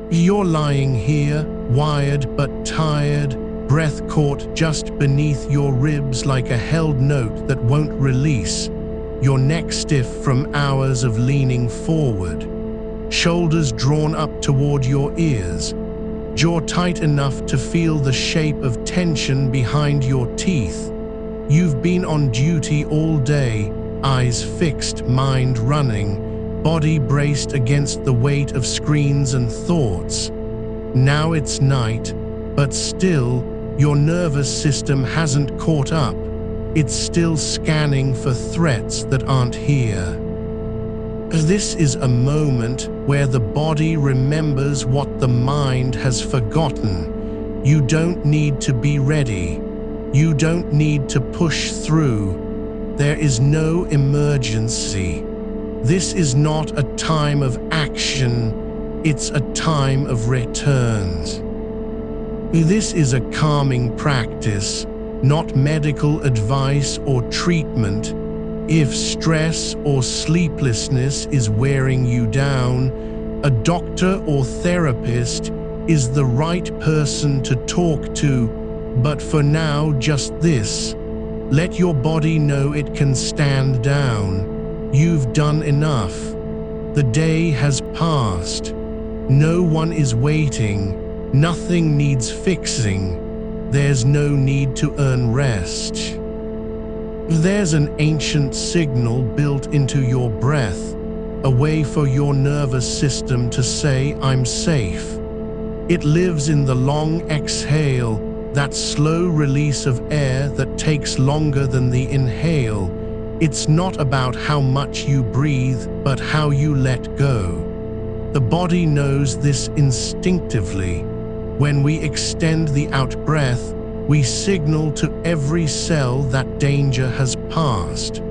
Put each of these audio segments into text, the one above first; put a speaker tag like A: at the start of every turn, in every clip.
A: You're lying here, wired but tired, breath caught just beneath your ribs like a held note that won't release, your neck stiff from hours of leaning forward, shoulders drawn up toward your ears, jaw tight enough to feel the shape of tension behind your teeth. You've been on duty all day, eyes fixed, mind running, body braced against the weight of screens and thoughts. Now it's night, but still, your nervous system hasn't caught up. It's still scanning for threats that aren't here. This is a moment where the body remembers what the mind has forgotten. You don't need to be ready. You don't need to push through. There is no emergency. This is not a time of action, it's a time of returns. This is a calming practice, not medical advice or treatment. If stress or sleeplessness is wearing you down, a doctor or therapist is the right person to talk to, but for now just this. Let your body know it can stand down. You've done enough. The day has passed. No one is waiting. Nothing needs fixing. There's no need to earn rest. There's an ancient signal built into your breath, a way for your nervous system to say, "I'm safe." It lives in the long exhale, that slow release of air that takes longer than the inhale. It's not about how much you breathe, but how you let go. The body knows this instinctively. When we extend the out-breath, we signal to every cell that danger has passed.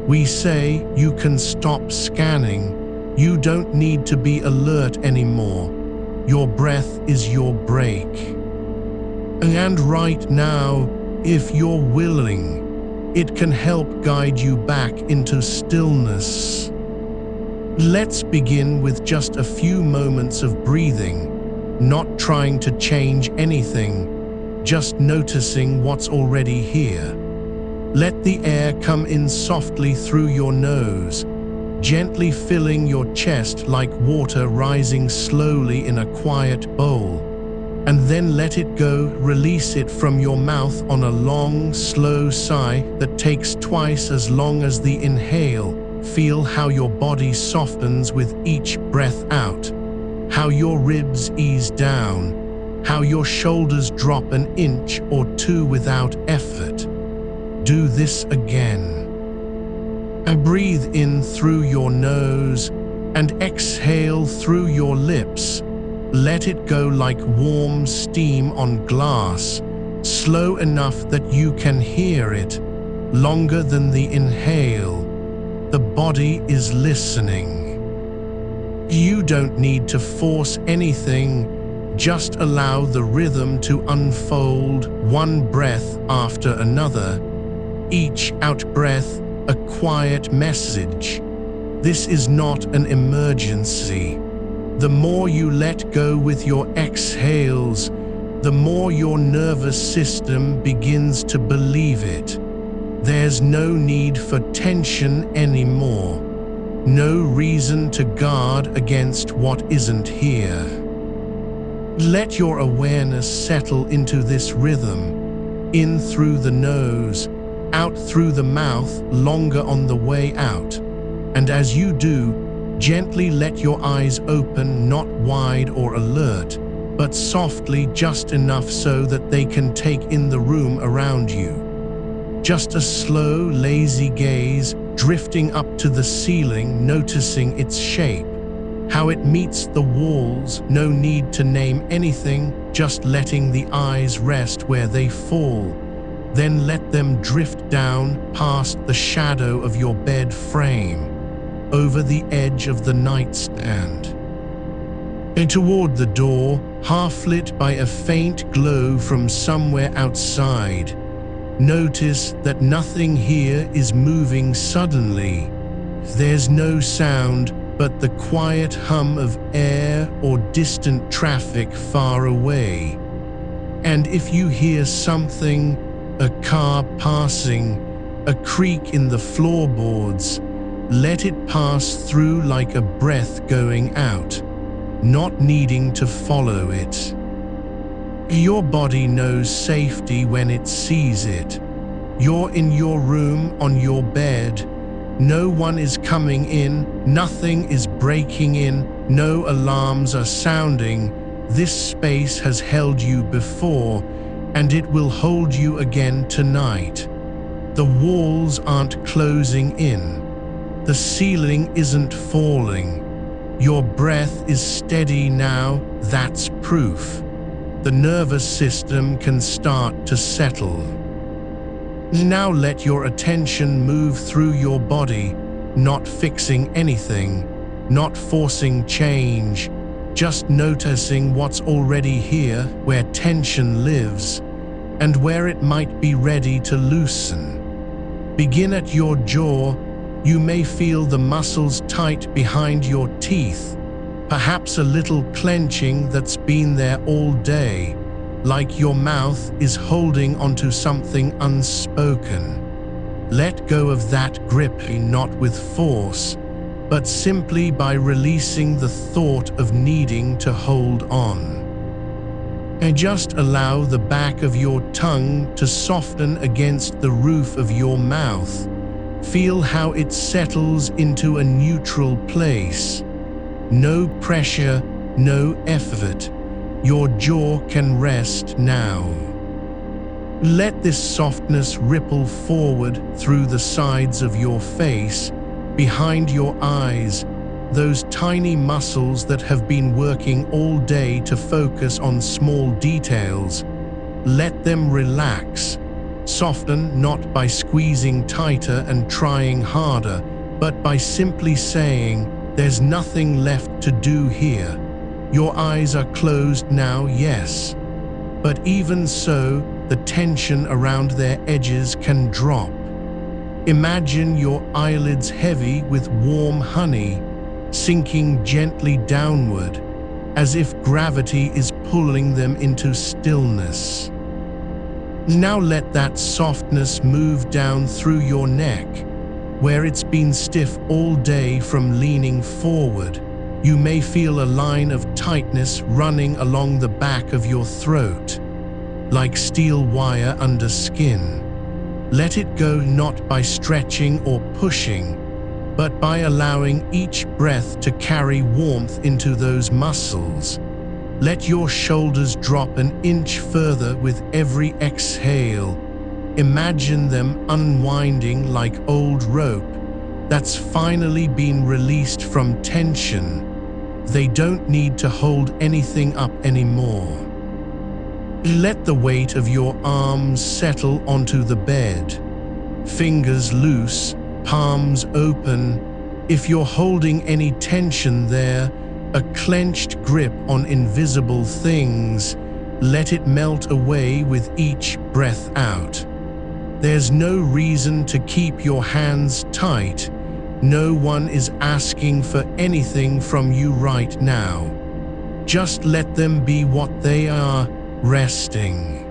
A: We say, you can stop scanning. You don't need to be alert anymore. Your breath is your break. And right now, if you're willing, it can help guide you back into stillness. Let's begin with just a few moments of breathing, not trying to change anything, just noticing what's already here. Let the air come in softly through your nose, gently filling your chest like water rising slowly in a quiet bowl. And then let it go, release it from your mouth on a long, slow sigh that takes twice as long as the inhale. Feel how your body softens with each breath out, how your ribs ease down, how your shoulders drop an inch or two without effort. Do this again. And breathe in through your nose and exhale through your lips. Let it go like warm steam on glass, slow enough that you can hear it, longer than the inhale. The body is listening. You don't need to force anything, just allow the rhythm to unfold, one breath after another. Each out-breath, a quiet message. This is not an emergency. The more you let go with your exhales, the more your nervous system begins to believe it. There's no need for tension anymore. No reason to guard against what isn't here. Let your awareness settle into this rhythm, in through the nose, out through the mouth, longer on the way out. And as you do, gently let your eyes open, not wide or alert, but softly, just enough so that they can take in the room around you. Just a slow, lazy gaze, drifting up to the ceiling, noticing its shape, how it meets the walls. No need to name anything, just letting the eyes rest where they fall. Then let them drift down past the shadow of your bed frame, over the edge of the nightstand, and toward the door, half lit by a faint glow from somewhere outside. Notice that nothing here is moving suddenly. There's no sound, but the quiet hum of air or distant traffic far away. And if you hear something, a car passing, a creak in the floorboards, let it pass through like a breath going out, not needing to follow it. Your body knows safety when it sees it. You're in your room, on your bed. No one is coming in, nothing is breaking in, no alarms are sounding. This space has held you before, and it will hold you again tonight. The walls aren't closing in. The ceiling isn't falling. Your breath is steady now, that's proof. The nervous system can start to settle. Now let your attention move through your body, not fixing anything, not forcing change, just noticing what's already here, where tension lives, and where it might be ready to loosen. Begin at your jaw. You may feel the muscles tight behind your teeth, perhaps a little clenching that's been there all day, like your mouth is holding onto something unspoken. Let go of that grip, not with force, but simply by releasing the thought of needing to hold on. And just allow the back of your tongue to soften against the roof of your mouth. Feel how it settles into a neutral place. No pressure, no effort. Your jaw can rest now. Let this softness ripple forward through the sides of your face, behind your eyes, those tiny muscles that have been working all day to focus on small details. Let them relax. Soften not by squeezing tighter and trying harder, but by simply saying, "There's nothing left to do here." Your eyes are closed now, yes. But even so, the tension around their edges can drop. Imagine your eyelids heavy with warm honey, sinking gently downward, as if gravity is pulling them into stillness. Now let that softness move down through your neck, where it's been stiff all day from leaning forward. You may feel a line of tightness running along the back of your throat, like steel wire under skin. Let it go not by stretching or pushing, but by allowing each breath to carry warmth into those muscles. Let your shoulders drop an inch further with every exhale. Imagine them unwinding like old rope that's finally been released from tension. They don't need to hold anything up anymore. Let the weight of your arms settle onto the bed. Fingers loose, palms open. If you're holding any tension there, a clenched grip on invisible things, let it melt away with each breath out. There's no reason to keep your hands tight. No one is asking for anything from you right now. Just let them be what they are, resting.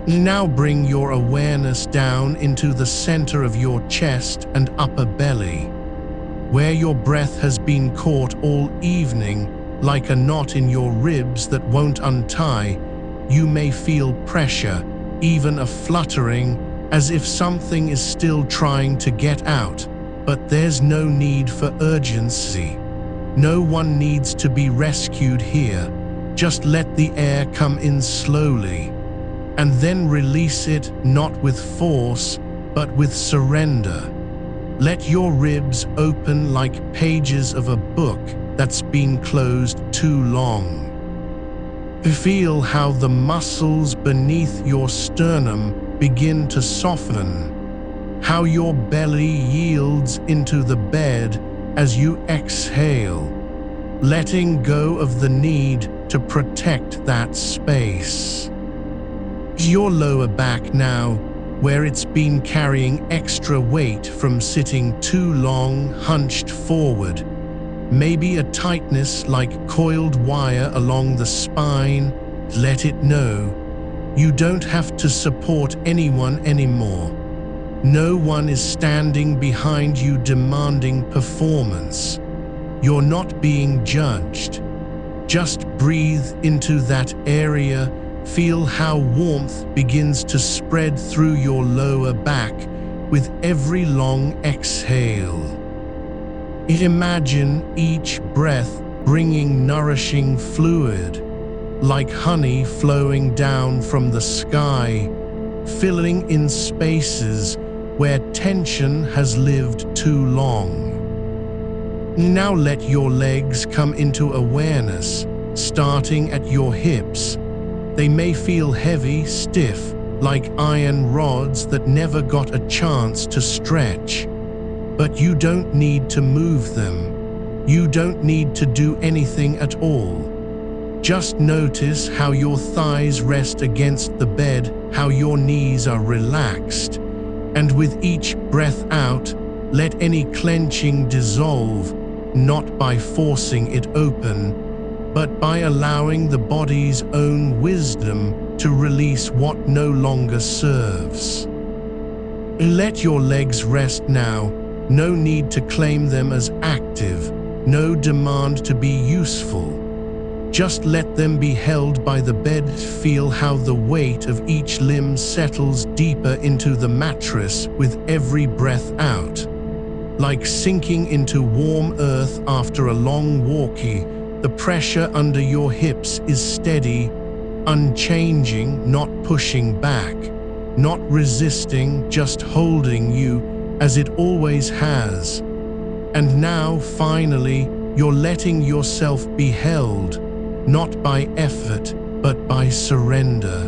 A: Now bring your awareness down into the center of your chest and upper belly, where your breath has been caught all evening, like a knot in your ribs that won't untie. You may feel pressure, even a fluttering, as if something is still trying to get out. But there's no need for urgency. No one needs to be rescued here. Just let the air come in slowly, and then release it, not with force, but with surrender. Let your ribs open like pages of a book that's been closed too long. Feel how the muscles beneath your sternum begin to soften, how your belly yields into the bed as you exhale, letting go of the need to protect that space. Your lower back now, where it's been carrying extra weight from sitting too long hunched forward, maybe a tightness like coiled wire along the spine. Let it know. You don't have to support anyone anymore. No one is standing behind you demanding performance. You're not being judged. Just breathe into that area. Feel how warmth begins to spread through your lower back with every long exhale. Imagine each breath bringing nourishing fluid, like honey flowing down from the sky, filling in spaces where tension has lived too long. Now let your legs come into awareness, starting at your hips. They may feel heavy, stiff, like iron rods that never got a chance to stretch. But you don't need to move them. You don't need to do anything at all. Just notice how your thighs rest against the bed, how your knees are relaxed. And with each breath out, let any clenching dissolve, not by forcing it open, but by allowing the body's own wisdom to release what no longer serves. Let your legs rest now. No need to claim them as active, no demand to be useful. Just let them be held by the bed. Feel how the weight of each limb settles deeper into the mattress with every breath out. Like sinking into warm earth after a long walkie, the pressure under your hips is steady, unchanging, not pushing back, not resisting, just holding you as it always has. And now, finally, you're letting yourself be held, not by effort, but by surrender.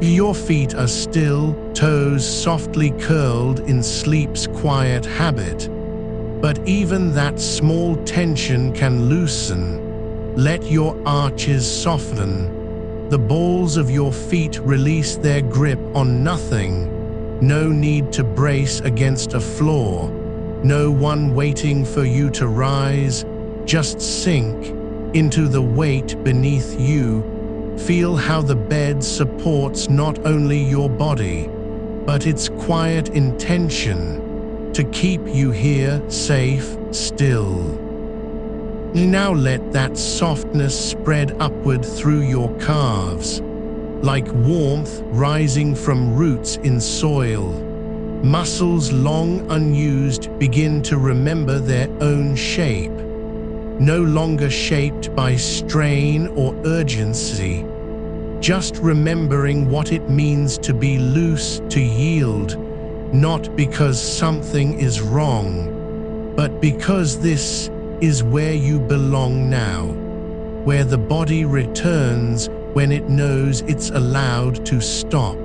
A: Your feet are still, toes softly curled in sleep's quiet habit. But even that small tension can loosen. Let your arches soften. The balls of your feet release their grip on nothing. No need to brace against a floor. No one waiting for you to rise. Just sink into the weight beneath you. Feel how the bed supports not only your body, but its quiet intention to keep you here, safe, still. Now let that softness spread upward through your calves, like warmth rising from roots in soil. Muscles long unused begin to remember their own shape, no longer shaped by strain or urgency, just remembering what it means to be loose, to yield, not because something is wrong, but because this is where you belong now, where the body returns when it knows it's allowed to stop.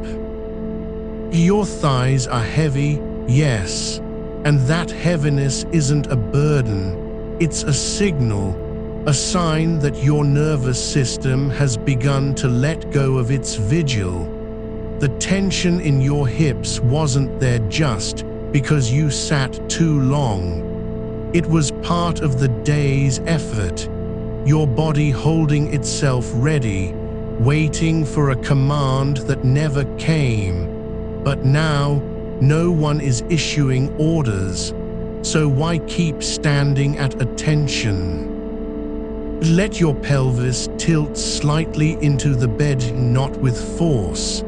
A: Your thighs are heavy, yes, and that heaviness isn't a burden. It's a signal, a sign that your nervous system has begun to let go of its vigil. The tension in your hips wasn't there just because you sat too long. It was part of the day's effort, your body holding itself ready, waiting for a command that never came. But now, no one is issuing orders. So why keep standing at attention? Let your pelvis tilt slightly into the bed, not with force,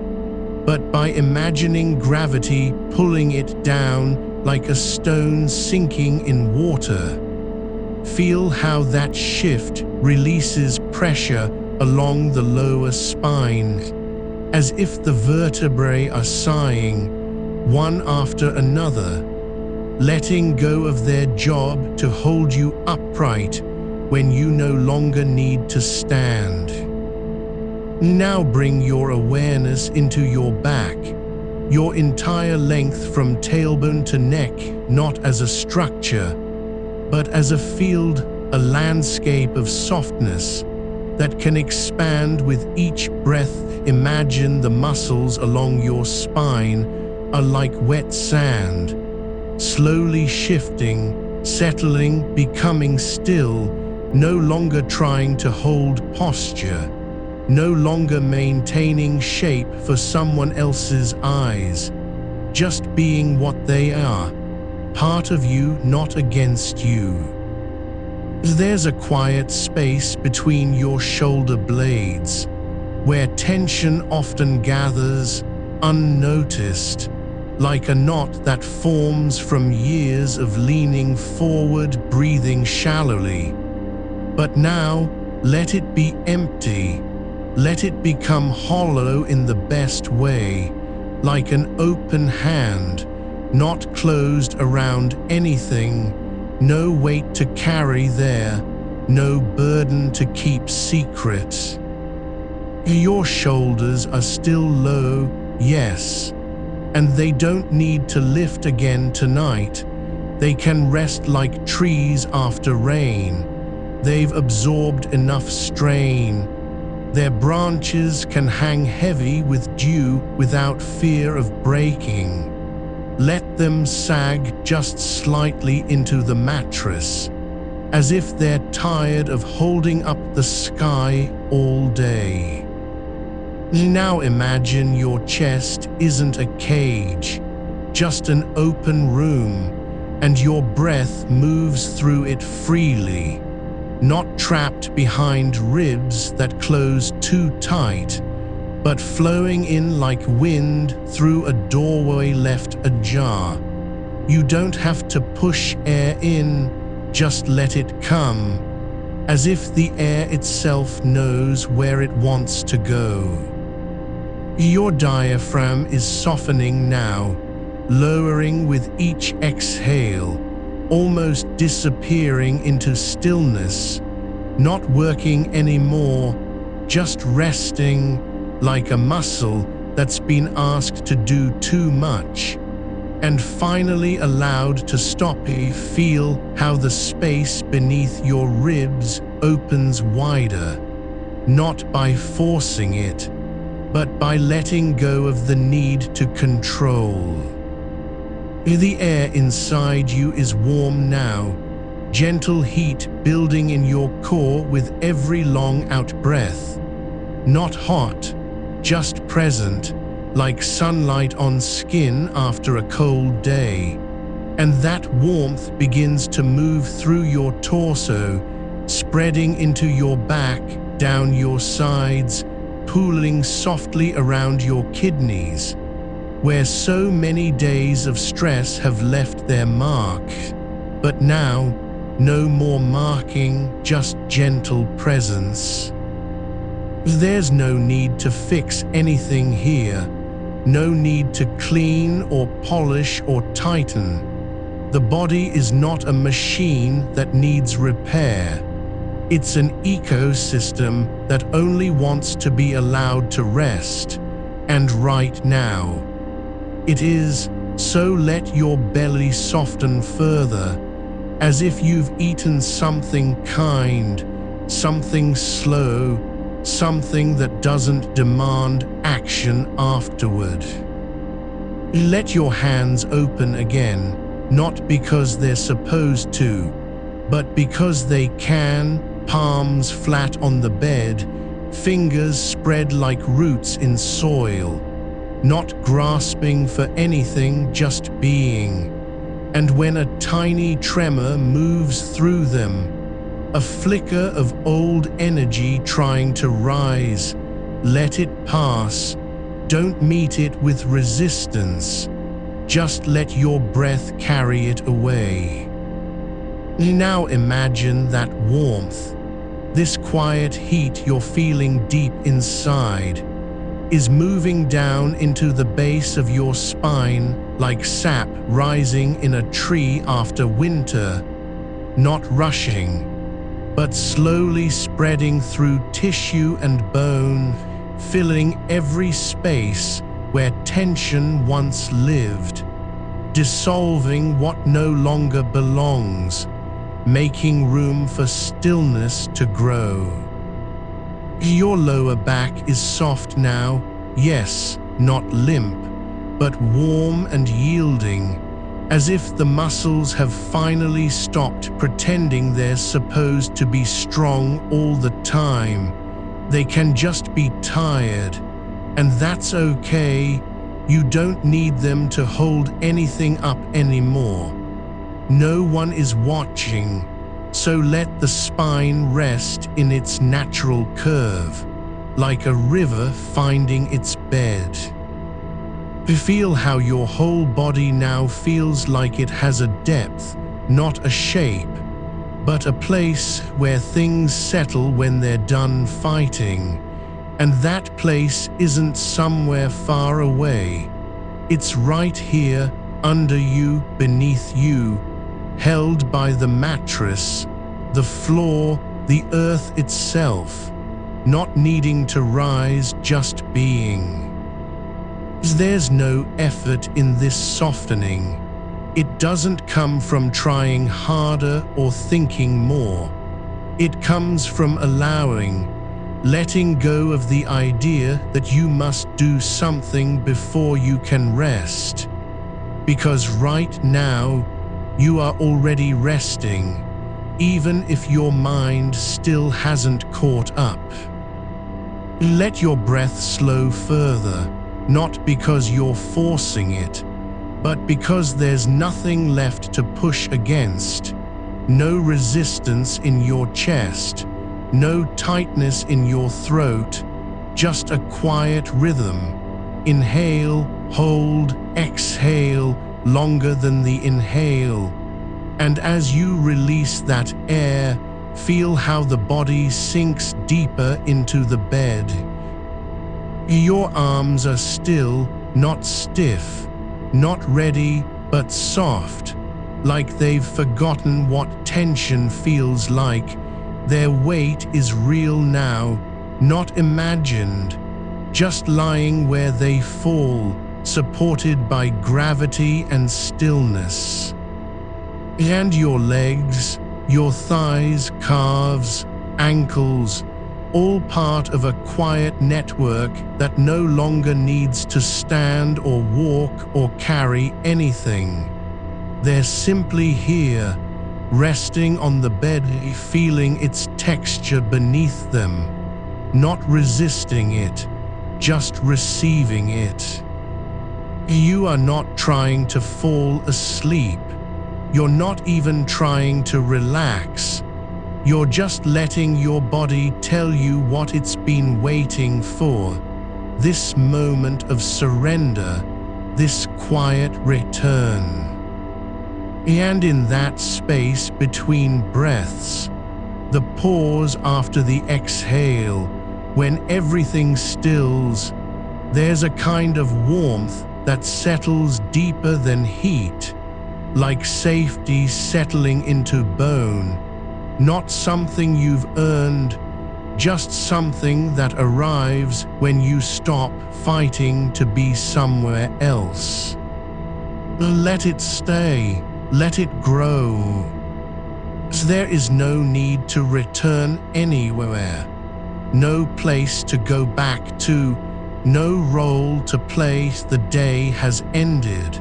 A: but by imagining gravity pulling it down like a stone sinking in water. Feel how that shift releases pressure along the lower spine, as if the vertebrae are sighing, one after another, letting go of their job to hold you upright when you no longer need to stand. Now bring your awareness into your back, your entire length from tailbone to neck, not as a structure, but as a field, a landscape of softness that can expand with each breath. Imagine the muscles along your spine are like wet sand, slowly shifting, settling, becoming still, no longer trying to hold posture, no longer maintaining shape for someone else's eyes, just being what they are, part of you, not against you. There's a quiet space between your shoulder blades, where tension often gathers, unnoticed, like a knot that forms from years of leaning forward, breathing shallowly. But now, let it be empty. Let it become hollow in the best way, like an open hand, not closed around anything, no weight to carry there, no burden to keep secret. Your shoulders are still low, yes, and they don't need to lift again tonight. They can rest like trees after rain. They've absorbed enough strain. Their branches can hang heavy with dew without fear of breaking. Let them sag just slightly into the mattress, as if they're tired of holding up the sky all day. Now imagine your chest isn't a cage, just an open room, and your breath moves through it freely, not trapped behind ribs that close too tight, but flowing in like wind through a doorway left ajar. You don't have to push air in, just let it come, as if the air itself knows where it wants to go. Your diaphragm is softening now, lowering with each exhale, almost disappearing into stillness, not working anymore, just resting, like a muscle that's been asked to do too much, and finally allowed to stop. Feel how the space beneath your ribs opens wider, not by forcing it, but by letting go of the need to control. The air inside you is warm now, gentle heat building in your core with every long out breath. Not hot, just present, like sunlight on skin after a cold day. And that warmth begins to move through your torso, spreading into your back, down your sides, pooling softly around your kidneys, where so many days of stress have left their mark. But now, no more marking, just gentle presence. There's no need to fix anything here, no need to clean or polish or tighten. The body is not a machine that needs repair. It's an ecosystem that only wants to be allowed to rest, and right now. It is, so let your belly soften further, as if you've eaten something kind, something slow, something that doesn't demand action afterward. Let your hands open again, not because they're supposed to, but because they can, palms flat on the bed, fingers spread like roots in soil, not grasping for anything, just being. And when a tiny tremor moves through them, a flicker of old energy trying to rise, let it pass. Don't meet it with resistance. Just let your breath carry it away. Now imagine that warmth, this quiet heat you're feeling deep inside, is moving down into the base of your spine like sap rising in a tree after winter, not rushing, but slowly spreading through tissue and bone, filling every space where tension once lived, dissolving what no longer belongs, making room for stillness to grow. Your lower back is soft now, yes, not limp, but warm and yielding, as if the muscles have finally stopped pretending they're supposed to be strong all the time. They can just be tired, and that's okay. You don't need them to hold anything up anymore. No one is watching, so let the spine rest in its natural curve, like a river finding its bed. Feel how your whole body now feels like it has a depth, not a shape, but a place where things settle when they're done fighting. And that place isn't somewhere far away. It's right here, under you, beneath you, held by the mattress, the floor, the earth itself, not needing to rise, just being. There's no effort in this softening. It doesn't come from trying harder or thinking more. It comes from allowing, letting go of the idea that you must do something before you can rest. Because right now, you are already resting, even if your mind still hasn't caught up. Let your breath slow further. Not because you're forcing it, but because there's nothing left to push against. No resistance in your chest, no tightness in your throat, just a quiet rhythm. Inhale, hold, exhale, longer than the inhale. And as you release that air, feel how the body sinks deeper into the bed. Your arms are still, not stiff, not ready, but soft, like they've forgotten what tension feels like. Their weight is real now, not imagined, just lying where they fall, supported by gravity and stillness. And your legs, your thighs, calves, ankles, all part of a quiet network that no longer needs to stand or walk or carry anything. They're simply here, resting on the bed, feeling its texture beneath them, not resisting it, just receiving it. You are not trying to fall asleep. You're not even trying to relax. You're just letting your body tell you what it's been waiting for. This moment of surrender, this quiet return. And in that space between breaths, the pause after the exhale, when everything stills, there's a kind of warmth that settles deeper than heat, like safety settling into bone. Not something you've earned, just something that arrives when you stop fighting to be somewhere else. Let it stay, let it grow. There is no need to return anywhere, no place to go back to, no role to play. The day has ended,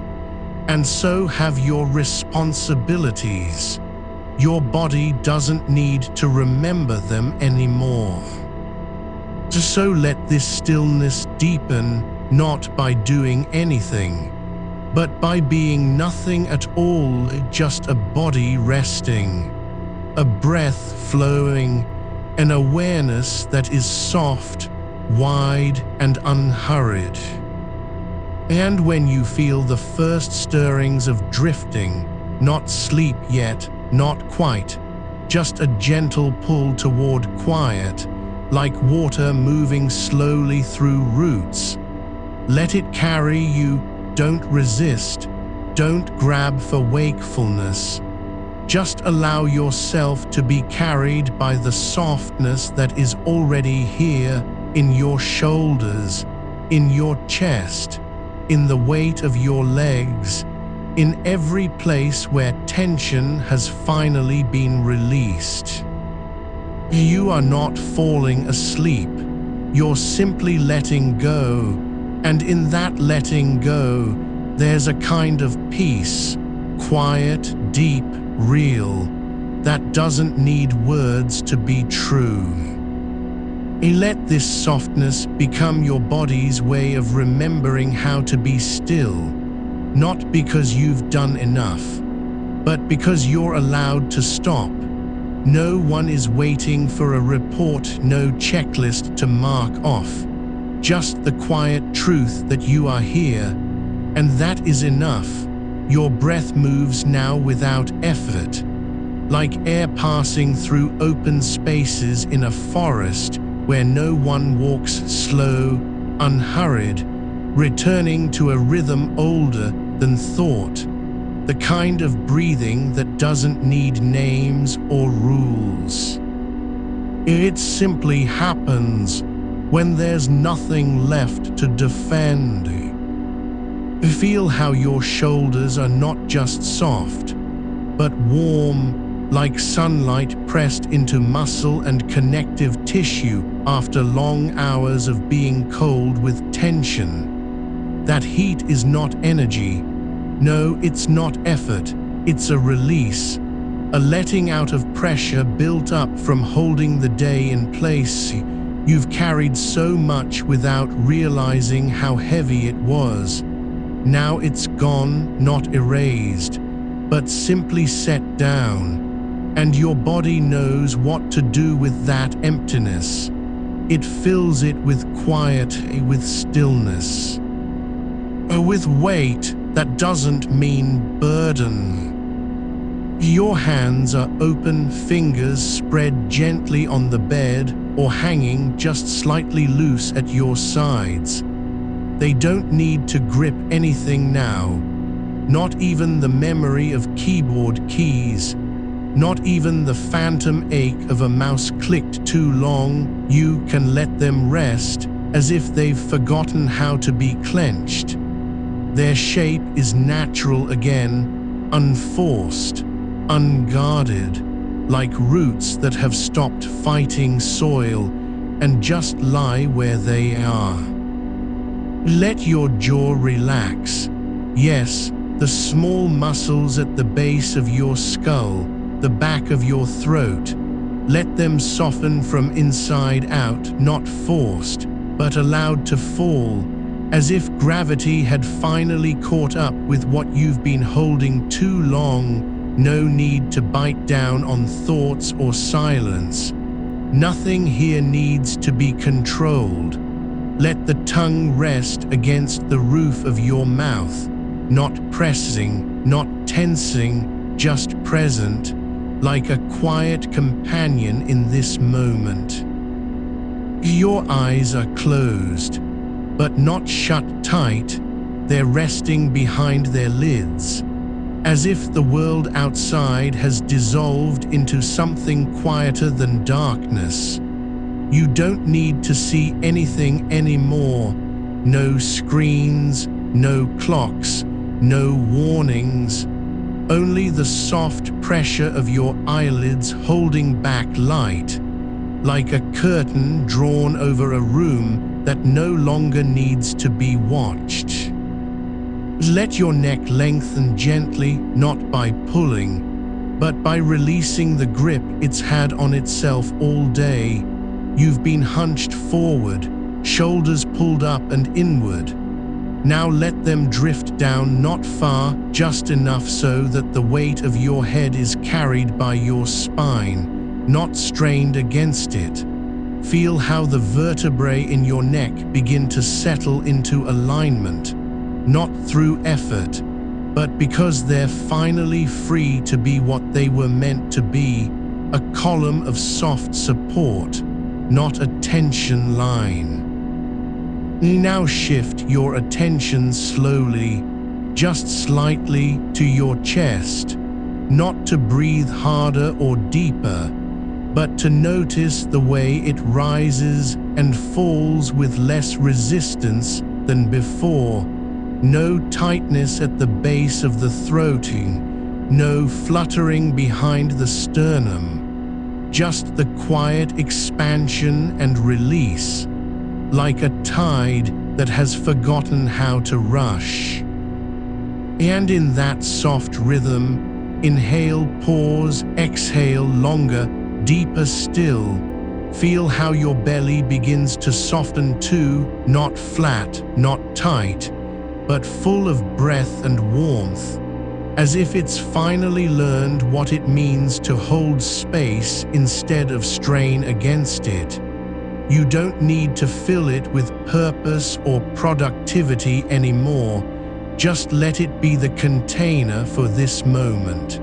A: and so have your responsibilities. Your body doesn't need to remember them anymore. So let this stillness deepen, not by doing anything, but by being nothing at all, just a body resting, a breath flowing, an awareness that is soft, wide, and unhurried. And when you feel the first stirrings of drifting, not sleep yet, not quite, just a gentle pull toward quiet, like water moving slowly through roots. Let it carry you, don't resist, don't grab for wakefulness. Just allow yourself to be carried by the softness that is already here, in your shoulders, in your chest, in the weight of your legs, in every place where tension has finally been released. You are not falling asleep, you're simply letting go, and in that letting go, there's a kind of peace, quiet, deep, real, that doesn't need words to be true. Let this softness become your body's way of remembering how to be still, not because you've done enough, but because you're allowed to stop. No one is waiting for a report, no checklist to mark off, just the quiet truth that you are here, and that is enough. Your breath moves now without effort, like air passing through open spaces in a forest where no one walks slow, unhurried, returning to a rhythm older than thought, the kind of breathing that doesn't need names or rules. It simply happens when there's nothing left to defend. Feel how your shoulders are not just soft, but warm, like sunlight pressed into muscle and connective tissue after long hours of being cold with tension. That heat is not energy. No, it's not effort. It's a release, a letting out of pressure built up from holding the day in place. You've carried so much without realizing how heavy it was. Now it's gone, not erased, but simply set down. And your body knows what to do with that emptiness. It fills it with quiet, with stillness, with weight that doesn't mean burden. Your hands are open, fingers spread gently on the bed or hanging just slightly loose at your sides. They don't need to grip anything now, not even the memory of keyboard keys. Not even the phantom ache of a mouse clicked too long. You can let them rest as if they've forgotten how to be clenched. Their shape is natural again, unforced, unguarded, like roots that have stopped fighting soil and just lie where they are. Let your jaw relax. Yes, the small muscles at the base of your skull, the back of your throat. Let them soften from inside out, not forced, but allowed to fall, as if gravity had finally caught up with what you've been holding too long. No need to bite down on thoughts or silence. Nothing here needs to be controlled. Let the tongue rest against the roof of your mouth, not pressing, not tensing, just present, like a quiet companion in this moment. Your eyes are closed, but not shut tight. They're resting behind their lids, as if the world outside has dissolved into something quieter than darkness. You don't need to see anything anymore. No screens, no clocks, no warnings. Only the soft pressure of your eyelids holding back light, like a curtain drawn over a room that no longer needs to be watched. Let your neck lengthen gently, not by pulling, but by releasing the grip it's had on itself all day. You've been hunched forward, shoulders pulled up and inward. Now let them drift down, not far, just enough so that the weight of your head is carried by your spine, not strained against it. Feel how the vertebrae in your neck begin to settle into alignment, not through effort, but because they're finally free to be what they were meant to be, a column of soft support, not a tension line. Now shift your attention slowly, just slightly, to your chest, not to breathe harder or deeper, but to notice the way it rises and falls with less resistance than before. No tightness at the base of the throat, no fluttering behind the sternum, just the quiet expansion and release, like a tide that has forgotten how to rush. And in that soft rhythm, inhale, pause, exhale longer, deeper still. Feel how your belly begins to soften too, not flat, not tight, but full of breath and warmth, as if it's finally learned what it means to hold space instead of strain against it. You don't need to fill it with purpose or productivity anymore. Just let it be the container for this moment,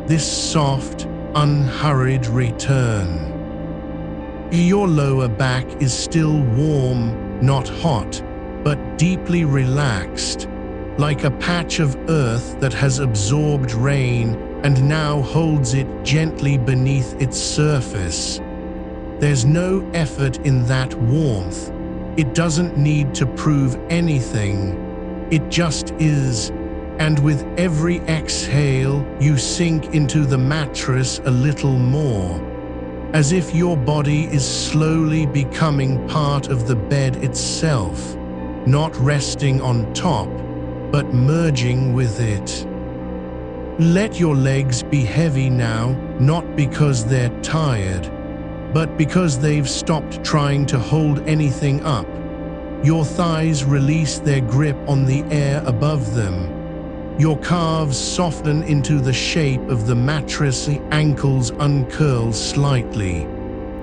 A: this soft, unhurried return. Your lower back is still warm, not hot, but deeply relaxed, like a patch of earth that has absorbed rain and now holds it gently beneath its surface. There's no effort in that warmth. It doesn't need to prove anything. It just is, and with every exhale, you sink into the mattress a little more, as if your body is slowly becoming part of the bed itself, not resting on top, but merging with it. Let your legs be heavy now, not because they're tired, but because they've stopped trying to hold anything up. Your thighs release their grip on the air above them. Your calves soften into the shape of the mattress, ankles uncurl slightly.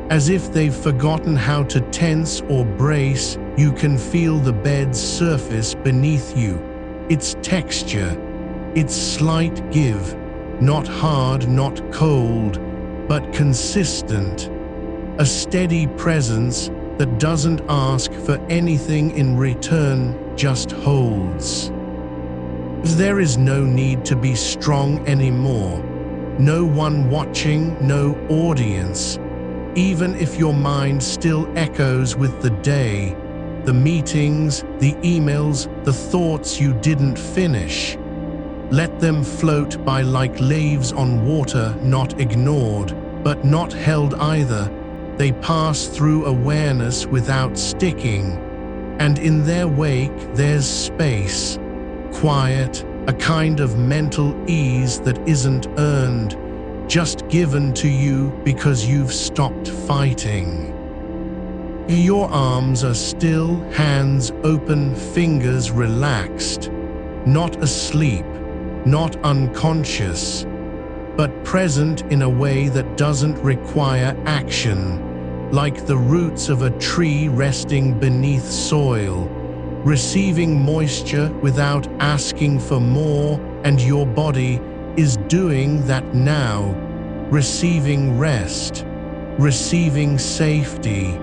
A: As if they've forgotten how to tense or brace, you can feel the bed's surface beneath you, its texture, its slight give, not hard, not cold, but consistent. A steady presence that doesn't ask for anything in return, just holds. There is no need to be strong anymore. No one watching, no audience. Even if your mind still echoes with the day, the meetings, the emails, the thoughts you didn't finish. Let them float by like leaves on water, not ignored, but not held either. They pass through awareness without sticking, and in their wake there's space, quiet, a kind of mental ease that isn't earned, just given to you because you've stopped fighting. Your arms are still, hands open, fingers relaxed, not asleep, not unconscious, but present in a way that doesn't require action, like the roots of a tree resting beneath soil, receiving moisture without asking for more, and your body is doing that now, receiving rest, receiving safety,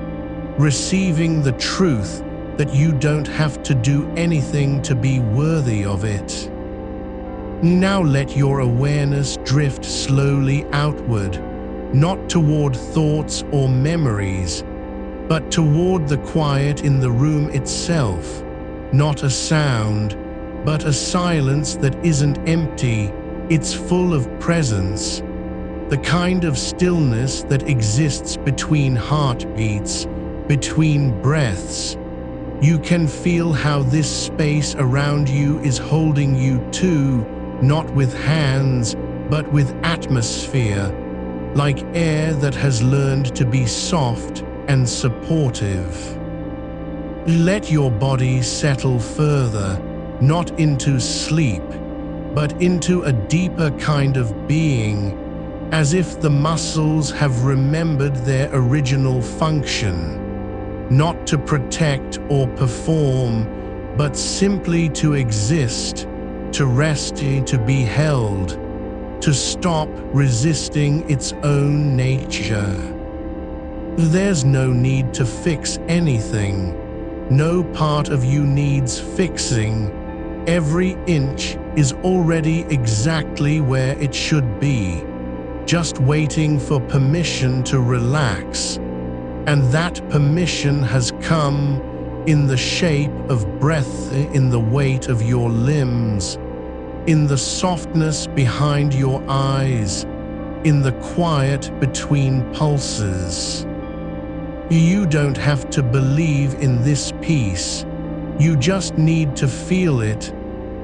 A: receiving the truth that you don't have to do anything to be worthy of it. Now let your awareness drift slowly outward, not toward thoughts or memories, but toward the quiet in the room itself, not a sound, but a silence that isn't empty, it's full of presence, the kind of stillness that exists between heartbeats, between breaths. You can feel how this space around you is holding you too, not with hands, but with atmosphere, like air that has learned to be soft and supportive. Let your body settle further, not into sleep, but into a deeper kind of being, as if the muscles have remembered their original function, not to protect or perform, but simply to exist, to rest, to be held, to stop resisting its own nature. There's no need to fix anything. No part of you needs fixing. Every inch is already exactly where it should be, just waiting for permission to relax. And that permission has come in the shape of breath, in the weight of your limbs, in the softness behind your eyes, in the quiet between pulses. You don't have to believe in this peace. You just need to feel it,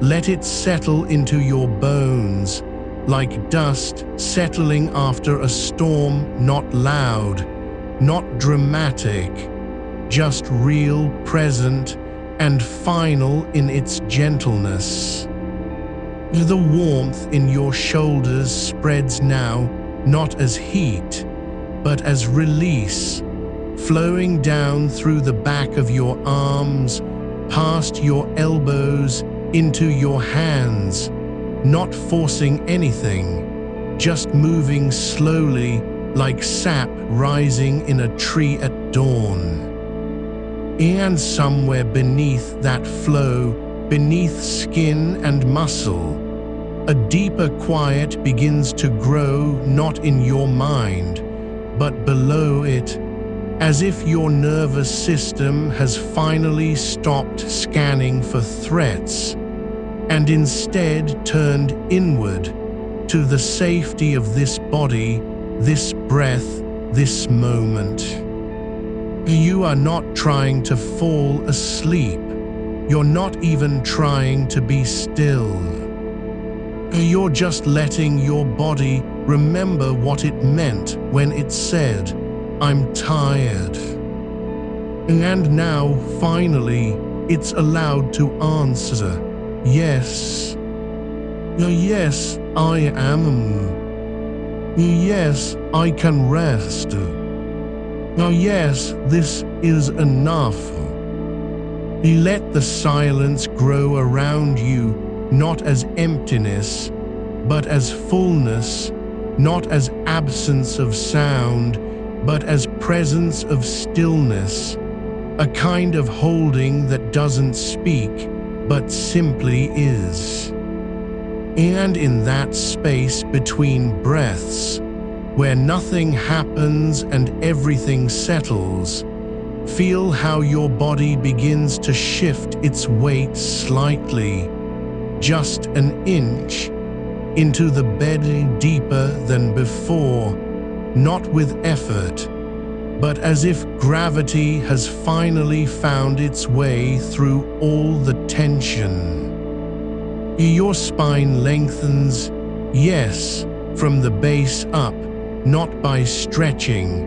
A: Let it settle into your bones, like dust settling after a storm, not loud, not dramatic, just real, present, and final in its gentleness. The warmth in your shoulders spreads now, not as heat, but as release, flowing down through the back of your arms, past your elbows, into your hands, not forcing anything, just moving slowly like sap rising in a tree at dawn. And somewhere beneath that flow, beneath skin and muscle, a deeper quiet begins to grow, not in your mind, but below it, as if your nervous system has finally stopped scanning for threats and instead turned inward to the safety of this body, this breath, this moment. You are not trying to fall asleep. You're not even trying to be still. You're just letting your body remember what it meant when it said, "I'm tired." And now, finally, it's allowed to answer, "Yes. Yes, I am. Yes, I can rest. Yes, this is enough." Let the silence grow around you, not as emptiness, but as fullness, not as absence of sound, but as presence of stillness, a kind of holding that doesn't speak, but simply is. And in that space between breaths, where nothing happens and everything settles, feel how your body begins to shift its weight slightly, just an inch, into the bed deeper than before, not with effort, but as if gravity has finally found its way through all the tension. Your spine lengthens, yes, from the base up, not by stretching,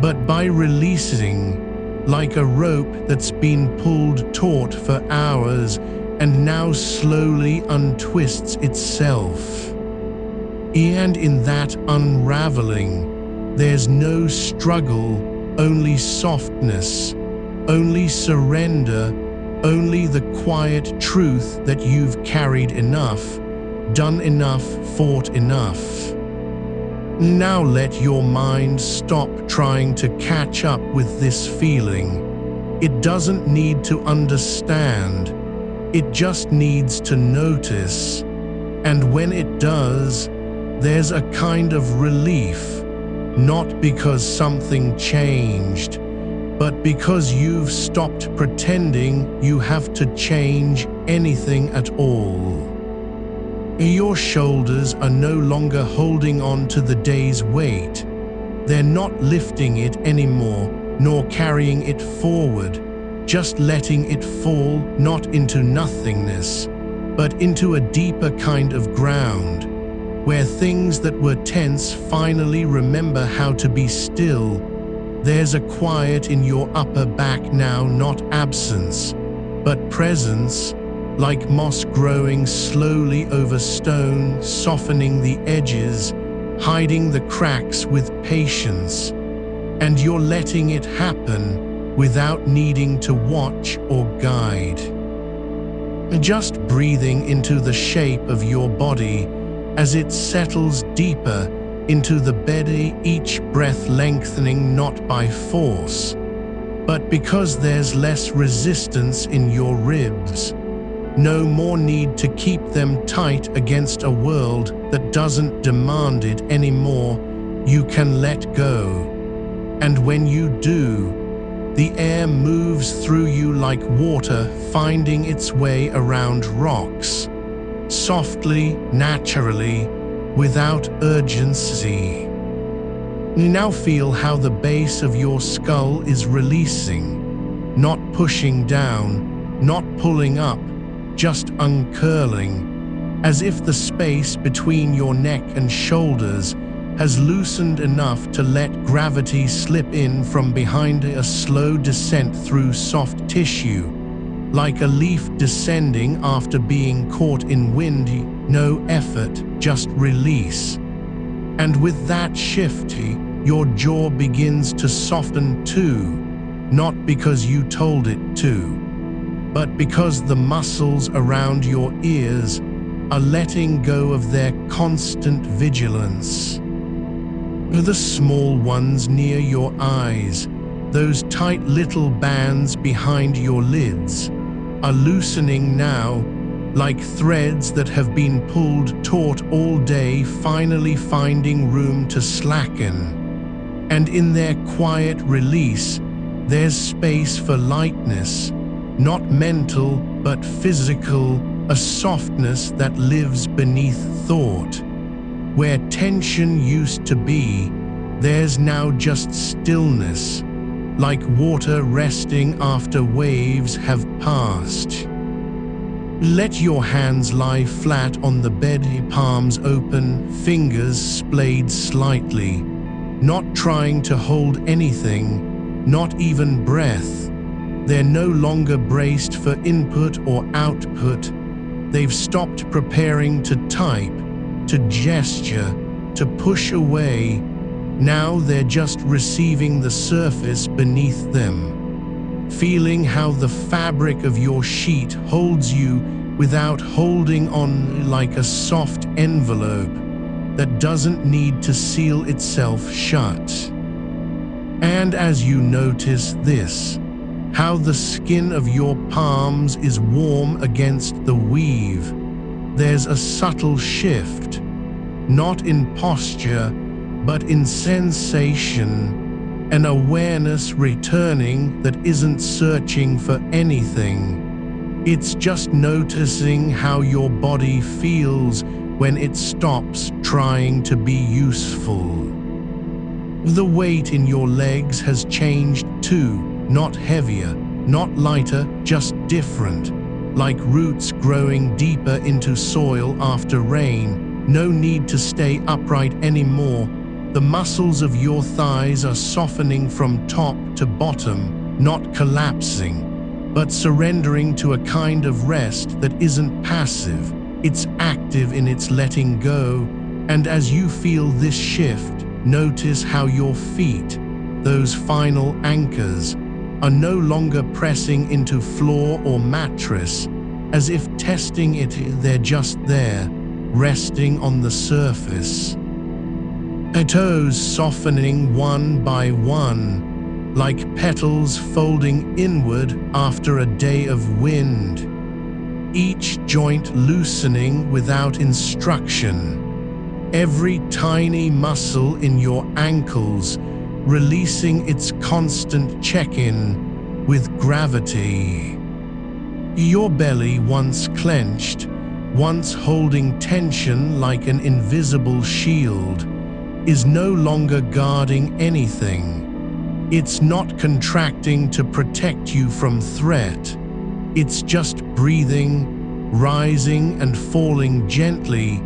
A: but by releasing, like a rope that's been pulled taut for hours and now slowly untwists itself. And in that unraveling, there's no struggle, only softness, only surrender, only the quiet truth that you've carried enough, done enough, fought enough. Now let your mind stop trying to catch up with this feeling. It doesn't need to understand. It just needs to notice. And when it does, there's a kind of relief, not because something changed, but because you've stopped pretending you have to change anything at all. Your shoulders are no longer holding on to the day's weight. They're not lifting it anymore, nor carrying it forward, just letting it fall not into nothingness, but into a deeper kind of ground, where things that were tense finally remember how to be still. There's a quiet in your upper back now, not absence, but presence, like moss growing slowly over stone, softening the edges, hiding the cracks with patience. And you're letting it happen without needing to watch or guide. Just breathing into the shape of your body as it settles deeper into the body, each breath lengthening not by force, but because there's less resistance in your ribs. No more need to keep them tight against a world that doesn't demand it anymore. You can let go. And when you do, the air moves through you like water finding its way around rocks, softly, naturally, without urgency. You now feel how the base of your skull is releasing, not pushing down, not pulling up, just uncurling, as if the space between your neck and shoulders has loosened enough to let gravity slip in from behind, a slow descent through soft tissue, like a leaf descending after being caught in wind. No effort, just release. And with that shift, your jaw begins to soften too, not because you told it to, but because the muscles around your ears are letting go of their constant vigilance. The small ones near your eyes, those tight little bands behind your lids, are loosening now, like threads that have been pulled taut all day, finally finding room to slacken. And in their quiet release, there's space for lightness, not mental but physical, a softness that lives beneath thought. Where tension used to be, there's now just stillness, like water resting after waves have passed. Let your hands lie flat on the bed, palms open, fingers splayed slightly, not trying to hold anything, not even breath. They're no longer braced for input or output. They've stopped preparing to type, to gesture, to push away. Now they're just receiving the surface beneath them, feeling how the fabric of your sheet holds you without holding on, like a soft envelope that doesn't need to seal itself shut. And as you notice this, how the skin of your palms is warm against the weave, there's a subtle shift, not in posture, but in sensation, an awareness returning that isn't searching for anything. It's just noticing how your body feels when it stops trying to be useful. The weight in your legs has changed too, not heavier, not lighter, just different, like roots growing deeper into soil after rain. No need to stay upright anymore. The muscles of your thighs are softening from top to bottom, not collapsing, but surrendering to a kind of rest that isn't passive, it's active in its letting go. And as you feel this shift, notice how your feet, those final anchors, are no longer pressing into floor or mattress, as if testing it. They're just there, resting on the surface. Toes softening one by one, like petals folding inward after a day of wind. Each joint loosening without instruction. Every tiny muscle in your ankles releasing its constant check-in with gravity. Your belly, once clenched, once holding tension like an invisible shield, is no longer guarding anything. It's not contracting to protect you from threat. It's just breathing, rising and falling gently,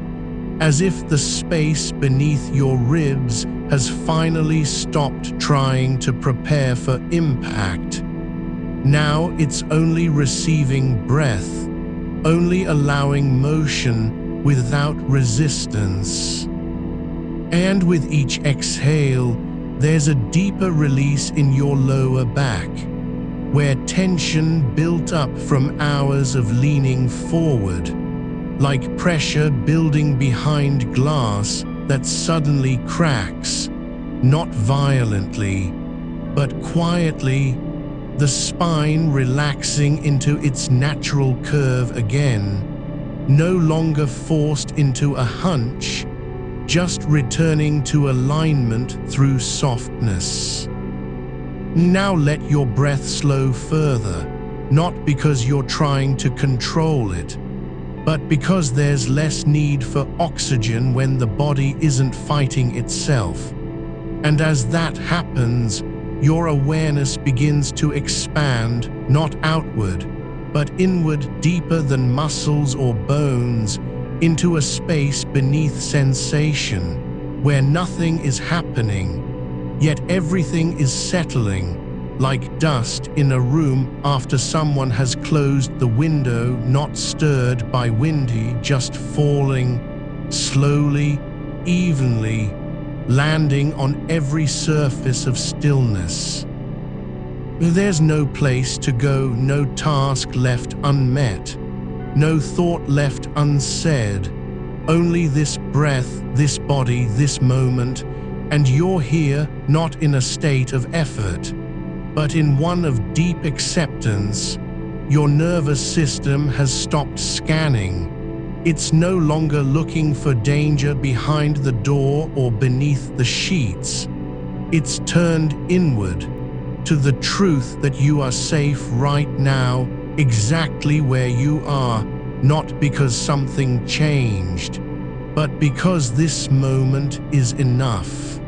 A: as if the space beneath your ribs has finally stopped trying to prepare for impact. Now it's only receiving breath, only allowing motion without resistance. And with each exhale, there's a deeper release in your lower back, where tension built up from hours of leaning forward, like pressure building behind glass that suddenly cracks, not violently, but quietly, the spine relaxing into its natural curve again, no longer forced into a hunch, just returning to alignment through softness. Now let your breath slow further, not because you're trying to control it, but because there's less need for oxygen when the body isn't fighting itself. And as that happens, your awareness begins to expand, not outward, but inward, deeper than muscles or bones, into a space beneath sensation, where nothing is happening, yet everything is settling, like dust in a room after someone has closed the window, not stirred by windy, just falling, slowly, evenly, landing on every surface of stillness. There's no place to go, no task left unmet, no thought left unsaid, only this breath, this body, this moment, and you're here not in a state of effort, but in one of deep acceptance. Your nervous system has stopped scanning. It's no longer looking for danger behind the door or beneath the sheets. It's turned inward, to the truth that you are safe right now, exactly where you are, not because something changed, but because this moment is enough.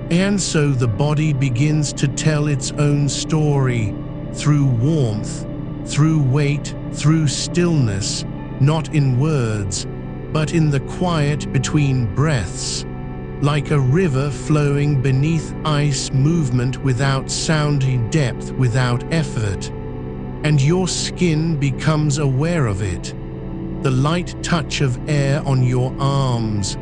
A: And so the body begins to tell its own story, through warmth, through weight, through stillness, not in words, but in the quiet between breaths, like a river flowing beneath ice, movement without sounding, depth without effort. And your skin becomes aware of it, the light touch of air on your arms,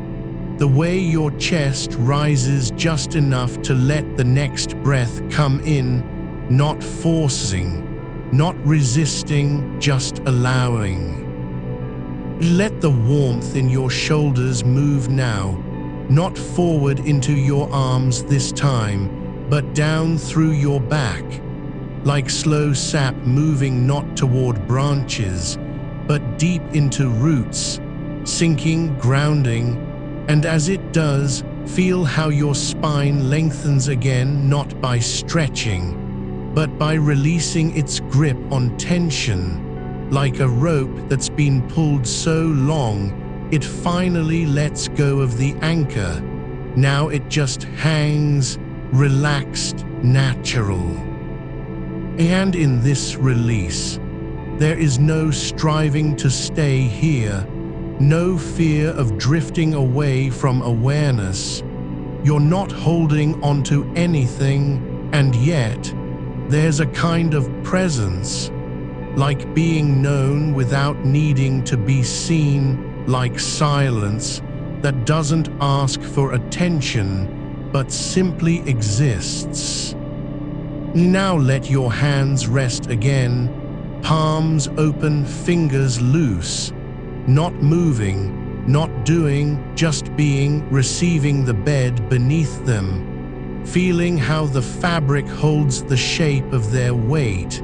A: the way your chest rises just enough to let the next breath come in, not forcing, not resisting, just allowing. Let the warmth in your shoulders move now, not forward into your arms this time, but down through your back, like slow sap moving not toward branches, but deep into roots, sinking, grounding, and as it does, feel how your spine lengthens again, not by stretching, but by releasing its grip on tension, like a rope that's been pulled so long it finally lets go of the anchor. Now it just hangs, relaxed, natural. And in this release, there is no striving to stay here, no fear of drifting away from awareness. You're not holding onto anything, and yet there's a kind of presence, like being known without needing to be seen, like silence that doesn't ask for attention, but simply exists. Now let your hands rest again, palms open, fingers loose, not moving, not doing, just being, receiving the bed beneath them, feeling how the fabric holds the shape of their weight,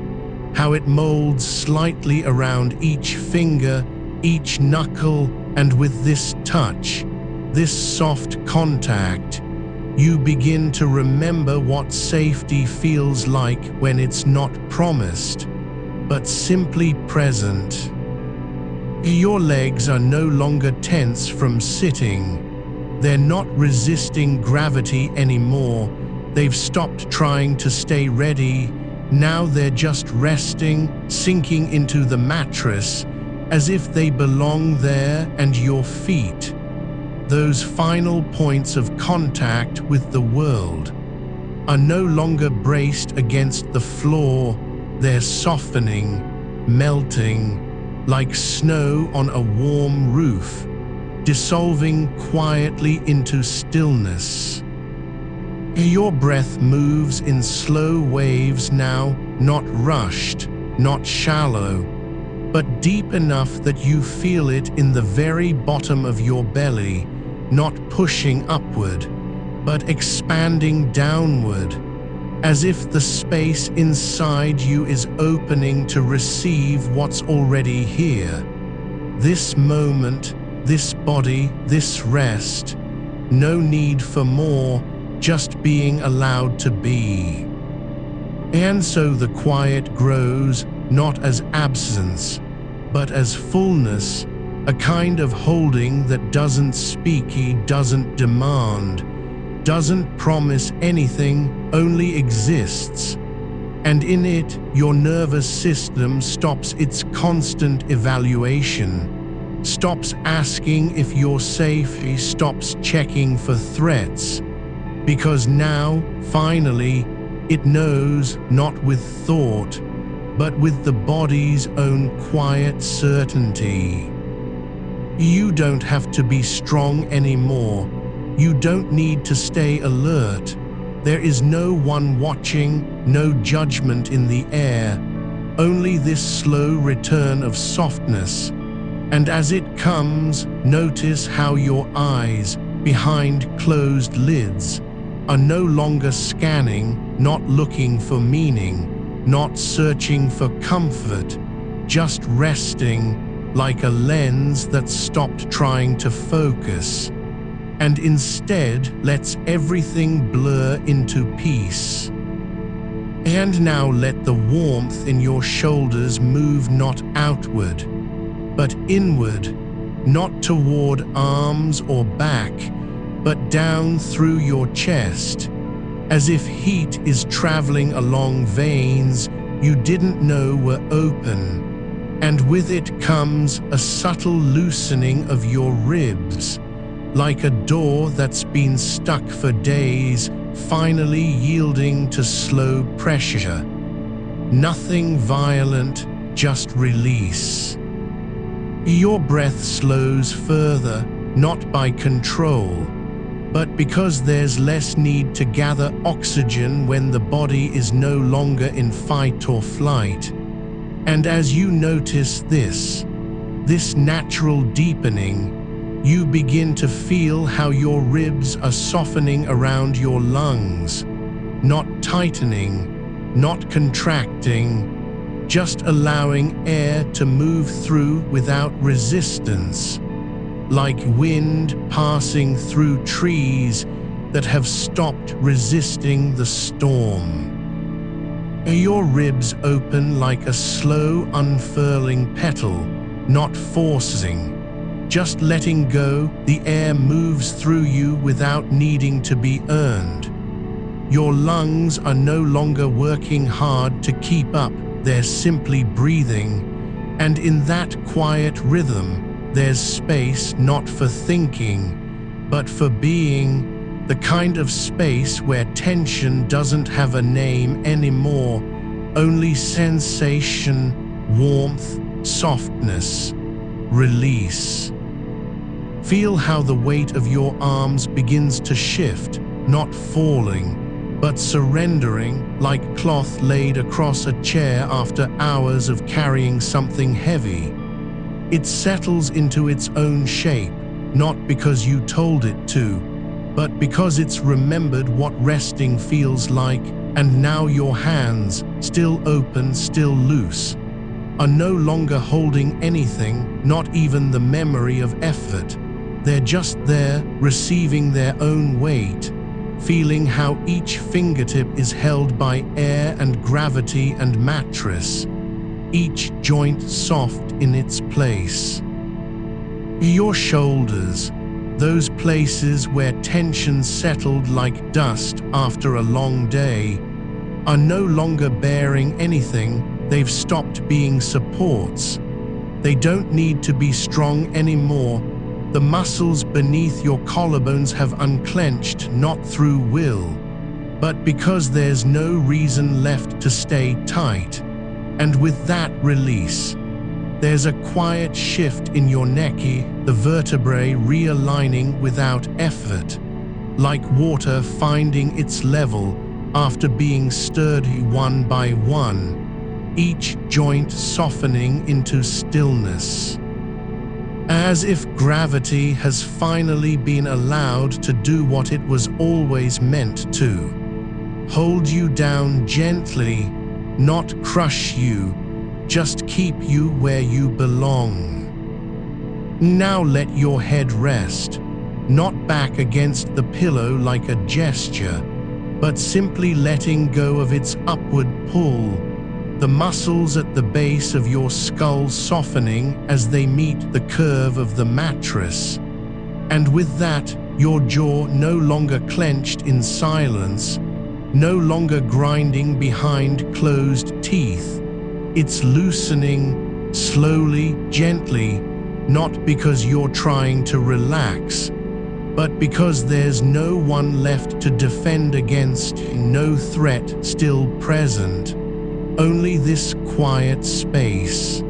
A: how it molds slightly around each finger, each knuckle, and with this touch, this soft contact, you begin to remember what safety feels like when it's not promised, but simply present. Your legs are no longer tense from sitting. They're not resisting gravity anymore. They've stopped trying to stay ready. Now they're just resting, sinking into the mattress, as if they belong there, and your feet, those final points of contact with the world, are no longer braced against the floor. They're softening, melting, like snow on a warm roof, dissolving quietly into stillness. Your breath moves in slow waves now, not rushed, not shallow, but deep enough that you feel it in the very bottom of your belly, not pushing upward, but expanding downward, as if the space inside you is opening to receive what's already here. This moment, this body, this rest, no need for more, just being allowed to be. And so the quiet grows, not as absence, but as fullness, a kind of holding that doesn't speak, doesn't demand, doesn't promise anything, only exists. And in it, your nervous system stops its constant evaluation, stops asking if you're safe, stops checking for threats. Because now, finally, it knows, not with thought, but with the body's own quiet certainty. You don't have to be strong anymore. You don't need to stay alert. There is no one watching, no judgment in the air, only this slow return of softness. And as it comes, notice how your eyes, behind closed lids, are no longer scanning, not looking for meaning, not searching for comfort, just resting like a lens that stopped trying to focus, and instead lets everything blur into peace. And now let the warmth in your shoulders move not outward, but inward, not toward arms or back, but down through your chest, as if heat is traveling along veins you didn't know were open, and with it comes a subtle loosening of your ribs, like a door that's been stuck for days, finally yielding to slow pressure. Nothing violent, just release. Your breath slows further, not by control, but because there's less need to gather oxygen when the body is no longer in fight or flight. And as you notice this natural deepening, you begin to feel how your ribs are softening around your lungs, not tightening, not contracting, just allowing air to move through without resistance, like wind passing through trees that have stopped resisting the storm. Your ribs open like a slow unfurling petal, not forcing, just letting go. The air moves through you without needing to be earned. Your lungs are no longer working hard to keep up, they're simply breathing, and in that quiet rhythm, there's space not for thinking, but for being, the kind of space where tension doesn't have a name anymore, only sensation, warmth, softness, release. Feel how the weight of your arms begins to shift, not falling, but surrendering, like cloth laid across a chair after hours of carrying something heavy. It settles into its own shape, not because you told it to, but because it's remembered what resting feels like, and now your hands, still open, still loose, are no longer holding anything, not even the memory of effort. They're just there, receiving their own weight, feeling how each fingertip is held by air and gravity and mattress, each joint soft in its place. Your shoulders, those places where tension settled like dust after a long day, are no longer bearing anything. They've stopped being supports. They don't need to be strong anymore. The muscles beneath your collarbones have unclenched not through will, but because there's no reason left to stay tight. And with that release, there's a quiet shift in your neck, the vertebrae realigning without effort, like water finding its level after being stirred one by one, each joint softening into stillness. As if gravity has finally been allowed to do what it was always meant to. Hold you down gently, not crush you, just keep you where you belong. Now let your head rest, not back against the pillow like a gesture, but simply letting go of its upward pull, the muscles at the base of your skull softening as they meet the curve of the mattress. And with that, your jaw no longer clenched in silence, no longer grinding behind closed teeth. It's loosening, slowly, gently, not because you're trying to relax, but because there's no one left to defend against, no threat still present, only this quiet space.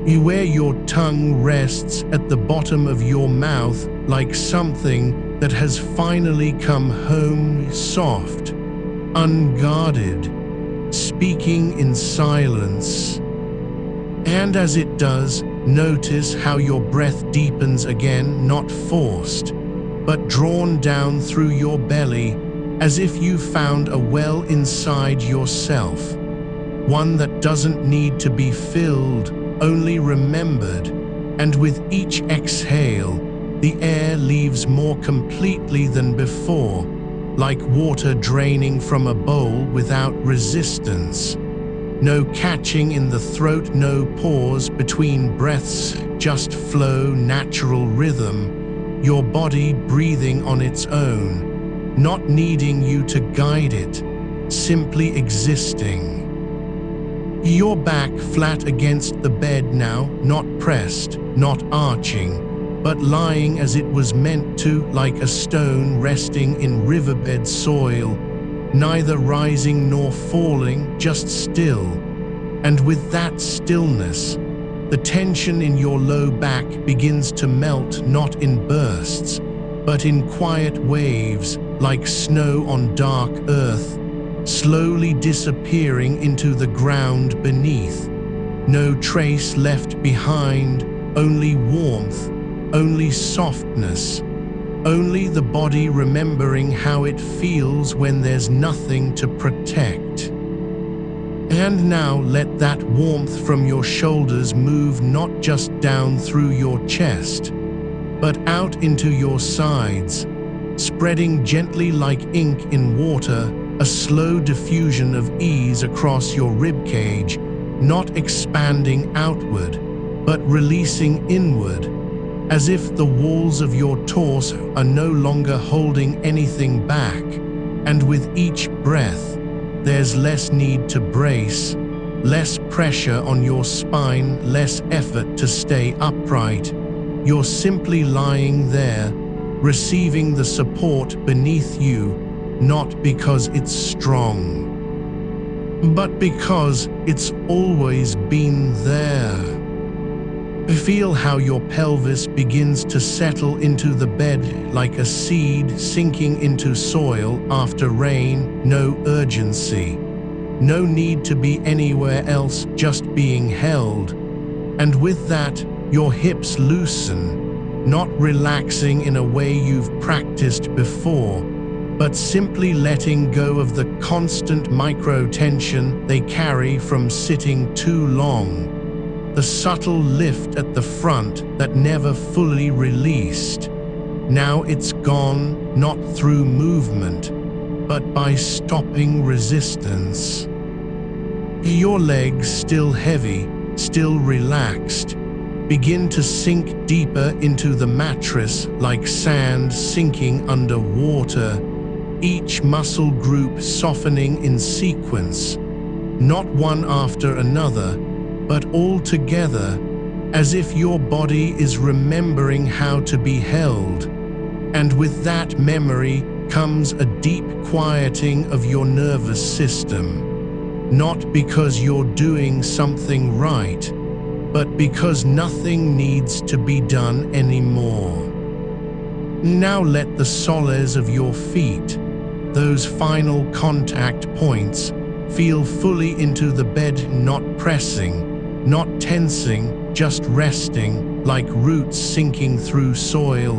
A: Where your tongue rests at the bottom of your mouth like something that has finally come home, soft, unguarded, speaking in silence. And as it does, notice how your breath deepens again, not forced, but drawn down through your belly, as if you found a well inside yourself, one that doesn't need to be filled, only remembered. And with each exhale, the air leaves more completely than before, like water draining from a bowl without resistance. No catching in the throat, no pause between breaths, just flow, natural rhythm, your body breathing on its own, not needing you to guide it, simply existing. Your back flat against the bed now, not pressed, not arching, but lying as it was meant to, like a stone resting in riverbed soil, neither rising nor falling, just still. And with that stillness, the tension in your low back begins to melt, not in bursts, but in quiet waves, like snow on dark earth, slowly disappearing into the ground beneath. No trace left behind, only warmth, only softness, only the body remembering how it feels when there's nothing to protect. And now let that warmth from your shoulders move not just down through your chest, but out into your sides, spreading gently like ink in water, a slow diffusion of ease across your ribcage, not expanding outward, but releasing inward, as if the walls of your torso are no longer holding anything back. And with each breath, there's less need to brace, less pressure on your spine, less effort to stay upright. You're simply lying there, receiving the support beneath you, not because it's strong, but because it's always been there. Feel how your pelvis begins to settle into the bed like a seed sinking into soil after rain, no urgency, no need to be anywhere else, just being held. And with that, your hips loosen, not relaxing in a way you've practiced before, but simply letting go of the constant micro-tension they carry from sitting too long. The subtle lift at the front that never fully released. Now it's gone, not through movement, but by stopping resistance. Your legs, still heavy, still relaxed, begin to sink deeper into the mattress like sand sinking under water, each muscle group softening in sequence, not one after another, but all together, as if your body is remembering how to be held. And with that memory comes a deep quieting of your nervous system, not because you're doing something right, but because nothing needs to be done anymore. Now let the soles of your feet, those final contact points, feel fully into the bed, not pressing, not tensing, just resting, like roots sinking through soil.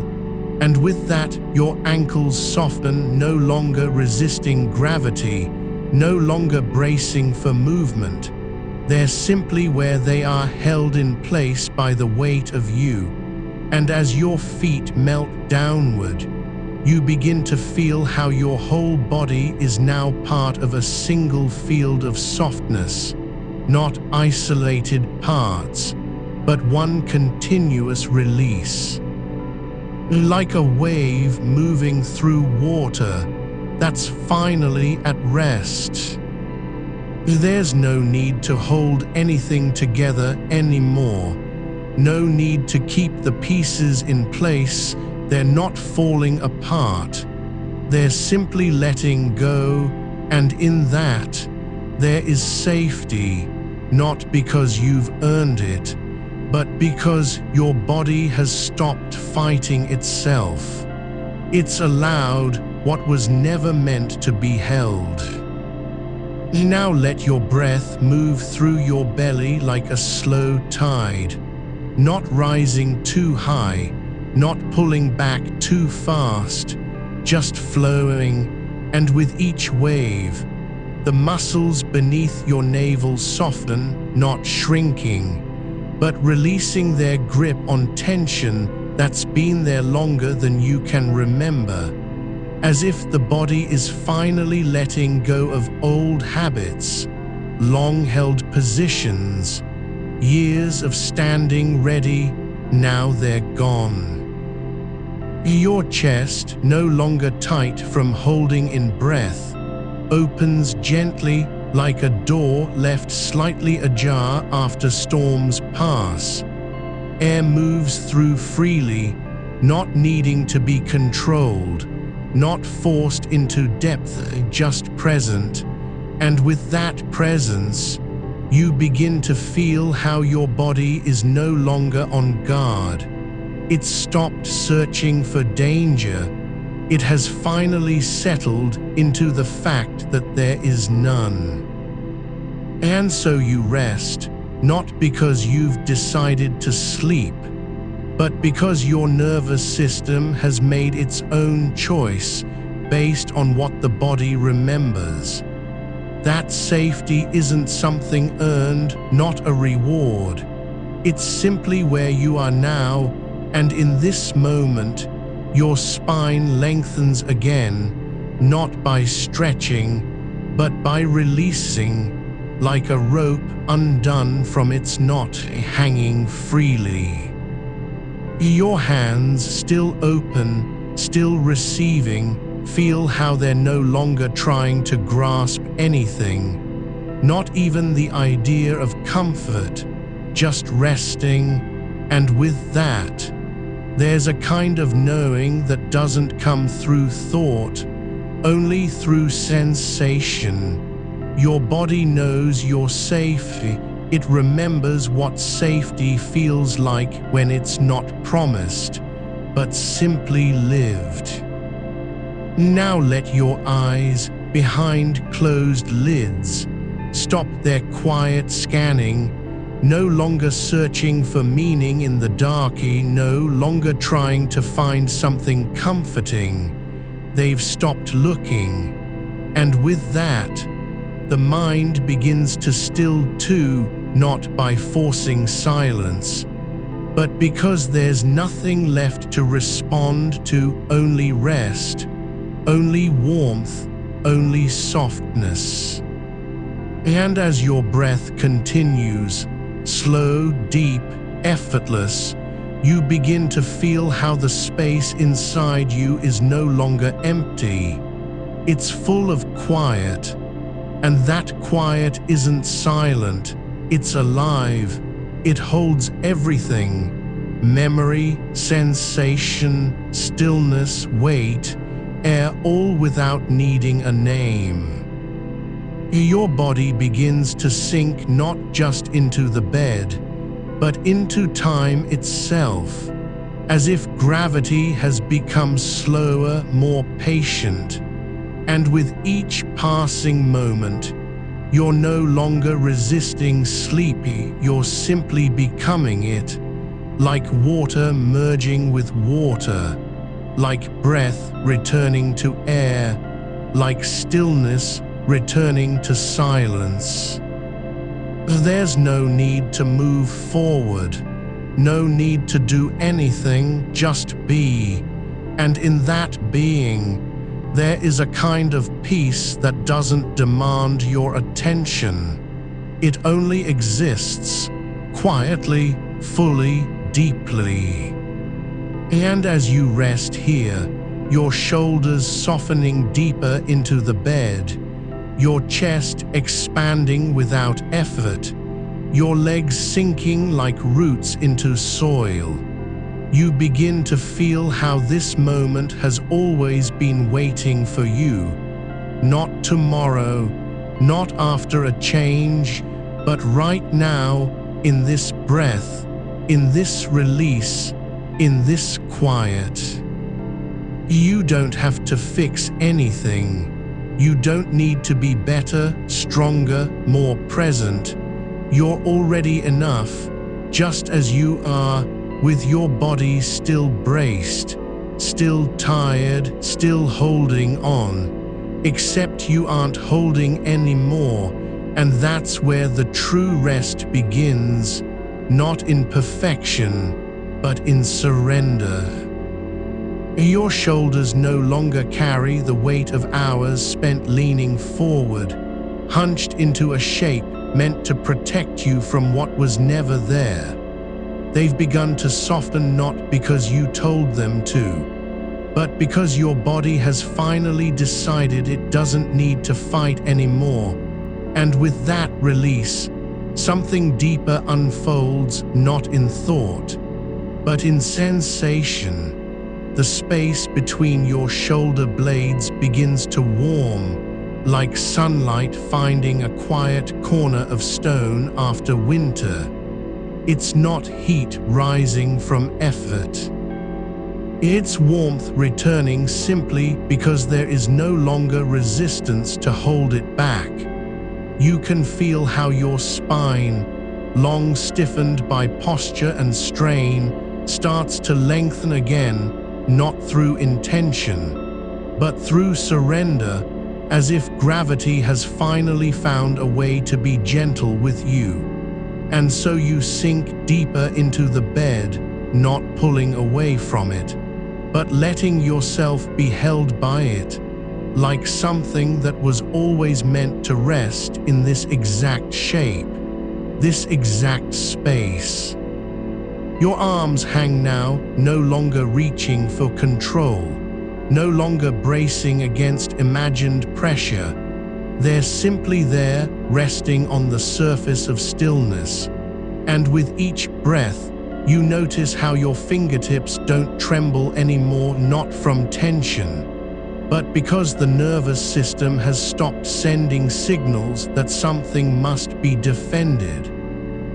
A: And with that, your ankles soften, no longer resisting gravity, no longer bracing for movement. They're simply where they are, held in place by the weight of you. And as your feet melt downward, you begin to feel how your whole body is now part of a single field of softness, not isolated parts, but one continuous release. Like a wave moving through water, that's finally at rest. There's no need to hold anything together anymore. No need to keep the pieces in place. They're not falling apart. They're simply letting go, and in that, there is safety, not because you've earned it, but because your body has stopped fighting itself. It's allowed what was never meant to be held. Now let your breath move through your belly like a slow tide, not rising too high, not pulling back too fast, just flowing, and with each wave, the muscles beneath your navel soften, not shrinking, but releasing their grip on tension that's been there longer than you can remember, as if the body is finally letting go of old habits, long-held positions, years of standing ready, now they're gone. Your chest, no longer tight from holding in breath, opens gently like a door left slightly ajar after storms pass. Air moves through freely, not needing to be controlled, not forced into depth, just present. And with that presence, you begin to feel how your body is no longer on guard. It's stopped searching for danger. It has finally settled into the fact that there is none. And so you rest, not because you've decided to sleep, but because your nervous system has made its own choice based on what the body remembers. That safety isn't something earned, not a reward. It's simply where you are now, and in this moment, your spine lengthens again, not by stretching, but by releasing, like a rope undone from its knot hanging freely. Your hands still open, still receiving, feel how they're no longer trying to grasp anything, not even the idea of comfort, just resting, and with that, there's a kind of knowing that doesn't come through thought, only through sensation. Your body knows you're safe. It remembers what safety feels like when it's not promised, but simply lived. Now let your eyes, behind closed lids, stop their quiet scanning, no longer searching for meaning in the dark, no longer trying to find something comforting. They've stopped looking, and with that, the mind begins to still too, not by forcing silence, but because there's nothing left to respond to, only rest, only warmth, only softness. And as your breath continues, slow, deep, effortless, you begin to feel how the space inside you is no longer empty. It's full of quiet, and that quiet isn't silent, it's alive. It holds everything: memory, sensation, stillness, weight, air, all without needing a name. Your body begins to sink not just into the bed, but into time itself, as if gravity has become slower, more patient, and with each passing moment, you're no longer resisting sleepy, you're simply becoming it, like water merging with water, like breath returning to air, like stillness returning to silence. There's no need to move forward, no need to do anything, just be. And in that being, there is a kind of peace that doesn't demand your attention. It only exists, quietly, fully, deeply. And as you rest here, your shoulders softening deeper into the bed, your chest expanding without effort, your legs sinking like roots into soil. You begin to feel how this moment has always been waiting for you. Not tomorrow, not after a change, but right now, in this breath, in this release, in this quiet. You don't have to fix anything. You don't need to be better, stronger, more present. You're already enough, just as you are, with your body still braced, still tired, still holding on. Except you aren't holding anymore, and that's where the true rest begins, not in perfection, but in surrender. Your shoulders no longer carry the weight of hours spent leaning forward, hunched into a shape meant to protect you from what was never there. They've begun to soften not because you told them to, but because your body has finally decided it doesn't need to fight anymore. And with that release, something deeper unfolds, not in thought, but in sensation. The space between your shoulder blades begins to warm, like sunlight finding a quiet corner of stone after winter. It's not heat rising from effort. It's warmth returning simply because there is no longer resistance to hold it back. You can feel how your spine, long stiffened by posture and strain, starts to lengthen again, not through intention, but through surrender, as if gravity has finally found a way to be gentle with you. And so you sink deeper into the bed, not pulling away from it, but letting yourself be held by it, like something that was always meant to rest in this exact shape, this exact space. Your arms hang now, no longer reaching for control, no longer bracing against imagined pressure. They're simply there, resting on the surface of stillness. And with each breath, you notice how your fingertips don't tremble anymore, not from tension, but because the nervous system has stopped sending signals that something must be defended.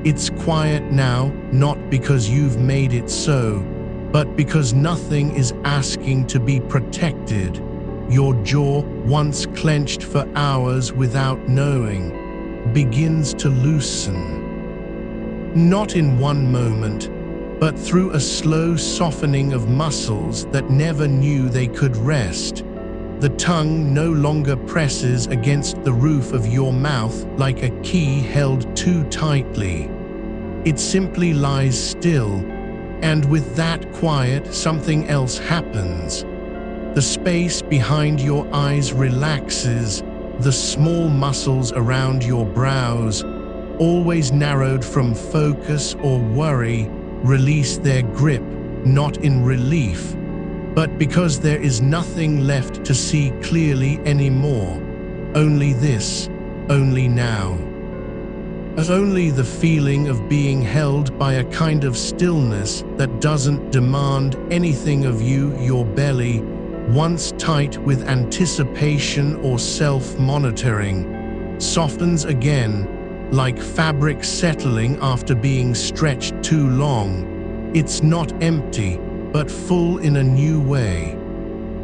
A: It's quiet now, not because you've made it so, but because nothing is asking to be protected. Your jaw, once clenched for hours without knowing, begins to loosen. Not in one moment, but through a slow softening of muscles that never knew they could rest. The tongue no longer presses against the roof of your mouth like a key held too tightly. It simply lies still, and with that quiet, something else happens. The space behind your eyes relaxes, the small muscles around your brows, always narrowed from focus or worry, release their grip, not in relief, but because there is nothing left to see clearly anymore. Only this, only now. As only the feeling of being held by a kind of stillness that doesn't demand anything of you. Your belly, once tight with anticipation or self-monitoring, softens again, like fabric settling after being stretched too long. It's not empty, but full in a new way.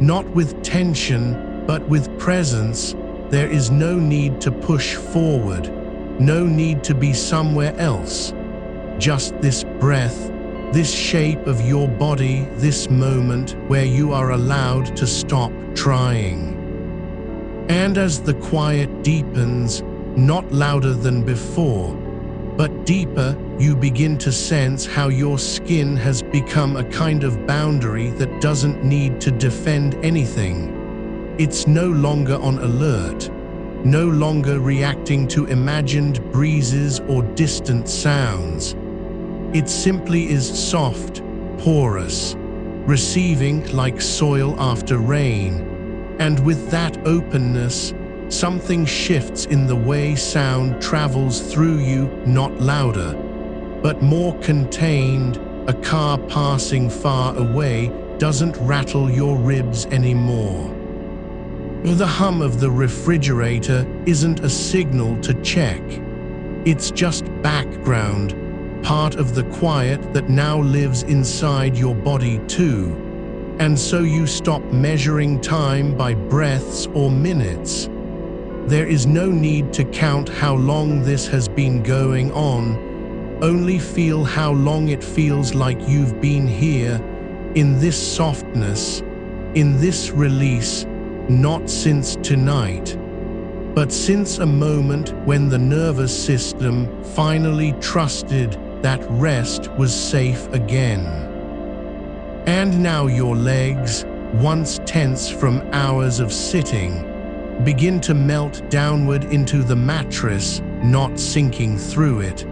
A: Not with tension, but with presence. There is no need to push forward, no need to be somewhere else. Just this breath, this shape of your body, this moment where you are allowed to stop trying. And as the quiet deepens, not louder than before, but deeper, you begin to sense how your skin has become a kind of boundary that doesn't need to defend anything. It's no longer on alert, no longer reacting to imagined breezes or distant sounds. It simply is soft, porous, receiving like soil after rain. And with that openness, something shifts in the way sound travels through you, not louder, but more contained. A car passing far away doesn't rattle your ribs anymore. The hum of the refrigerator isn't a signal to check. It's just background, part of the quiet that now lives inside your body too. And so you stop measuring time by breaths or minutes. There is no need to count how long this has been going on. Only feel how long it feels like you've been here, in this softness, in this release, not since tonight, but since a moment when the nervous system finally trusted that rest was safe again. And now your legs, once tense from hours of sitting, begin to melt downward into the mattress, not sinking through it,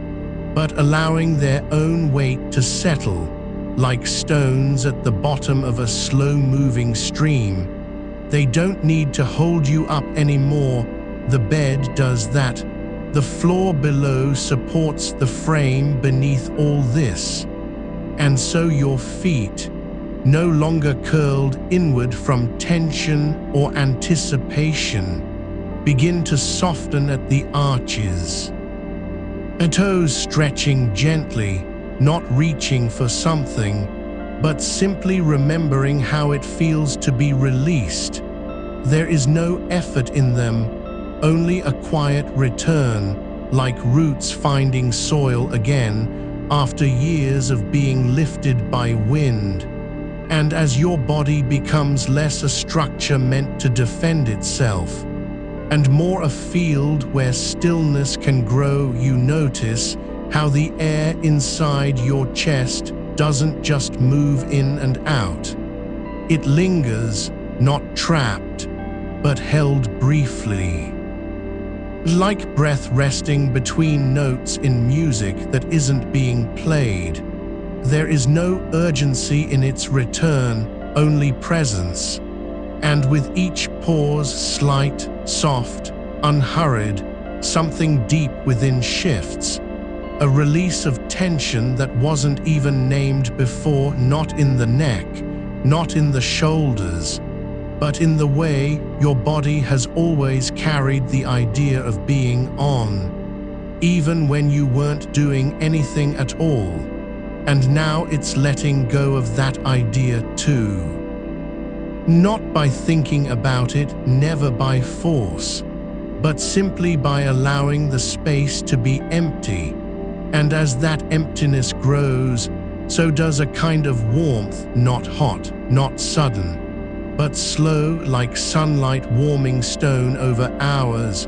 A: but allowing their own weight to settle, like stones at the bottom of a slow-moving stream. They don't need to hold you up anymore. The bed does that. The floor below supports the frame beneath all this. And so your feet, no longer curled inward from tension or anticipation, begin to soften at the arches. Toes stretching gently, not reaching for something, but simply remembering how it feels to be released. There is no effort in them, only a quiet return, like roots finding soil again after years of being lifted by wind. And as your body becomes less a structure meant to defend itself, and more a field where stillness can grow, you notice how the air inside your chest doesn't just move in and out. It lingers, not trapped, but held briefly. Like breath resting between notes in music that isn't being played. There is no urgency in its return, only presence. And with each pause, slight, soft, unhurried, something deep within shifts. A release of tension that wasn't even named before, not in the neck, not in the shoulders, but in the way your body has always carried the idea of being on, even when you weren't doing anything at all. And now it's letting go of that idea too. Not by thinking about it, never by force, but simply by allowing the space to be empty. And as that emptiness grows, so does a kind of warmth, not hot, not sudden, but slow, like sunlight warming stone over hours,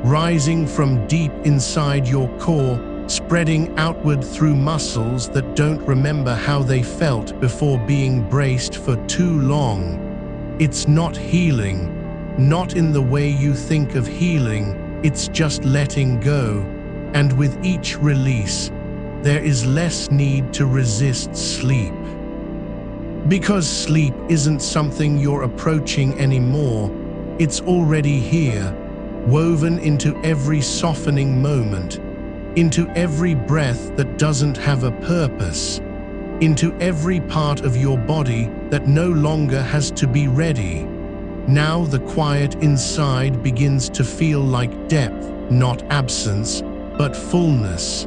A: rising from deep inside your core, spreading outward through muscles that don't remember how they felt before being braced for too long. It's not healing, not in the way you think of healing, it's just letting go, and with each release, there is less need to resist sleep. Because sleep isn't something you're approaching anymore, it's already here, woven into every softening moment, into every breath that doesn't have a purpose, into every part of your body that no longer has to be ready. Now the quiet inside begins to feel like depth, not absence, but fullness.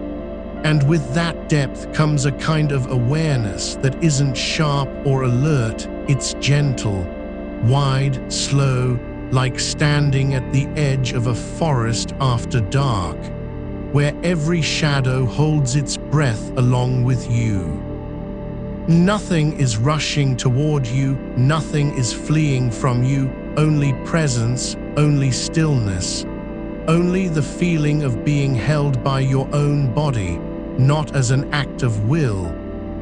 A: And with that depth comes a kind of awareness that isn't sharp or alert, it's gentle, wide, slow, like standing at the edge of a forest after dark, where every shadow holds its breath along with you. Nothing is rushing toward you, nothing is fleeing from you, only presence, only stillness, only the feeling of being held by your own body, not as an act of will,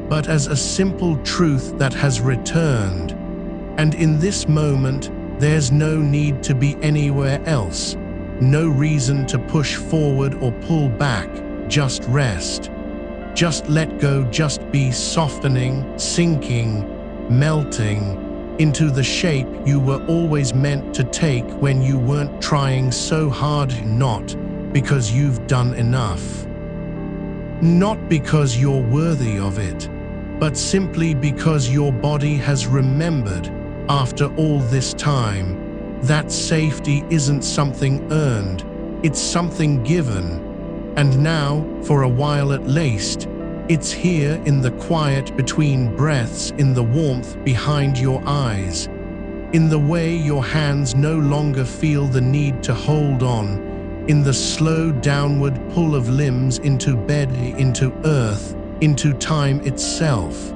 A: but as a simple truth that has returned. And in this moment, there's no need to be anywhere else, no reason to push forward or pull back, just rest. Just let go, just be softening, sinking, melting into the shape you were always meant to take when you weren't trying so hard, not because you've done enough. Not because you're worthy of it, but simply because your body has remembered, after all this time, that safety isn't something earned, it's something given. And now, for a while at least, it's here in the quiet between breaths, in the warmth behind your eyes, in the way your hands no longer feel the need to hold on, in the slow downward pull of limbs into bed, into earth, into time itself,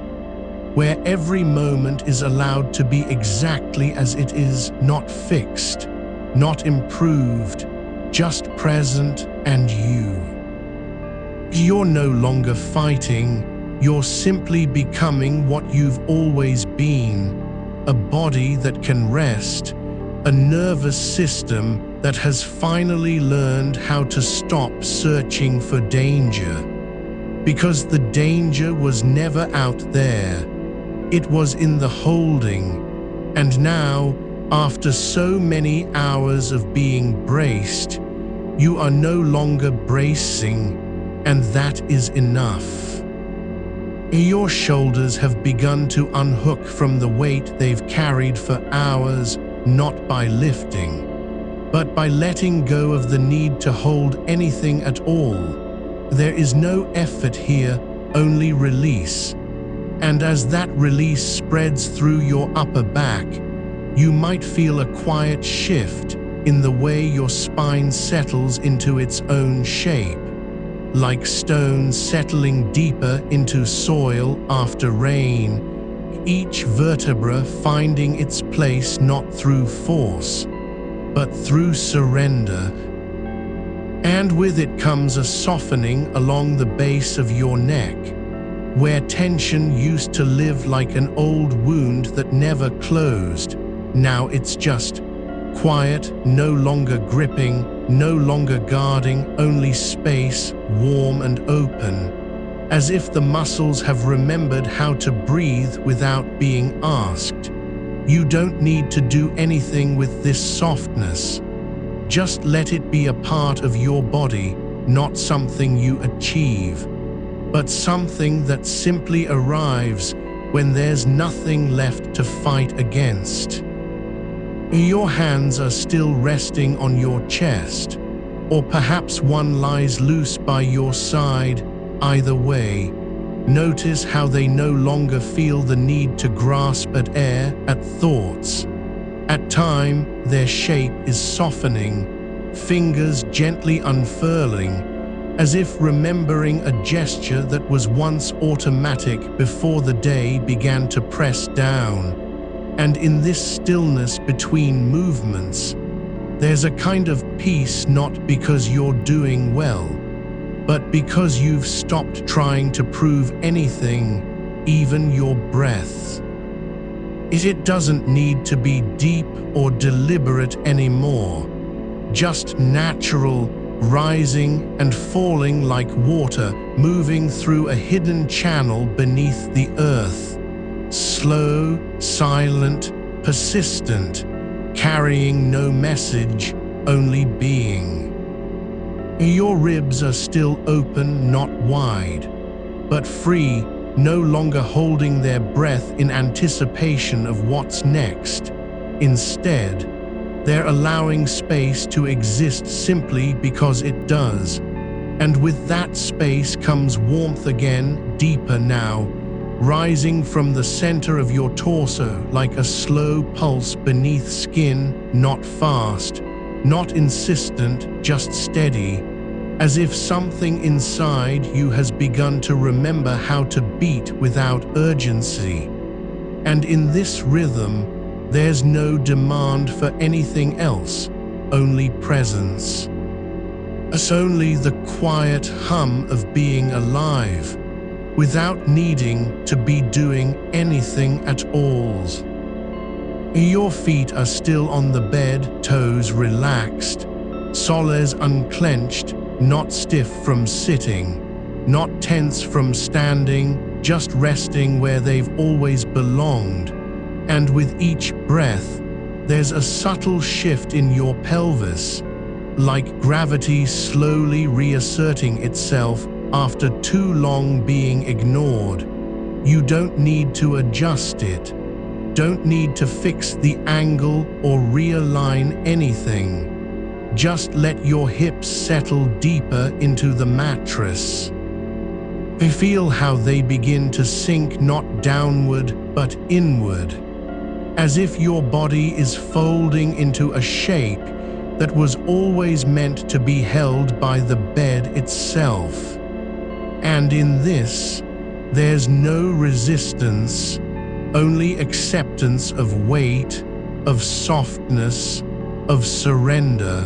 A: where every moment is allowed to be exactly as it is, not fixed, not improved, just present and you. You're no longer fighting, you're simply becoming what you've always been, a body that can rest, a nervous system that has finally learned how to stop searching for danger. Because the danger was never out there, it was in the holding. And now, after so many hours of being braced, you are no longer bracing, and that is enough. Your shoulders have begun to unhook from the weight they've carried for hours, not by lifting, but by letting go of the need to hold anything at all. There is no effort here, only release. And as that release spreads through your upper back, you might feel a quiet shift in the way your spine settles into its own shape, like stones settling deeper into soil after rain, each vertebra finding its place not through force, but through surrender. And with it comes a softening along the base of your neck, where tension used to live like an old wound that never closed. Now it's just quiet, no longer gripping, no longer guarding, only space, warm and open, as if the muscles have remembered how to breathe without being asked. You don't need to do anything with this softness. Just let it be a part of your body, not something you achieve, but something that simply arrives when there's nothing left to fight against. Your hands are still resting on your chest, or perhaps one lies loose by your side. Either way, notice how they no longer feel the need to grasp at air, at thoughts. At time, their shape is softening, fingers gently unfurling, as if remembering a gesture that was once automatic before the day began to press down. And in this stillness between movements, there's a kind of peace, not because you're doing well, but because you've stopped trying to prove anything, even your breath. It doesn't need to be deep or deliberate anymore, just natural, rising and falling like water moving through a hidden channel beneath the earth. Slow, silent, persistent, carrying no message, only being. Your ribs are still open, not wide, but free, no longer holding their breath in anticipation of what's next. Instead, they're allowing space to exist simply because it does. And with that space comes warmth again, deeper now, rising from the center of your torso like a slow pulse beneath skin, not fast, not insistent, just steady, as if something inside you has begun to remember how to beat without urgency. And in this rhythm, there's no demand for anything else, only presence. It's only the quiet hum of being alive, without needing to be doing anything at all. Your feet are still on the bed, toes relaxed, soles unclenched, not stiff from sitting, not tense from standing, just resting where they've always belonged. And with each breath, there's a subtle shift in your pelvis, like gravity slowly reasserting itself after too long being ignored. You don't need to adjust it, don't need to fix the angle or realign anything. Just let your hips settle deeper into the mattress. Feel how they begin to sink not downward but inward, as if your body is folding into a shape that was always meant to be held by the bed itself. And in this, there's no resistance, only acceptance of weight, of softness, of surrender.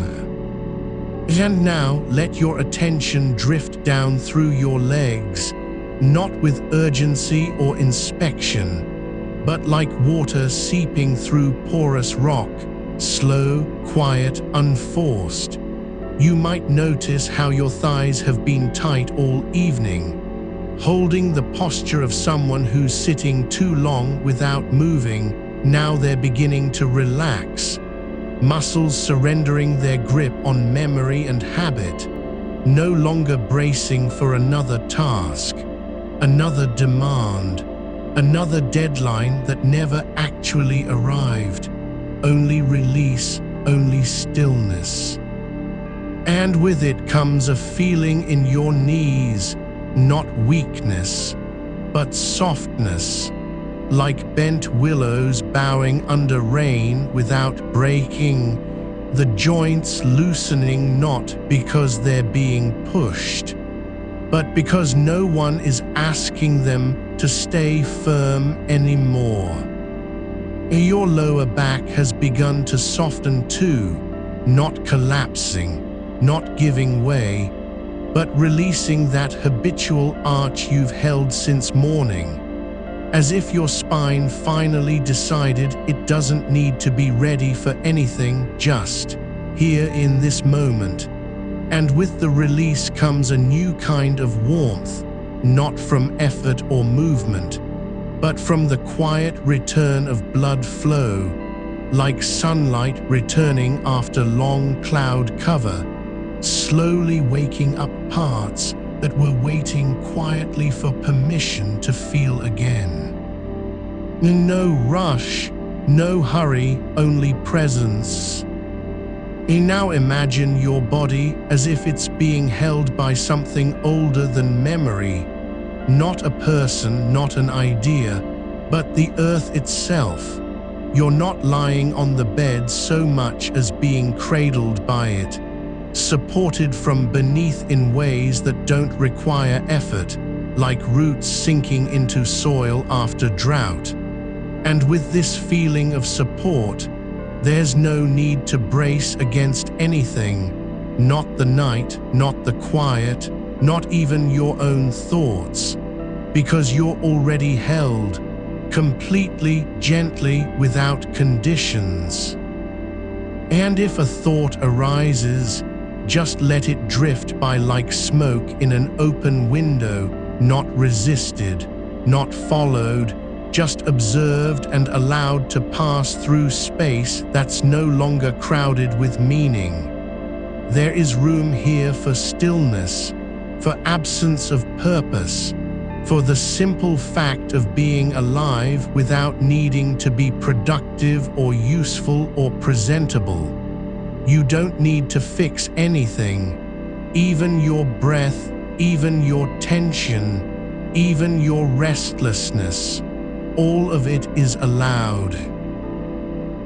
A: And now let your attention drift down through your legs, not with urgency or inspection, but like water seeping through porous rock, slow, quiet, unforced. You might notice how your thighs have been tight all evening, holding the posture of someone who's sitting too long without moving. Now they're beginning to relax, muscles surrendering their grip on memory and habit, no longer bracing for another task, another demand, another deadline that never actually arrived. Only release, only stillness. And with it comes a feeling in your knees, not weakness, but softness, like bent willows bowing under rain without breaking, the joints loosening not because they're being pushed, but because no one is asking them to stay firm anymore. Your lower back has begun to soften too, not collapsing, not giving way, but releasing that habitual arch you've held since morning, as if your spine finally decided it doesn't need to be ready for anything, just here in this moment. And with the release comes a new kind of warmth, not from effort or movement, but from the quiet return of blood flow, like sunlight returning after long cloud cover, slowly waking up parts that were waiting quietly for permission to feel again. No rush, no hurry, only presence. Now imagine your body as if it's being held by something older than memory, not a person, not an idea, but the earth itself. You're not lying on the bed so much as being cradled by it, supported from beneath in ways that don't require effort, like roots sinking into soil after drought. And with this feeling of support, there's no need to brace against anything, not the night, not the quiet, not even your own thoughts, because you're already held, completely, gently, without conditions. And if a thought arises, just let it drift by like smoke in an open window, not resisted, not followed, just observed and allowed to pass through space that's no longer crowded with meaning. There is room here for stillness, for absence of purpose, for the simple fact of being alive without needing to be productive or useful or presentable. You don't need to fix anything, even your breath, even your tension, even your restlessness. All of it is allowed.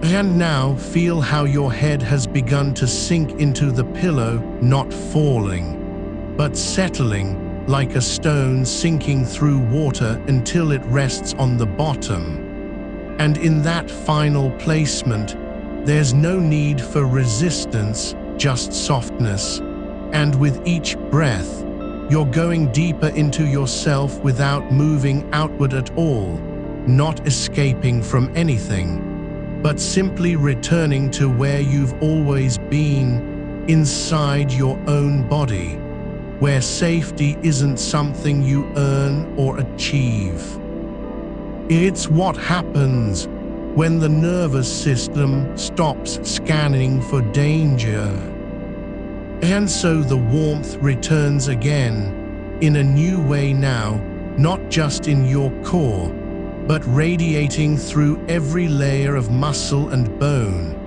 A: And now feel how your head has begun to sink into the pillow, not falling, but settling like a stone sinking through water until it rests on the bottom. And in that final placement, there's no need for resistance, just softness. And with each breath, you're going deeper into yourself without moving outward at all, not escaping from anything, but simply returning to where you've always been, inside your own body. where safety isn't something you earn or achieve. It's what happens when the nervous system stops scanning for danger. And so the warmth returns again, in a new way now, not just in your core, but radiating through every layer of muscle and bone,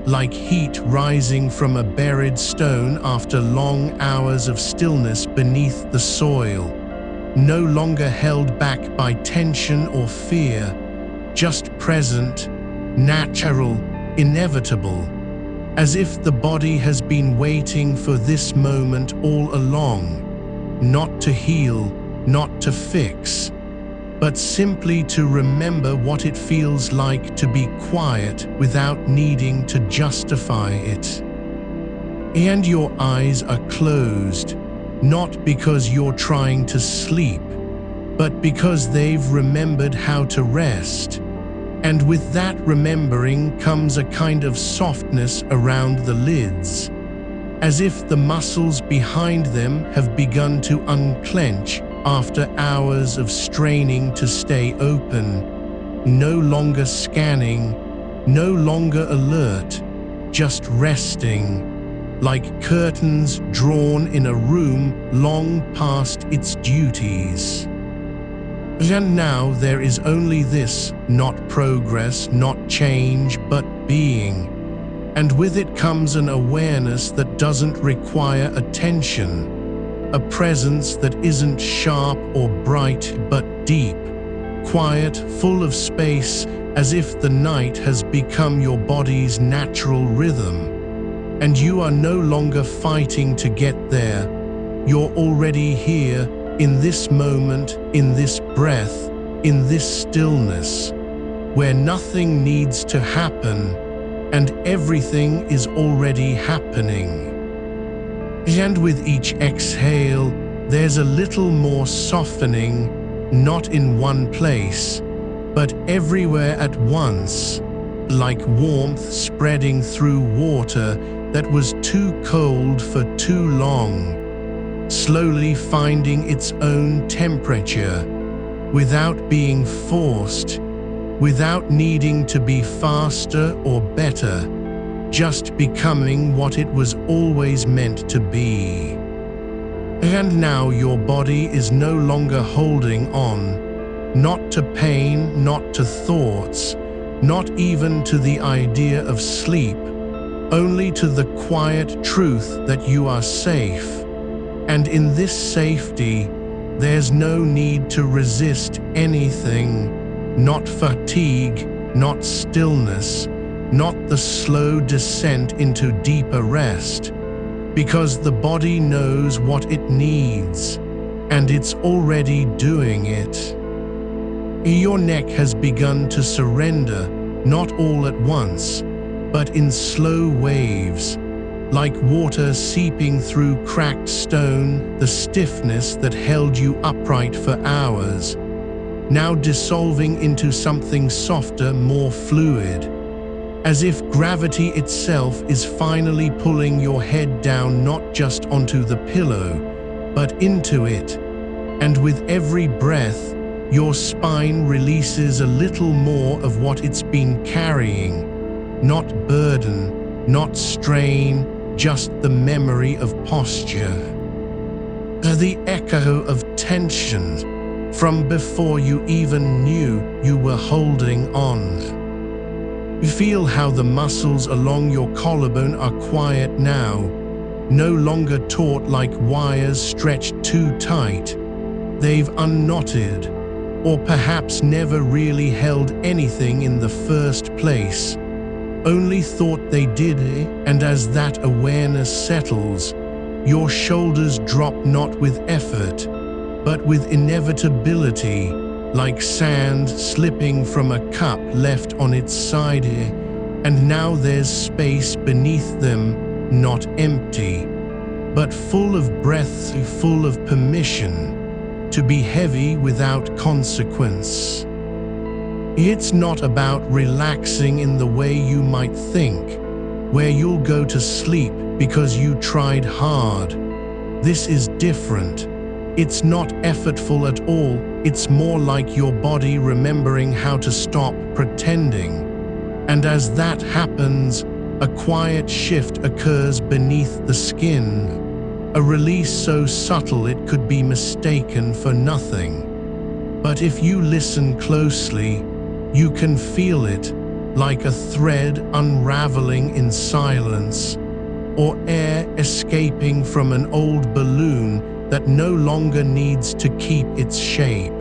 A: like heat rising from a buried stone after long hours of stillness beneath the soil, no longer held back by tension or fear, just present, natural, inevitable, as if the body has been waiting for this moment all along, not to heal, not to fix, but simply to remember what it feels like to be quiet without needing to justify it. And your eyes are closed, not because you're trying to sleep, but because they've remembered how to rest. And with that remembering comes a kind of softness around the lids, as if the muscles behind them have begun to unclench after hours of straining to stay open, no longer scanning, no longer alert, just resting, like curtains drawn in a room long past its duties. And now there is only this, not progress, not change, but being. And with it comes an awareness that doesn't require attention, a presence that isn't sharp or bright but deep, quiet, full of space, as if the night has become your body's natural rhythm. And you are no longer fighting to get there, you're already here, in this moment, in this breath, in this stillness, where nothing needs to happen, and everything is already happening. And with each exhale, there's a little more softening, not in one place, but everywhere at once, like warmth spreading through water that was too cold for too long, slowly finding its own temperature, without being forced, without needing to be faster or better, just becoming what it was always meant to be. And now your body is no longer holding on, not to pain, not to thoughts, not even to the idea of sleep, only to the quiet truth that you are safe. And in this safety, there's no need to resist anything, not fatigue, not stillness, not the slow descent into deeper rest, because the body knows what it needs, and it's already doing it. Your neck has begun to surrender, not all at once, but in slow waves, like water seeping through cracked stone, the stiffness that held you upright for hours, now dissolving into something softer, more fluid, as if gravity itself is finally pulling your head down not just onto the pillow, but into it. And with every breath, your spine releases a little more of what it's been carrying, not burden, not strain, just the memory of posture, the echo of tension from before you even knew you were holding on. You feel how the muscles along your collarbone are quiet now, no longer taut like wires stretched too tight. They've unknotted, or perhaps never really held anything in the first place, only thought they did, and as that awareness settles, your shoulders drop not with effort, but with inevitability, like sand slipping from a cup left on its side, and now there's space beneath them, not empty, but full of breath, full of permission to be heavy without consequence. It's not about relaxing in the way you might think, where you'll go to sleep because you tried hard. This is different. It's not effortful at all, it's more like your body remembering how to stop pretending. And as that happens, a quiet shift occurs beneath the skin, a release so subtle it could be mistaken for nothing. But if you listen closely, you can feel it, like a thread unraveling in silence, or air escaping from an old balloon that no longer needs to keep its shape.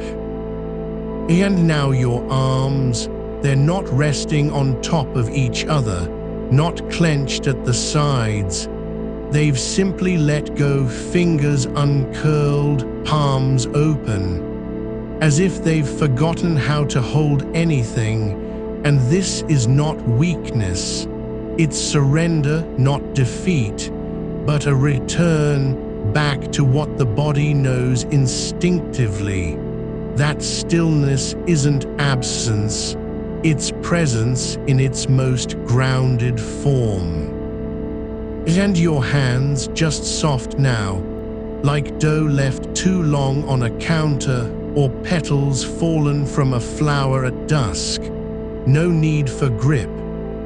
A: And now your arms, they're not resting on top of each other, not clenched at the sides. They've simply let go, fingers uncurled, palms open, as if they've forgotten how to hold anything. And this is not weakness. It's surrender, not defeat, but a return back to what the body knows instinctively. That stillness isn't absence, it's presence in its most grounded form. And your hands just soft now, like dough left too long on a counter or petals fallen from a flower at dusk. No need for grip,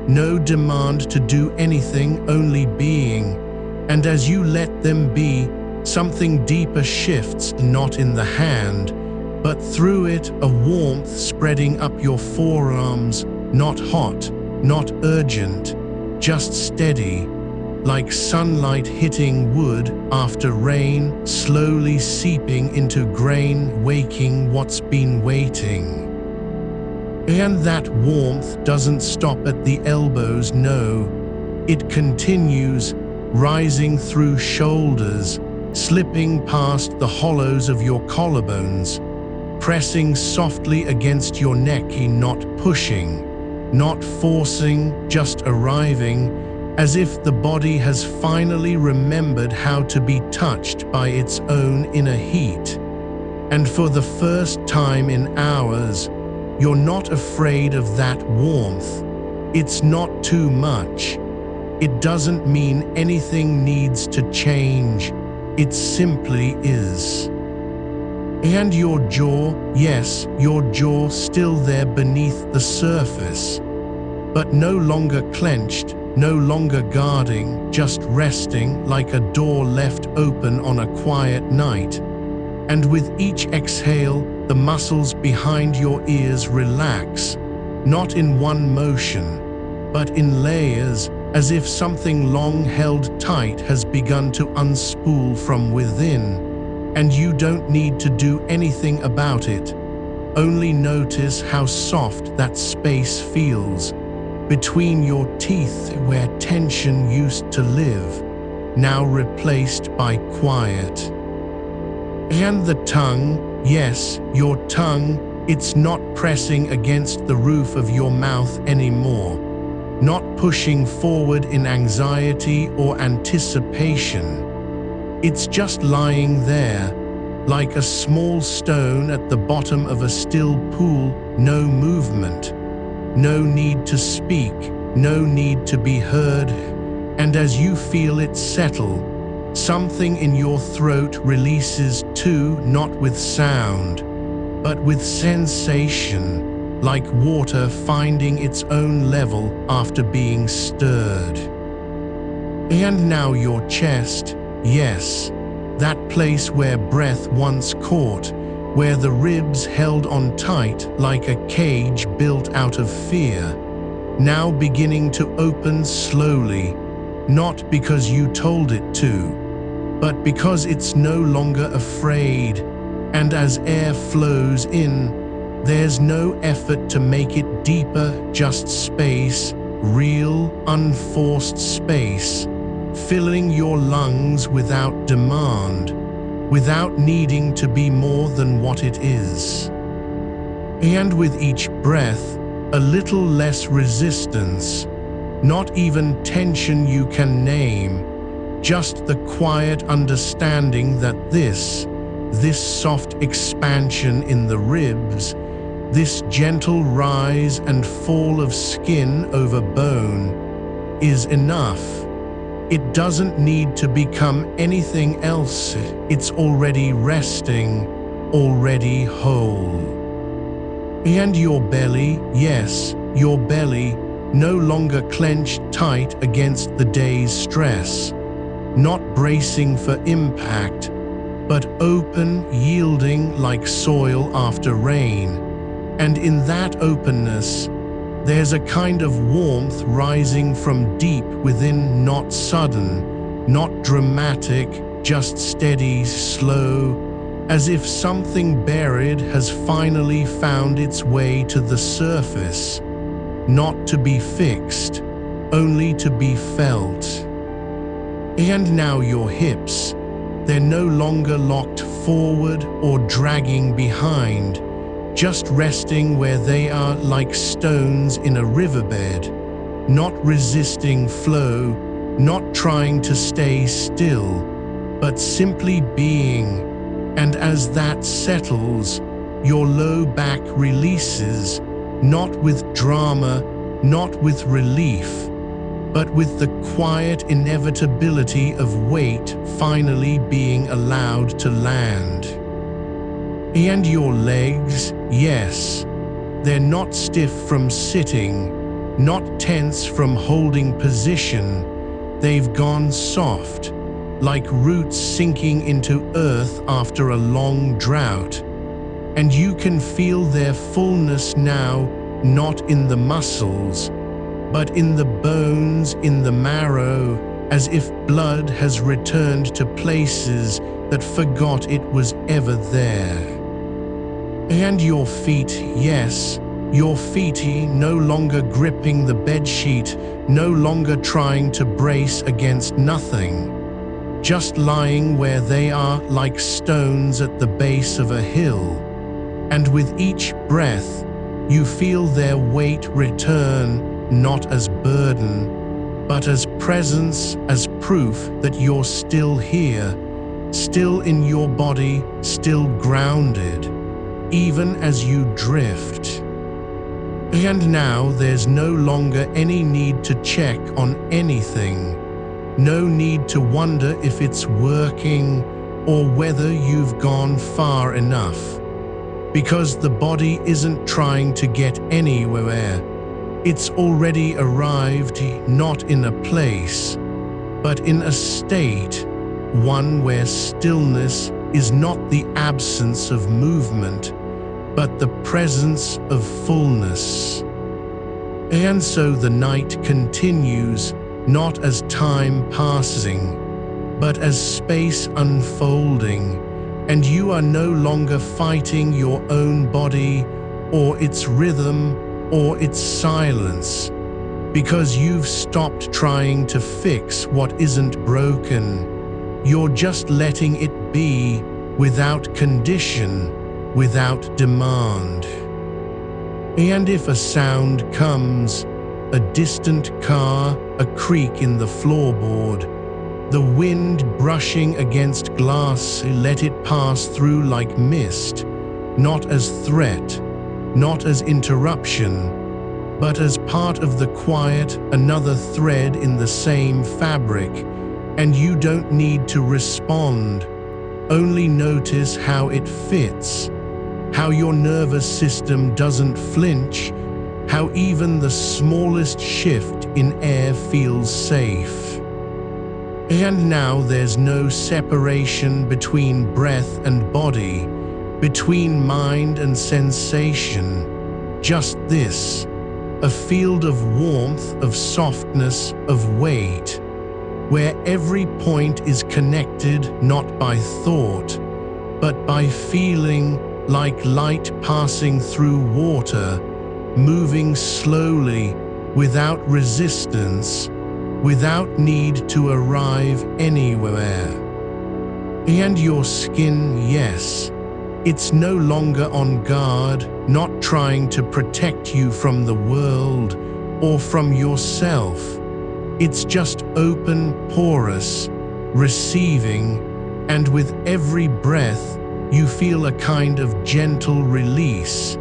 A: no demand to do anything, only being. And as you let them be, something deeper shifts, not in the hand, but through it, a warmth spreading up your forearms, not hot, not urgent, just steady, like sunlight hitting wood after rain, slowly seeping into grain, waking what's been waiting. And that warmth doesn't stop at the elbows, no. It continues, rising through shoulders, slipping past the hollows of your collarbones, pressing softly against your neck, not pushing, not forcing, just arriving, as if the body has finally remembered how to be touched by its own inner heat. And for the first time in hours, you're not afraid of that warmth. It's not too much. It doesn't mean anything needs to change. It simply is. And your jaw, yes, your jaw still there beneath the surface, but no longer clenched, no longer guarding, just resting like a door left open on a quiet night. And with each exhale, the muscles behind your ears relax, not in one motion, but in layers, as if something long held tight has begun to unspool from within, and you don't need to do anything about it. Only notice how soft that space feels, between your teeth where tension used to live, now replaced by quiet. And the tongue, yes, your tongue, it's not pressing against the roof of your mouth anymore, not pushing forward in anxiety or anticipation. It's just lying there, like a small stone at the bottom of a still pool, no movement, no need to speak, no need to be heard. And as you feel it settle, something in your throat releases too, not with sound, but with sensation, like water finding its own level after being stirred. And now your chest, yes, that place where breath once caught, where the ribs held on tight like a cage built out of fear, now beginning to open slowly, not because you told it to, but because it's no longer afraid. And as air flows in, there's no effort to make it deeper, just space, real, unforced space, filling your lungs without demand, without needing to be more than what it is. And with each breath, a little less resistance, not even tension you can name, just the quiet understanding that this soft expansion in the ribs, this gentle rise and fall of skin over bone, is enough. It doesn't need to become anything else. It's already resting, already whole. And your belly, yes, your belly, no longer clenched tight against the day's stress, not bracing for impact, but open, yielding like soil after rain. And in that openness, there's a kind of warmth rising from deep within, not sudden, not dramatic, just steady, slow, as if something buried has finally found its way to the surface, not to be fixed, only to be felt. And now your hips, they're no longer locked forward or dragging behind, just resting where they are like stones in a riverbed, not resisting flow, not trying to stay still, but simply being. And as that settles, your low back releases, not with drama, not with relief, but with the quiet inevitability of weight finally being allowed to land. And your legs, yes, they're not stiff from sitting, not tense from holding position. They've gone soft, like roots sinking into earth after a long drought. And you can feel their fullness now, not in the muscles, but in the bones, in the marrow, as if blood has returned to places that forgot it was ever there. And your feet, yes, your feet no longer gripping the bedsheet, no longer trying to brace against nothing, just lying where they are like stones at the base of a hill. And with each breath, you feel their weight return, not as burden, but as presence, as proof that you're still here, still in your body, still grounded, even as you drift. And now there's no longer any need to check on anything, no need to wonder if it's working or whether you've gone far enough, because the body isn't trying to get anywhere. It's already arrived, not in a place, but in a state, one where stillness is not the absence of movement, but the presence of fullness. And so the night continues, not as time passing, but as space unfolding, and you are no longer fighting your own body or its rhythm or its silence, because you've stopped trying to fix what isn't broken. You're just letting it be, without condition, without demand. And if a sound comes, a distant car, a creak in the floorboard, the wind brushing against glass, let it pass through like mist, not as threat, not as interruption, but as part of the quiet, another thread in the same fabric, and you don't need to respond, only notice how it fits, how your nervous system doesn't flinch, how even the smallest shift in air feels safe. And now there's no separation between breath and body, between mind and sensation, just this, a field of warmth, of softness, of weight, where every point is connected not by thought, but by feeling, like light passing through water, moving slowly, without resistance, without need to arrive anywhere. And your skin, yes, it's no longer on guard, not trying to protect you from the world or from yourself. It's just open, porous, receiving, and with every breath, you feel a kind of gentle release,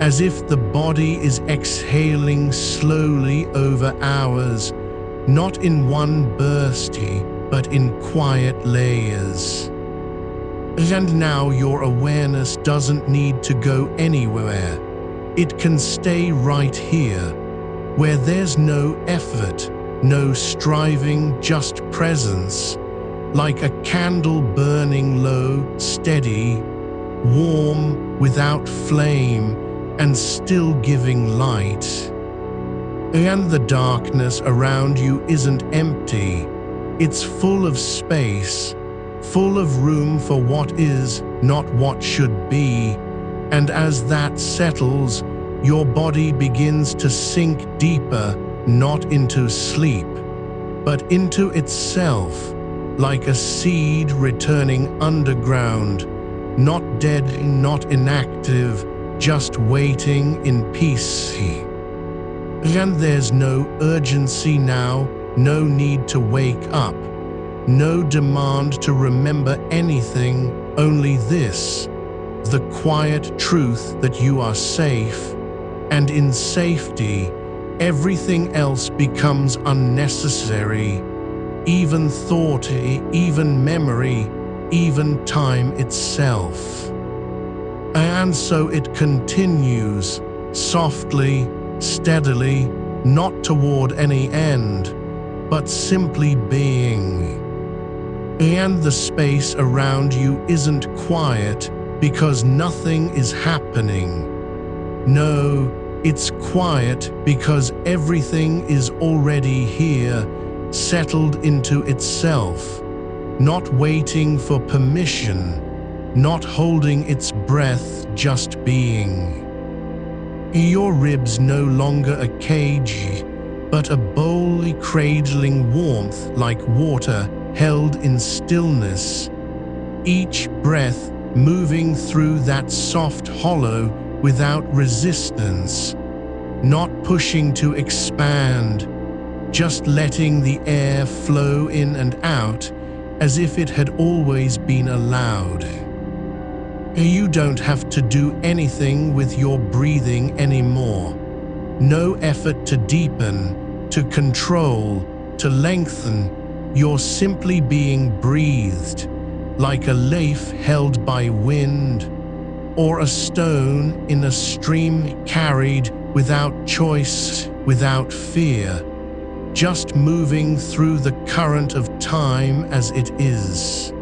A: as if the body is exhaling slowly over hours, not in one bursty, but in quiet layers. And now your awareness doesn't need to go anywhere. It can stay right here, where there's no effort, no striving, just presence, like a candle burning low, steady, warm, without flame, and still giving light. And the darkness around you isn't empty. It's full of space, full of room for what is, not what should be. And as that settles, your body begins to sink deeper, not into sleep, but into itself, like a seed returning underground, not dead, not inactive, just waiting in peace. And there's no urgency now, no need to wake up, no demand to remember anything, only this, the quiet truth that you are safe, and in safety, everything else becomes unnecessary, even thought, even memory, even time itself. And so it continues, softly, steadily, not toward any end, but simply being. And the space around you isn't quiet because nothing is happening. No, it's quiet because everything is already here, settled into itself, not waiting for permission, not holding its breath, just being. Your ribs no longer a cage, but a bowl cradling warmth like water held in stillness. Each breath moving through that soft hollow without resistance, not pushing to expand, just letting the air flow in and out as if it had always been allowed. You don't have to do anything with your breathing anymore. No effort to deepen, to control, to lengthen. You're simply being breathed, like a leaf held by wind, or a stone in a stream carried without choice, without fear, just moving through the current of time as it is.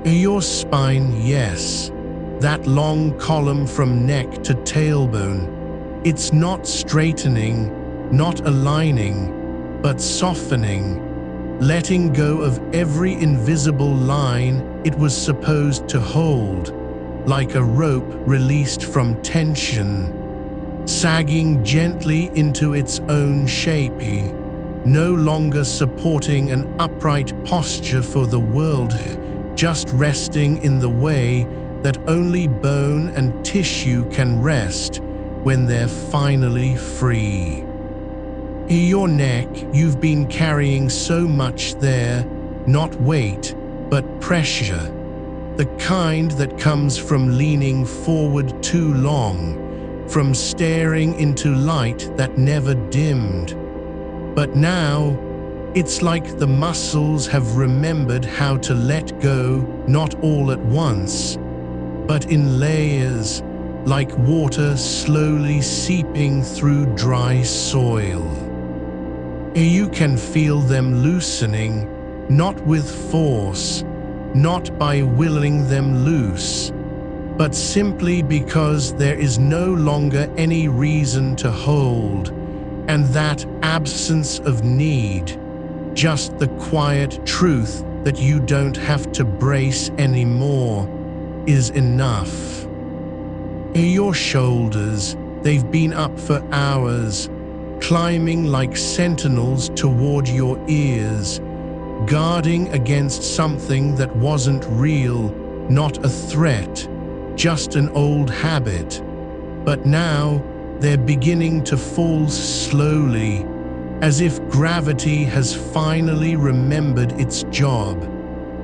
A: Your spine, yes, that long column from neck to tailbone, it's not straightening, not aligning, but softening, letting go of every invisible line it was supposed to hold, like a rope released from tension, sagging gently into its own shape, no longer supporting an upright posture for the world, just resting in the way that only bone and tissue can rest when they're finally free. Your neck, you've been carrying so much there, not weight, but pressure, the kind that comes from leaning forward too long, from staring into light that never dimmed. But now, it's like the muscles have remembered how to let go, not all at once, but in layers, like water slowly seeping through dry soil. You can feel them loosening, not with force, not by willing them loose, but simply because there is no longer any reason to hold, and that absence of need, just the quiet truth that you don't have to brace anymore, is enough. Your shoulders, they've been up for hours, climbing like sentinels toward your ears, guarding against something that wasn't real, not a threat, just an old habit. But now, they're beginning to fall slowly, as if gravity has finally remembered its job,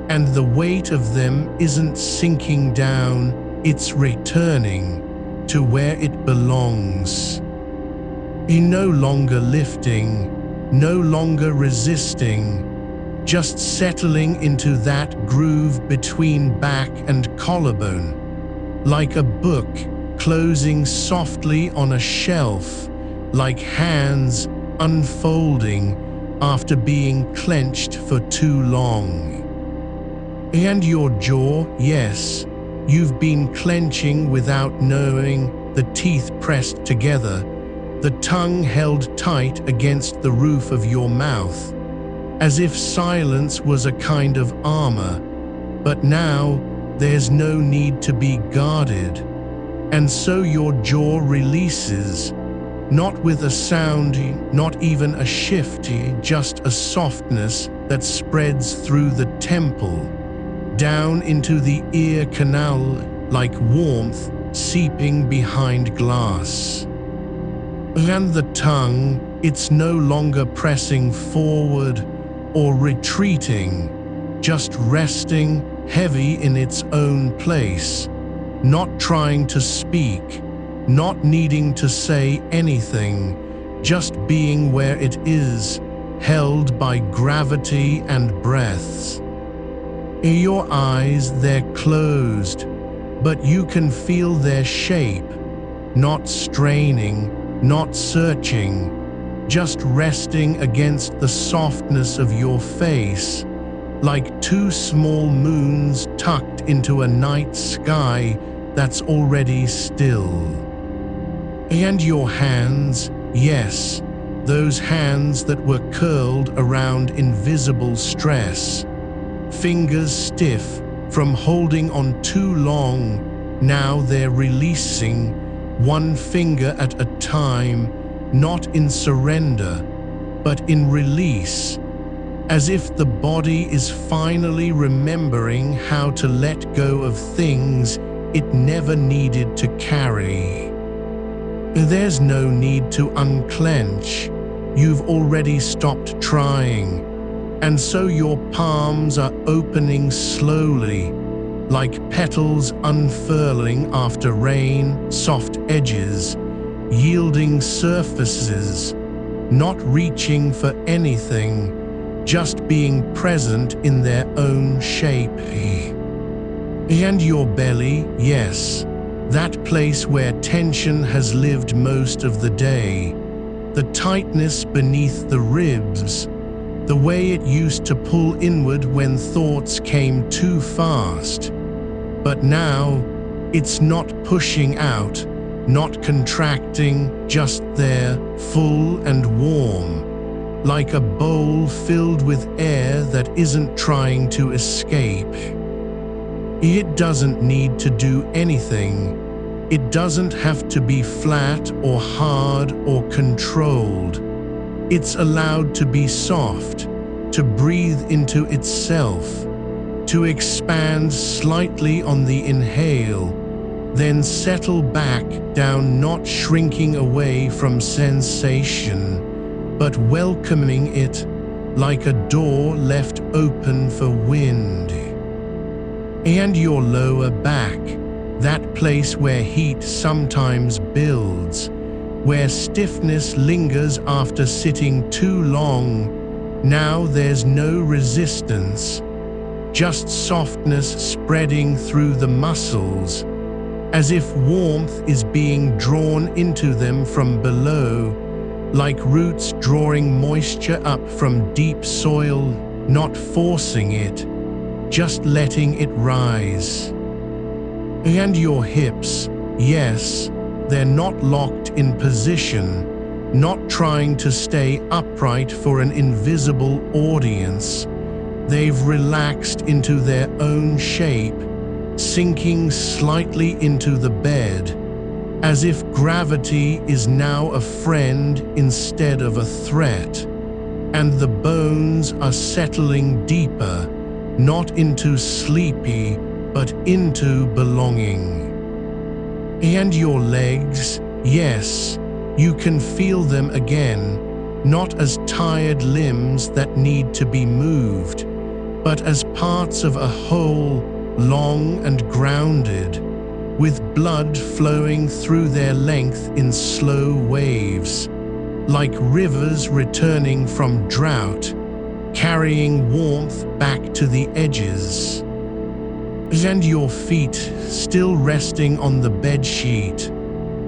A: and the weight of them isn't sinking down, it's returning to where it belongs. No longer lifting, no longer resisting, just settling into that groove between back and collarbone, like a book closing softly on a shelf, like hands unfolding after being clenched for too long. And your jaw, yes, you've been clenching without knowing, the teeth pressed together, the tongue held tight against the roof of your mouth, as if silence was a kind of armor. But now there's no need to be guarded, and so your jaw releases, not with a sound, not even a shift, just a softness that spreads through the temple, down into the ear canal, like warmth seeping behind glass. And the tongue, it's no longer pressing forward or retreating, just resting heavy in its own place, not trying to speak, not needing to say anything, just being where it is, held by gravity and breaths. Your eyes, they're closed, but you can feel their shape, not straining, not searching, just resting against the softness of your face, like two small moons tucked into a night sky that's already still. And your hands, yes, those hands that were curled around invisible stress, fingers stiff from holding on too long, now they're releasing, one finger at a time, not in surrender, but in release, as if the body is finally remembering how to let go of things it never needed to carry. There's no need to unclench, you've already stopped trying, and so your palms are opening slowly, like petals unfurling after rain, soft edges, yielding surfaces, not reaching for anything, just being present in their own shape. And your belly, yes, that place where tension has lived most of the day, the tightness beneath the ribs, the way it used to pull inward when thoughts came too fast. But now, it's not pushing out, not contracting, just there, full and warm, like a bowl filled with air that isn't trying to escape. It doesn't need to do anything. It doesn't have to be flat or hard or controlled. It's allowed to be soft, to breathe into itself, to expand slightly on the inhale, then settle back down, not shrinking away from sensation, but welcoming it like a door left open for wind. And your lower back, that place where heat sometimes builds, where stiffness lingers after sitting too long, now there's no resistance, just softness spreading through the muscles, as if warmth is being drawn into them from below, like roots drawing moisture up from deep soil, not forcing it, just letting it rise. And your hips, yes, they're not locked in position, not trying to stay upright for an invisible audience. They've relaxed into their own shape, sinking slightly into the bed, as if gravity is now a friend instead of a threat, and the bones are settling deeper, not into sleepy, but into belonging. And your legs, yes, you can feel them again, not as tired limbs that need to be moved, but as parts of a whole, long and grounded, with blood flowing through their length in slow waves, like rivers returning from drought, carrying warmth back to the edges. And your feet still resting on the bedsheet,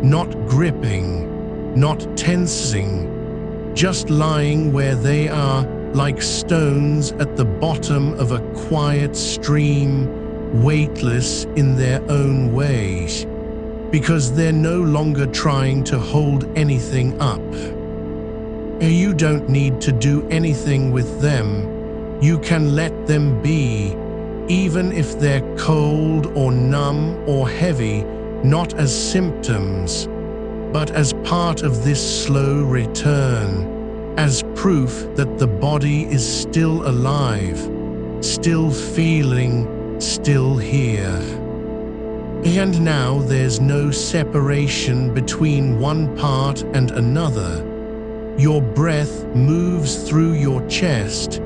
A: not gripping, not tensing, just lying where they are like stones at the bottom of a quiet stream, weightless in their own way, because they're no longer trying to hold anything up. You don't need to do anything with them. You can let them be, even if they're cold or numb or heavy, not as symptoms, but as part of this slow return, as proof that the body is still alive, still feeling, still here. And now there's no separation between one part and another. Your breath moves through your chest,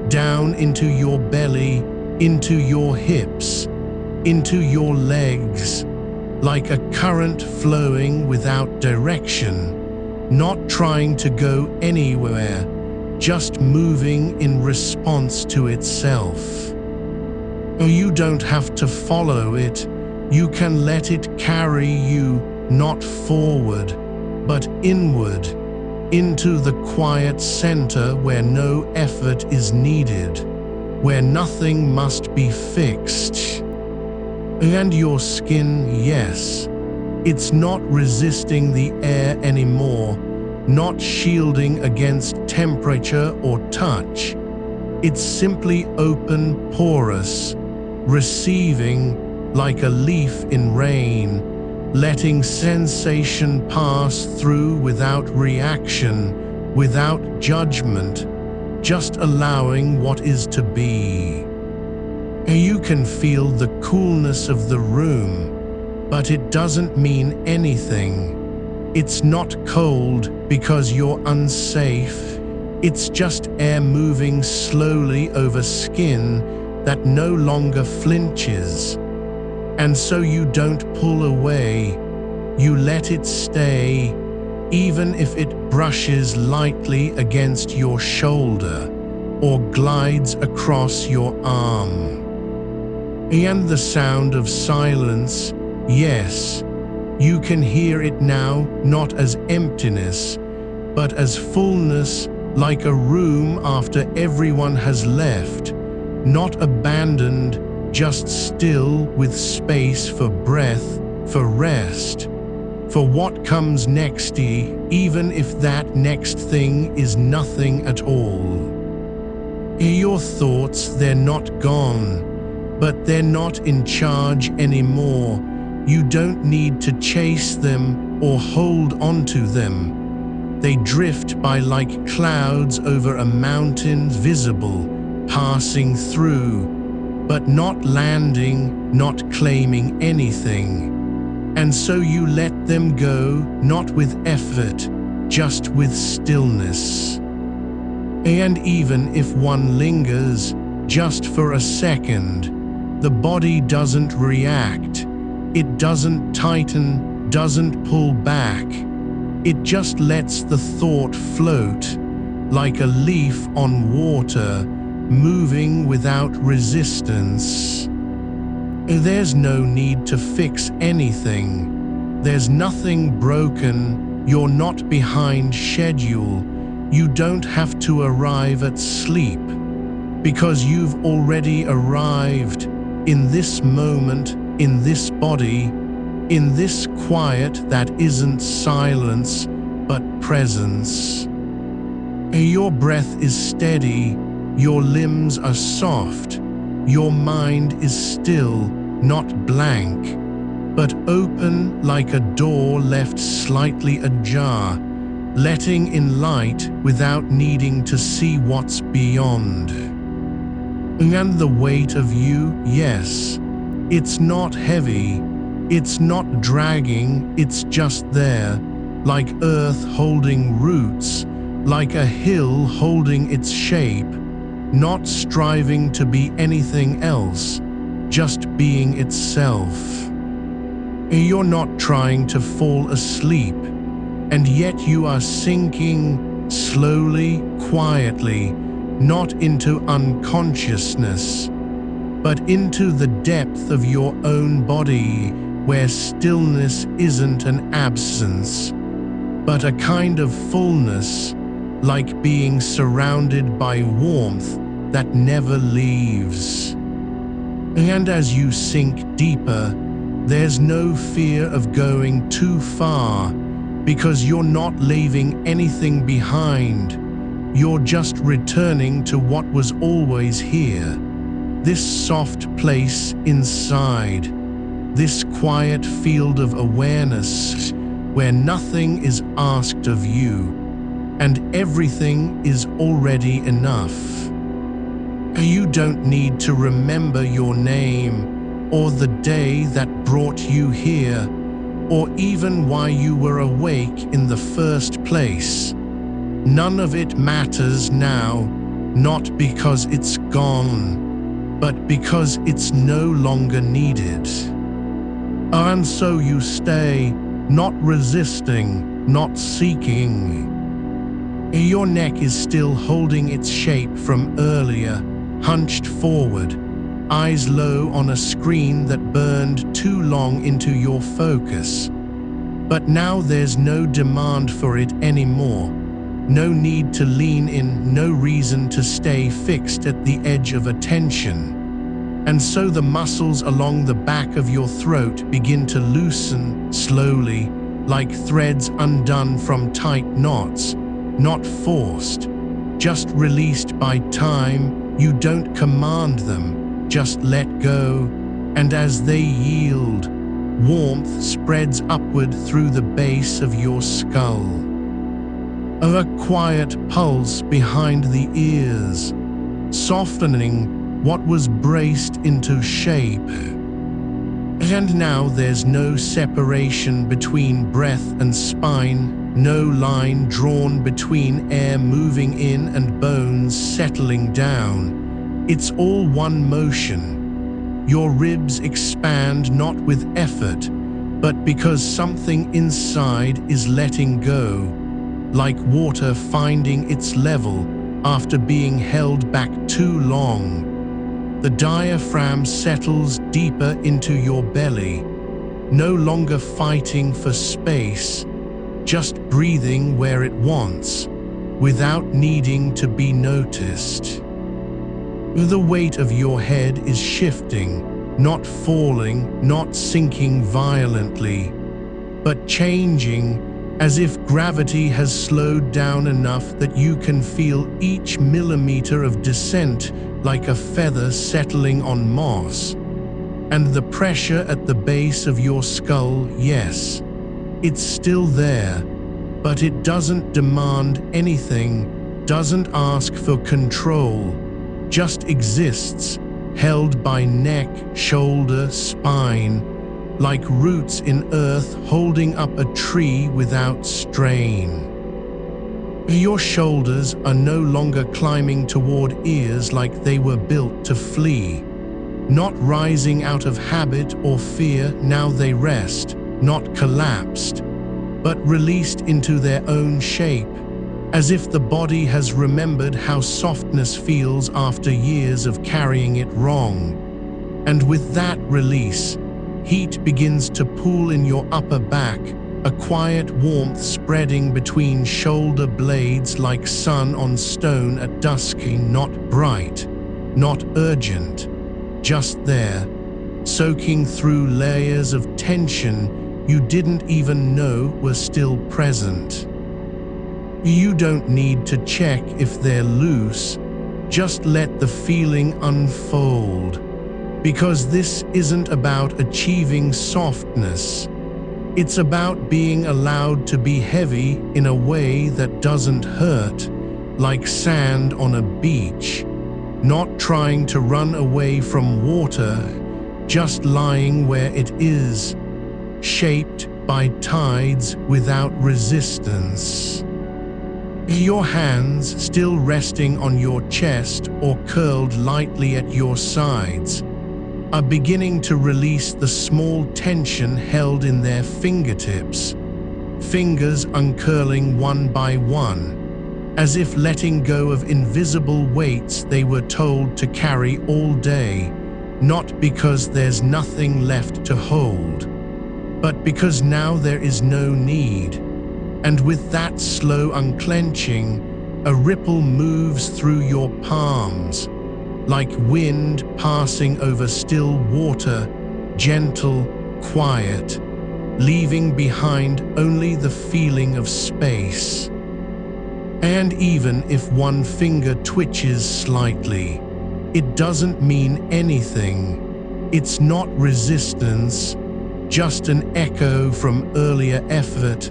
A: down into your belly, into your hips, into your legs, like a current flowing without direction, not trying to go anywhere, just moving in response to itself. You don't have to follow it. You can let it carry you, not forward, but inward, into the quiet center where no effort is needed, where nothing must be fixed. And your skin, yes, it's not resisting the air anymore, not shielding against temperature or touch. It's simply open, porous, receiving like a leaf in rain, letting sensation pass through without reaction, without judgment, just allowing what is to be. You can feel the coolness of the room, but it doesn't mean anything. It's not cold because you're unsafe. It's just air moving slowly over skin that no longer flinches. And so you don't pull away, you let it stay, even if it brushes lightly against your shoulder or glides across your arm. And the sound of silence, yes, you can hear it now not as emptiness, but as fullness, like a room after everyone has left, not abandoned, just still with space for breath, for rest, for what comes next, even if that next thing is nothing at all. Your thoughts, they're not gone, but they're not in charge anymore. You don't need to chase them or hold onto them. They drift by like clouds over a mountain, visible, passing through, but not landing, not claiming anything. And so you let them go, not with effort, just with stillness. And even if one lingers, just for a second, the body doesn't react. It doesn't tighten, doesn't pull back. It just lets the thought float, like a leaf on water, moving without resistance. There's no need to fix anything. There's nothing broken. You're not behind schedule. You don't have to arrive at sleep, because you've already arrived in this moment, in this body, in this quiet that isn't silence, but presence. Your breath is steady. Your limbs are soft. Your mind is still, not blank, but open like a door left slightly ajar, letting in light without needing to see what's beyond. And the weight of you, yes, it's not heavy, it's not dragging, it's just there, like earth holding roots, like a hill holding its shape, not striving to be anything else, just being itself. You're not trying to fall asleep. And yet you are sinking slowly, quietly, not into unconsciousness, but into the depth of your own body, where stillness isn't an absence, but a kind of fullness, like being surrounded by warmth that never leaves. And as you sink deeper, there's no fear of going too far, because you're not leaving anything behind. You're just returning to what was always here. This soft place inside, this quiet field of awareness where nothing is asked of you and everything is already enough. You don't need to remember your name or the day that brought you here, or even why you were awake in the first place. None of it matters now, not because it's gone, but because it's no longer needed. And so you stay, not resisting, not seeking. Your neck is still holding its shape from earlier, hunched forward, eyes low on a screen that burned too long into your focus. But now there's no demand for it anymore. No need to lean in, no reason to stay fixed at the edge of attention. And so the muscles along the back of your throat begin to loosen slowly, like threads undone from tight knots, not forced, just released by time. You don't command them, just let go, and as they yield, warmth spreads upward through the base of your skull. A quiet pulse behind the ears, softening what was braced into shape. And now there's no separation between breath and spine, no line drawn between air moving in and bones settling down. It's all one motion. Your ribs expand not with effort, but because something inside is letting go, like water finding its level after being held back too long. The diaphragm settles deeper into your belly, no longer fighting for space, just breathing where it wants, without needing to be noticed. The weight of your head is shifting, not falling, not sinking violently, but changing, as if gravity has slowed down enough that you can feel each millimeter of descent like a feather settling on moss. And the pressure at the base of your skull, yes, it's still there, but it doesn't demand anything, doesn't ask for control, just exists, held by neck, shoulder, spine, like roots in earth holding up a tree without strain. Your shoulders are no longer climbing toward ears like they were built to flee, not rising out of habit or fear. Now they rest, not collapsed, but released into their own shape, as if the body has remembered how softness feels after years of carrying it wrong. And with that release, heat begins to pool in your upper back, a quiet warmth spreading between shoulder blades like sun on stone at dusk, not bright, not urgent, just there, soaking through layers of tension you didn't even know were still present. You don't need to check if they're loose, just let the feeling unfold, because this isn't about achieving softness. It's about being allowed to be heavy in a way that doesn't hurt, like sand on a beach, not trying to run away from water, just lying where it is, shaped by tides without resistance. Your hands still resting on your chest or curled lightly at your sides are beginning to release the small tension held in their fingertips, fingers uncurling one by one, as if letting go of invisible weights they were told to carry all day, not because there's nothing left to hold, but because now there is no need. And with that slow unclenching, a ripple moves through your palms, like wind passing over still water, gentle, quiet, leaving behind only the feeling of space. And even if one finger twitches slightly, it doesn't mean anything. It's not resistance, just an echo from earlier effort,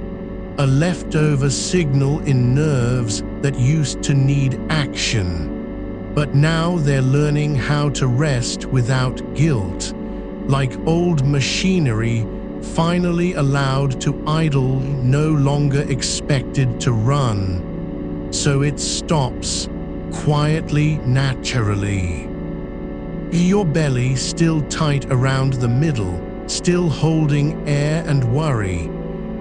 A: a leftover signal in nerves that used to need action. But now they're learning how to rest without guilt, like old machinery finally allowed to idle, no longer expected to run. So it stops, quietly, naturally. Your belly still tight around the middle, still holding air and worry,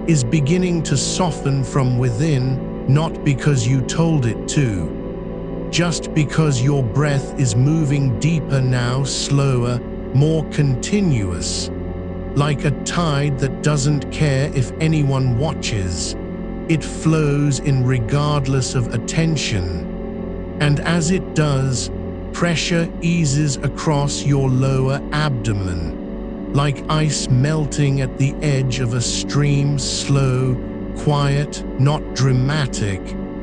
A: is beginning to soften from within, not because you told it to, just because your breath is moving deeper now, slower, more continuous, like a tide that doesn't care if anyone watches. It flows in regardless of attention. And as it does, pressure eases across your lower abdomen, like ice melting at the edge of a stream, slow, quiet, not dramatic,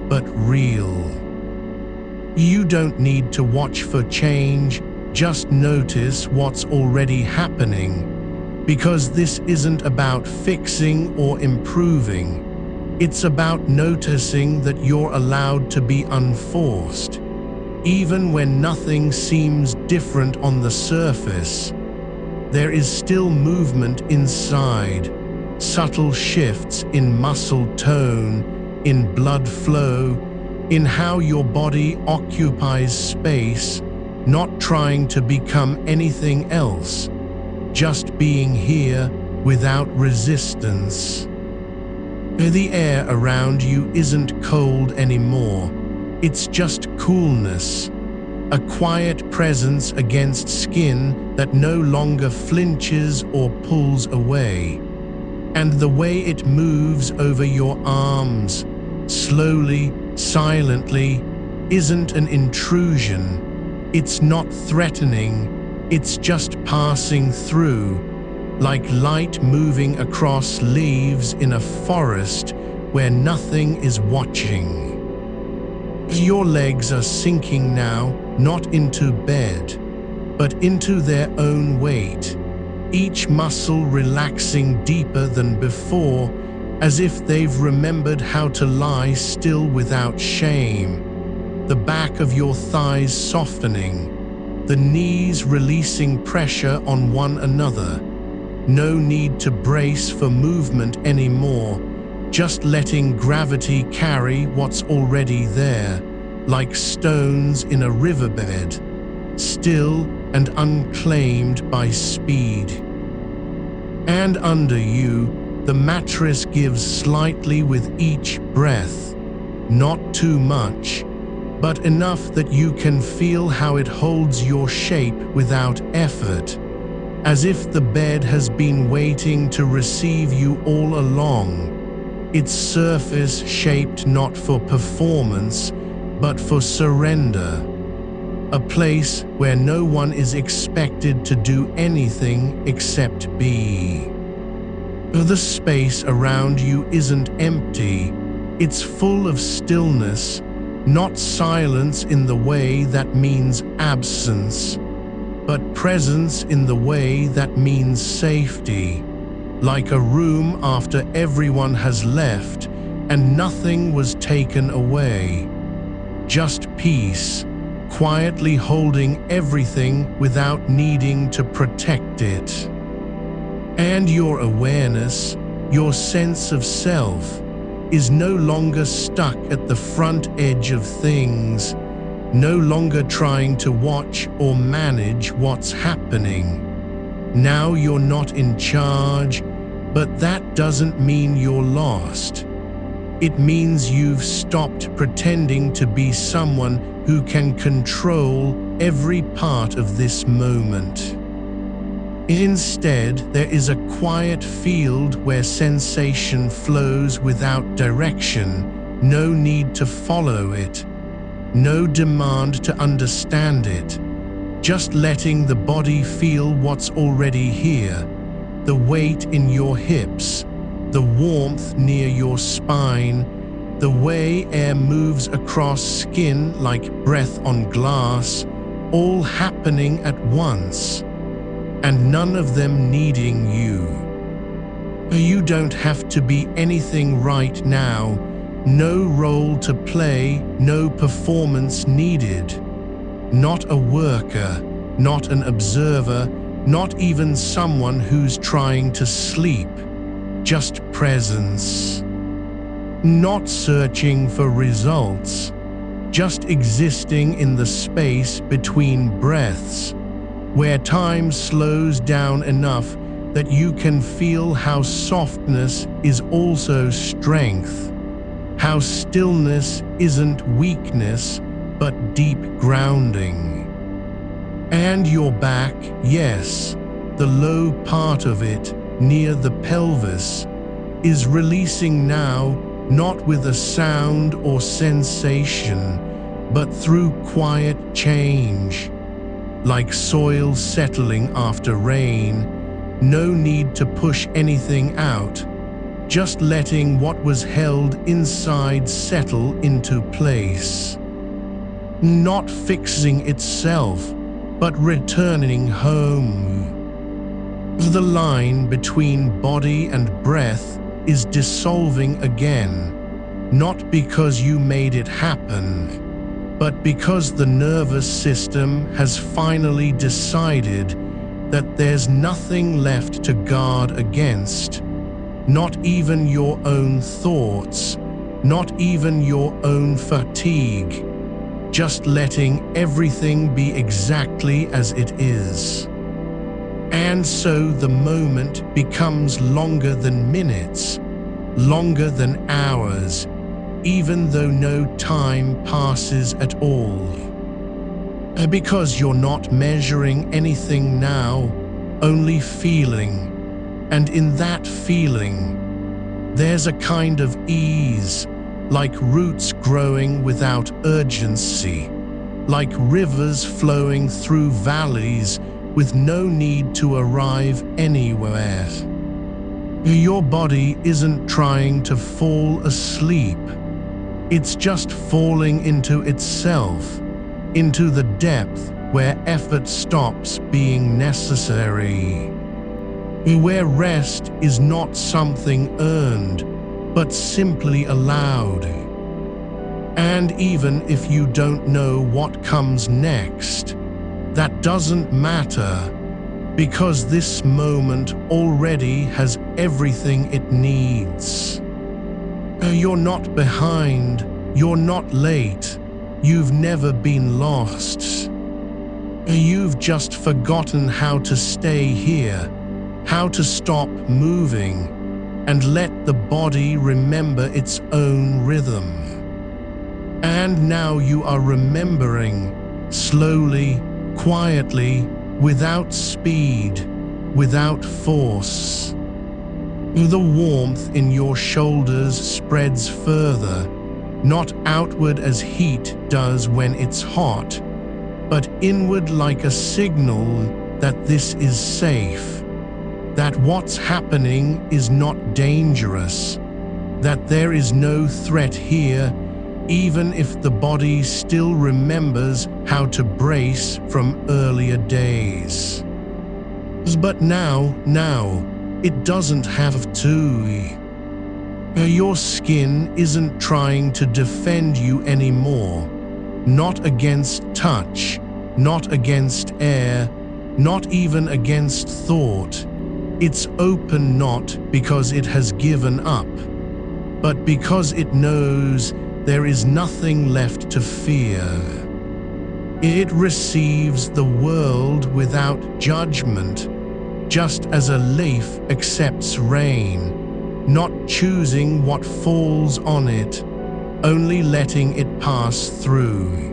A: but real. You don't need to watch for change, just notice what's already happening, because this isn't about fixing or improving. It's about noticing that you're allowed to be unforced, even when nothing seems different on the surface. There is still movement inside, subtle shifts in muscle tone, in blood flow, in how your body occupies space, not trying to become anything else, just being here without resistance. The air around you isn't cold anymore, it's just coolness. A quiet presence against skin that no longer flinches or pulls away. And the way it moves over your arms, slowly, silently, isn't an intrusion. It's not threatening, it's just passing through, like light moving across leaves in a forest where nothing is watching. Your legs are sinking now, not into bed, but into their own weight, each muscle relaxing deeper than before, as if they've remembered how to lie still without shame. The back of your thighs softening, the knees releasing pressure on one another. No need to brace for movement anymore, just letting gravity carry what's already there, like stones in a riverbed, still and unclaimed by speed. And under you, the mattress gives slightly with each breath, not too much, but enough that you can feel how it holds your shape without effort, as if the bed has been waiting to receive you all along. Its surface shaped not for performance, but for surrender. A place where no one is expected to do anything except be. The space around you isn't empty, it's full of stillness, not silence in the way that means absence, but presence in the way that means safety, like a room after everyone has left and nothing was taken away. Just peace, quietly holding everything without needing to protect it. And your awareness, your sense of self, is no longer stuck at the front edge of things, no longer trying to watch or manage what's happening. Now you're not in charge, But that doesn't mean you're lost. It means you've stopped pretending to be someone who can control every part of this moment. Instead, there is a quiet field where sensation flows without direction, no need to follow it, no demand to understand it, just letting the body feel what's already here, the weight in your hips, the warmth near your spine, the way air moves across skin like breath on glass, all happening at once, and none of them needing you. You don't have to be anything right now, no role to play, no performance needed. Not a worker, not an observer, not even someone who's trying to sleep, just presence. Not searching for results, just existing in the space between breaths, where time slows down enough that you can feel how softness is also strength, how stillness isn't weakness but deep grounding. And your back, yes, the low part of it, near the pelvis, is releasing now, not with a sound or sensation, but through quiet change. Like soil settling after rain, no need to push anything out, just letting what was held inside settle into place. Not fixing itself, but returning home. The line between body and breath is dissolving again, not because you made it happen, but because the nervous system has finally decided that there's nothing left to guard against, not even your own thoughts, not even your own fatigue, just letting everything be exactly as it is. And so the moment becomes longer than minutes, longer than hours, even though no time passes at all. Because you're not measuring anything now, only feeling. And in that feeling, there's a kind of ease, like roots growing without urgency, like rivers flowing through valleys with no need to arrive anywhere. Your body isn't trying to fall asleep. It's just falling into itself, into the depth where effort stops being necessary, where rest is not something earned, but simply allowed. And even if you don't know what comes next, that doesn't matter, because this moment already has everything it needs. You're not behind, you're not late, you've never been lost. You've just forgotten how to stay here, how to stop moving, and let the body remember its own rhythm. And now you are remembering, slowly, quietly, without speed, without force. The warmth in your shoulders spreads further, not outward as heat does when it's hot, but inward like a signal that this is safe, that what's happening is not dangerous, that there is no threat here, even if the body still remembers how to brace from earlier days. But now, it doesn't have to. Your skin isn't trying to defend you anymore, not against touch, not against air, not even against thought. It's open not because it has given up, but because it knows there is nothing left to fear. It receives the world without judgment, just as a leaf accepts rain, not choosing what falls on it, only letting it pass through.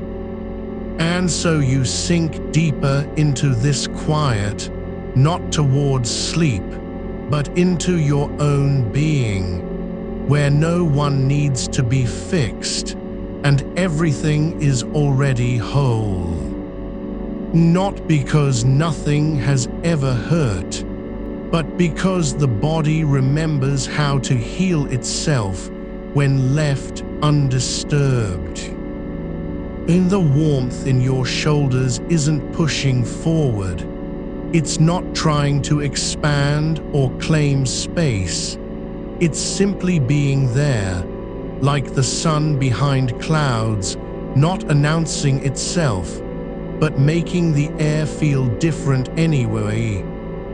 A: And so you sink deeper into this quiet, not towards sleep, but into your own being, where no one needs to be fixed, and everything is already whole. Not because nothing has ever hurt, but because the body remembers how to heal itself when left undisturbed. In the warmth in your shoulders isn't pushing forward. It's not trying to expand or claim space. It's simply being there, like the sun behind clouds, not announcing itself, but making the air feel different anyway.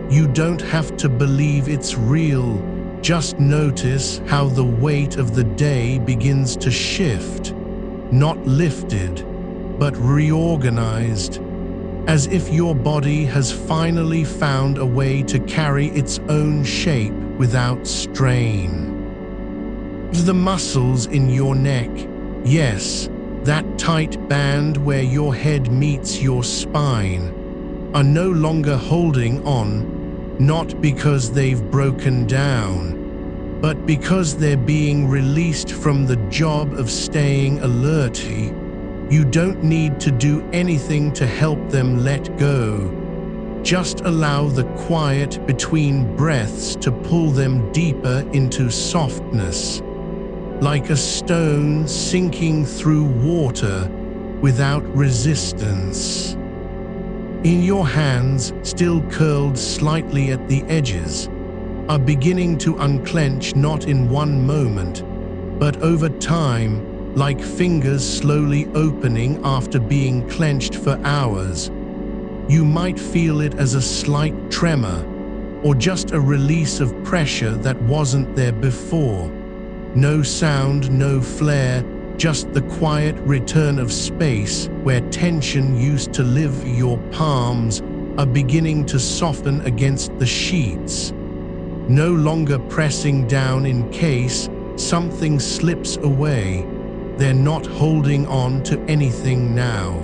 A: You don't have to believe it's real, just notice how the weight of the day begins to shift, not lifted, but reorganized, as if your body has finally found a way to carry its own shape without strain. The muscles in your neck, yes, that tight band where your head meets your spine, are no longer holding on, not because they've broken down, but because they're being released from the job of staying alert. You don't need to do anything to help them let go. Just allow the quiet between breaths to pull them deeper into softness, like a stone sinking through water without resistance. In your hands, still curled slightly at the edges, are beginning to unclench not in one moment, but over time, like fingers slowly opening after being clenched for hours. You might feel it as a slight tremor, or just a release of pressure that wasn't there before. No sound, no flare, just the quiet return of space where tension used to live. Your palms are beginning to soften against the sheets, no longer pressing down in case something slips away. They're not holding on to anything now,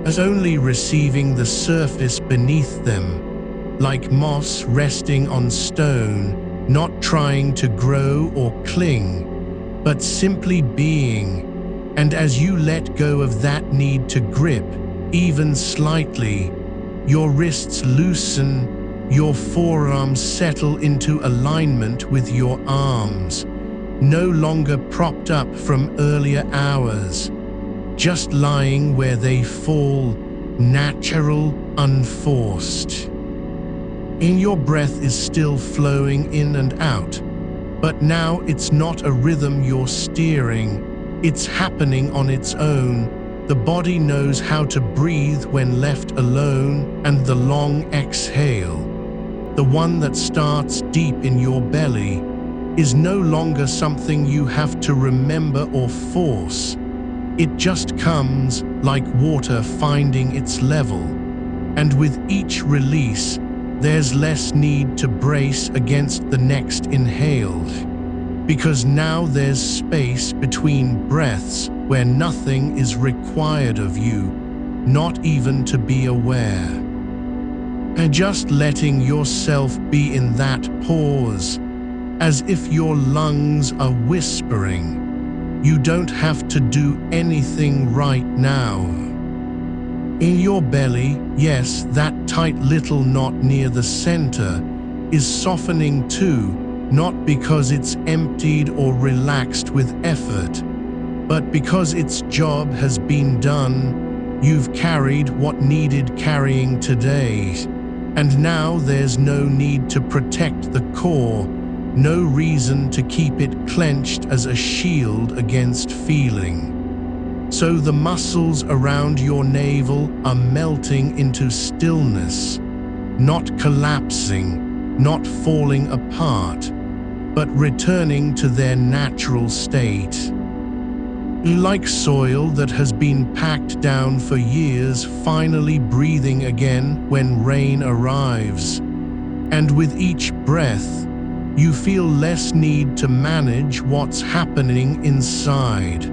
A: as only receiving the surface beneath them, like moss resting on stone, not trying to grow or cling, but simply being. And as you let go of that need to grip, even slightly, your wrists loosen, your forearms settle into alignment with your arms, no longer propped up from earlier hours, just lying where they fall, natural, unforced. In your breath is still flowing in and out, but now it's not a rhythm you're steering, it's happening on its own. The body knows how to breathe when left alone, and the long exhale, the one that starts deep in your belly, is no longer something you have to remember or force. It just comes, like water finding its level. And with each release, there's less need to brace against the next inhale, because now there's space between breaths where nothing is required of you, not even to be aware. And just letting yourself be in that pause, as if your lungs are whispering, you don't have to do anything right now. In your belly, yes, that tight little knot near the center is softening too, not because it's emptied or relaxed with effort, but because its job has been done. You've carried what needed carrying today, and now there's no need to protect the core, no reason to keep it clenched as a shield against feeling. So the muscles around your navel are melting into stillness, not collapsing, not falling apart, but returning to their natural state. Like soil that has been packed down for years, finally breathing again when rain arrives. And with each breath, you feel less need to manage what's happening inside.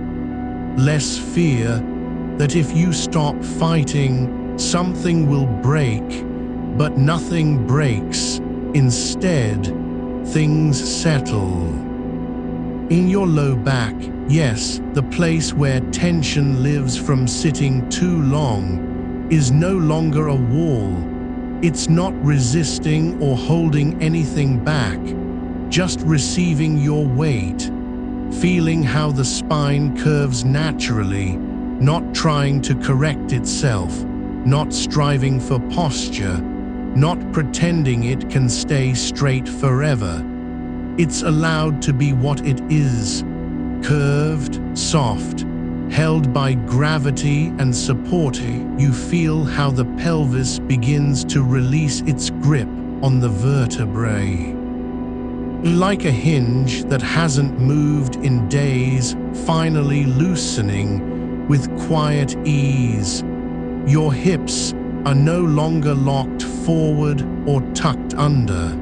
A: Less fear that if you stop fighting, something will break, but nothing breaks. Instead, things settle. In your low back, yes, the place where tension lives from sitting too long, is no longer a wall. It's not resisting or holding anything back, just receiving your weight, feeling how the spine curves naturally, not trying to correct itself, not striving for posture, not pretending it can stay straight forever. It's allowed to be what it is, curved, soft, held by gravity and supporting. You feel how the pelvis begins to release its grip on the vertebrae. Like a hinge that hasn't moved in days, finally loosening with quiet ease. Your hips are no longer locked forward or tucked under.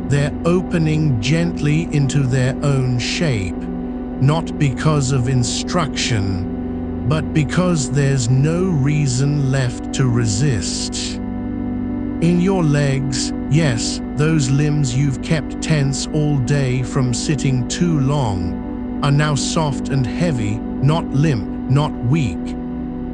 A: They're opening gently into their own shape, not because of instruction, but because there's no reason left to resist. In your legs, yes, those limbs you've kept tense all day from sitting too long, are now soft and heavy, not limp, not weak,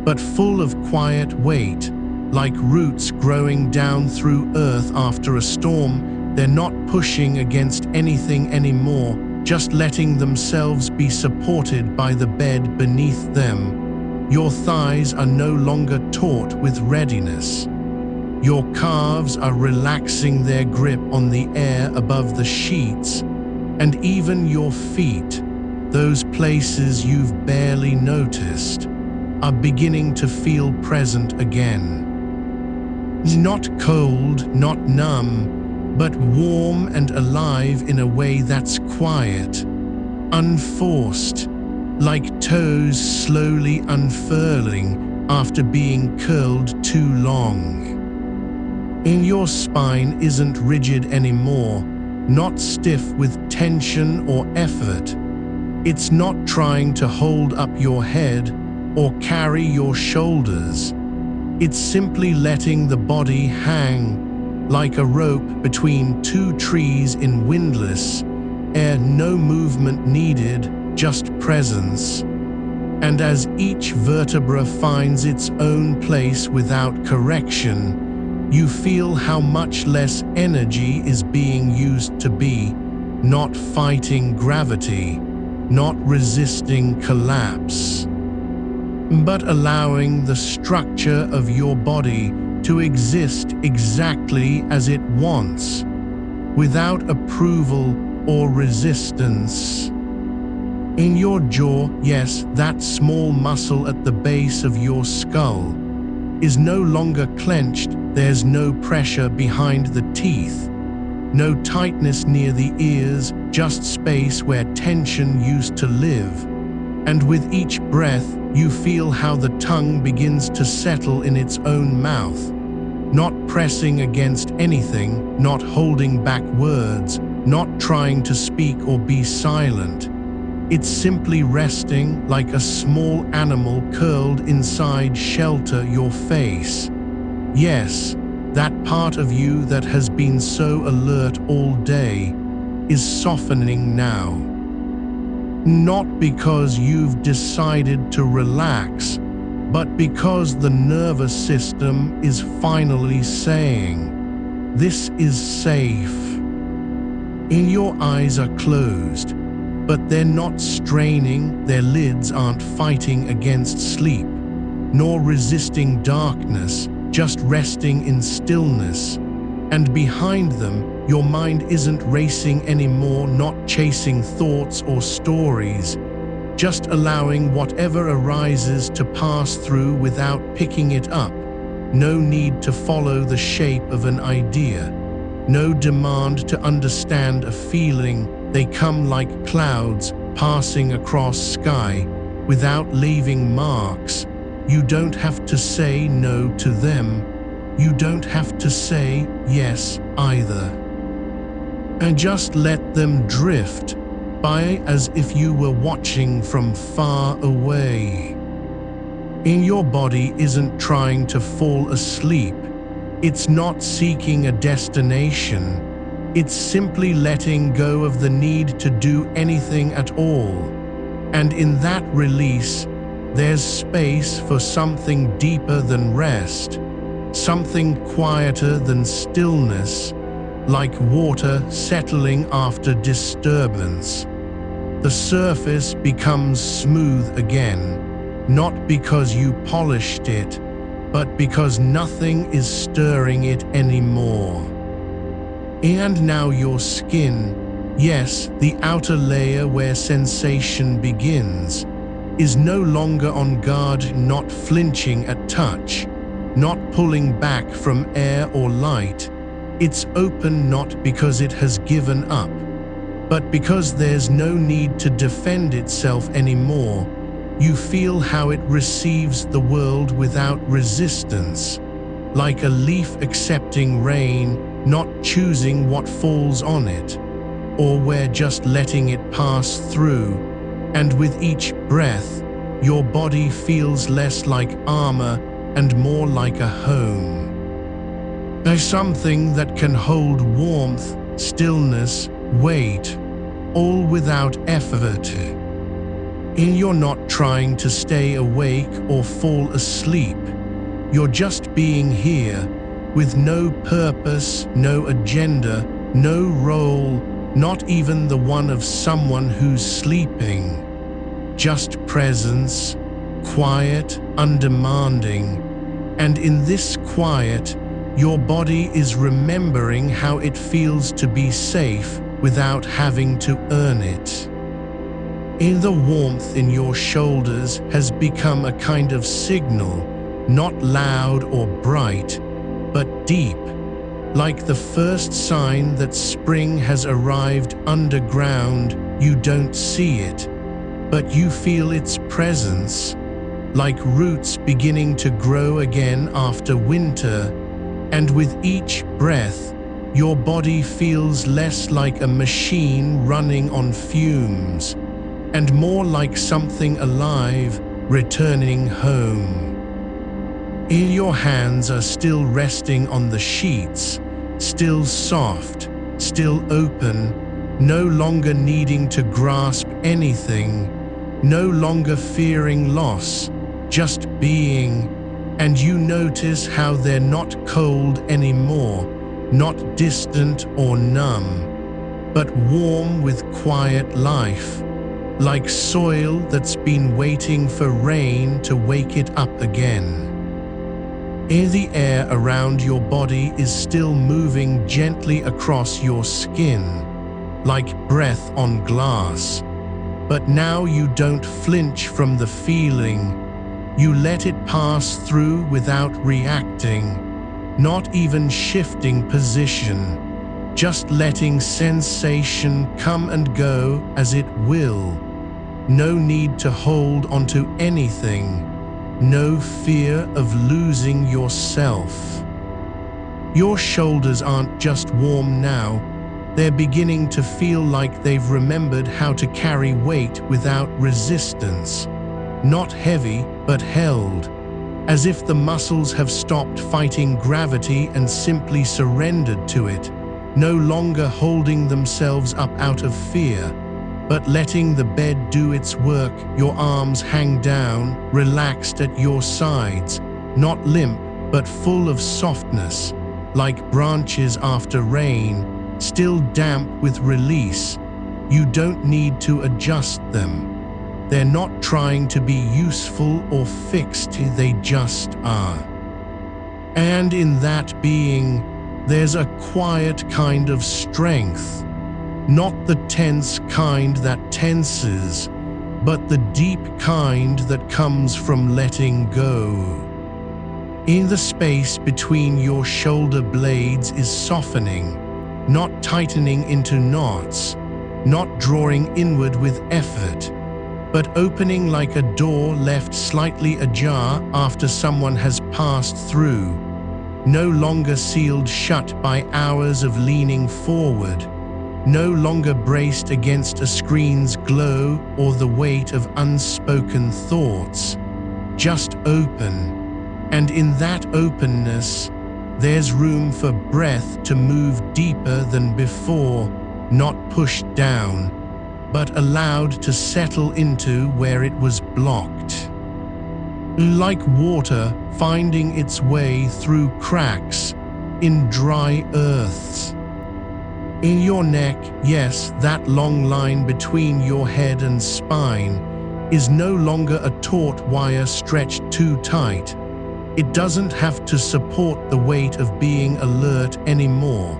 A: but full of quiet weight, like roots growing down through earth after a storm. They're not pushing against anything anymore, just letting themselves be supported by the bed beneath them. Your thighs are no longer taut with readiness. Your calves are relaxing their grip on the air above the sheets, and even your feet, those places you've barely noticed, are beginning to feel present again. Not cold, not numb, but warm and alive in a way that's quiet, unforced, like toes slowly unfurling after being curled too long. In your spine isn't rigid anymore, not stiff with tension or effort. It's not trying to hold up your head or carry your shoulders. It's simply letting the body hang like a rope between two trees in windless air, no movement needed, just presence. And as each vertebra finds its own place without correction, you feel how much less energy is being used to be, not fighting gravity, not resisting collapse, but allowing the structure of your body to exist exactly as it wants, without approval or resistance. In your jaw, yes, that small muscle at the base of your skull is no longer clenched. There's no pressure behind the teeth, no tightness near the ears, just space where tension used to live. And with each breath, you feel how the tongue begins to settle in its own mouth, not pressing against anything, not holding back words, not trying to speak or be silent. It's simply resting like a small animal curled inside shelter your face. Yes, that part of you that has been so alert all day is softening now. Not because you've decided to relax, but because the nervous system is finally saying, "This is safe." And your eyes are closed, but they're not straining, their lids aren't fighting against sleep, nor resisting darkness, just resting in stillness. And behind them, your mind isn't racing anymore, not chasing thoughts or stories, just allowing whatever arises to pass through without picking it up. No need to follow the shape of an idea, no demand to understand a feeling. They come like clouds passing across sky, without leaving marks. You don't have to say no to them. You don't have to say yes either. And just let them drift by as if you were watching from far away. Your body isn't trying to fall asleep. It's not seeking a destination. It's simply letting go of the need to do anything at all. And in that release, there's space for something deeper than rest, something quieter than stillness, like water settling after disturbance. The surface becomes smooth again, not because you polished it, but because nothing is stirring it anymore. And now your skin, yes, the outer layer where sensation begins, is no longer on guard, not flinching at touch, not pulling back from air or light. It's open not because it has given up, but because there's no need to defend itself anymore. You feel how it receives the world without resistance, like a leaf accepting rain, not choosing what falls on it, or we're just letting it pass through. And with each breath, your body feels less like armor and more like a home. There's something that can hold warmth, stillness, weight, all without effort. You're not trying to stay awake or fall asleep. You're just being here, with no purpose, no agenda, no role, not even the one of someone who's sleeping. Just presence, quiet, undemanding. And in this quiet, your body is remembering how it feels to be safe without having to earn it. The warmth in your shoulders has become a kind of signal, not loud or bright, but deep, like the first sign that spring has arrived underground. You don't see it, but you feel its presence, like roots beginning to grow again after winter. And with each breath, your body feels less like a machine running on fumes, and more like something alive, returning home. Your hands are still resting on the sheets, still soft, still open, no longer needing to grasp anything, no longer fearing loss, just being. And you notice how they're not cold anymore, not distant or numb, but warm with quiet life, like soil that's been waiting for rain to wake it up again. The air around your body is still moving gently across your skin, like breath on glass. But now you don't flinch from the feeling. You let it pass through without reacting, not even shifting position, just letting sensation come and go as it will. No need to hold onto anything, no fear of losing yourself. Your shoulders aren't just warm now, they're beginning to feel like they've remembered how to carry weight without resistance. Not heavy, but held, as if the muscles have stopped fighting gravity and simply surrendered to it, no longer holding themselves up out of fear, but letting the bed do its work. Your arms hang down, relaxed at your sides, not limp, but full of softness, like branches after rain, still damp with release. You don't need to adjust them. They're not trying to be useful or fixed, they just are. And in that being, there's a quiet kind of strength, not the tense kind that tenses, but the deep kind that comes from letting go. In the space between your shoulder blades is softening, not tightening into knots, not drawing inward with effort. but opening like a door left slightly ajar after someone has passed through, no longer sealed shut by hours of leaning forward, no longer braced against a screen's glow or the weight of unspoken thoughts, just open. And in that openness, there's room for breath to move deeper than before, not pushed down, but allowed to settle into where it was blocked. Like water finding its way through cracks in dry earths. In your neck, yes, that long line between your head and spine is no longer a taut wire stretched too tight. It doesn't have to support the weight of being alert anymore.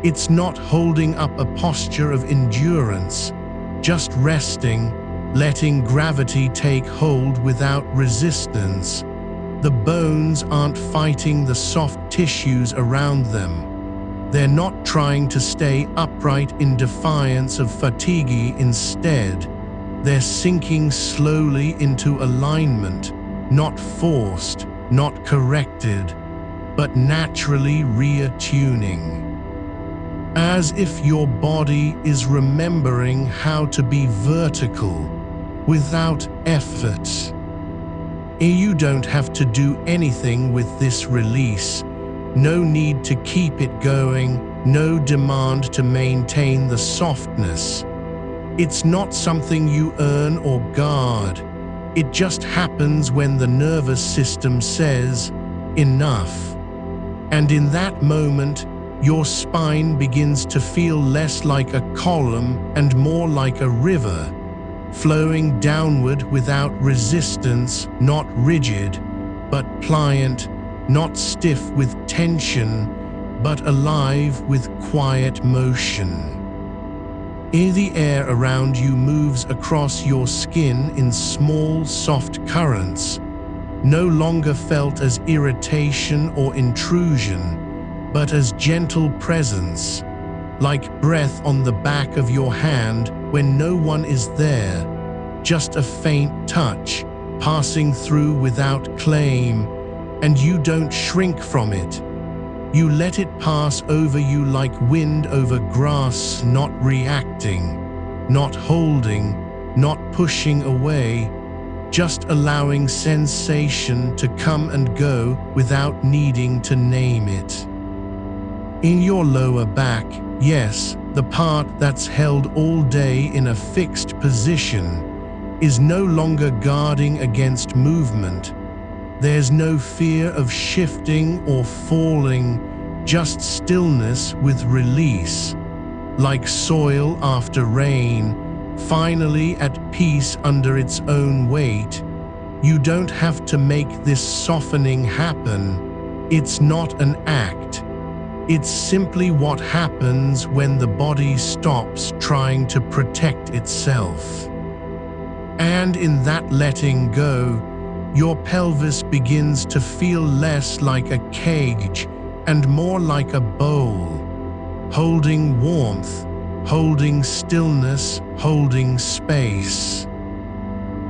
A: It's not holding up a posture of endurance, just resting, letting gravity take hold without resistance. The bones aren't fighting the soft tissues around them. They're not trying to stay upright in defiance of fatigue. Instead, they're sinking slowly into alignment, not forced, not corrected, but naturally reattuning. As if your body is remembering how to be vertical without effort. You don't have to do anything with this release. No need to keep it going, no demand to maintain the softness. It's not something you earn or guard. It just happens when the nervous system says, enough. And in that moment, your spine begins to feel less like a column and more like a river, flowing downward without resistance, not rigid, but pliant, not stiff with tension, but alive with quiet motion. The air around you moves across your skin in small, soft currents, no longer felt as irritation or intrusion, but as gentle presence, like breath on the back of your hand when no one is there, just a faint touch, passing through without claim, and you don't shrink from it. You let it pass over you like wind over grass, not reacting, not holding, not pushing away, just allowing sensation to come and go without needing to name it. In your lower back, yes, the part that's held all day in a fixed position, is no longer guarding against movement. There's no fear of shifting or falling, just stillness with release, like soil after rain, finally at peace under its own weight. You don't have to make this softening happen. It's not an act. It's simply what happens when the body stops trying to protect itself. And in that letting go, your pelvis begins to feel less like a cage and more like a bowl, holding warmth, holding stillness, holding space.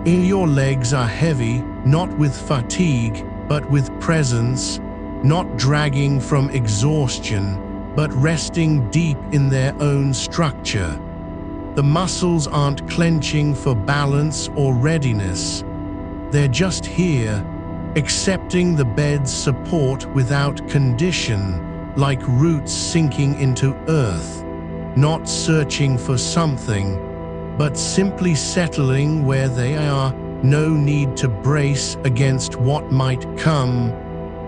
A: Your legs are heavy, not with fatigue, but with presence, not dragging from exhaustion, but resting deep in their own structure. The muscles aren't clenching for balance or readiness. They're just here, accepting the bed's support without condition, like roots sinking into earth, not searching for something, but simply settling where they are. No need to brace against what might come,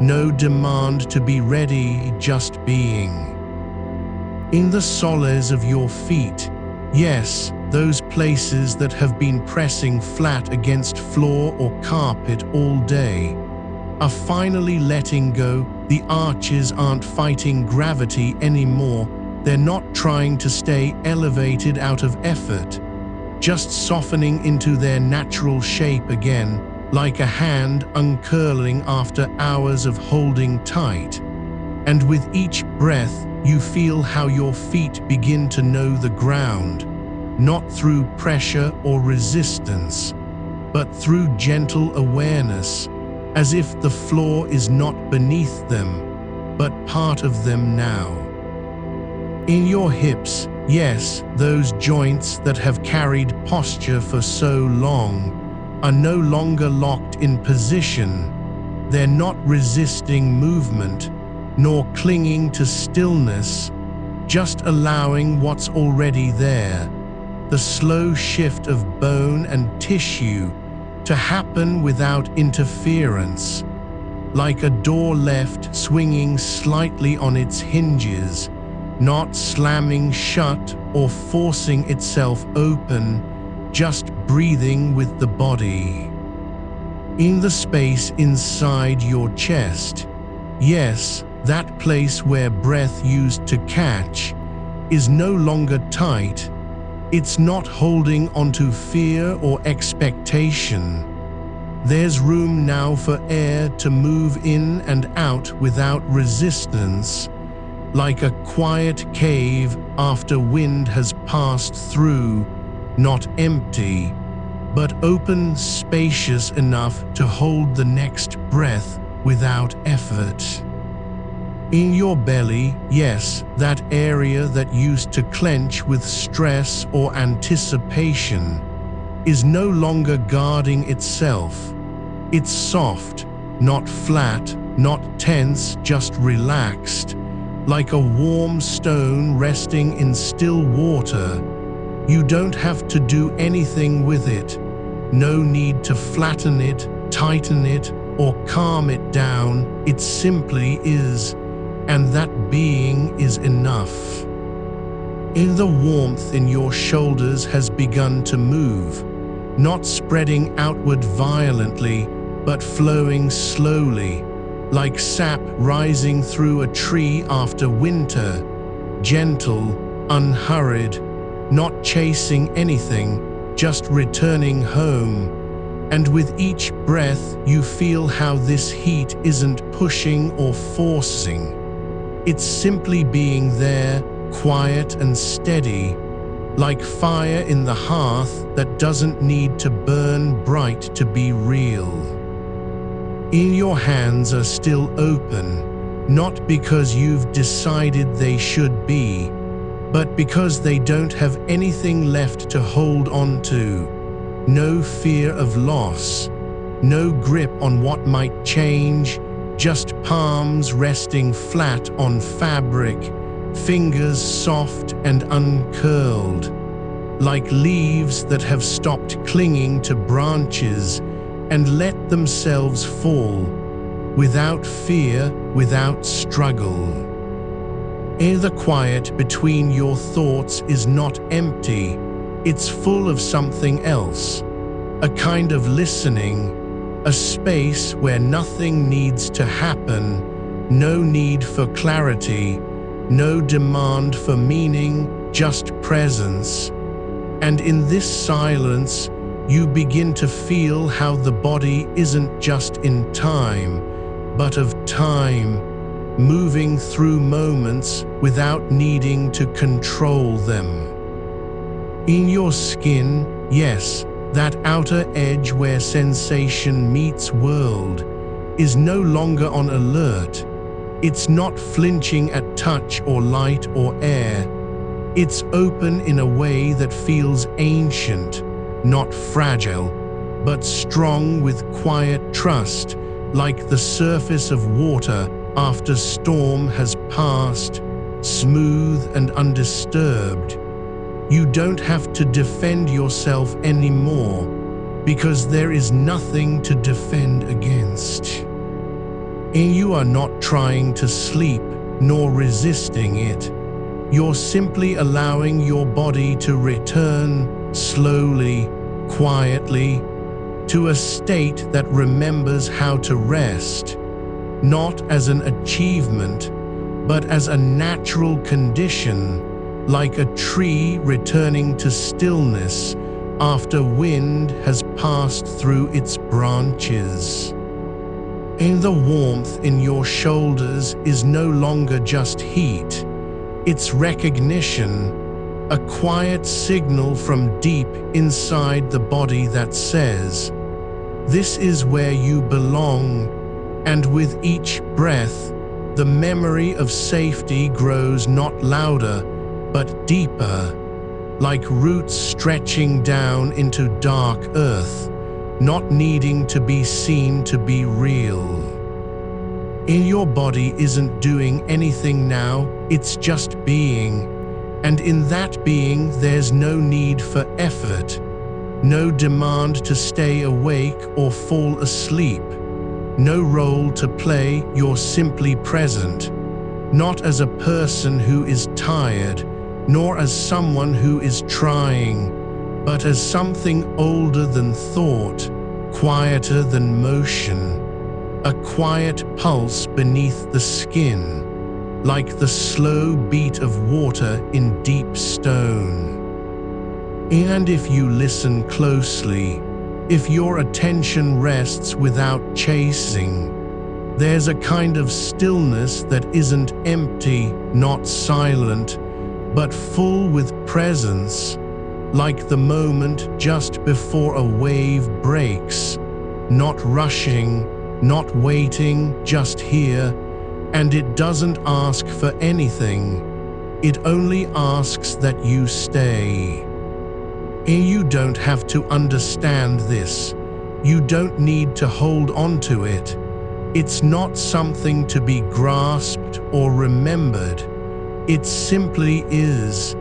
A: no demand to be ready, just being. In the soles of your feet, yes, those places that have been pressing flat against floor or carpet all day, are finally letting go. The arches aren't fighting gravity anymore. They're not trying to stay elevated out of effort, just softening into their natural shape again, like a hand uncurling after hours of holding tight. And with each breath, you feel how your feet begin to know the ground, not through pressure or resistance, but through gentle awareness, as if the floor is not beneath them, but part of them now. In your hips, yes, those joints that have carried posture for so long are no longer locked in position. They're not resisting movement, nor clinging to stillness, just allowing what's already there, the slow shift of bone and tissue, to happen without interference, like a door left swinging slightly on its hinges, not slamming shut or forcing itself open, just breathing with the body. In the space inside your chest, yes, that place where breath used to catch is no longer tight. It's not holding onto fear or expectation. There's room now for air to move in and out without resistance, like a quiet cave after wind has passed through, not empty, but open, spacious enough to hold the next breath without effort. In your belly, yes, that area that used to clench with stress or anticipation, is no longer guarding itself. It's soft, not flat, not tense, just relaxed, like a warm stone resting in still water. You don't have to do anything with it. No need to flatten it, tighten it, or calm it down. It simply is, and that being is enough. In the warmth in your shoulders has begun to move, not spreading outward violently, but flowing slowly, like sap rising through a tree after winter, gentle, unhurried, not chasing anything, just returning home. And with each breath you feel how this heat isn't pushing or forcing. It's simply being there, quiet and steady, like fire in the hearth that doesn't need to burn bright to be real. In your hands are still open, not because you've decided they should be, but because they don't have anything left to hold on to. No fear of loss, no grip on what might change, just palms resting flat on fabric, fingers soft and uncurled, like leaves that have stopped clinging to branches and let themselves fall, without fear, without struggle. The quiet between your thoughts is not empty, it's full of something else, a kind of listening, a space where nothing needs to happen, no need for clarity, no demand for meaning, just presence. And in this silence, you begin to feel how the body isn't just in time, but of time, moving through moments without needing to control them. In your skin, yes, that outer edge where sensation meets world, is no longer on alert. It's not flinching at touch or light or air. It's open in a way that feels ancient, not fragile, but strong with quiet trust, like the surface of water after storm has passed, smooth and undisturbed. You don't have to defend yourself anymore, because there is nothing to defend against. And you are not trying to sleep, nor resisting it. You're simply allowing your body to return, slowly, quietly, to a state that remembers how to rest, not as an achievement, but as a natural condition, like a tree returning to stillness after wind has passed through its branches. And the warmth in your shoulders is no longer just heat, it's recognition, a quiet signal from deep inside the body that says, "This is where you belong." And with each breath, the memory of safety grows not louder, but deeper, like roots stretching down into dark earth, not needing to be seen to be real. Your body isn't doing anything now, it's just being. And in that being, there's no need for effort, no demand to stay awake or fall asleep, no role to play, you're simply present, not as a person who is tired, nor as someone who is trying, but as something older than thought, quieter than motion, a quiet pulse beneath the skin, like the slow beat of water in deep stone. And if you listen closely, if your attention rests without chasing, there's a kind of stillness that isn't empty, not silent, but full with presence, like the moment just before a wave breaks, not rushing, not waiting, just here, and it doesn't ask for anything. It only asks that you stay. You don't have to understand this. You don't need to hold on to it. It's not something to be grasped or remembered. It simply is.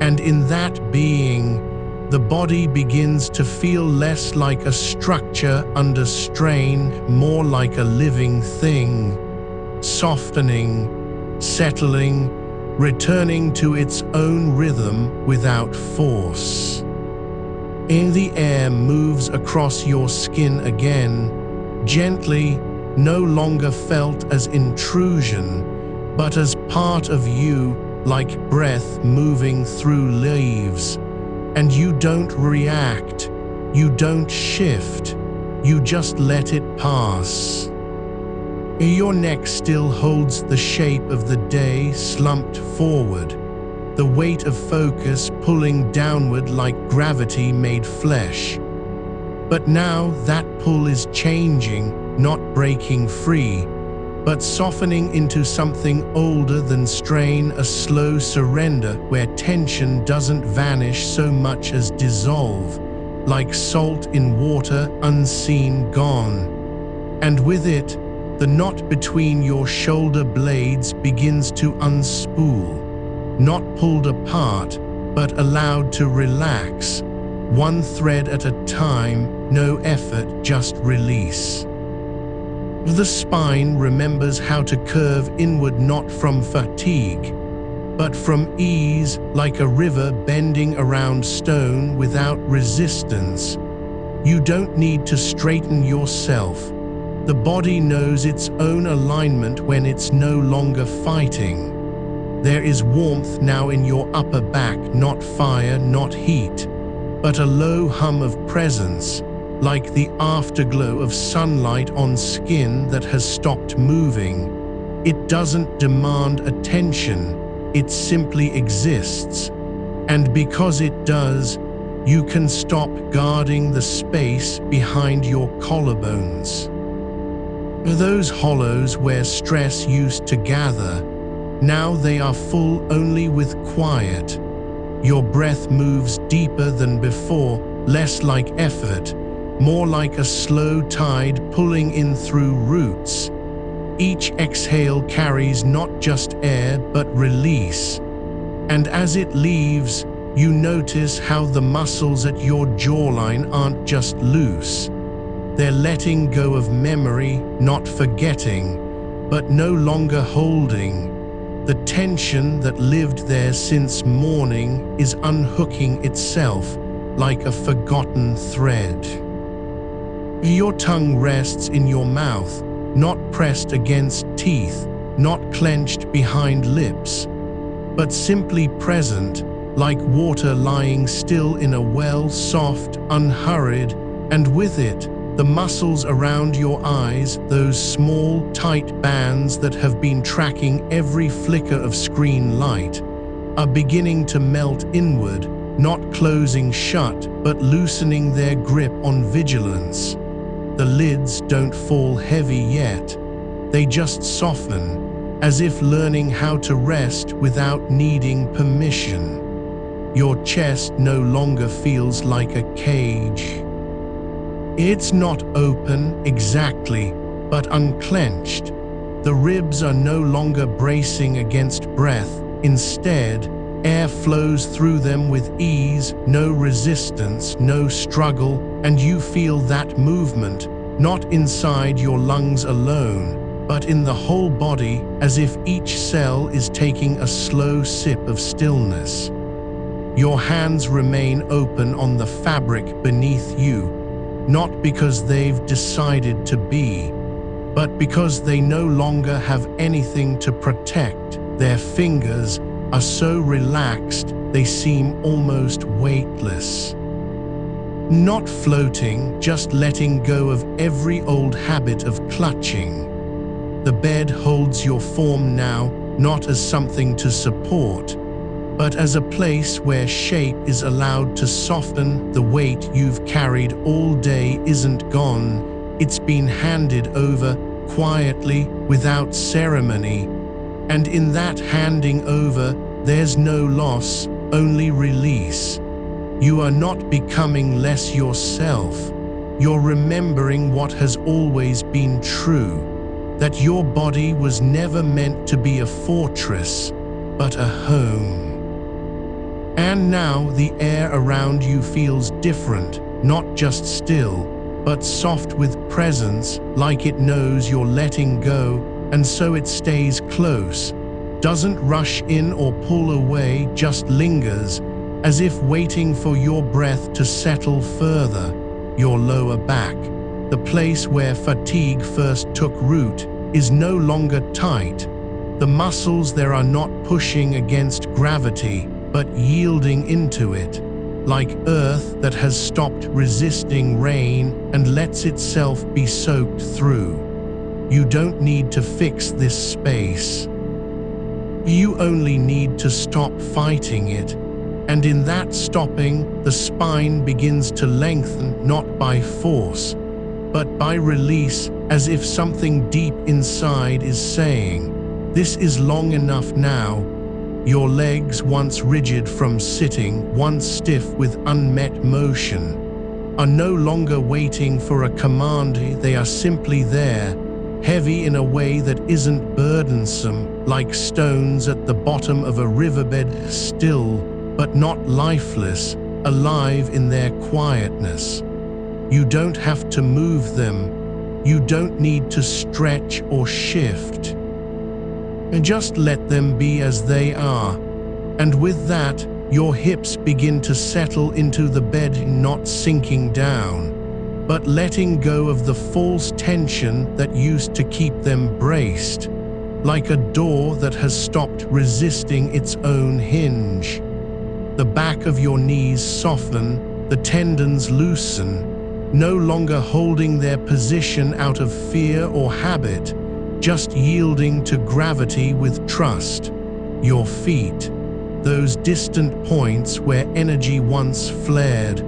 A: And in that being, the body begins to feel less like a structure under strain, more like a living thing, softening, settling, returning to its own rhythm without force. The air moves across your skin again, gently, no longer felt as intrusion, but as part of you, like breath moving through leaves. And you don't react, you don't shift, you just let it pass. Your neck still holds the shape of the day, slumped forward, the weight of focus pulling downward like gravity made flesh. But now that pull is changing, not breaking free, but softening into something older than strain, a slow surrender where tension doesn't vanish so much as dissolve, like salt in water, unseen, gone. And with it, the knot between your shoulder blades begins to unspool, not pulled apart, but allowed to relax, one thread at a time, no effort, just release. The spine remembers how to curve inward, not from fatigue, but from ease, like a river bending around stone without resistance. You don't need to straighten yourself. The body knows its own alignment when it's no longer fighting. There is warmth now in your upper back, not fire, not heat, but a low hum of presence, like the afterglow of sunlight on skin that has stopped moving. It doesn't demand attention, it simply exists. And because it does, you can stop guarding the space behind your collarbones. Those hollows where stress used to gather, now they are full only with quiet. Your breath moves deeper than before, less like effort, more like a slow tide pulling in through roots. Each exhale carries not just air but release. And as it leaves, you notice how the muscles at your jawline aren't just loose. They're letting go of memory, not forgetting, but no longer holding. The tension that lived there since morning is unhooking itself like a forgotten thread. Your tongue rests in your mouth, not pressed against teeth, not clenched behind lips, but simply present, like water lying still in a well, soft, unhurried, and with it, the muscles around your eyes, those small, tight bands that have been tracking every flicker of screen light, are beginning to melt inward, not closing shut, but loosening their grip on vigilance. The lids don't fall heavy yet. They just soften, as if learning how to rest without needing permission. Your chest no longer feels like a cage. It's not open exactly, but unclenched. The ribs are no longer bracing against breath. Instead, air flows through them with ease, no resistance, no struggle, and you feel that movement, not inside your lungs alone, but in the whole body, as if each cell is taking a slow sip of stillness. Your hands remain open on the fabric beneath you, not because they've decided to be, but because they no longer have anything to protect. Their fingers are so relaxed they seem almost weightless. Not floating, just letting go of every old habit of clutching. The bed holds your form now, not as something to support, but as a place where shape is allowed to soften. The weight you've carried all day isn't gone, it's been handed over quietly, without ceremony. And in that handing over, there's no loss, only release. You are not becoming less yourself. You're remembering what has always been true, that your body was never meant to be a fortress, but a home. And now the air around you feels different, not just still, but soft with presence, like it knows you're letting go, and so it stays close, doesn't rush in or pull away, just lingers, as if waiting for your breath to settle further. Your lower back, the place where fatigue first took root, is no longer tight. The muscles there are not pushing against gravity, but yielding into it, like earth that has stopped resisting rain and lets itself be soaked through. You don't need to fix this space. You only need to stop fighting it, and in that stopping, the spine begins to lengthen, not by force, but by release, as if something deep inside is saying, "This is long enough now." Your legs, once rigid from sitting, once stiff with unmet motion, are no longer waiting for a command. They are simply there, heavy in a way that isn't burdensome, like stones at the bottom of a riverbed, still, but not lifeless, alive in their quietness. You don't have to move them. You don't need to stretch or shift. And just let them be as they are. And with that, your hips begin to settle into the bed, not sinking down, but letting go of the false tension that used to keep them braced, like a door that has stopped resisting its own hinge. The back of your knees soften, the tendons loosen, no longer holding their position out of fear or habit, just yielding to gravity with trust. Your feet, those distant points where energy once flared,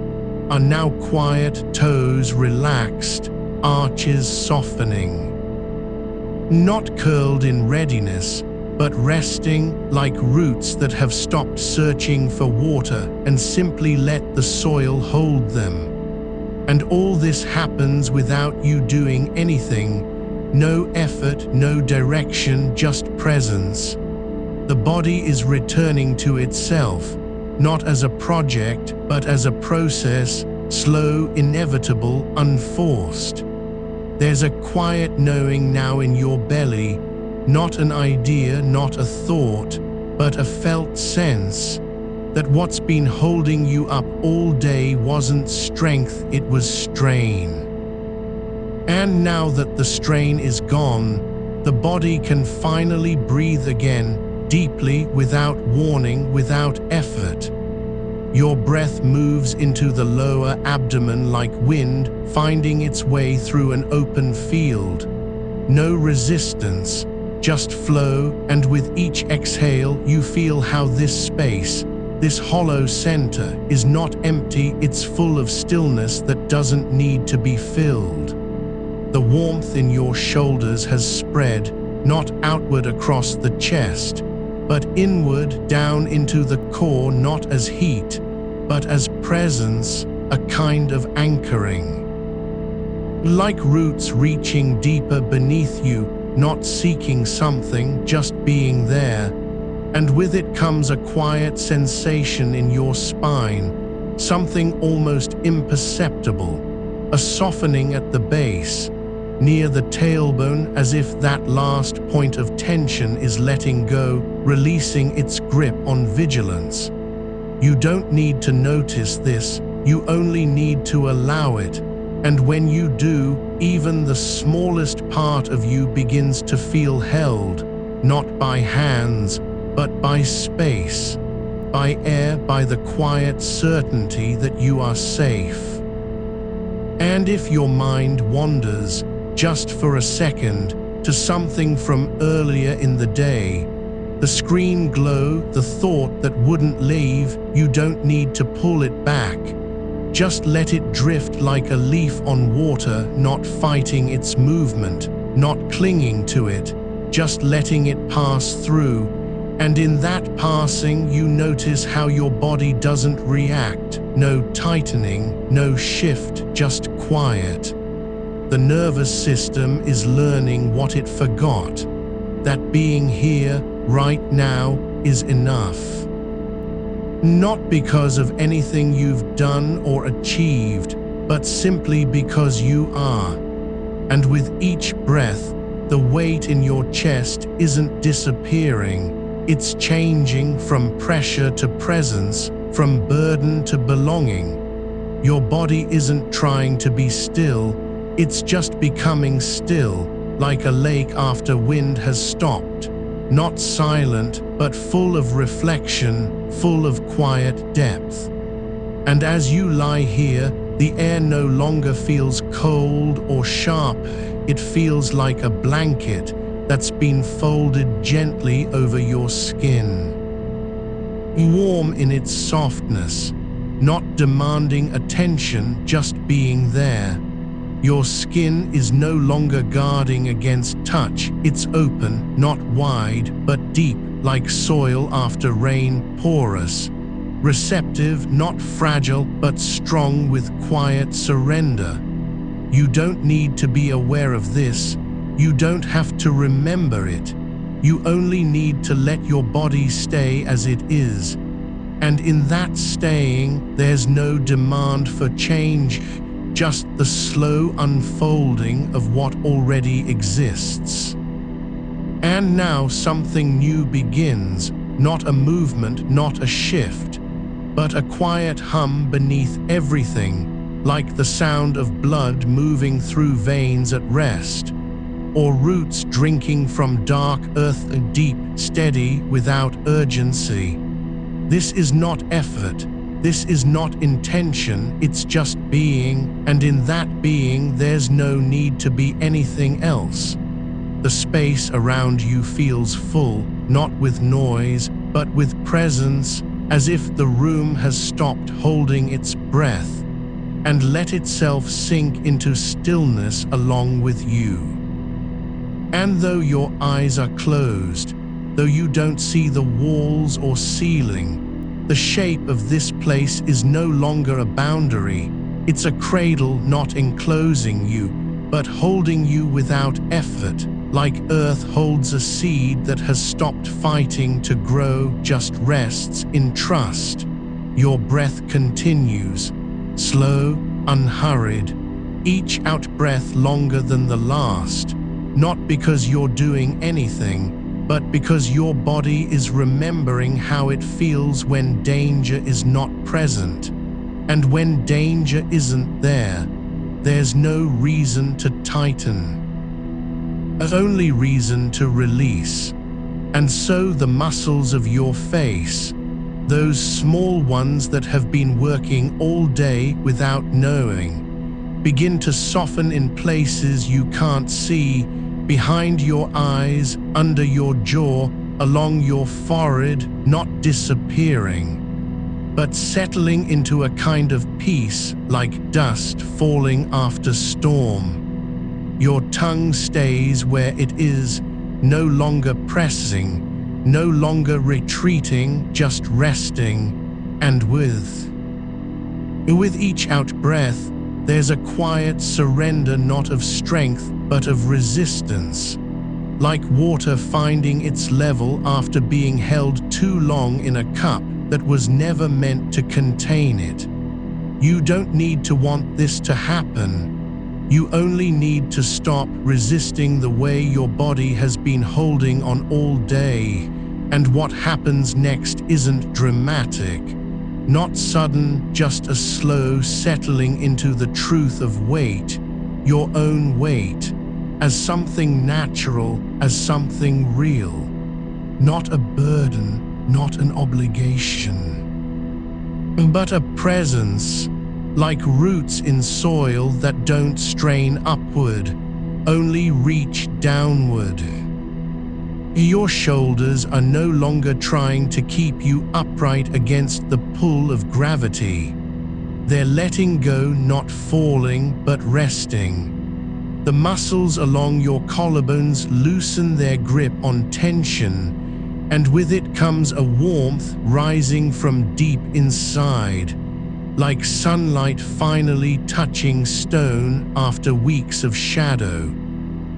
A: are now quiet, toes relaxed, arches softening. Not curled in readiness, but resting like roots that have stopped searching for water and simply let the soil hold them. And all this happens without you doing anything. No effort, no direction, just presence. The body is returning to itself, not as a project, but as a process, slow, inevitable, unforced. There's a quiet knowing now in your belly, not an idea, not a thought, but a felt sense, that what's been holding you up all day wasn't strength, it was strain. And now that the strain is gone, the body can finally breathe again, deeply, without warning, without effort. Your breath moves into the lower abdomen like wind, finding its way through an open field. No resistance, just flow, and with each exhale you feel how this space, this hollow center, is not empty, it's full of stillness that doesn't need to be filled. The warmth in your shoulders has spread, not outward across the chest, but inward down into the core, not as heat, but as presence, a kind of anchoring. Like roots reaching deeper beneath you, not seeking something, just being there. And with it comes a quiet sensation in your spine, something almost imperceptible, a softening at the base, near the tailbone, as if that last point of tension is letting go, releasing its grip on vigilance. You don't need to notice this, you only need to allow it. And when you do, even the smallest part of you begins to feel held, not by hands, but by space, by air, by the quiet certainty that you are safe. And if your mind wanders, just for a second, to something from earlier in the day, the screen glow, the thought that wouldn't leave, you don't need to pull it back. Just let it drift like a leaf on water, not fighting its movement, not clinging to it, just letting it pass through. And in that passing, you notice how your body doesn't react, no tightening, no shift, just quiet. The nervous system is learning what it forgot, that being here, right now, is enough. Not because of anything you've done or achieved, but simply because you are. And with each breath, the weight in your chest isn't disappearing. It's changing from pressure to presence, from burden to belonging. Your body isn't trying to be still, it's just becoming still, like a lake after wind has stopped. Not silent, but full of reflection, full of quiet depth. And as you lie here, the air no longer feels cold or sharp, it feels like a blanket that's been folded gently over your skin. Warm in its softness, not demanding attention, just being there. Your skin is no longer guarding against touch, it's open, not wide, but deep, like soil after rain, porous. Receptive, not fragile, but strong with quiet surrender. You don't need to be aware of this, you don't have to remember it. You only need to let your body stay as it is. And in that staying, there's no demand for change, just the slow unfolding of what already exists. And now something new begins, not a movement, not a shift, but a quiet hum beneath everything, like the sound of blood moving through veins at rest, or roots drinking from dark earth, deep, steady, without urgency. This is not effort. This is not intention, it's just being, and in that being there's no need to be anything else. The space around you feels full, not with noise, but with presence, as if the room has stopped holding its breath, and let itself sink into stillness along with you. And though your eyes are closed, though you don't see the walls or ceiling, the shape of this place is no longer a boundary. It's a cradle not enclosing you, but holding you without effort, like earth holds a seed that has stopped fighting to grow, just rests in trust. Your breath continues, slow, unhurried, each out-breath longer than the last, not because you're doing anything, but because your body is remembering how it feels when danger is not present. And when danger isn't there, there's no reason to tighten, only reason to release. And so the muscles of your face, those small ones that have been working all day without knowing, begin to soften in places you can't see, behind your eyes, under your jaw, along your forehead, not disappearing, but settling into a kind of peace like dust falling after storm. Your tongue stays where it is, no longer pressing, no longer retreating, just resting, and with each out-breath, there's a quiet surrender, not of strength, but of resistance, like water finding its level after being held too long in a cup that was never meant to contain it. You don't need to want this to happen. You only need to stop resisting the way your body has been holding on all day, and what happens next isn't dramatic, not sudden, just a slow settling into the truth of weight, your own weight, as something natural, as something real, not a burden, not an obligation, but a presence, like roots in soil that don't strain upward, only reach downward. Your shoulders are no longer trying to keep you upright against the pull of gravity. They're letting go, not falling, but resting. The muscles along your collarbones loosen their grip on tension, and with it comes a warmth rising from deep inside, like sunlight finally touching stone after weeks of shadow.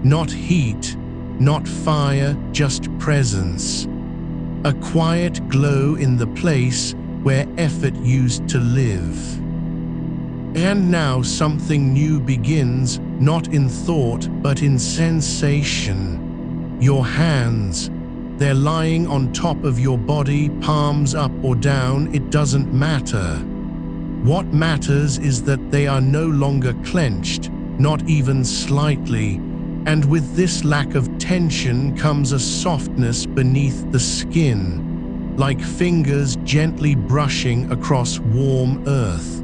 A: Not heat, not fire, just presence. A quiet glow in the place where effort used to live. And now something new begins, not in thought, but in sensation. Your hands, they're lying on top of your body, palms up or down, it doesn't matter. What matters is that they are no longer clenched, not even slightly, and with this lack of tension comes a softness beneath the skin, like fingers gently brushing across warm earth,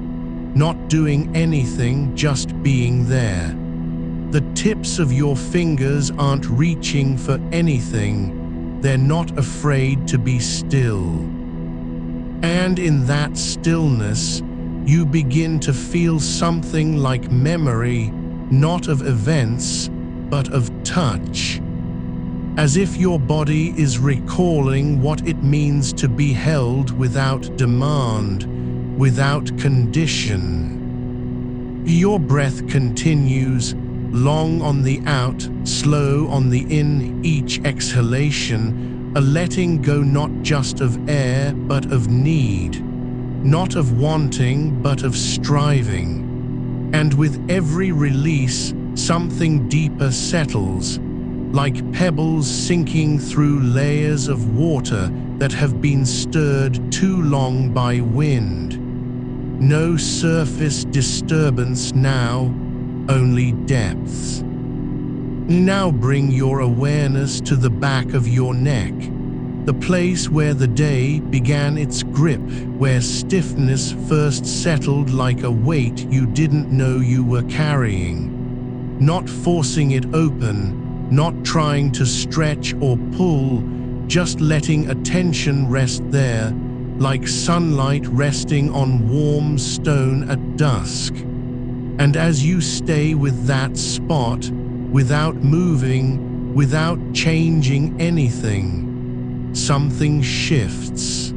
A: not doing anything, just being there. The tips of your fingers aren't reaching for anything, they're not afraid to be still. And in that stillness, you begin to feel something like memory, not of events, but of touch. As if your body is recalling what it means to be held without demand, without condition. Your breath continues, long on the out, slow on the in, each exhalation, a letting go not just of air, but of need. Not of wanting, but of striving. And with every release, something deeper settles, like pebbles sinking through layers of water that have been stirred too long by wind. No surface disturbance now, only depths. Now bring your awareness to the back of your neck, the place where the day began its grip, where stiffness first settled like a weight you didn't know you were carrying. Not forcing it open, not trying to stretch or pull, just letting attention rest there, like sunlight resting on warm stone at dusk. And as you stay with that spot, without moving, without changing anything, something shifts.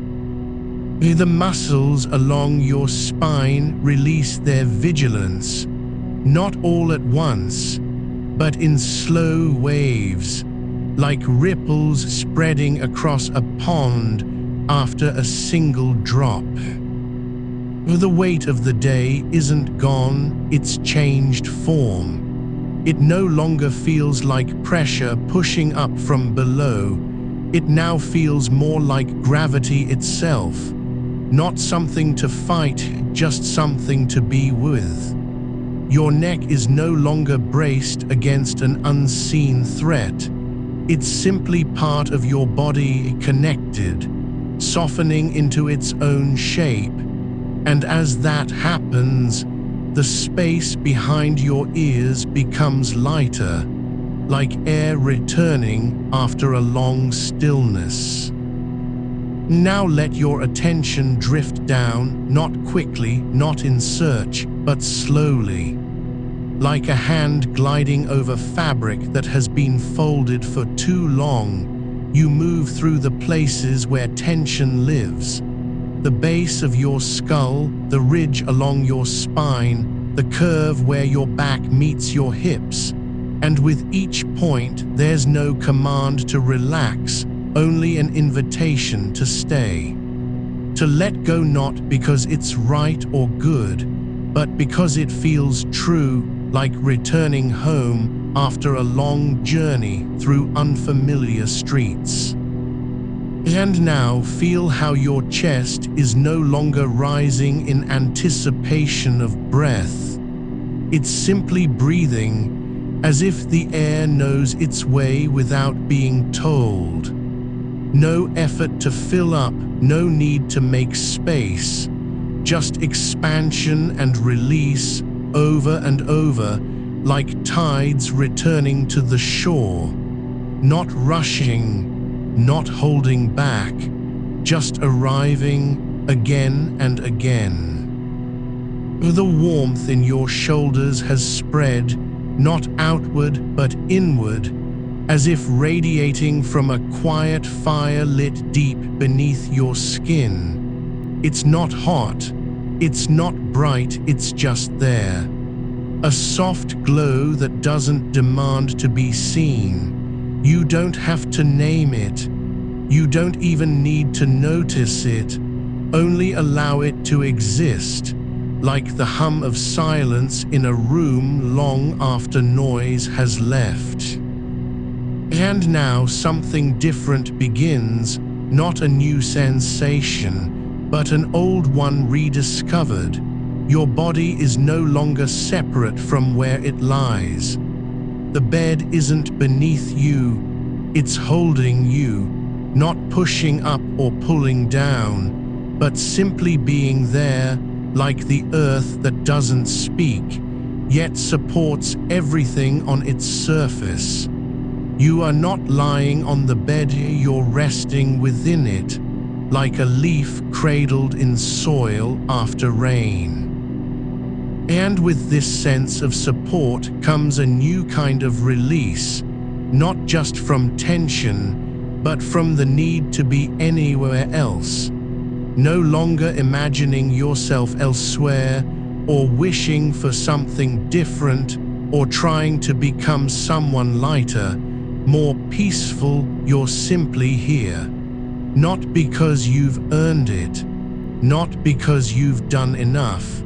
A: The muscles along your spine release their vigilance, not all at once, but in slow waves, like ripples spreading across a pond after a single drop. The weight of the day isn't gone, it's changed form. It no longer feels like pressure pushing up from below. It now feels more like gravity itself, not something to fight, just something to be with. Your neck is no longer braced against an unseen threat. It's simply part of your body, connected, softening into its own shape. And as that happens, the space behind your ears becomes lighter, like air returning after a long stillness. Now let your attention drift down, not quickly, not in search, but slowly. Like a hand gliding over fabric that has been folded for too long, you move through the places where tension lives. The base of your skull, the ridge along your spine, the curve where your back meets your hips. And with each point, there's no command to relax, only an invitation to stay. To let go, not because it's right or good, but because it feels true, like returning home after a long journey through unfamiliar streets. And now feel how your chest is no longer rising in anticipation of breath. It's simply breathing, as if the air knows its way without being told. No effort to fill up, no need to make space, just expansion and release over and over, like tides returning to the shore. Not rushing, not holding back, just arriving again and again. The warmth in your shoulders has spread, not outward but inward, as if radiating from a quiet fire lit deep beneath your skin. It's not hot, it's not bright, it's just there. A soft glow that doesn't demand to be seen. You don't have to name it. You don't even need to notice it. Only allow it to exist, like the hum of silence in a room long after noise has left. And now something different begins, not a new sensation, but an old one rediscovered. Your body is no longer separate from where it lies. The bed isn't beneath you, it's holding you, not pushing up or pulling down, but simply being there, like the earth that doesn't speak, yet supports everything on its surface. You are not lying on the bed, you're resting within it, like a leaf cradled in soil after rain. And with this sense of support comes a new kind of release, not just from tension, but from the need to be anywhere else. No longer imagining yourself elsewhere, or wishing for something different, or trying to become someone lighter, more peaceful. You're simply here. Not because you've earned it, not because you've done enough,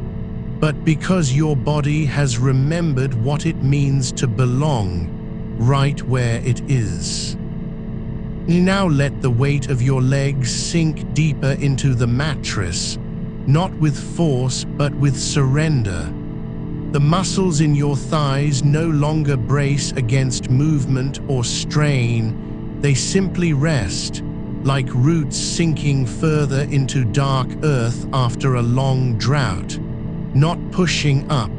A: but because your body has remembered what it means to belong, right where it is. Now let the weight of your legs sink deeper into the mattress, not with force but with surrender. The muscles in your thighs no longer brace against movement or strain, they simply rest, like roots sinking further into dark earth after a long drought. Not pushing up,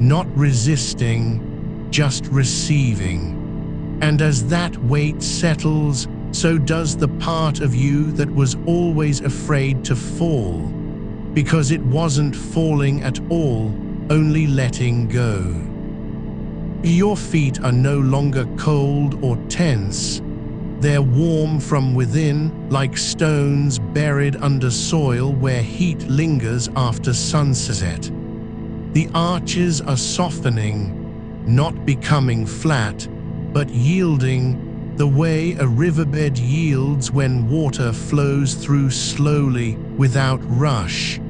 A: not resisting, just receiving. And as that weight settles, so does the part of you that was always afraid to fall, because it wasn't falling at all, only letting go. Your feet are no longer cold or tense. They're warm from within, like stones buried under soil where heat lingers after sunset. The arches are softening, not becoming flat, but yielding the way a riverbed yields when water flows through slowly, without rush.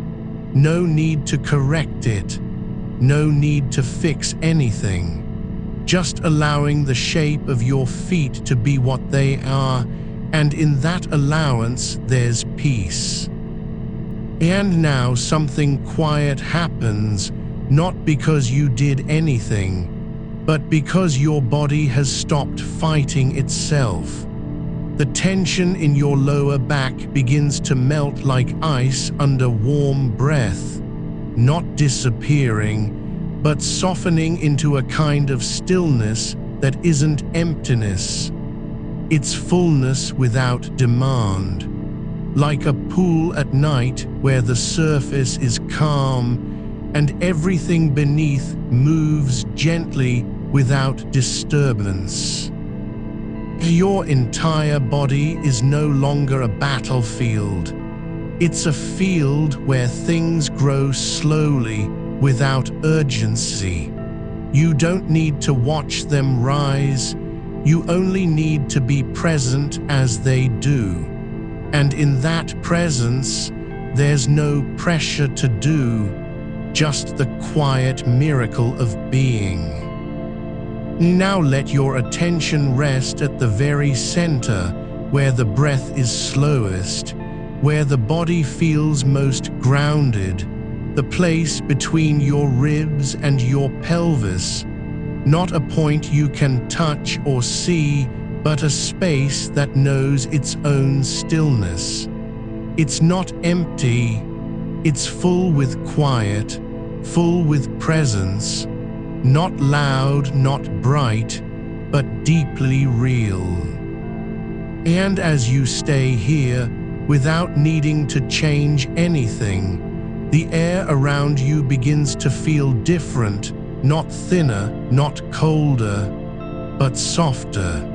A: No need to correct it, no need to fix anything. Just allowing the shape of your feet to be what they are, and in that allowance there's peace. And now something quiet happens, not because you did anything, but because your body has stopped fighting itself. The tension in your lower back begins to melt like ice under warm breath, not disappearing, but softening into a kind of stillness that isn't emptiness. It's fullness without demand. Like a pool at night where the surface is calm and everything beneath moves gently without disturbance. Your entire body is no longer a battlefield. It's a field where things grow slowly without urgency. You don't need to watch them rise. You only need to be present as they do. And in that presence, there's no pressure to do, just the quiet miracle of being. Now let your attention rest at the very center, where the breath is slowest, where the body feels most grounded, the place between your ribs and your pelvis, not a point you can touch or see, but a space that knows its own stillness. It's not empty, it's full with quiet, full with presence, not loud, not bright, but deeply real. And as you stay here, without needing to change anything, the air around you begins to feel different, not thinner, not colder, but softer.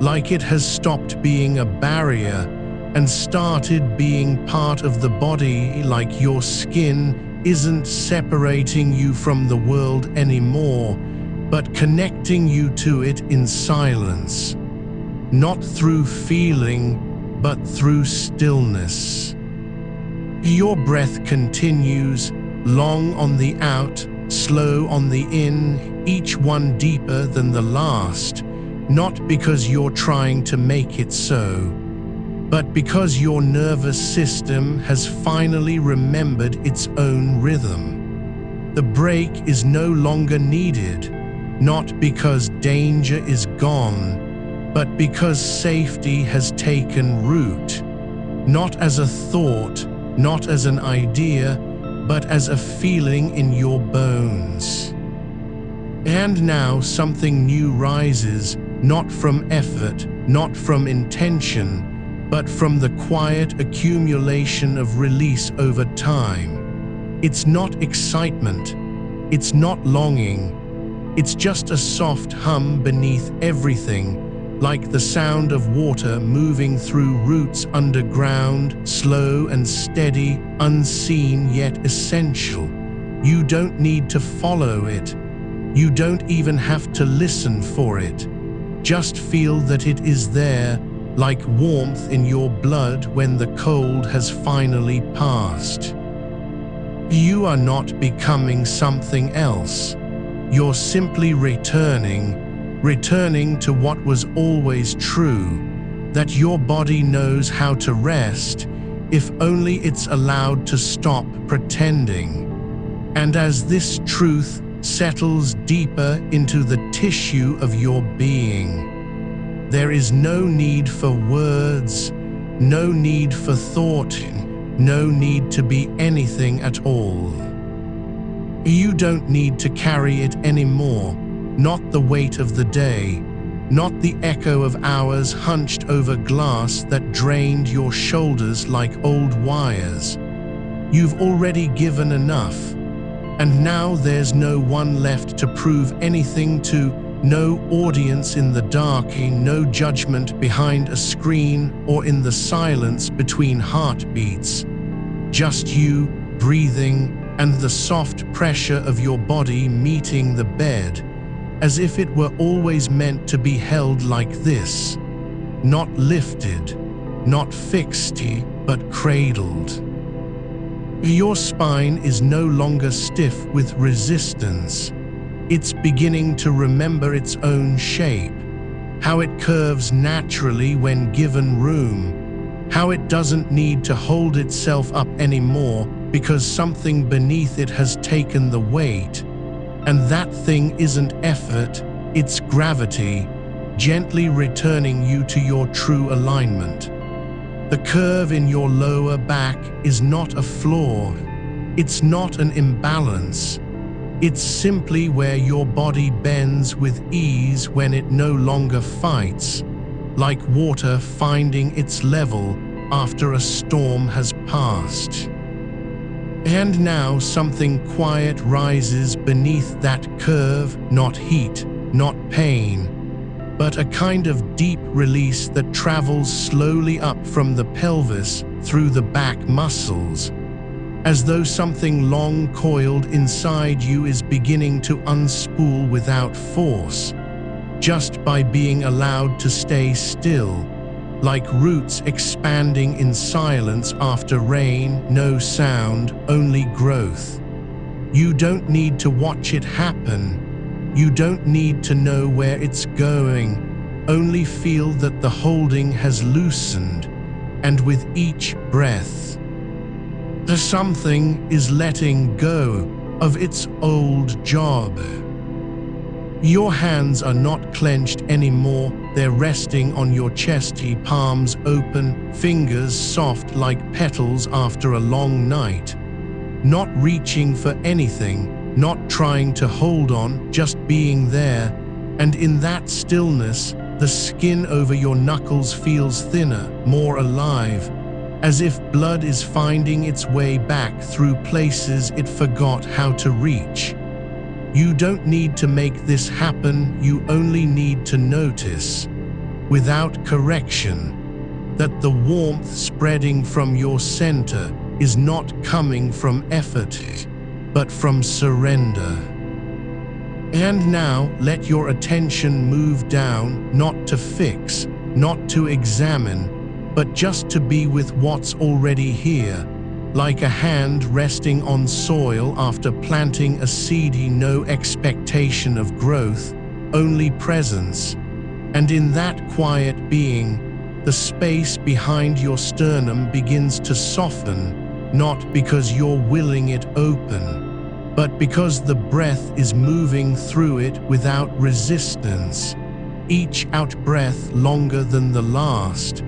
A: Like it has stopped being a barrier and started being part of the body, like your skin isn't separating you from the world anymore, but connecting you to it in silence. Not through feeling, but through stillness. Your breath continues, long on the out, slow on the in, each one deeper than the last, not because you're trying to make it so, but because your nervous system has finally remembered its own rhythm. The break is no longer needed, not because danger is gone, but because safety has taken root, not as a thought, not as an idea, but as a feeling in your bones. And now something new rises, not from effort, not from intention, but from the quiet accumulation of release over time. It's not excitement, it's not longing, it's just a soft hum beneath everything, like the sound of water moving through roots underground, slow and steady, unseen yet essential. You don't need to follow it. You don't even have to listen for it. Just feel that it is there, like warmth in your blood when the cold has finally passed. You are not becoming something else. You're simply returning to what was always true, that your body knows how to rest, if only it's allowed to stop pretending. And as this truth settles deeper into the tissue of your being, there is no need for words, no need for thought, no need to be anything at all. You don't need to carry it anymore. Not the weight of the day, not the echo of hours hunched over glass that drained your shoulders like old wires. You've already given enough, and now there's no one left to prove anything to, no audience in the dark, no judgment behind a screen or in the silence between heartbeats. Just you, breathing, and the soft pressure of your body meeting the bed, as if it were always meant to be held like this, not lifted, not fixed, but cradled. Your spine is no longer stiff with resistance. It's beginning to remember its own shape, how it curves naturally when given room, how it doesn't need to hold itself up anymore because something beneath it has taken the weight. And that thing isn't effort, it's gravity, gently returning you to your true alignment. The curve in your lower back is not a flaw, it's not an imbalance, It's simply where your body bends with ease when it no longer fights, like water finding its level after a storm has passed. And now something quiet rises beneath that curve, not heat, not pain, but a kind of deep release that travels slowly up from the pelvis through the back muscles, as though something long coiled inside you is beginning to unspool without force, just by being allowed to stay still, like roots expanding in silence after rain, no sound, only growth. You don't need to watch it happen. You don't need to know where it's going. Only feel that the holding has loosened, and with each breath, the something is letting go of its old job. Your hands are not clenched anymore, they're resting on your chest, palms open, fingers soft like petals after a long night. Not reaching for anything, not trying to hold on, just being there, and in that stillness, the skin over your knuckles feels thinner, more alive, as if blood is finding its way back through places it forgot how to reach. You don't need to make this happen, you only need to notice, without correction, that the warmth spreading from your center is not coming from effort, but from surrender. And now let your attention move down, not to fix, not to examine, but just to be with what's already here, like a hand resting on soil after planting a seed, no expectation of growth, only presence. And in that quiet being, the space behind your sternum begins to soften, not because you're willing it open, but because the breath is moving through it without resistance, each out-breath longer than the last,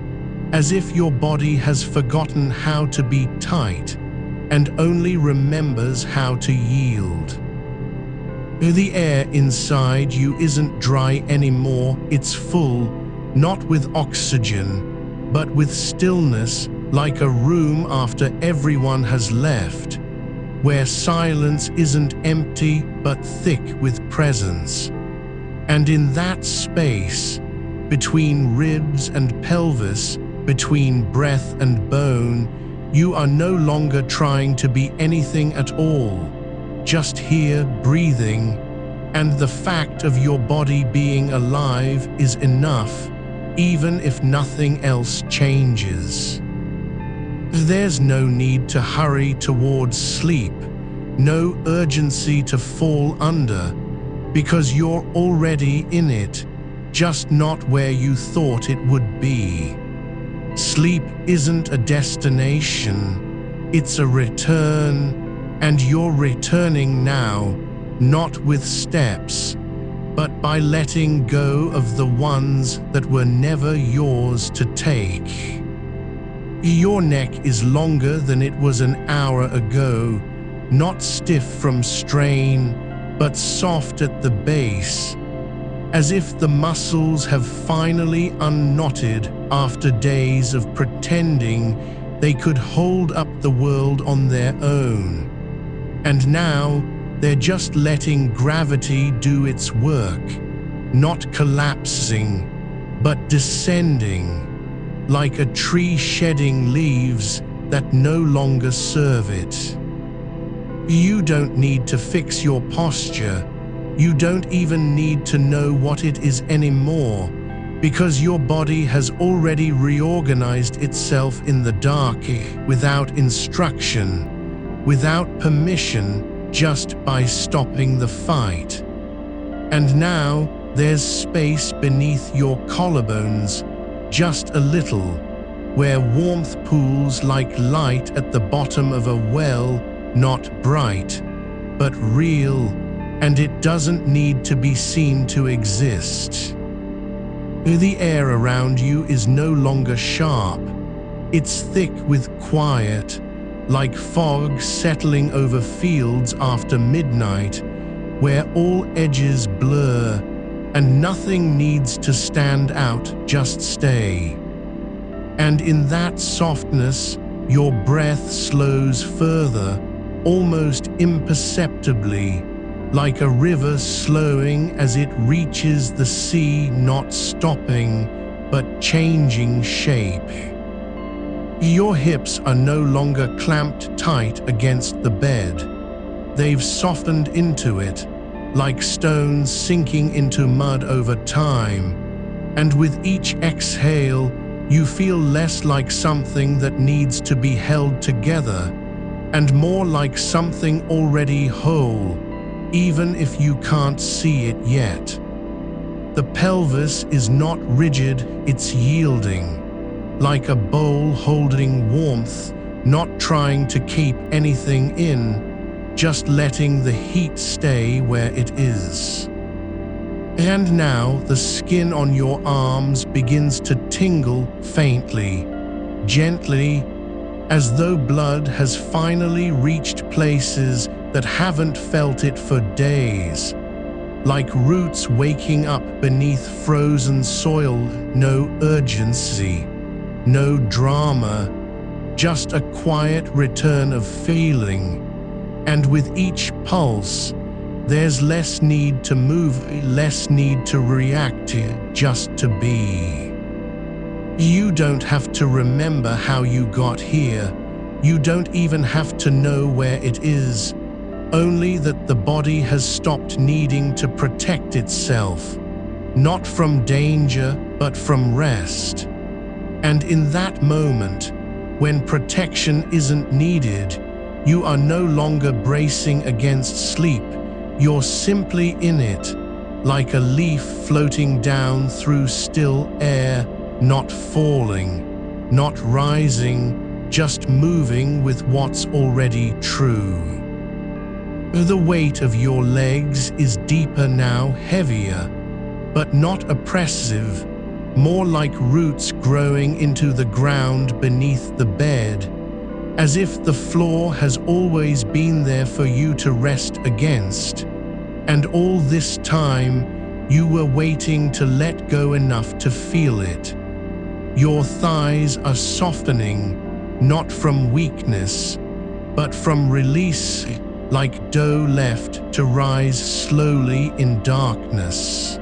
A: as if your body has forgotten how to be tight and only remembers how to yield. The air inside you isn't dry anymore, it's full, not with oxygen, but with stillness, like a room after everyone has left, where silence isn't empty but thick with presence. And in that space, between ribs and pelvis, between breath and bone, you are no longer trying to be anything at all, just here breathing, and the fact of your body being alive is enough, even if nothing else changes. There's no need to hurry towards sleep, no urgency to fall under, because you're already in it, just not where you thought it would be. Sleep isn't a destination, it's a return, and you're returning now, not with steps, but by letting go of the ones that were never yours to take. Your neck is longer than it was an hour ago, not stiff from strain, but soft at the base, as if the muscles have finally unknotted after days of pretending they could hold up the world on their own. And now they're just letting gravity do its work, not collapsing, but descending, like a tree shedding leaves that no longer serve it. You don't need to fix your posture. You don't even need to know what it is anymore, because your body has already reorganized itself in the dark, without instruction, without permission, just by stopping the fight. And now there's space beneath your collarbones, just a little, where warmth pools like light at the bottom of a well, not bright, but real, and it doesn't need to be seen to exist. The air around you is no longer sharp. It's thick with quiet, like fog settling over fields after midnight, where all edges blur, and nothing needs to stand out, just stay. And in that softness, your breath slows further, almost imperceptibly, like a river slowing as it reaches the sea, not stopping, but changing shape. Your hips are no longer clamped tight against the bed. They've softened into it, like stones sinking into mud over time. And with each exhale, you feel less like something that needs to be held together, and more like something already whole, even if you can't see it yet. The pelvis is not rigid, it's yielding, like a bowl holding warmth, not trying to keep anything in, just letting the heat stay where it is. And now the skin on your arms begins to tingle faintly, gently, as though blood has finally reached places that haven't felt it for days. Like roots waking up beneath frozen soil, no urgency, no drama, just a quiet return of feeling. And with each pulse, there's less need to move, less need to react, just to be. You don't have to remember how you got here. You don't even have to know where it is. Only that the body has stopped needing to protect itself, not from danger, but from rest. And in that moment, when protection isn't needed, you are no longer bracing against sleep. You're simply in it, like a leaf floating down through still air, not falling, not rising, just moving with what's already true. The weight of your legs is deeper now, heavier, but not oppressive, more like roots growing into the ground beneath the bed, as if the floor has always been there for you to rest against. And all this time, you were waiting to let go enough to feel it. Your thighs are softening, not from weakness, but from release, like dough left to rise slowly in darkness.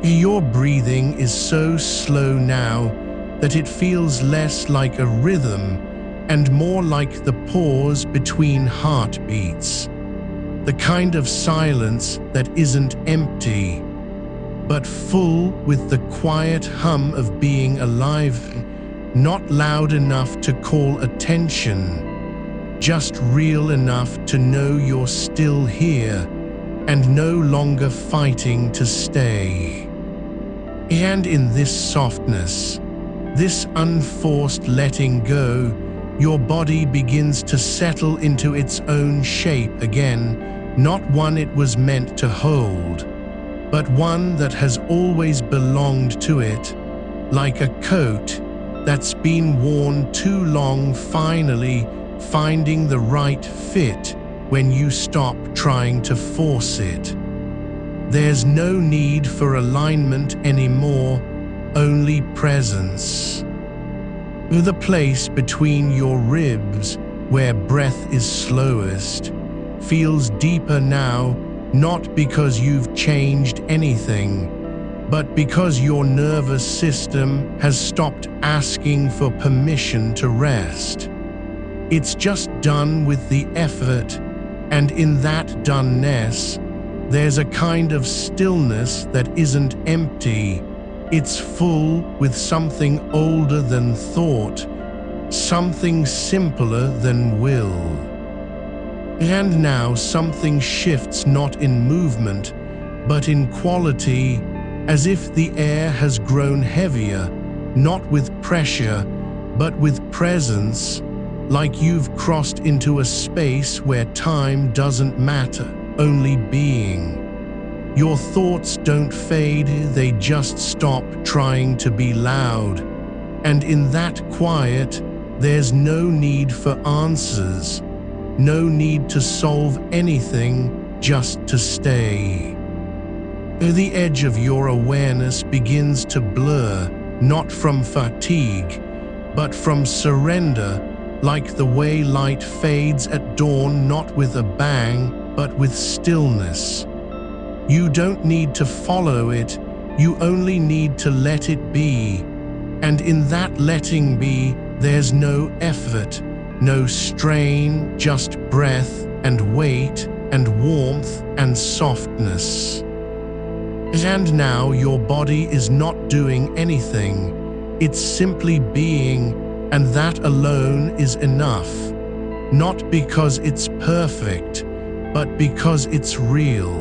A: Your breathing is so slow now that it feels less like a rhythm and more like the pause between heartbeats. The kind of silence that isn't empty, but full with the quiet hum of being alive, not loud enough to call attention, just real enough to know you're still here and no longer fighting to stay. And in this softness, this unforced letting go, your body begins to settle into its own shape again, not one it was meant to hold, but one that has always belonged to it, like a coat that's been worn too long, finally finding the right fit when you stop trying to force it. There's no need for alignment anymore, only presence. The place between your ribs, where breath is slowest, feels deeper now, not because you've changed anything, but because your nervous system has stopped asking for permission to rest. It's just done with the effort, and in that doneness, there's a kind of stillness that isn't empty. It's full with something older than thought, something simpler than will. And now something shifts, not in movement, but in quality, as if the air has grown heavier, not with pressure, but with presence, like you've crossed into a space where time doesn't matter, only being. Your thoughts don't fade, they just stop trying to be loud. And in that quiet, there's no need for answers, no need to solve anything, just to stay. The edge of your awareness begins to blur, not from fatigue, but from surrender, like the way light fades at dawn, not with a bang, but with stillness. You don't need to follow it, you only need to let it be. And in that letting be, there's no effort, no strain, just breath and weight and warmth and softness. And now your body is not doing anything, it's simply being, and that alone is enough. Not because it's perfect, but because it's real.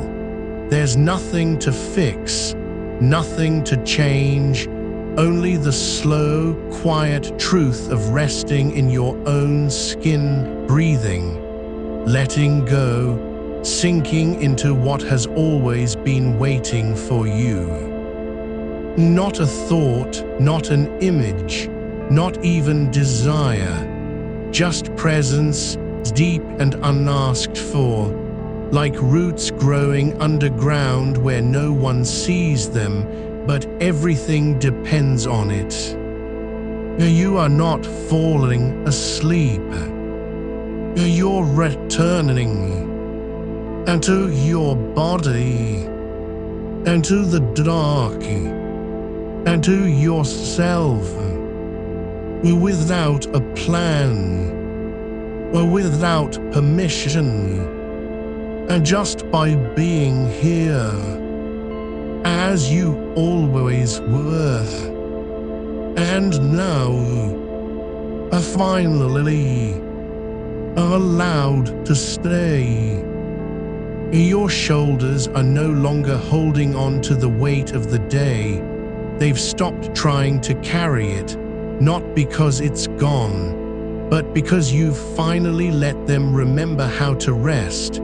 A: There's nothing to fix, nothing to change, only the slow, quiet truth of resting in your own skin, breathing, letting go, sinking into what has always been waiting for you. Not a thought, not an image, not even desire, just presence, deep and unasked for, like roots growing underground where no one sees them, but everything depends on it. You are not falling asleep. You're returning. And to your body, and to the dark, and to yourself, without a plan, without permission, and just by being here, as you always were. And now, finally, allowed to stay. Your shoulders are no longer holding on to the weight of the day. They've stopped trying to carry it, not because it's gone, but because you've finally let them remember how to rest.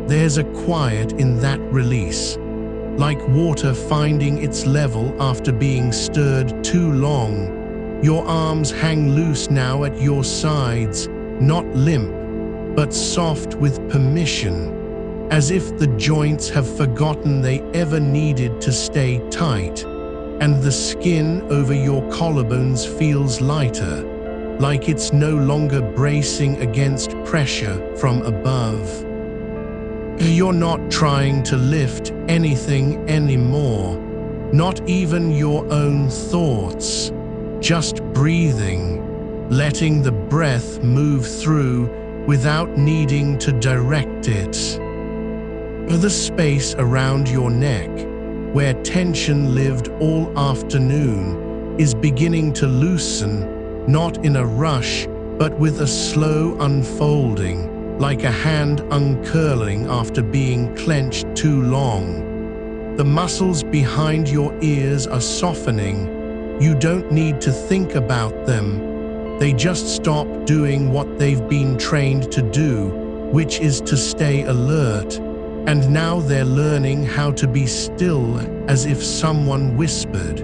A: There's a quiet in that release, like water finding its level after being stirred too long. Your arms hang loose now at your sides, not limp, but soft with permission. As if the joints have forgotten they ever needed to stay tight, and the skin over your collarbones feels lighter, like it's no longer bracing against pressure from above. You're not trying to lift anything anymore, not even your own thoughts, just breathing, letting the breath move through without needing to direct it. The space around your neck, where tension lived all afternoon, is beginning to loosen, not in a rush, but with a slow unfolding, like a hand uncurling after being clenched too long. The muscles behind your ears are softening. You don't need to think about them. They just stop doing what they've been trained to do, which is to stay alert. And now they're learning how to be still, as if someone whispered.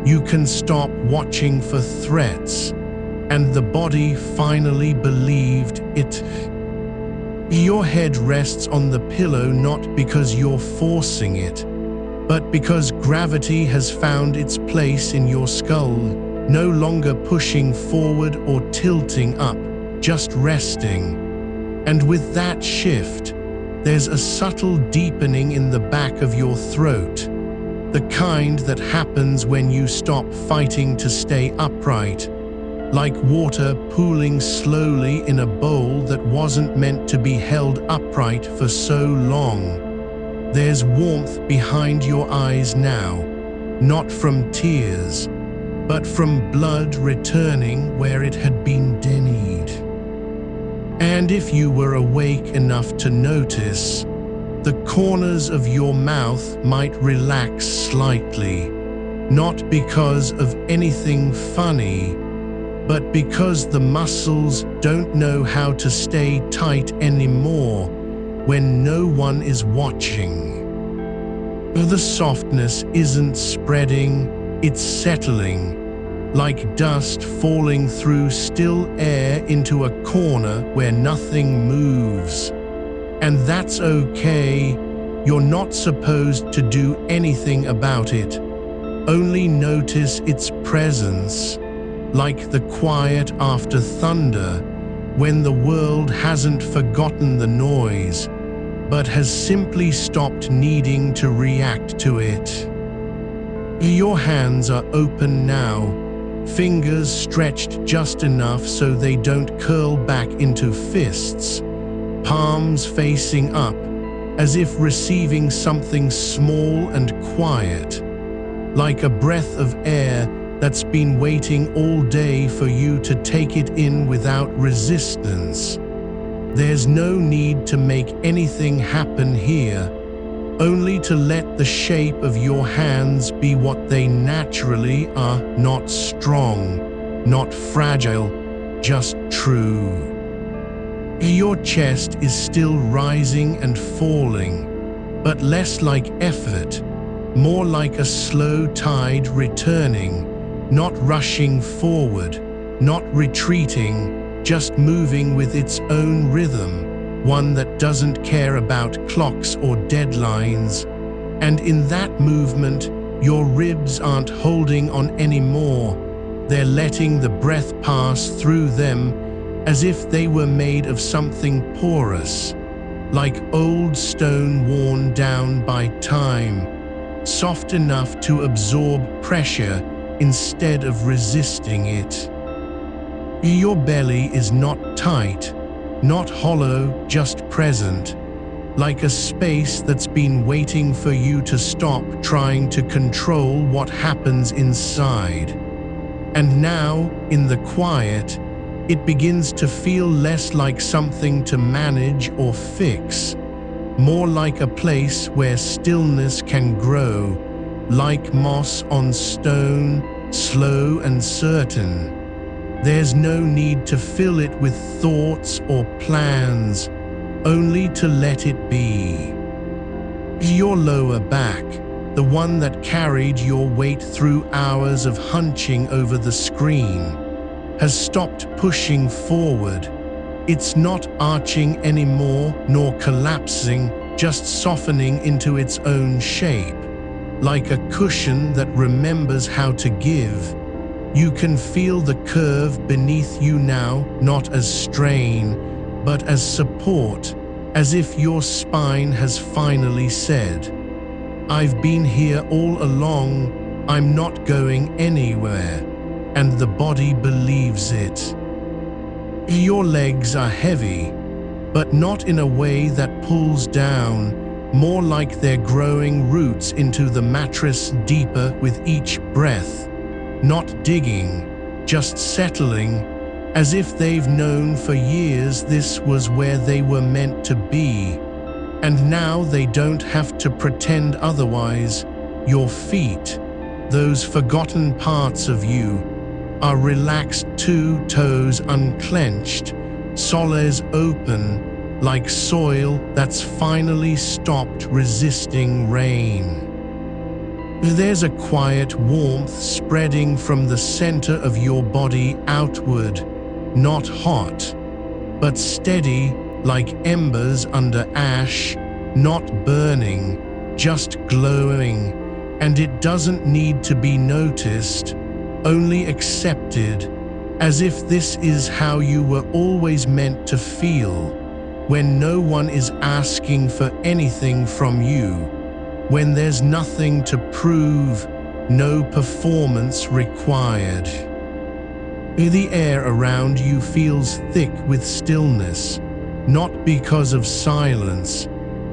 A: You can stop watching for threats, and the body finally believed it. Your head rests on the pillow not because you're forcing it, but because gravity has found its place in your skull, no longer pushing forward or tilting up, just resting. And with that shift, there's a subtle deepening in the back of your throat, the kind that happens when you stop fighting to stay upright, like water pooling slowly in a bowl that wasn't meant to be held upright for so long. There's warmth behind your eyes now, not from tears, but from blood returning where it had been dennied. And if you were awake enough to notice, the corners of your mouth might relax slightly, not because of anything funny, but because the muscles don't know how to stay tight anymore when no one is watching. The softness isn't spreading, it's settling, like dust falling through still air into a corner where nothing moves. And that's okay. You're not supposed to do anything about it. Only notice its presence, like the quiet after thunder, when the world hasn't forgotten the noise, but has simply stopped needing to react to it. Your hands are open now, fingers stretched just enough so they don't curl back into fists, palms facing up, as if receiving something small and quiet, like a breath of air that's been waiting all day for you to take it in without resistance. There's no need to make anything happen here, only to let the shape of your hands be what they naturally are, not strong, not fragile, just true. Your chest is still rising and falling, but less like effort, more like a slow tide returning, not rushing forward, not retreating, just moving with its own rhythm, one that doesn't care about clocks or deadlines. And in that movement, your ribs aren't holding on anymore. They're letting the breath pass through them as if they were made of something porous, like old stone worn down by time, soft enough to absorb pressure instead of resisting it. Your belly is not tight, not hollow, just present, like a space that's been waiting for you to stop trying to control what happens inside. And now, in the quiet, it begins to feel less like something to manage or fix, more like a place where stillness can grow, like moss on stone, slow and certain. There's no need to fill it with thoughts or plans, only to let it be. Your lower back, the one that carried your weight through hours of hunching over the screen, has stopped pushing forward. It's not arching anymore, nor collapsing, just softening into its own shape, like a cushion that remembers how to give. You can feel the curve beneath you now, not as strain, but as support, as if your spine has finally said, "I've been here all along, I'm not going anywhere," and the body believes it. Your legs are heavy, but not in a way that pulls down, more like they're growing roots into the mattress deeper with each breath, not digging, just settling, as if they've known for years this was where they were meant to be. And now they don't have to pretend otherwise. Your feet, those forgotten parts of you, are relaxed too, toes unclenched, soles open, like soil that's finally stopped resisting rain. There's a quiet warmth spreading from the center of your body outward, not hot, but steady like embers under ash, not burning, just glowing, and it doesn't need to be noticed, only accepted, as if this is how you were always meant to feel, when no one is asking for anything from you, when there's nothing to prove, no performance required. The air around you feels thick with stillness, not because of silence,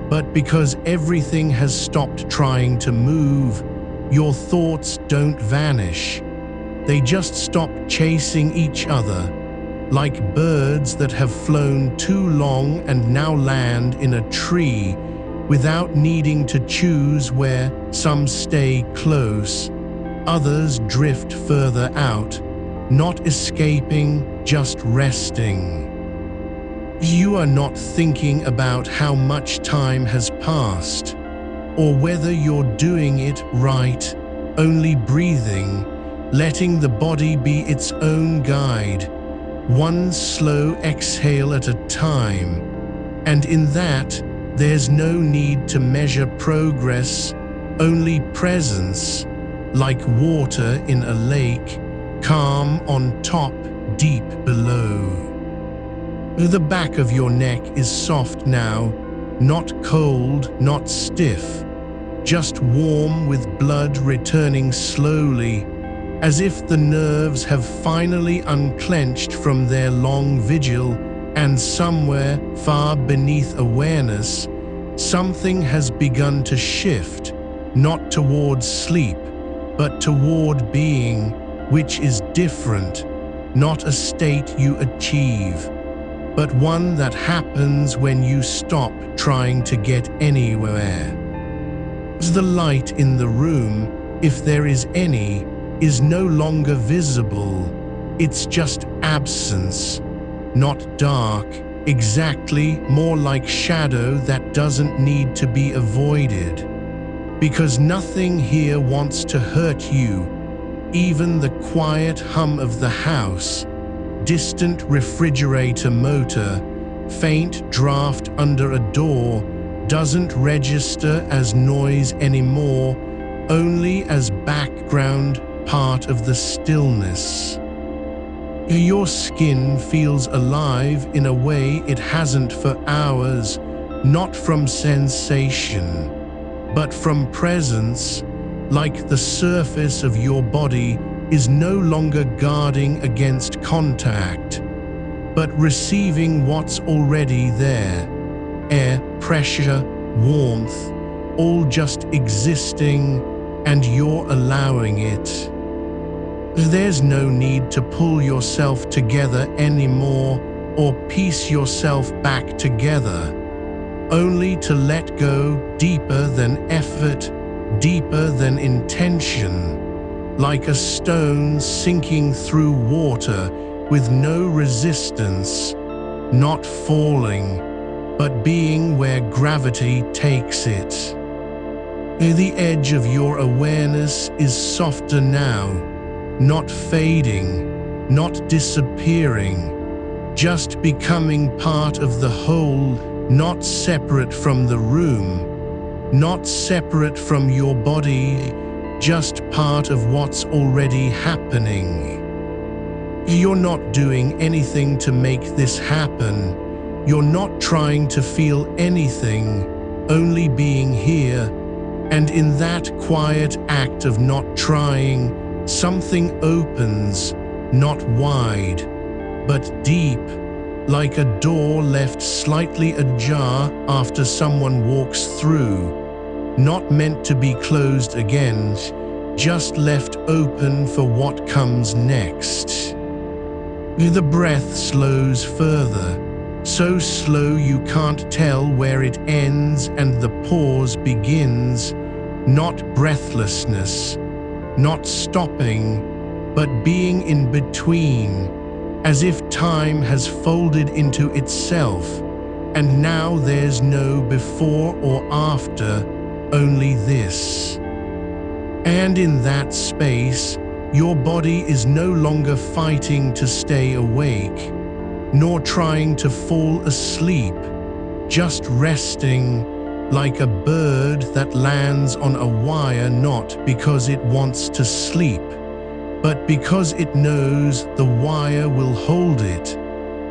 A: but because everything has stopped trying to move. Your thoughts don't vanish. They just stop chasing each other, like birds that have flown too long and now land in a tree without needing to choose where. Some stay close, others drift further out, not escaping, just resting. You are not thinking about how much time has passed, or whether you're doing it right, only breathing, letting the body be its own guide, one slow exhale at a time, And in that, there's no need to measure progress, only presence, like water in a lake, calm on top, deep below. The back of your neck is soft now, not cold, not stiff, just warm with blood returning slowly, as if the nerves have finally unclenched from their long vigil, and somewhere far beneath awareness, something has begun to shift, not towards sleep, but toward being, which is different, not a state you achieve, but one that happens when you stop trying to get anywhere. The light in the room, if there is any, is no longer visible. It's just absence, not dark, exactly, more like shadow that doesn't need to be avoided. Because nothing here wants to hurt you, even the quiet hum of the house, distant refrigerator motor, faint draft under a door, doesn't register as noise anymore, only as background part of the stillness. Your skin feels alive in a way it hasn't for hours, not from sensation, but from presence, like the surface of your body is no longer guarding against contact, but receiving what's already there. Air, pressure, warmth, all just existing, and you're allowing it. There's no need to pull yourself together anymore or piece yourself back together, only to let go deeper than effort, deeper than intention, like a stone sinking through water with no resistance, not falling, but being where gravity takes it. The edge of your awareness is softer now, not fading, not disappearing, just becoming part of the whole, not separate from the room, not separate from your body, just part of what's already happening. You're not doing anything to make this happen. You're not trying to feel anything, only being here. And in that quiet act of not trying, something opens, not wide, but deep, like a door left slightly ajar after someone walks through, not meant to be closed again, just left open for what comes next. The breath slows further, so slow you can't tell where it ends and the pause begins, not breathlessness, not stopping, but being in between, as if time has folded into itself, and now there's no before or after, only this. And in that space, your body is no longer fighting to stay awake, nor trying to fall asleep, just resting, like a bird that lands on a wire not because it wants to sleep, but because it knows the wire will hold it,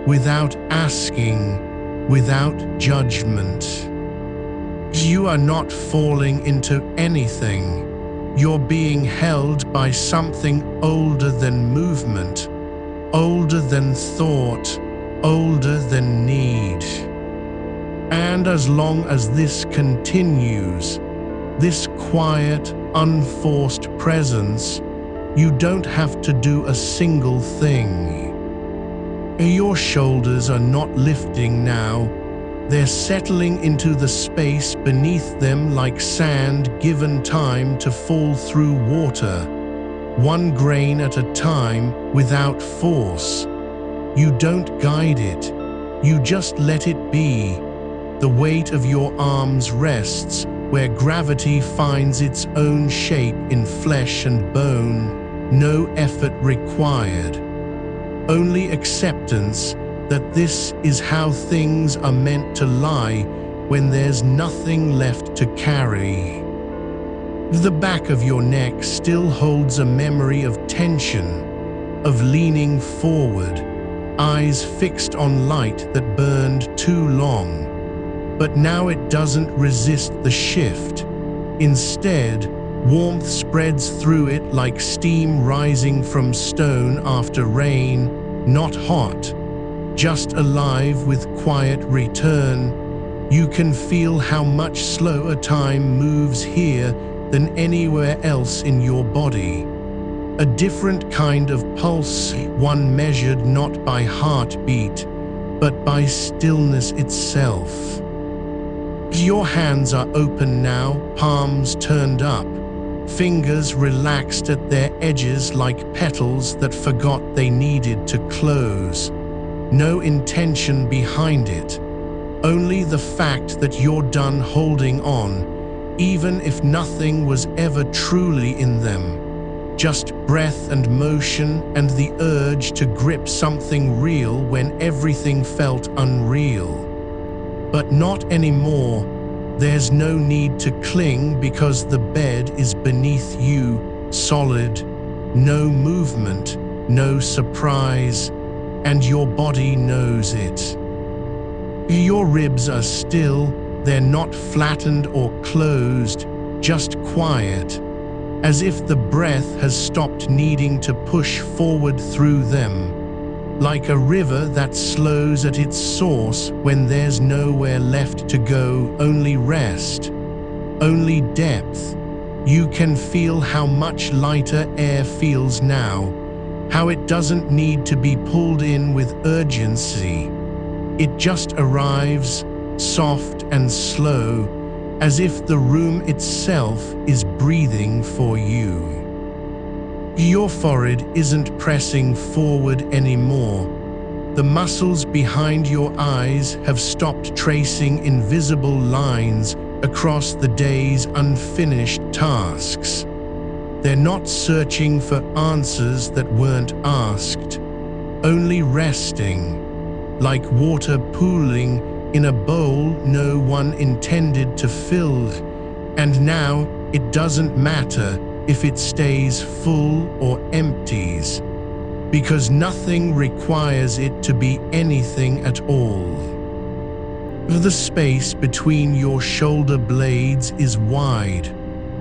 A: without asking, without judgment. You are not falling into anything. You're being held by something older than movement, older than thought, older than need. And as long as this continues, this quiet, unforced presence, you don't have to do a single thing. Your shoulders are not lifting now. They're settling into the space beneath them like sand given time to fall through water, one grain at a time without force. You don't guide it, you just let it be. The weight of your arms rests where gravity finds its own shape in flesh and bone, no effort required. Only acceptance that this is how things are meant to lie when there's nothing left to carry. The back of your neck still holds a memory of tension, of leaning forward, eyes fixed on light that burned too long. But now it doesn't resist the shift. Instead, warmth spreads through it like steam rising from stone after rain, not hot, just alive with quiet return. You can feel how much slower time moves here than anywhere else in your body. A different kind of pulse, one measured not by heartbeat, but by stillness itself. Your hands are open now, palms turned up, fingers relaxed at their edges like petals that forgot they needed to close. No intention behind it, only the fact that you're done holding on, even if nothing was ever truly in them. Just breath and motion and the urge to grip something real when everything felt unreal. But not anymore. There's no need to cling because the bed is beneath you, solid. No movement, no surprise, and your body knows it. Your ribs are still, they're not flattened or closed, just quiet, as if the breath has stopped needing to push forward through them, like a river that slows at its source when there's nowhere left to go, only rest, only depth. You can feel how much lighter air feels now, how it doesn't need to be pulled in with urgency. It just arrives, soft and slow, as if the room itself is breathing for you. Your forehead isn't pressing forward anymore. The muscles behind your eyes have stopped tracing invisible lines across the day's unfinished tasks. They're not searching for answers that weren't asked, only resting, like water pooling in a bowl no one intended to fill, and now it doesn't matter if it stays full or empties, because nothing requires it to be anything at all. The space between your shoulder blades is wide,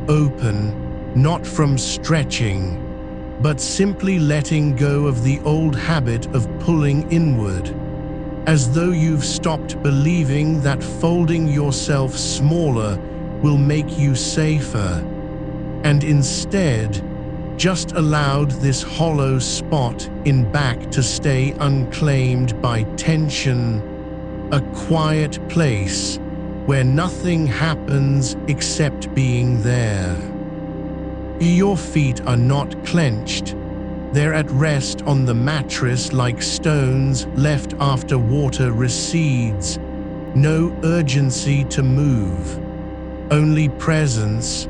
A: open, not from stretching, but simply letting go of the old habit of pulling inward, as though you've stopped believing that folding yourself smaller will make you safer, and instead just allowed this hollow spot in back to stay unclaimed by tension, a quiet place where nothing happens except being there. Your feet are not clenched. They're at rest on the mattress like stones left after water recedes. No urgency to move, only presence.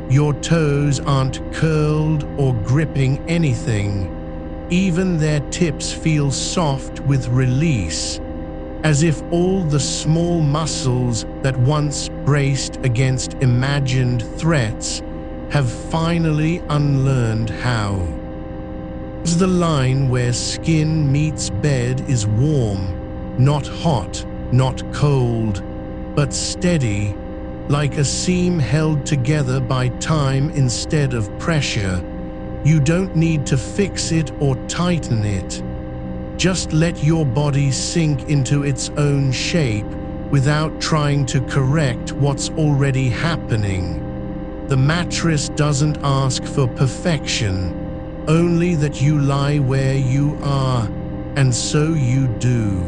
A: Your toes aren't curled or gripping anything. Even their tips feel soft with release, as if all the small muscles that once braced against imagined threats have finally unlearned how. The line where skin meets bed is warm, not hot, not cold, but steady, like a seam held together by time instead of pressure. You don't need to fix it or tighten it. Just let your body sink into its own shape without trying to correct what's already happening. The mattress doesn't ask for perfection, only that you lie where you are, and so you do.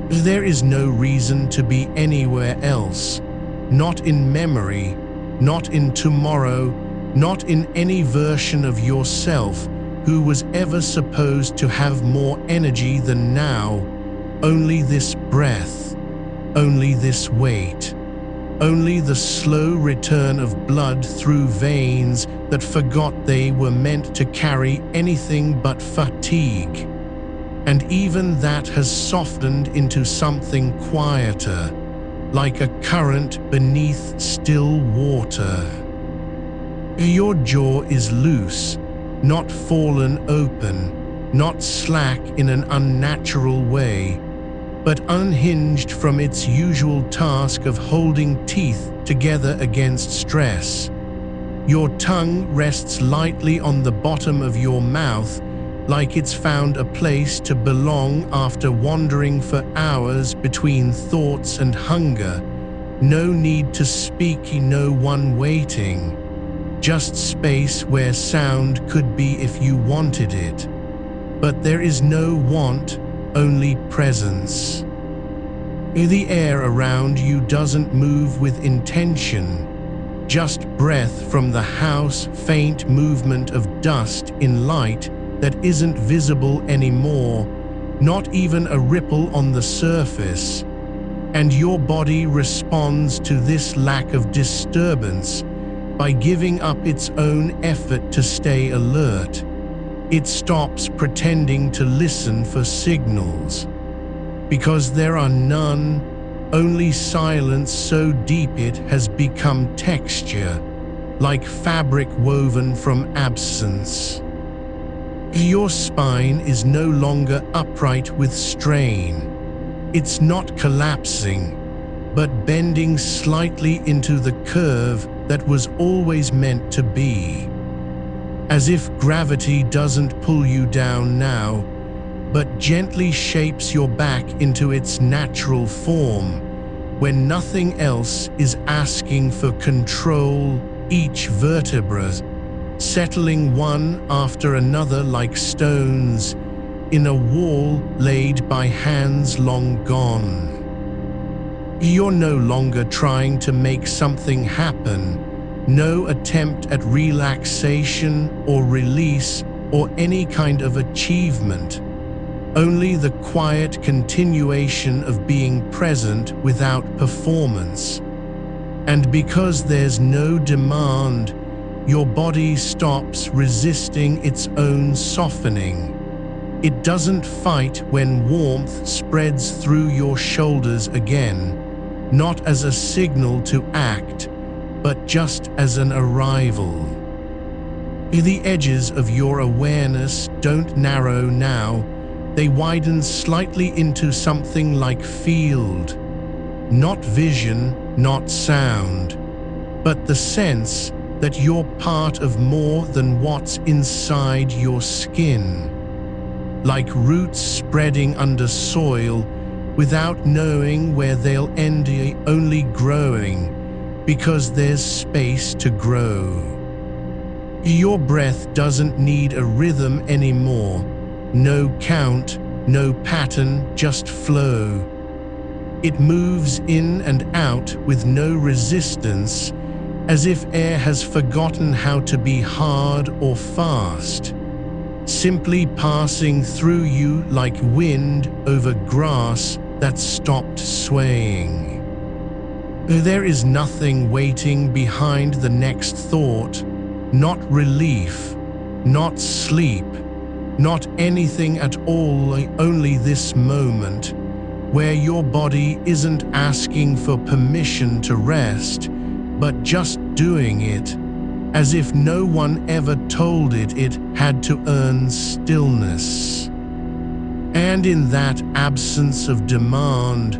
A: There is no reason to be anywhere else, not in memory, not in tomorrow, not in any version of yourself who was ever supposed to have more energy than now. Only this breath, only this weight, only the slow return of blood through veins that forgot they were meant to carry anything but fatigue. And even that has softened into something quieter, like a current beneath still water. Your jaw is loose, not fallen open, not slack in an unnatural way, but unhinged from its usual task of holding teeth together against stress. Your tongue rests lightly on the bottom of your mouth, like it's found a place to belong after wandering for hours between thoughts and hunger. No need to speak, no one waiting. Just space where sound could be if you wanted it. But there is no want, only presence. The air around you doesn't move with intention. Just breath from the house, faint movement of dust in light that isn't visible anymore, not even a ripple on the surface. And your body responds to this lack of disturbance by giving up its own effort to stay alert. It stops pretending to listen for signals. Because there are none, only silence so deep it has become texture, like fabric woven from absence. Your spine is no longer upright with strain. It's not collapsing, but bending slightly into the curve that was always meant to be. As if gravity doesn't pull you down now, but gently shapes your back into its natural form, when nothing else is asking for control. Each vertebra settling one after another like stones in a wall laid by hands long gone. You're no longer trying to make something happen, no attempt at relaxation or release or any kind of achievement. Only the quiet continuation of being present without performance. And because there's no demand, your body stops resisting its own softening. It doesn't fight when warmth spreads through your shoulders again, not as a signal to act, but just as an arrival. The edges of your awareness don't narrow now. They widen slightly into something like field. Not vision, not sound, but the sense that you're part of more than what's inside your skin. Like roots spreading under soil without knowing where they'll end, only growing because there's space to grow. Your breath doesn't need a rhythm anymore. No count, no pattern, just flow. It moves in and out with no resistance, as if air has forgotten how to be hard or fast, simply passing through you like wind over grass that stopped swaying. There is nothing waiting behind the next thought, not relief, not sleep, not anything at all, only this moment, where your body isn't asking for permission to rest, but just doing it, as if no one ever told it had to earn stillness. And in that absence of demand,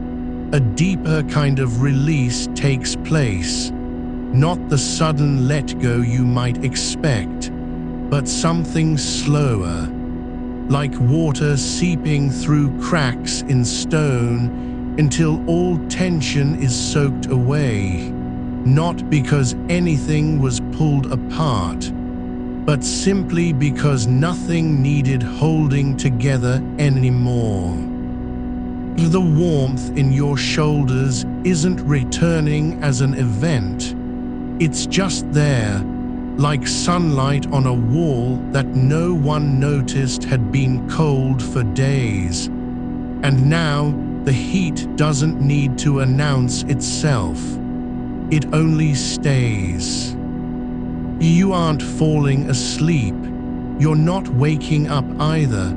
A: a deeper kind of release takes place, not the sudden let go you might expect, but something slower, like water seeping through cracks in stone until all tension is soaked away, not because anything was pulled apart, but simply because nothing needed holding together anymore. The warmth in your shoulders isn't returning as an event. It's just there, like sunlight on a wall that no one noticed had been cold for days. And now the heat doesn't need to announce itself. It only stays. You aren't falling asleep. You're not waking up either.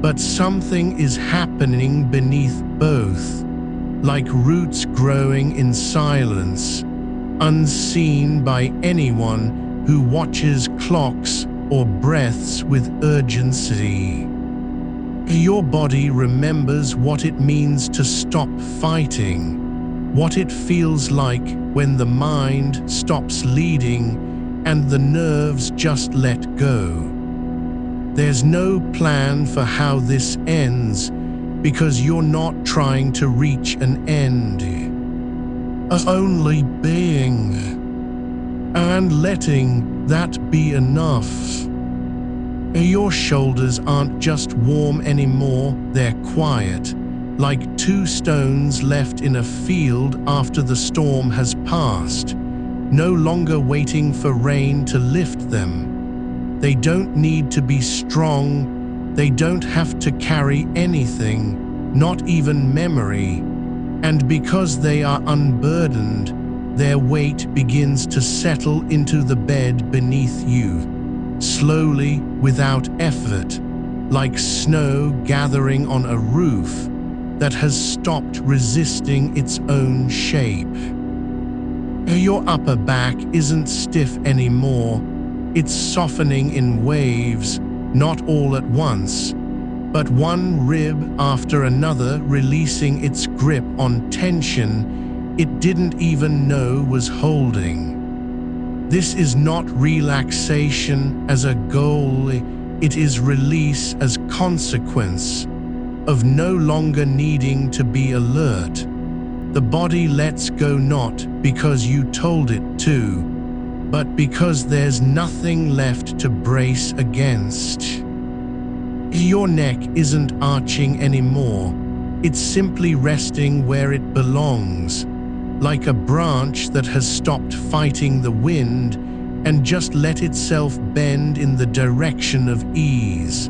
A: But something is happening beneath both, like roots growing in silence, unseen by anyone who watches clocks or breaths with urgency. Your body remembers what it means to stop fighting, what it feels like when the mind stops leading and the nerves just let go. There's no plan for how this ends because you're not trying to reach an end. Only being and letting that be enough. Your shoulders aren't just warm anymore, they're quiet, like two stones left in a field after the storm has passed, no longer waiting for rain to lift them. They don't need to be strong, they don't have to carry anything, not even memory. And because they are unburdened, their weight begins to settle into the bed beneath you, slowly, without effort, like snow gathering on a roof that has stopped resisting its own shape. Your upper back isn't stiff anymore. It's softening in waves, not all at once, but one rib after another releasing its grip on tension it didn't even know was holding. This is not relaxation as a goal, it is release as consequence of no longer needing to be alert. The body lets go not because you told it to, but because there's nothing left to brace against. Your neck isn't arching anymore, it's simply resting where it belongs, like a branch that has stopped fighting the wind and just let itself bend in the direction of ease.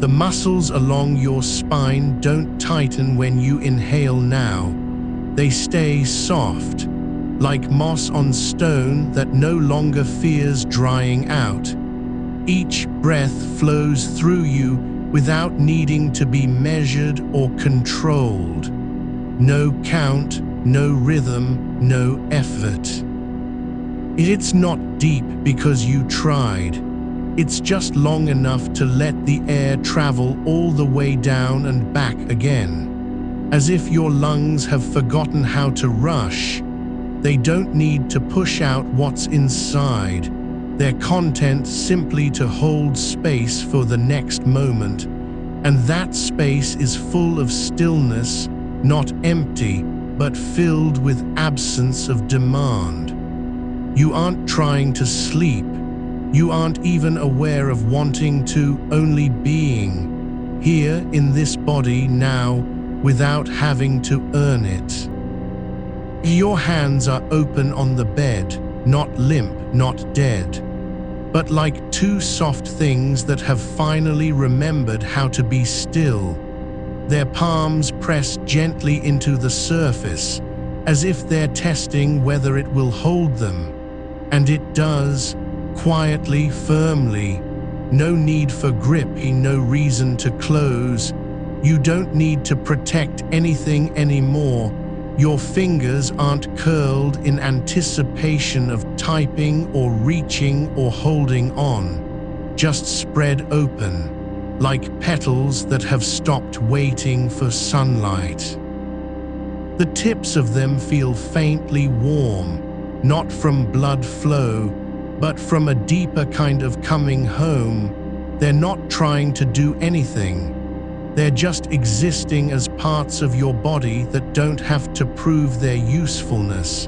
A: The muscles along your spine don't tighten when you inhale now, they stay soft, like moss on stone that no longer fears drying out. Each breath flows through you without needing to be measured or controlled. No count, no rhythm, no effort. It's not deep because you tried. It's just long enough to let the air travel all the way down and back again. As if your lungs have forgotten how to rush. They don't need to push out what's inside. Their content simply to hold space for the next moment, and that space is full of stillness, not empty, but filled with absence of demand. You aren't trying to sleep, you aren't even aware of wanting to, only being, here in this body now, without having to earn it. Your hands are open on the bed, not limp, not dead, but like two soft things that have finally remembered how to be still. Their palms press gently into the surface, as if they're testing whether it will hold them. And it does, quietly, firmly. No need for grip, no reason to close. You don't need to protect anything anymore. Your fingers aren't curled in anticipation of typing or reaching or holding on, just spread open, like petals that have stopped waiting for sunlight. The tips of them feel faintly warm, not from blood flow, but from a deeper kind of coming home. They're not trying to do anything. They're just existing as parts of your body that don't have to prove their usefulness.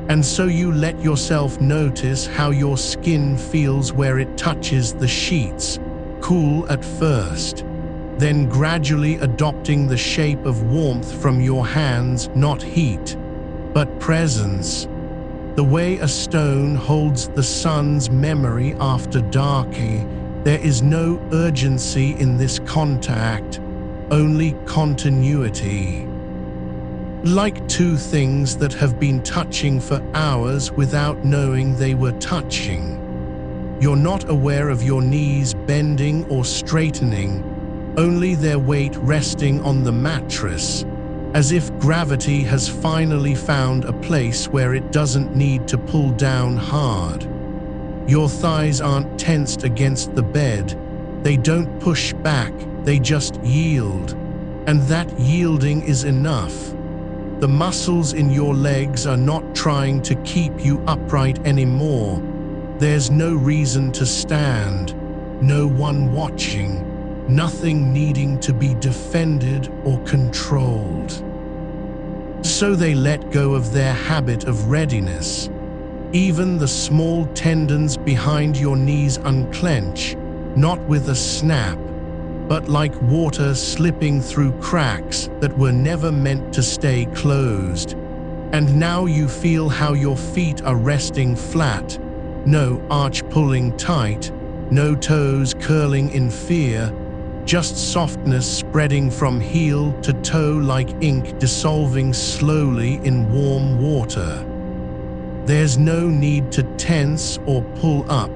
A: And so you let yourself notice how your skin feels where it touches the sheets, cool at first, then gradually adopting the shape of warmth from your hands, not heat, but presence. The way a stone holds the sun's memory after dark. There is no urgency in this contact, only continuity. Like two things that have been touching for hours without knowing they were touching. You're not aware of your knees bending or straightening. only their weight resting on the mattress, as if gravity has finally found a place where it doesn't need to pull down hard. Your thighs aren't tensed against the bed, they don't push back, they just yield. And that yielding is enough. The muscles in your legs are not trying to keep you upright anymore. There's no reason to stand, no one watching, nothing needing to be defended or controlled. So they let go of their habit of readiness. Even the small tendons behind your knees unclench, not with a snap, but like water slipping through cracks that were never meant to stay closed. And now you feel how your feet are resting flat, no arch pulling tight, no toes curling in fear, just softness spreading from heel to toe like ink dissolving slowly in warm water. There's no need to tense or pull up.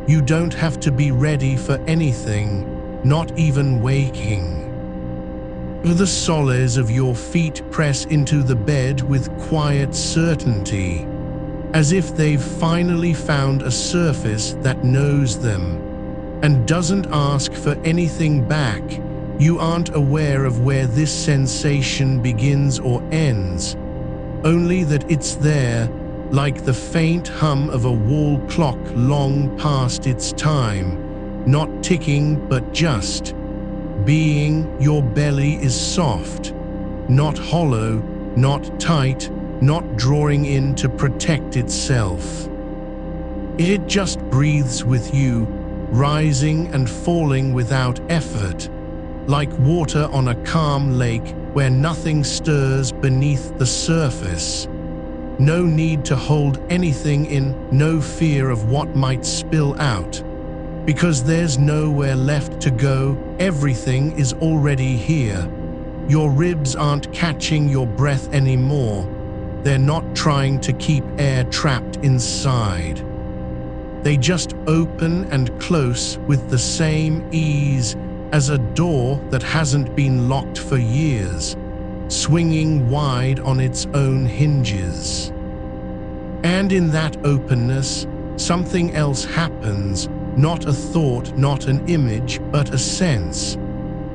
A: You don't have to be ready for anything, not even waking. The soles of your feet press into the bed with quiet certainty, as if they've finally found a surface that knows them and doesn't ask for anything back. You aren't aware of where this sensation begins or ends, only that it's there, like the faint hum of a wall clock long past its time, not ticking but just being. Your belly is soft, not hollow, not tight, not drawing in to protect itself. It just breathes with you, rising and falling without effort, like water on a calm lake where nothing stirs beneath the surface. No need to hold anything in, no fear of what might spill out. Because there's nowhere left to go, everything is already here. Your ribs aren't catching your breath anymore. They're not trying to keep air trapped inside. They just open and close with the same ease as a door that hasn't been locked for years, swinging wide on its own hinges. And in that openness, something else happens. Not a thought, not an image, but a sense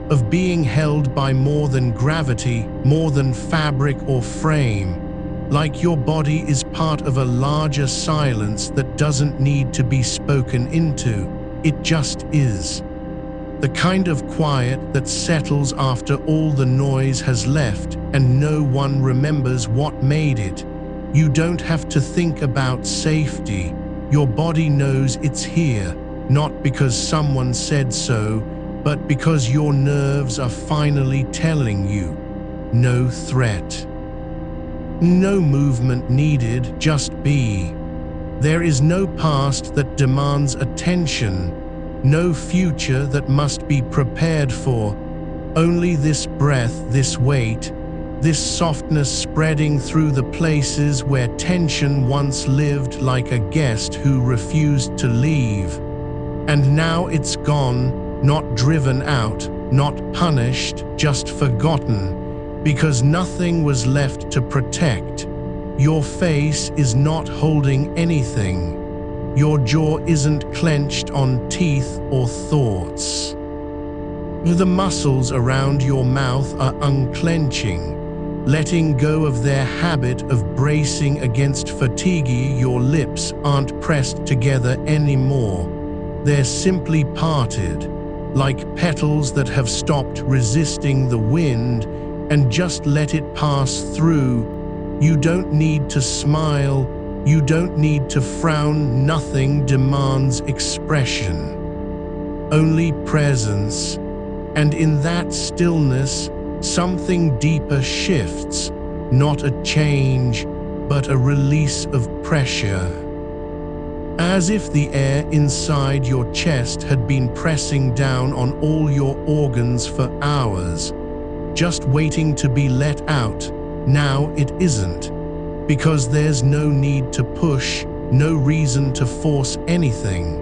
A: of being held by more than gravity, more than fabric or frame, like your body is part of a larger silence that doesn't need to be spoken into, it just is. The kind of quiet that settles after all the noise has left and no one remembers what made it. You don't have to think about safety. Your body knows it's here. Not because someone said so, but because your nerves are finally telling you. No threat. No movement needed, just be. There is no past that demands attention, no future that must be prepared for, only this breath, this weight, this softness spreading through the places where tension once lived like a guest who refused to leave. And now it's gone, not driven out, not punished, just forgotten, because nothing was left to protect. Your face is not holding anything. Your jaw isn't clenched on teeth or thoughts. The muscles around your mouth are unclenching, letting go of their habit of bracing against fatigue. Your lips aren't pressed together anymore. They're simply parted, like petals that have stopped resisting the wind and just let it pass through. You don't need to smile, you don't need to frown, nothing demands expression. Only presence, and in that stillness, something deeper shifts, not a change, but a release of pressure. As if the air inside your chest had been pressing down on all your organs for hours, just waiting to be let out. Now it isn't, because there's no need to push, no reason to force anything.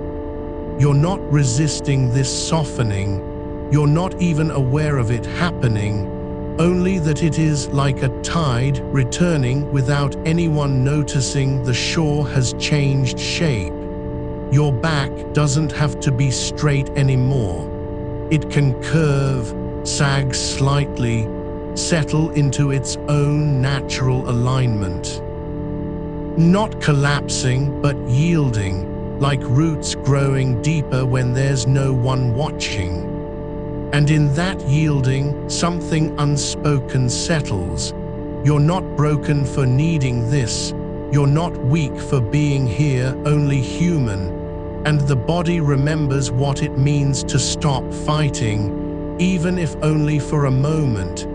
A: You're not resisting this softening, You're not even aware of it happening, only that it is like a tide returning without anyone noticing. The shore has changed shape. Your back doesn't have to be straight anymore. It can curve, sag slightly, settle into its own natural alignment. Not collapsing, but yielding, like roots growing deeper when there's no one watching. And in that yielding, something unspoken settles. You're not broken for needing this. You're not weak for being here, only human. And the body remembers what it means to stop fighting, even if only for a moment.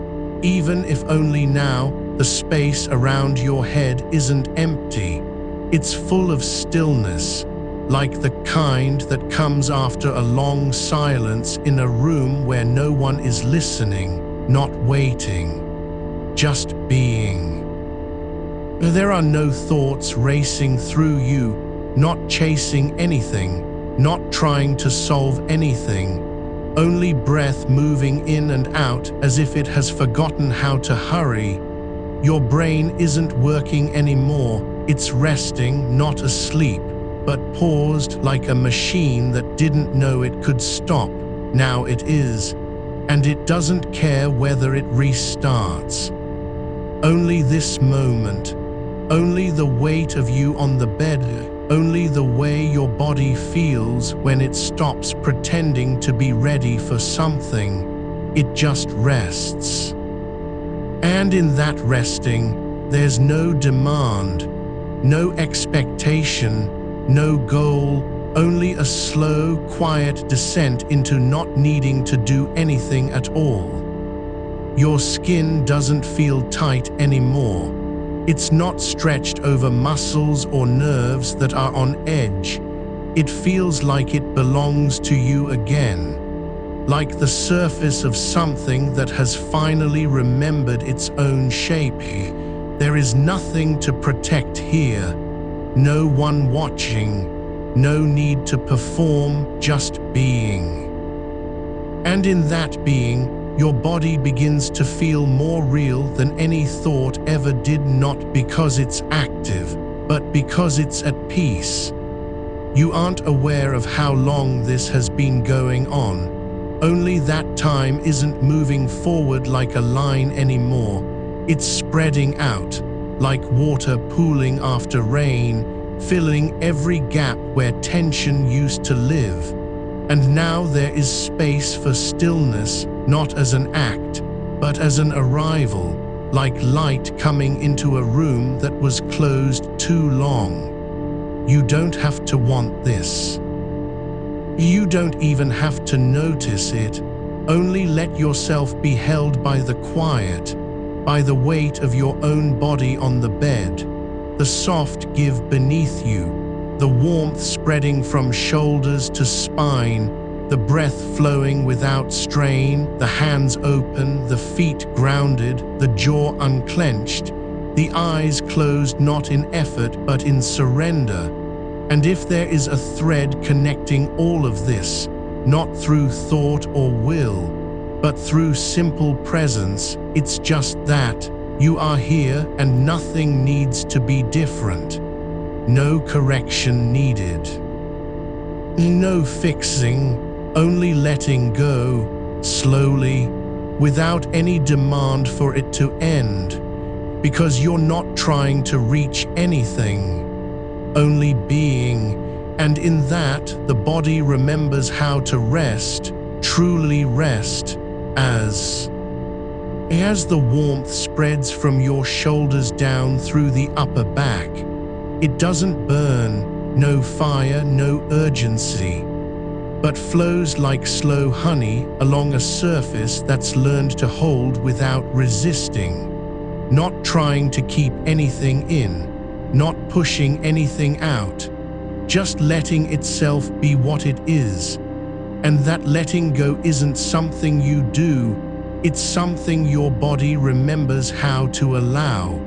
A: Even if only now, the space around your head isn't empty. It's full of stillness, like the kind that comes after a long silence in a room where no one is listening, not waiting, just being. There are no thoughts racing through you, not chasing anything, not trying to solve anything, only breath moving in and out as if it has forgotten how to hurry. Your brain isn't working anymore, it's resting, not asleep, but paused like a machine that didn't know it could stop. Now it is, and it doesn't care whether it restarts. Only this moment, only the weight of you on the bed, only the way your body feels when it stops pretending to be ready for something. It just rests. And in that resting, there's no demand, no expectation, no goal, only a slow, quiet descent into not needing to do anything at all. Your skin doesn't feel tight anymore. It's not stretched over muscles or nerves that are on edge. It feels like it belongs to you again, like the surface of something that has finally remembered its own shape. There is nothing to protect here, no one watching, no need to perform, just being. And in that being, your body begins to feel more real than any thought ever did, not because it's active, but because it's at peace. You aren't aware of how long this has been going on, only that time isn't moving forward like a line anymore. It's spreading out, like water pooling after rain, filling every gap where tension used to live. And now there is space for stillness, not as an act, but as an arrival, like light coming into a room that was closed too long. You don't have to want this. You don't even have to notice it. Only let yourself be held by the quiet, by the weight of your own body on the bed, the soft give beneath you, the warmth spreading from shoulders to spine, the breath flowing without strain, the hands open, the feet grounded, the jaw unclenched, the eyes closed not in effort but in surrender. And if there is a thread connecting all of this, not through thought or will, but through simple presence, it's just that. You are here and nothing needs to be different. No correction needed. No fixing, only letting go, slowly, without any demand for it to end, because you're not trying to reach anything, only being, and in that the body remembers how to rest, truly rest, as the warmth spreads from your shoulders down through the upper back. It doesn't burn, no fire, no urgency, but flows like slow honey along a surface that's learned to hold without resisting, not trying to keep anything in, not pushing anything out, just letting itself be what it is. And that letting go isn't something you do, it's something your body remembers how to allow,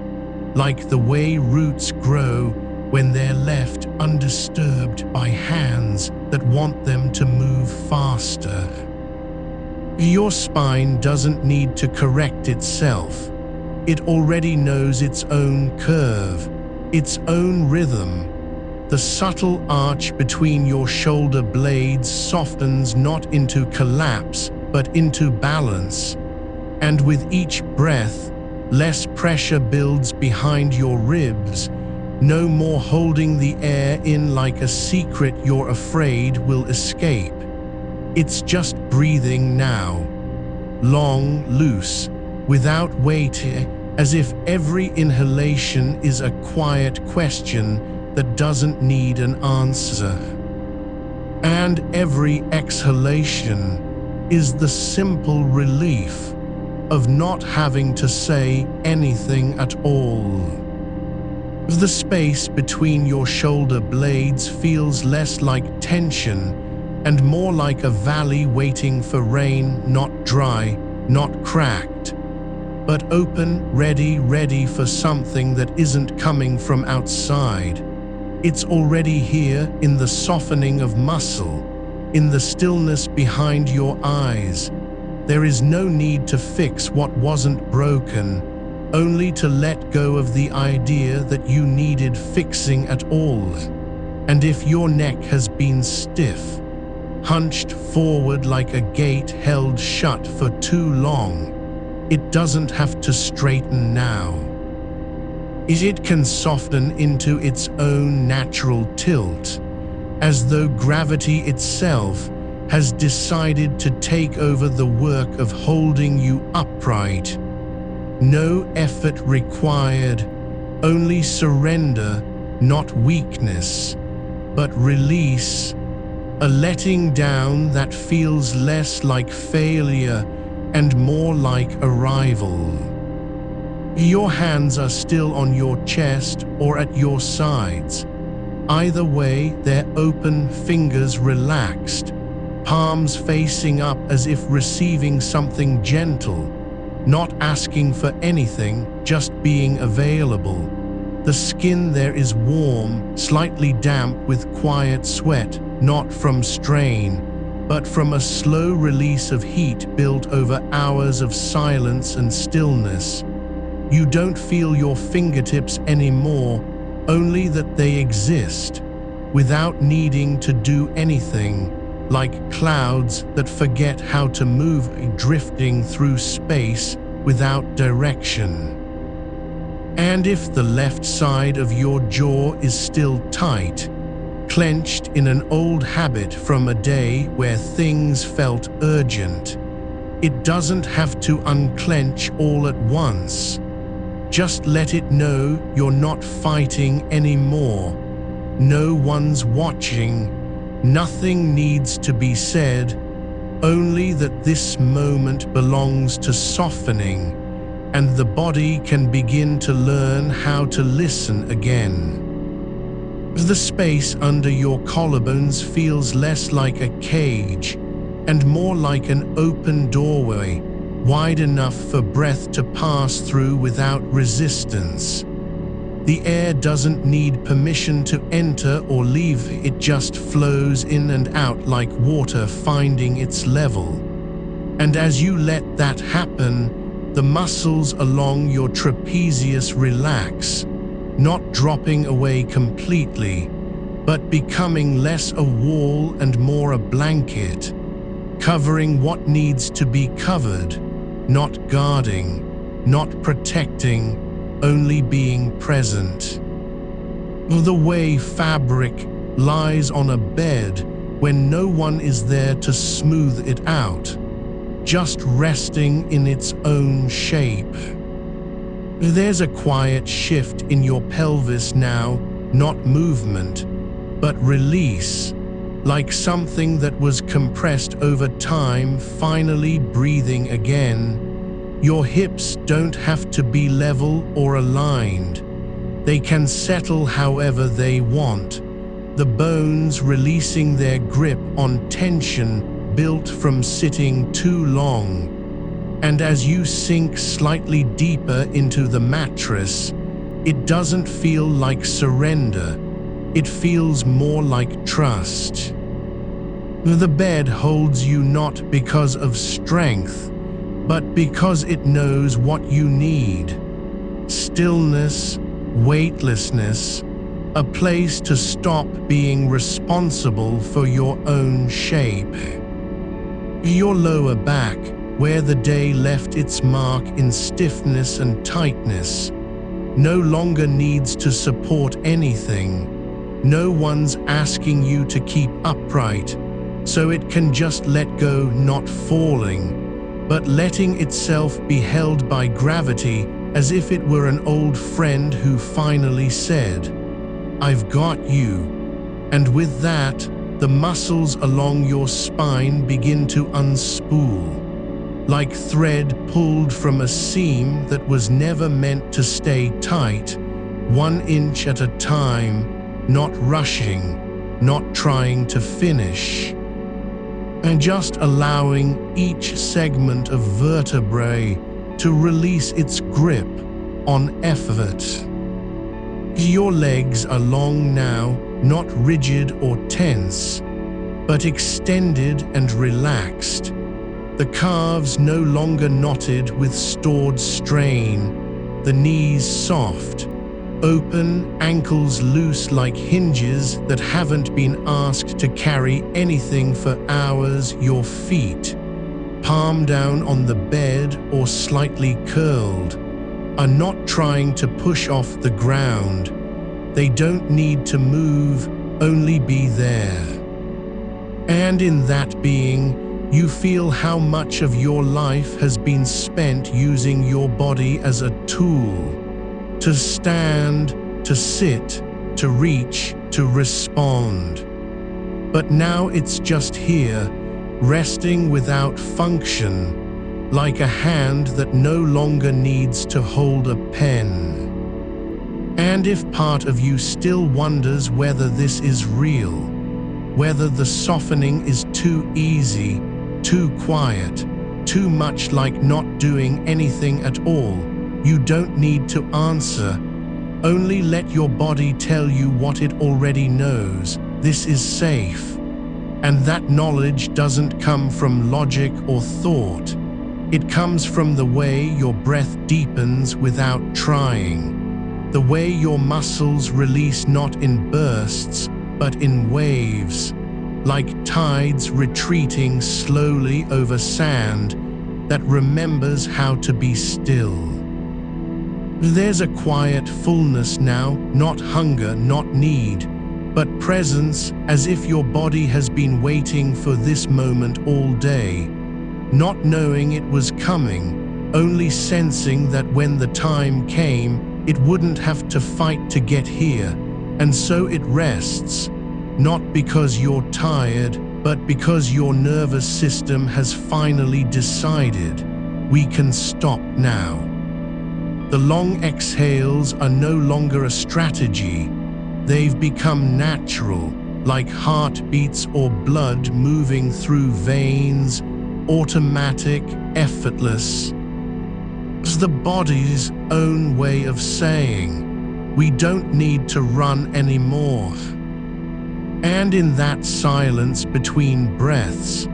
A: like the way roots grow when they're left undisturbed by hands that want them to move faster. Your spine doesn't need to correct itself. It already knows its own curve, its own rhythm. The subtle arch between your shoulder blades softens not into collapse, but into balance. And with each breath, less pressure builds behind your ribs, no more holding the air in like a secret you're afraid will escape. It's just breathing now, long, loose, without weight, as if every inhalation is a quiet question that doesn't need an answer. And every exhalation is the simple relief of not having to say anything at all. The space between your shoulder blades feels less like tension and more like a valley waiting for rain, not dry, not cracked, but open, ready for something that isn't coming from outside. It's already here in the softening of muscle, in the stillness behind your eyes. There is no need to fix what wasn't broken, only to let go of the idea that you needed fixing at all. And if your neck has been stiff, hunched forward like a gate held shut for too long, it doesn't have to straighten now. It can soften into its own natural tilt, as though gravity itself has decided to take over the work of holding you upright. No effort required, only surrender, not weakness, but release, a letting down that feels less like failure and more like arrival. Your hands are still on your chest or at your sides. Either way, their open fingers relaxed, palms facing up as if receiving something gentle, not asking for anything, just being available. The skin there is warm, slightly damp with quiet sweat, not from strain, but from a slow release of heat built over hours of silence and stillness. You don't feel your fingertips anymore, only that they exist, without needing to do anything, like clouds that forget how to move, drifting through space without direction. And if the left side of your jaw is still tight, clenched in an old habit from a day where things felt urgent, it doesn't have to unclench all at once. Just let it know you're not fighting anymore. No one's watching. Nothing needs to be said, only that this moment belongs to softening, and the body can begin to learn how to listen again. The space under your collarbones feels less like a cage and more like an open doorway, wide enough for breath to pass through without resistance. The air doesn't need permission to enter or leave, it just flows in and out like water finding its level. And as you let that happen, the muscles along your trapezius relax, not dropping away completely, but becoming less a wall and more a blanket, covering what needs to be covered, not guarding, not protecting, only being present. The way fabric lies on a bed when no one is there to smooth it out, just resting in its own shape. There's a quiet shift in your pelvis now, not movement, but release, like something that was compressed over time finally breathing again. Your hips don't have to be level or aligned. They can settle however they want, the bones releasing their grip on tension built from sitting too long. And as you sink slightly deeper into the mattress, it doesn't feel like surrender. It feels more like trust. The bed holds you not because of strength, but because it knows what you need. Stillness, weightlessness, a place to stop being responsible for your own shape. Your lower back, where the day left its mark in stiffness and tightness, no longer needs to support anything. No one's asking you to keep upright, so it can just let go, not falling, but letting itself be held by gravity as if it were an old friend who finally said, "I've got you." And with that, the muscles along your spine begin to unspool, like thread pulled from a seam that was never meant to stay tight, 1 inch at a time, not rushing, not trying to finish, and just allowing each segment of vertebrae to release its grip on effort. Your legs are long now, not rigid or tense, but extended and relaxed. The calves no longer knotted with stored strain, the knees soft, open, ankles loose like hinges that haven't been asked to carry anything for hours. Your feet, palm down on the bed or slightly curled, are not trying to push off the ground. They don't need to move, only be there. And in that being, you feel how much of your life has been spent using your body as a tool, to stand, to sit, to reach, to respond. But now it's just here, resting without function, like a hand that no longer needs to hold a pen. And if part of you still wonders whether this is real, whether the softening is too easy, too quiet, too much like not doing anything at all, you don't need to answer. Only let your body tell you what it already knows. This is safe. And that knowledge doesn't come from logic or thought. It comes from the way your breath deepens without trying, the way your muscles release not in bursts, but in waves, like tides retreating slowly over sand that remembers how to be still. There's a quiet fullness now, not hunger, not need, but presence, as if your body has been waiting for this moment all day, not knowing it was coming, only sensing that when the time came, it wouldn't have to fight to get here, and so it rests, not because you're tired, but because your nervous system has finally decided, we can stop now. The long exhales are no longer a strategy. They've become natural, like heartbeats or blood moving through veins, automatic, effortless. It's the body's own way of saying, we don't need to run anymore. And in that silence between breaths,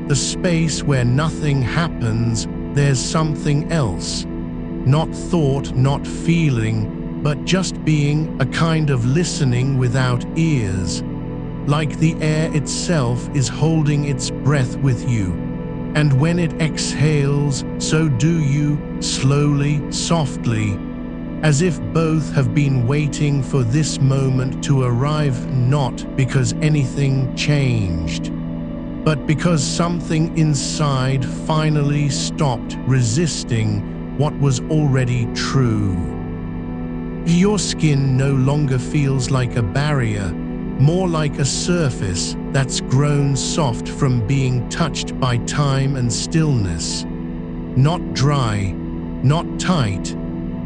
A: the space where nothing happens, there's something else. Not thought, not feeling, but just being, a kind of listening without ears. Like the air itself is holding its breath with you. And when it exhales, so do you, slowly, softly, as if both have been waiting for this moment to arrive, not because anything changed, but because something inside finally stopped resisting what was already true. Your skin no longer feels like a barrier, more like a surface that's grown soft from being touched by time and stillness. Not dry, not tight,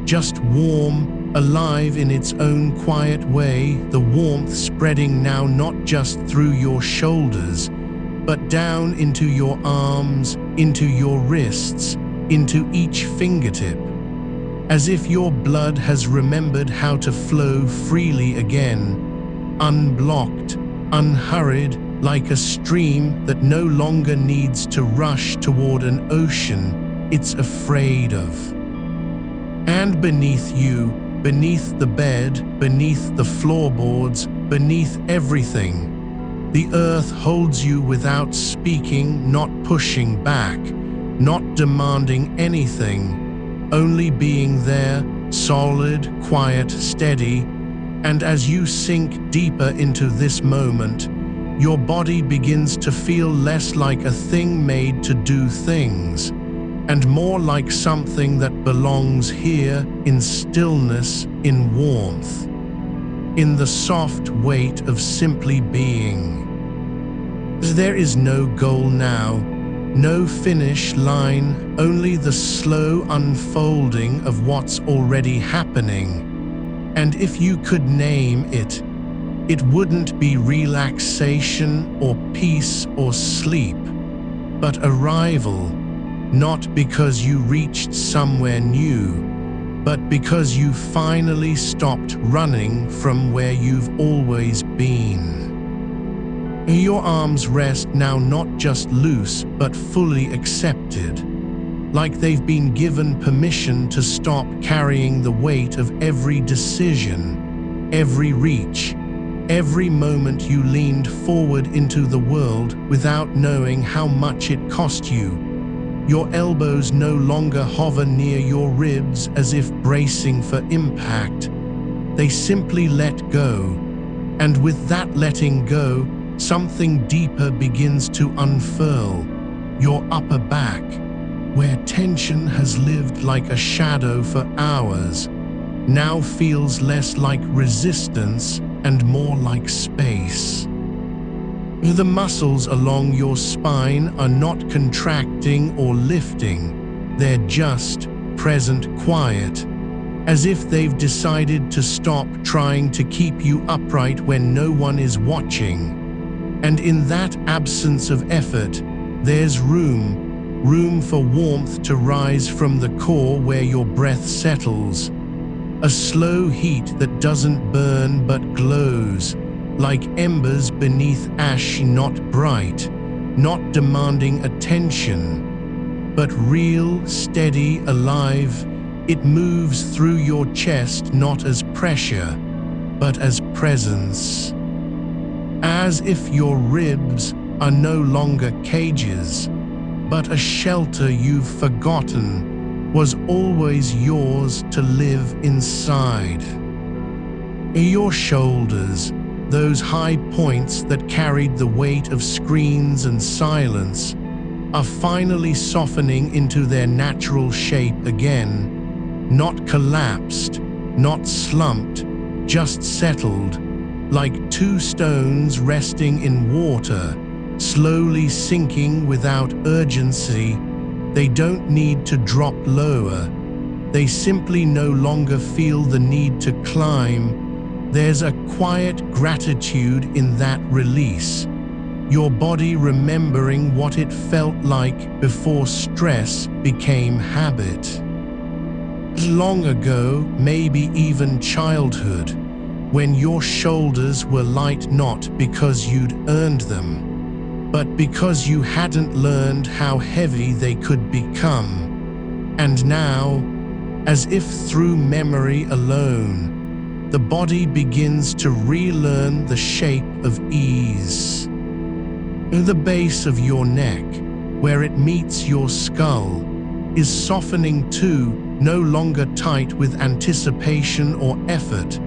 A: just warm, alive in its own quiet way, the warmth spreading now not just through your shoulders, but down into your arms, into your wrists, into each fingertip, as if your blood has remembered how to flow freely again, unblocked, unhurried, like a stream that no longer needs to rush toward an ocean it's afraid of. And beneath you, beneath the bed, beneath the floorboards, beneath everything, the earth holds you without speaking, not pushing back, not demanding anything, only being there, solid, quiet, steady. And as you sink deeper into this moment, your body begins to feel less like a thing made to do things, and more like something that belongs here, in stillness, in warmth, in the soft weight of simply being. There is no goal now, no finish line, only the slow unfolding of what's already happening. And if you could name it, it wouldn't be relaxation or peace or sleep, but arrival, not because you reached somewhere new, but because you finally stopped running from where you've always been. Your arms rest now not just loose but fully accepted, like they've been given permission to stop carrying the weight of every decision, every reach, every moment you leaned forward into the world without knowing how much it cost you. Your elbows no longer hover near your ribs as if bracing for impact. They simply let go. And with that letting go, something deeper begins to unfurl. Your upper back, where tension has lived like a shadow for hours, now feels less like resistance and more like space. The muscles along your spine are not contracting or lifting, they're just present, quiet, as if they've decided to stop trying to keep you upright when no one is watching. And in that absence of effort, there's room for warmth to rise from the core where your breath settles. A slow heat that doesn't burn but glows, like embers beneath ash, not bright, not demanding attention, but real, steady, alive. It moves through your chest not as pressure, but as presence. As if your ribs are no longer cages, but a shelter you've forgotten was always yours to live inside. Your shoulders, those high points that carried the weight of screens and silence, are finally softening into their natural shape again, not collapsed, not slumped, just settled, like two stones resting in water, slowly sinking without urgency. They don't need to drop lower. They simply no longer feel the need to climb. There's a quiet gratitude in that release. Your body remembering what it felt like before stress became habit. Long ago, maybe even childhood, when your shoulders were light not because you'd earned them, but because you hadn't learned how heavy they could become. And now, as if through memory alone, the body begins to relearn the shape of ease. The base of your neck, where it meets your skull, is softening too, no longer tight with anticipation or effort,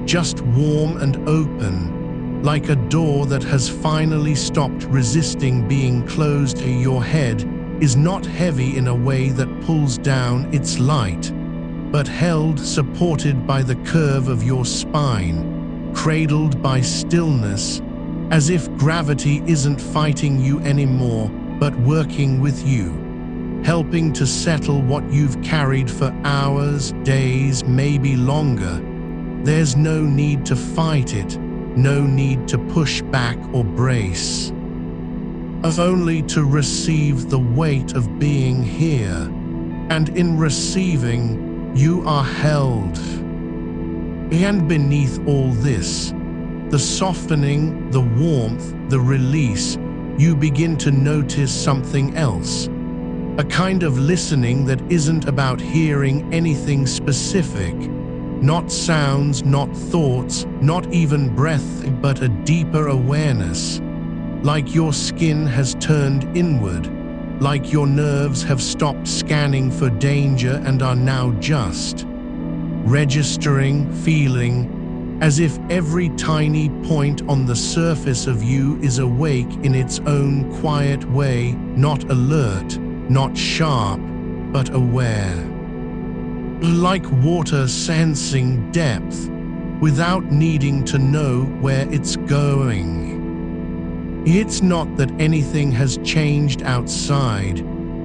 A: just warm and open, like a door that has finally stopped resisting being closed. Your head is not heavy in a way that pulls down, it's light, but held, supported by the curve of your spine, cradled by stillness, as if gravity isn't fighting you anymore, but working with you, helping to settle what you've carried for hours, days, maybe longer. There's no need to fight it, no need to push back or brace, only to receive the weight of being here. And in receiving, you are held. And beneath all this, The softening, the warmth, the release, you begin to notice something else. A kind of listening that isn't about hearing anything specific. Not sounds, not thoughts, not even breath, but a deeper awareness. Like your skin has turned inward, like your nerves have stopped scanning for danger and are now just registering, feeling, as if every tiny point on the surface of you is awake in its own quiet way, not alert, not sharp, but aware. Like water sensing depth, without needing to know where it's going. It's not that anything has changed outside.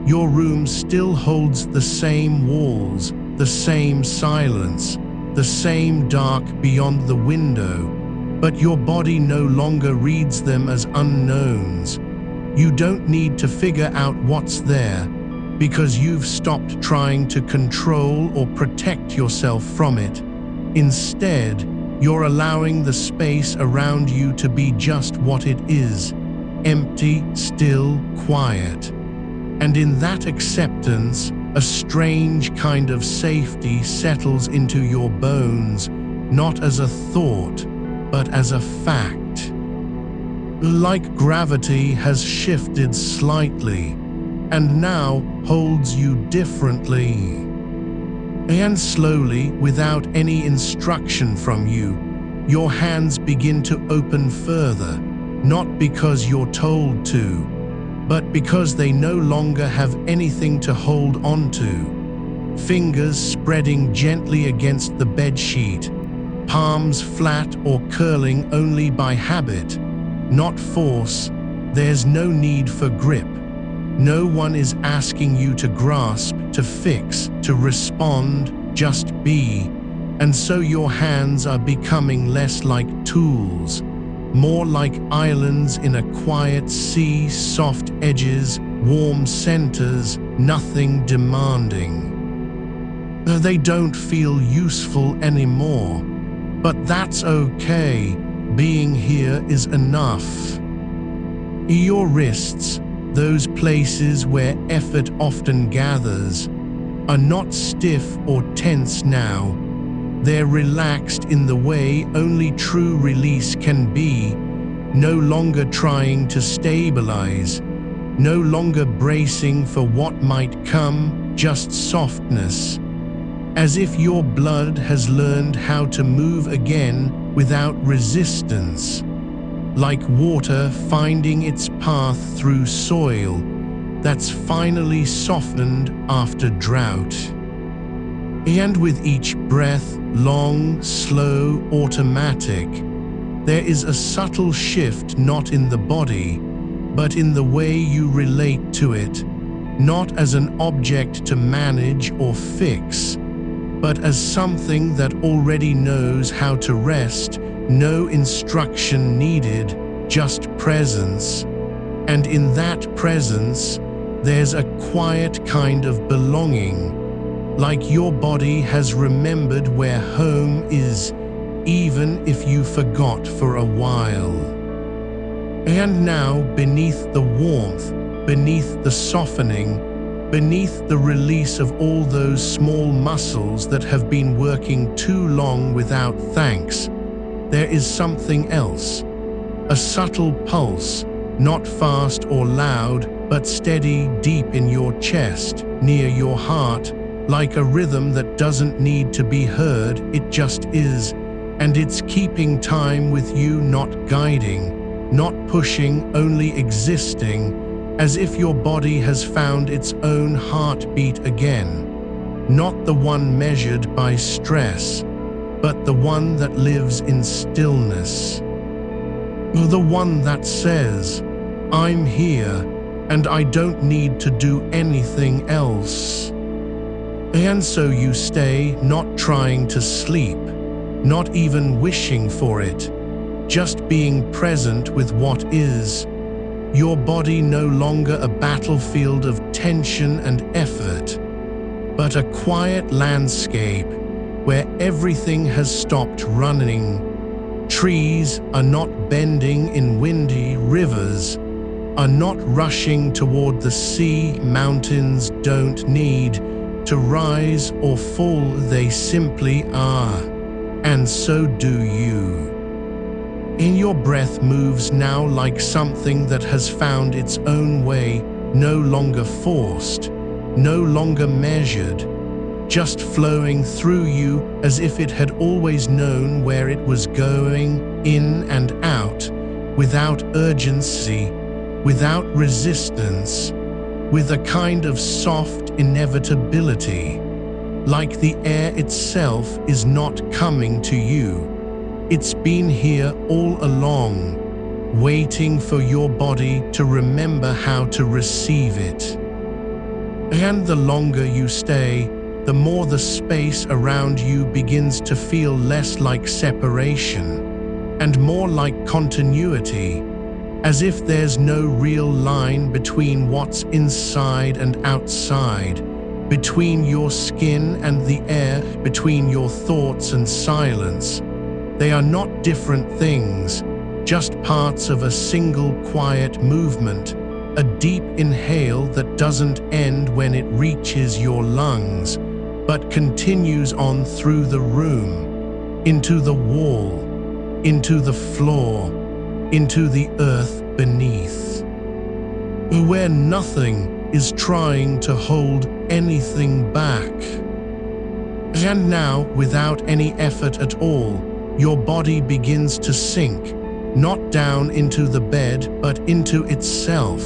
A: Your room still holds the same walls, the same silence, the same dark beyond the window, but your body no longer reads them as unknowns. You don't need to figure out what's there, because you've stopped trying to control or protect yourself from it. Instead, you're allowing the space around you to be just what it is, empty, still, quiet. And in that acceptance, a strange kind of safety settles into your bones, not as a thought, but as a fact. Like gravity has shifted slightly, and now holds you differently. And slowly, without any instruction from you, your hands begin to open further, not because you're told to, but because they no longer have anything to hold on to. Fingers spreading gently against the bedsheet, palms flat or curling only by habit, not force. There's no need for grip. No one is asking you to grasp, to fix, to respond, just be. And so your hands are becoming less like tools, more like islands in a quiet sea, soft edges, warm centers, nothing demanding. They don't feel useful anymore, but that's okay. Being here is enough. Your wrists, those places where effort often gathers, are not stiff or tense now. They're relaxed in the way only true release can be, no longer trying to stabilize, no longer bracing for what might come, just softness. As if your blood has learned how to move again without resistance. Like water finding its path through soil that's finally softened after drought. And with each breath, long, slow, automatic, there is a subtle shift not in the body, but in the way you relate to it, not as an object to manage or fix, but as something that already knows how to rest, no instruction needed, just presence. And in that presence, there's a quiet kind of belonging, like your body has remembered where home is, even if you forgot for a while. And now, beneath the warmth, beneath the softening, beneath the release of all those small muscles that have been working too long without thanks, there is something else. A subtle pulse, not fast or loud, but steady deep in your chest, near your heart, like a rhythm that doesn't need to be heard, it just is, and it's keeping time with you, not guiding, not pushing, only existing, as if your body has found its own heartbeat again. Not the one measured by stress, but the one that lives in stillness. The one that says, I'm here, and I don't need to do anything else. And so you stay, not trying to sleep, not even wishing for it, just being present with what is. Your body no longer a battlefield of tension and effort, but a quiet landscape where everything has stopped running, Trees are not bending in windy rivers, are not rushing toward the sea. Mountains don't need to rise or fall, they simply are, and so do you. In your breath moves now like something that has found its own way, no longer forced, no longer measured, just flowing through you as if it had always known where it was going, in and out, without urgency, without resistance, with a kind of soft inevitability, like the air itself is not coming to you. It's been here all along, waiting for your body to remember how to receive it. And the longer you stay, the more the space around you begins to feel less like separation and more like continuity, as if there's no real line between what's inside and outside, between your skin and the air, between your thoughts and silence. They are not different things, just parts of a single quiet movement, a deep inhale that doesn't end when it reaches your lungs, but continues on through the room, into the wall, into the floor, into the earth beneath, where nothing is trying to hold anything back. And now, without any effort at all, your body begins to sink, not down into the bed, but into itself,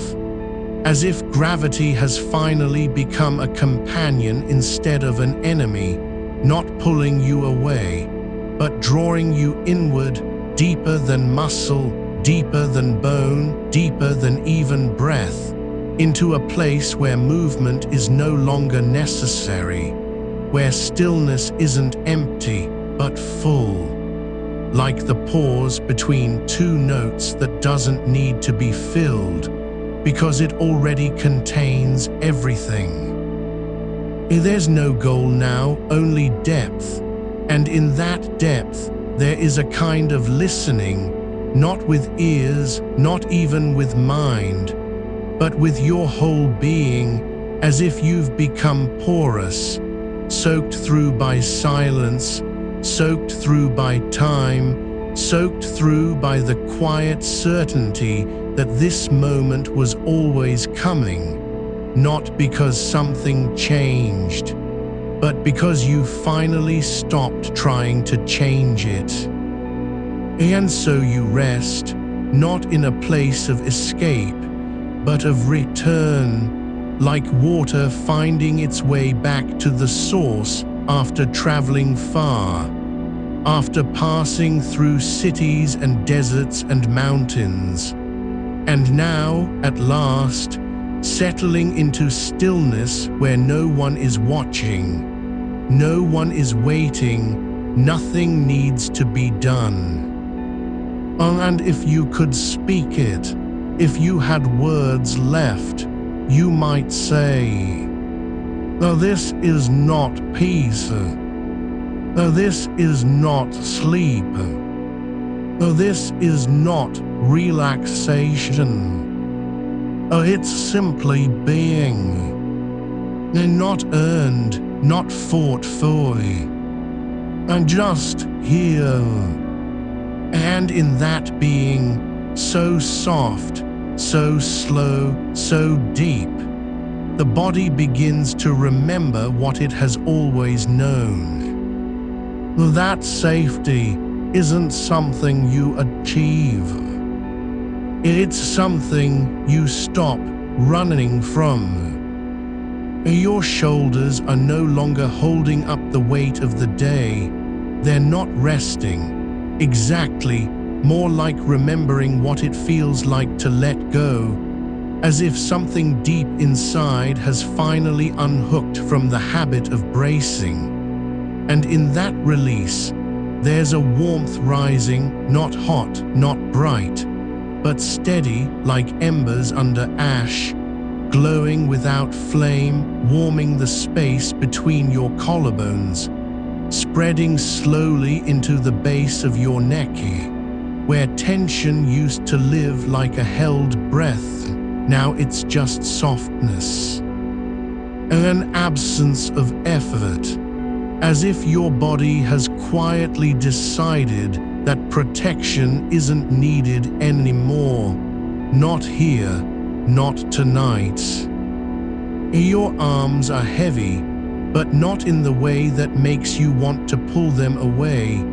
A: as if gravity has finally become a companion instead of an enemy, not pulling you away, but drawing you inward, deeper than muscle, deeper than bone, deeper than even breath, into a place where movement is no longer necessary, where stillness isn't empty, but full, like the pause between two notes that doesn't need to be filled, because it already contains everything. There's no goal now, only depth, and in that depth there is a kind of listening, not with ears, not even with mind, but with your whole being, as if you've become porous, soaked through by silence, soaked through by time, soaked through by the quiet certainty that this moment was always coming, not because something changed, but because you finally stopped trying to change it. And so you rest, not in a place of escape, but of return, like water finding its way back to the source after traveling far, after passing through cities and deserts and mountains, and now, at last, settling into stillness where no one is watching, no one is waiting, nothing needs to be done. And if you could speak it, if you had words left, you might say, "Oh, this is not peace. Oh, this is not sleep. Oh, this is not relaxation. Oh, it's simply being. Not earned, not fought for, and just here." And in that being, so soft, so slow, so deep, the body begins to remember what it has always known. That safety isn't something you achieve. It's something you stop running from. Your shoulders are no longer holding up the weight of the day. They're not resting. Exactly, more like remembering what it feels like to let go, as if something deep inside has finally unhooked from the habit of bracing. And in that release, there's a warmth rising, not hot, not bright, but steady like embers under ash, glowing without flame, warming the space between your collarbones, spreading slowly into the base of your neck, where tension used to live like a held breath. Now it's just softness and an absence of effort, as if your body has quietly decided that protection isn't needed anymore. Not here, not tonight. Your arms are heavy, but not in the way that makes you want to pull them away.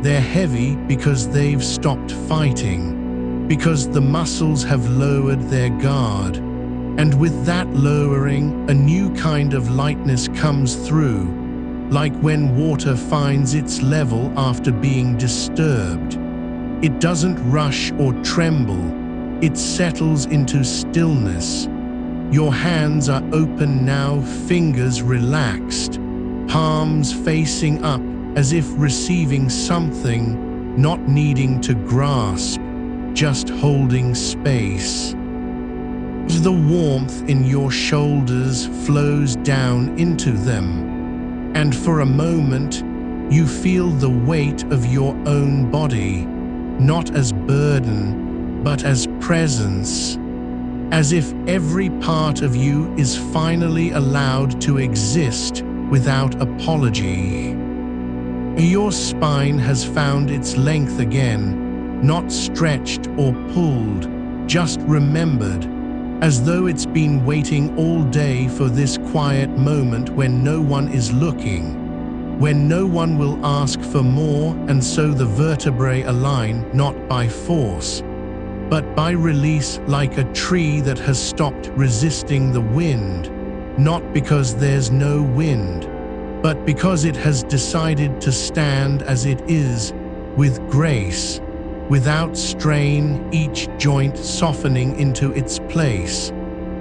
A: They're heavy because they've stopped fighting, because the muscles have lowered their guard. And with that lowering, a new kind of lightness comes through, like when water finds its level after being disturbed. It doesn't rush or tremble, it settles into stillness. Your hands are open now, fingers relaxed, palms facing up as if receiving something, not needing to grasp, just holding space. The warmth in your shoulders flows down into them, and for a moment you feel the weight of your own body, not as burden, but as presence, as if every part of you is finally allowed to exist without apology. Your spine has found its length again, not stretched or pulled, just remembered, as though it's been waiting all day for this quiet moment when no one is looking, when no one will ask for more, and so the vertebrae align not by force, but by release, like a tree that has stopped resisting the wind, not because there's no wind, but because it has decided to stand as it is, with grace, without strain, each joint softening into its place,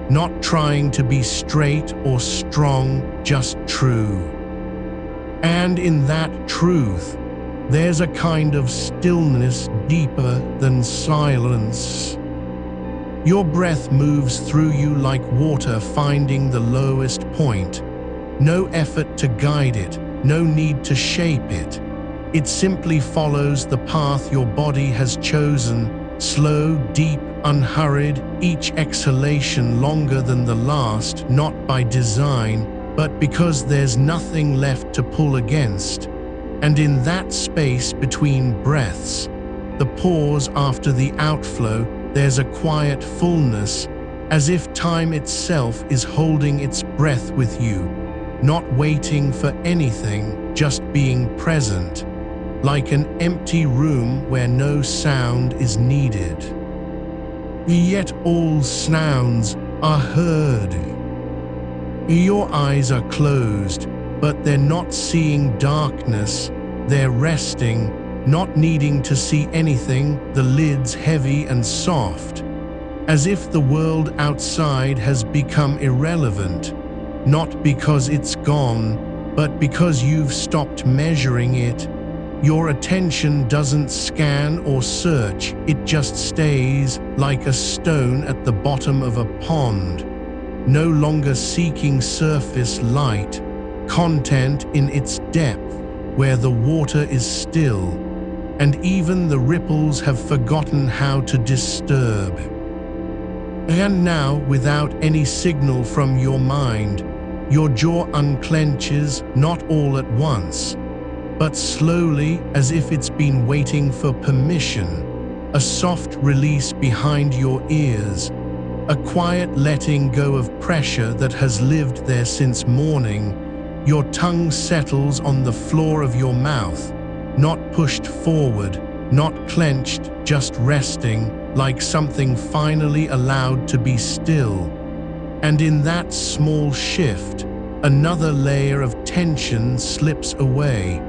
A: not trying to be straight or strong, just true. And in that truth, there's a kind of stillness deeper than silence. Your breath moves through you like water finding the lowest point. No effort to guide it, no need to shape it. It simply follows the path your body has chosen, slow, deep, unhurried, each exhalation longer than the last, not by design, but because there's nothing left to pull against. And in that space between breaths, the pause after the outflow, there's a quiet fullness, as if time itself is holding its breath with you, not waiting for anything, just being present, like an empty room where no sound is needed. Yet all sounds are heard. Your eyes are closed, but they're not seeing darkness, they're resting, not needing to see anything, the lids heavy and soft, as if the world outside has become irrelevant, not because it's gone, but because you've stopped measuring it. Your attention doesn't scan or search, it just stays like a stone at the bottom of a pond, no longer seeking surface light, content in its depth, where the water is still, and even the ripples have forgotten how to disturb. And now, without any signal from your mind, your jaw unclenches, not all at once, but slowly, as if it's been waiting for permission, a soft release behind your ears, a quiet letting go of pressure that has lived there since morning. Your tongue settles on the floor of your mouth, not pushed forward, not clenched, just resting, like something finally allowed to be still. And in that small shift, another layer of tension slips away,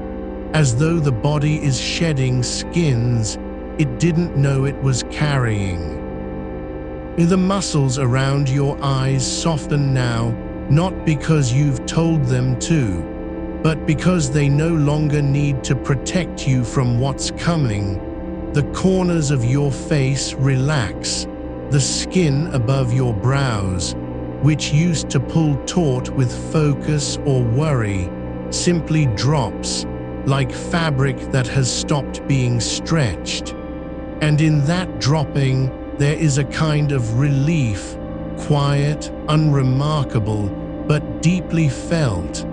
A: as though the body is shedding skins it didn't know it was carrying. The muscles around your eyes soften now, not because you've told them to, but because they no longer need to protect you from what's coming. The corners of your face relax, the skin above your brows, which used to pull taut with focus or worry, simply drops, like fabric that has stopped being stretched. And in that dropping, there is a kind of relief, quiet, unremarkable, but deeply felt,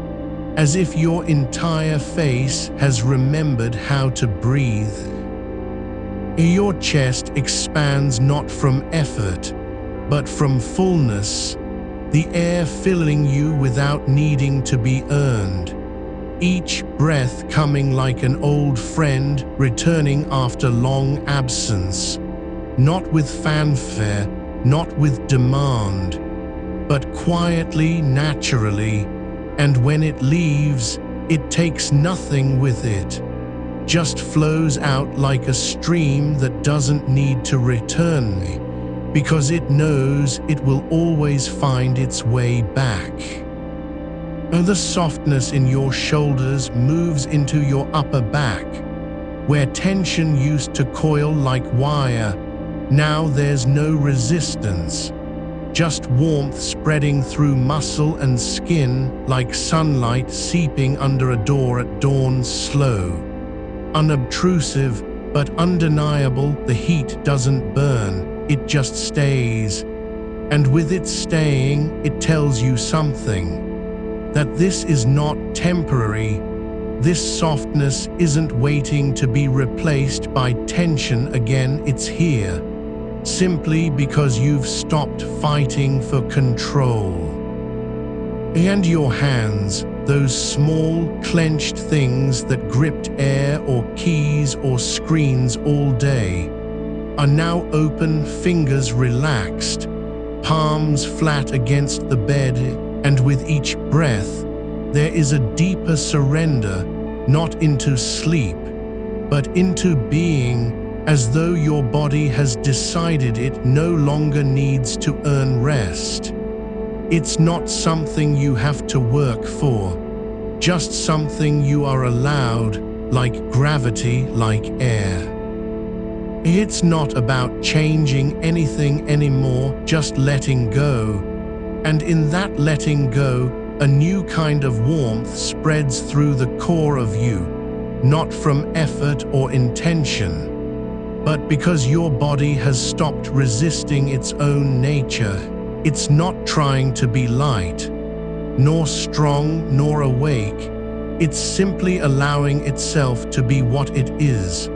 A: as if your entire face has remembered how to breathe. Your chest expands not from effort, but from fullness, the air filling you without needing to be earned. Each breath coming like an old friend returning after long absence, not with fanfare, not with demand, but quietly, naturally, and when it leaves, it takes nothing with it, just flows out like a stream that doesn't need to return, because it knows it will always find its way back. The softness in your shoulders moves into your upper back, where tension used to coil like wire. Now there's no resistance, just warmth spreading through muscle and skin like sunlight seeping under a door at dawn. Slow, unobtrusive, but undeniable. The heat doesn't burn, it just stays. And with its staying, it tells you something. That this is not temporary. This softness isn't waiting to be replaced by tension again. It's here, simply because you've stopped fighting for control. And your hands, those small, clenched things that gripped air or keys or screens all day, are now open, fingers relaxed, palms flat against the bed. And with each breath, there is a deeper surrender, not into sleep, but into being, as though your body has decided it no longer needs to earn rest. It's not something you have to work for, just something you are allowed, like gravity, like air. It's not about changing anything anymore, just letting go. And in that letting go, a new kind of warmth spreads through the core of you, not from effort or intention, but because your body has stopped resisting its own nature. It's not trying to be light, nor strong, nor awake. It's simply allowing itself to be what it is,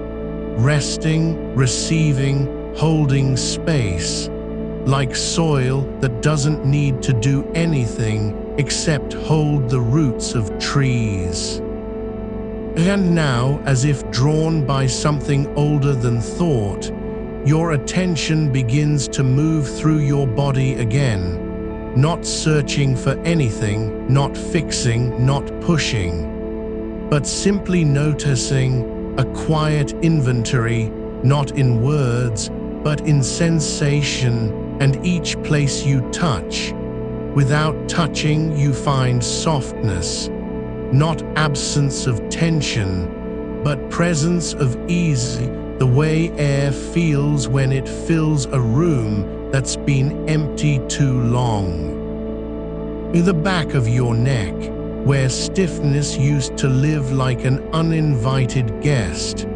A: resting, receiving, holding space. Like soil that doesn't need to do anything except hold the roots of trees. And now, as if drawn by something older than thought, your attention begins to move through your body again, not searching for anything, not fixing, not pushing, but simply noticing, a quiet inventory, not in words, but in sensation. And each place you touch, without touching, you find softness, not absence of tension, but presence of ease, the way air feels when it fills a room that's been empty too long. In the back of your neck, where stiffness used to live like an uninvited guest,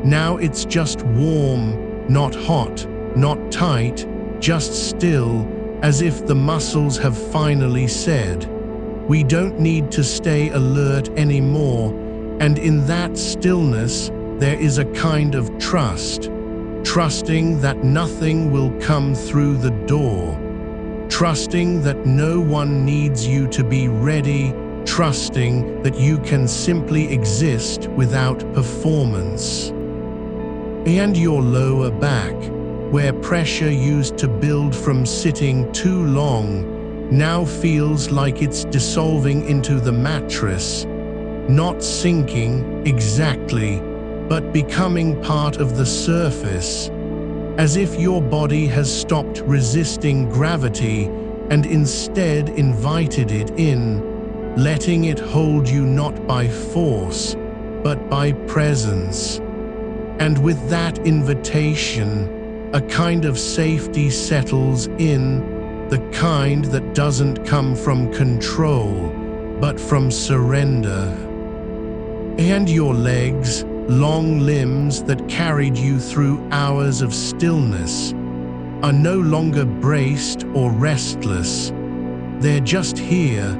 A: now it's just warm, not hot, not tight, just still, as if the muscles have finally said, we don't need to stay alert anymore. And in that stillness, there is a kind of trust, trusting that nothing will come through the door, trusting that no one needs you to be ready, trusting that you can simply exist without performance. And your lower back, where pressure used to build from sitting too long, now feels like it's dissolving into the mattress, not sinking exactly, but becoming part of the surface, as if your body has stopped resisting gravity and instead invited it in, letting it hold you not by force, but by presence. And with that invitation, a kind of safety settles in, the kind that doesn't come from control, but from surrender. And your legs, long limbs that carried you through hours of stillness, are no longer braced or restless. They're just here,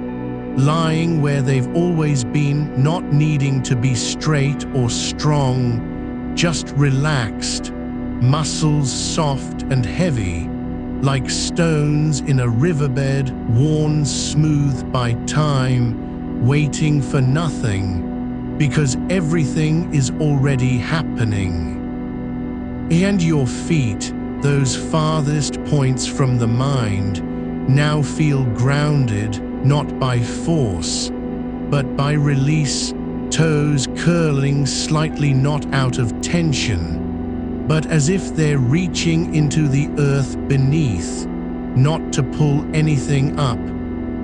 A: lying where they've always been, not needing to be straight or strong, just relaxed, muscles soft and heavy, like stones in a riverbed worn smooth by time, waiting for nothing, because everything is already happening. And your feet, those farthest points from the mind, now feel grounded, not by force, but by release, toes curling slightly, not out of tension, but as if they're reaching into the earth beneath, not to pull anything up,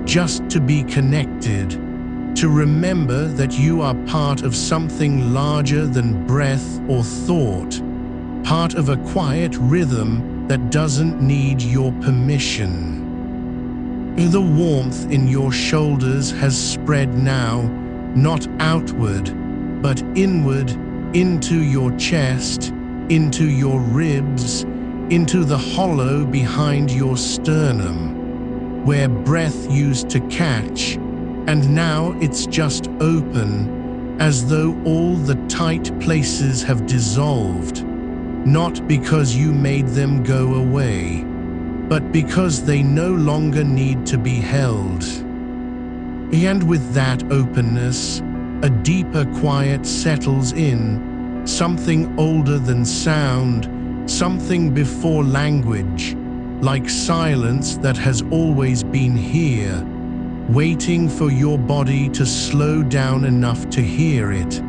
A: just to be connected, to remember that you are part of something larger than breath or thought, part of a quiet rhythm that doesn't need your permission. The warmth in your shoulders has spread now, not outward, but inward, into your chest, into your ribs, into the hollow behind your sternum, where breath used to catch, and now it's just open, as though all the tight places have dissolved, not because you made them go away, but because they no longer need to be held. And with that openness, a deeper quiet settles in, something older than sound, something before language, like silence that has always been here, waiting for your body to slow down enough to hear it.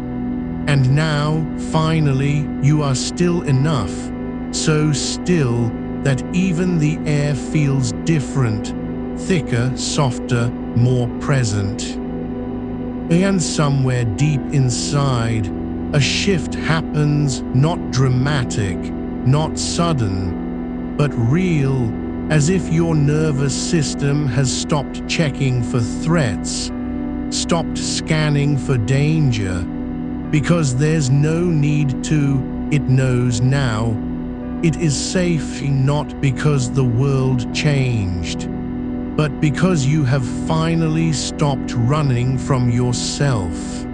A: And now, finally, you are still enough, so still that even the air feels different, thicker, softer, more present. And somewhere deep inside, a shift happens, not dramatic, not sudden, but real, as if your nervous system has stopped checking for threats, stopped scanning for danger, because there's no need to, it knows now. It is safe, not because the world changed, but because you have finally stopped running from yourself.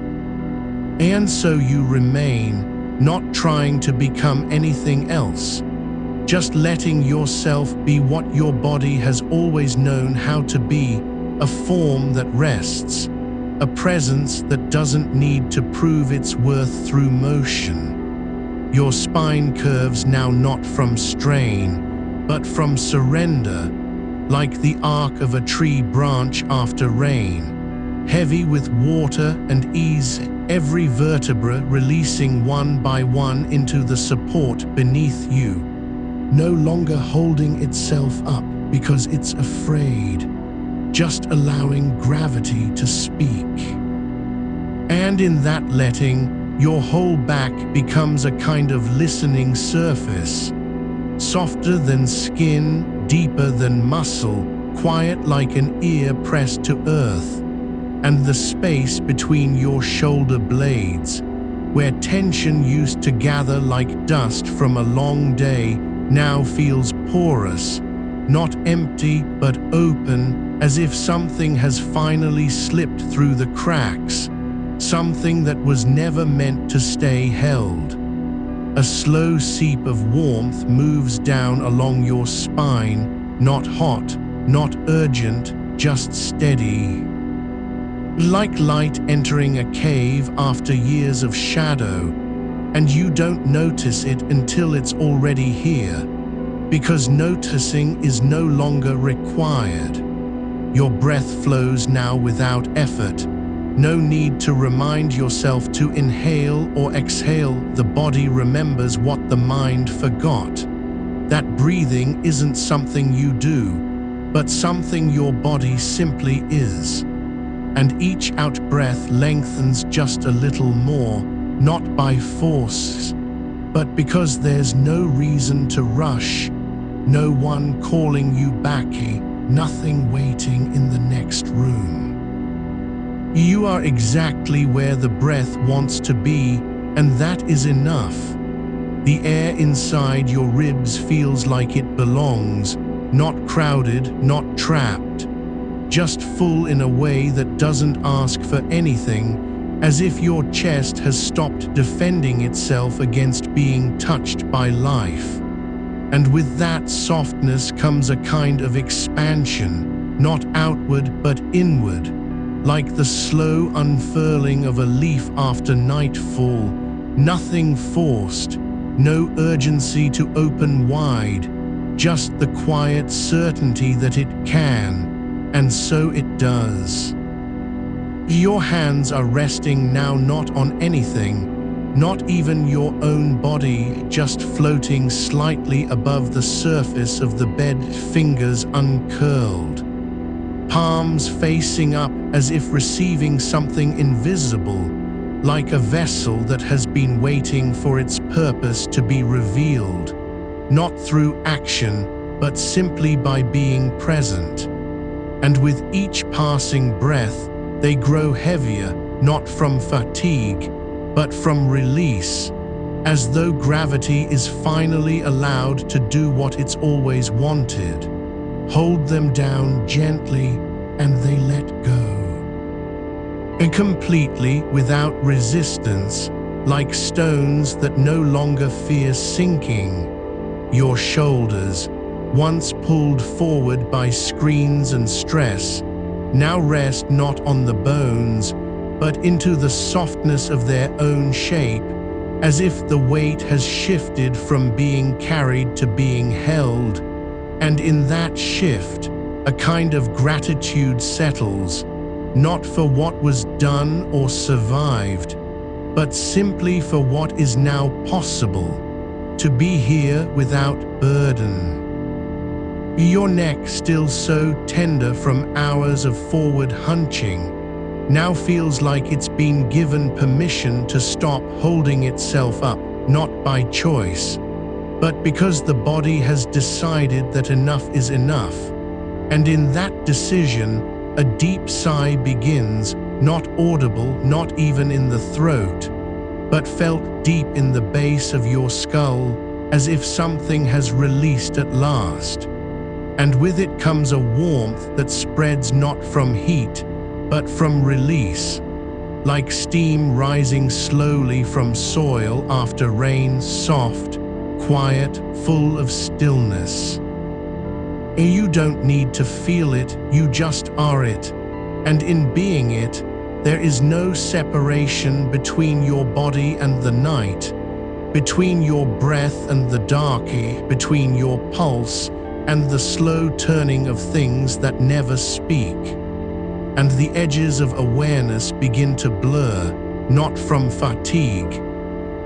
A: And so you remain, not trying to become anything else, just letting yourself be what your body has always known how to be, a form that rests, a presence that doesn't need to prove its worth through motion. Your spine curves now not from strain, but from surrender, like the arc of a tree branch after rain, heavy with water and ease, every vertebra releasing one by one into the support beneath you, no longer holding itself up because it's afraid, just allowing gravity to speak. And in that letting, your whole back becomes a kind of listening surface, softer than skin, deeper than muscle, quiet like an ear pressed to earth, and the space between your shoulder blades, where tension used to gather like dust from a long day, now feels porous, not empty but open, as if something has finally slipped through the cracks, something that was never meant to stay held. A slow seep of warmth moves down along your spine, not hot, not urgent, just steady. Like light entering a cave after years of shadow, and you don't notice it until it's already here, because noticing is no longer required. Your breath flows now without effort. No need to remind yourself to inhale or exhale. The body remembers what the mind forgot. That breathing isn't something you do, but something your body simply is. And each out-breath lengthens just a little more, not by force, but because there's no reason to rush, no one calling you back, nothing waiting in the next room. You are exactly where the breath wants to be, and that is enough. The air inside your ribs feels like it belongs, not crowded, not trapped, just full in a way that doesn't ask for anything, as if your chest has stopped defending itself against being touched by life. And with that softness comes a kind of expansion, not outward but inward, like the slow unfurling of a leaf after nightfall, nothing forced, no urgency to open wide, just the quiet certainty that it can, and so it does. Your hands are resting now not on anything, not even your own body, just floating slightly above the surface of the bed, fingers uncurled, palms facing up as if receiving something invisible, like a vessel that has been waiting for its purpose to be revealed, not through action, but simply by being present. And with each passing breath, they grow heavier, not from fatigue, but from release, as though gravity is finally allowed to do what it's always wanted. Hold them down gently, and they let go. And completely without resistance, like stones that no longer fear sinking. Your shoulders, once pulled forward by screens and stress, now rest not on the bones, but into the softness of their own shape, as if the weight has shifted from being carried to being held, and in that shift, a kind of gratitude settles, not for what was done or survived, but simply for what is now possible, to be here without burden. Your neck, still so tender from hours of forward hunching, now feels like it's been given permission to stop holding itself up, not by choice, but because the body has decided that enough is enough. And in that decision, a deep sigh begins, not audible, not even in the throat, but felt deep in the base of your skull, as if something has released at last. And with it comes a warmth that spreads not from heat, but from release, like steam rising slowly from soil after rain, soft, quiet, full of stillness. You don't need to feel it, you just are it, and in being it, there is no separation between your body and the night, between your breath and the dark, between your pulse and the slow turning of things that never speak. And the edges of awareness begin to blur, not from fatigue,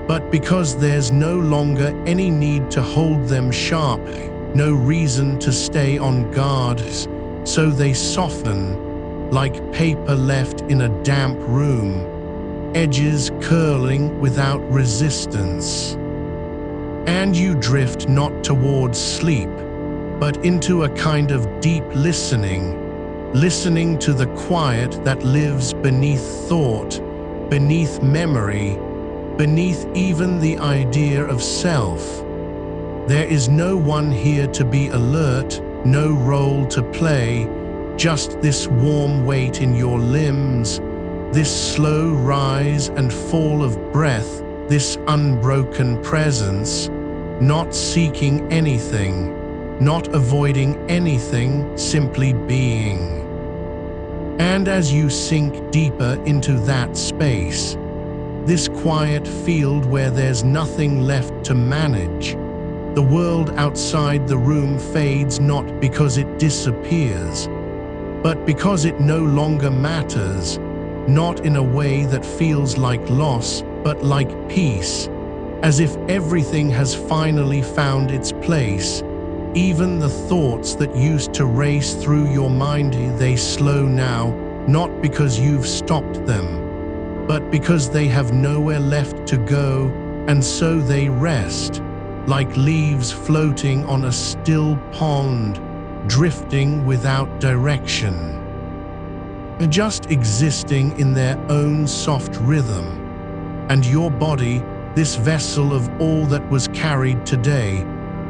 A: but because there's no longer any need to hold them sharp, no reason to stay on guard, so they soften, like paper left in a damp room, edges curling without resistance. And you drift not towards sleep, but into a kind of deep listening to the quiet that lives beneath thought, beneath memory, beneath even the idea of self. There is no one here to be alert, no role to play, just this warm weight in your limbs, this slow rise and fall of breath, this unbroken presence, not seeking anything, not avoiding anything, simply being. And as you sink deeper into that space, this quiet field where there's nothing left to manage, the world outside the room fades not because it disappears, but because it no longer matters, not in a way that feels like loss, but like peace, as if everything has finally found its place. Even the thoughts that used to race through your mind, they slow now, not because you've stopped them, but because they have nowhere left to go, and so they rest, like leaves floating on a still pond, drifting without direction. just existing in their own soft rhythm. And your body, this vessel of all that was carried today,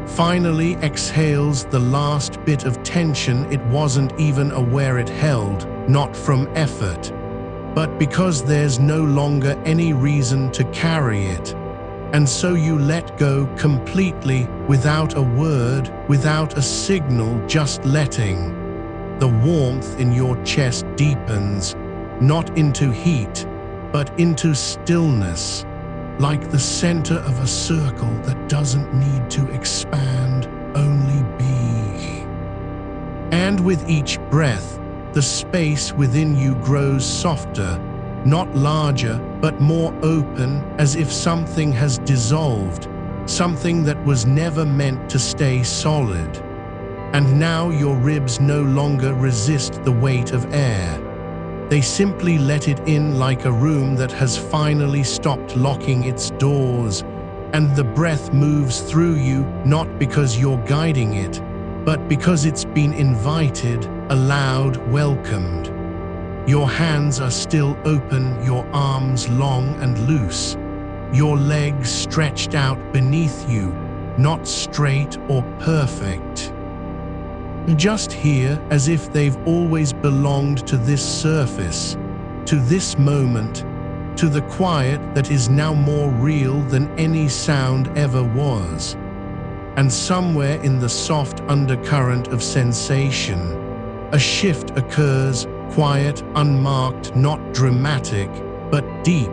A: finally exhales the last bit of tension it wasn't even aware it held, not from effort, but because there's no longer any reason to carry it. And so you let go completely, without a word, without a signal, just letting. The warmth in your chest deepens, not into heat, but into stillness, like the center of a circle that doesn't need to expand, only be. And with each breath, the space within you grows softer, not larger, but more open, as if something has dissolved, something that was never meant to stay solid. And now your ribs no longer resist the weight of air. They simply let it in like a room that has finally stopped locking its doors, and the breath moves through you not because you're guiding it, but because it's been invited, allowed, welcomed. Your hands are still open, your arms long and loose, your legs stretched out beneath you, not straight or perfect. Just here, as if they've always belonged to this surface, to this moment, to the quiet that is now more real than any sound ever was. And somewhere in the soft undercurrent of sensation, a shift occurs, quiet, unmarked, not dramatic, but deep,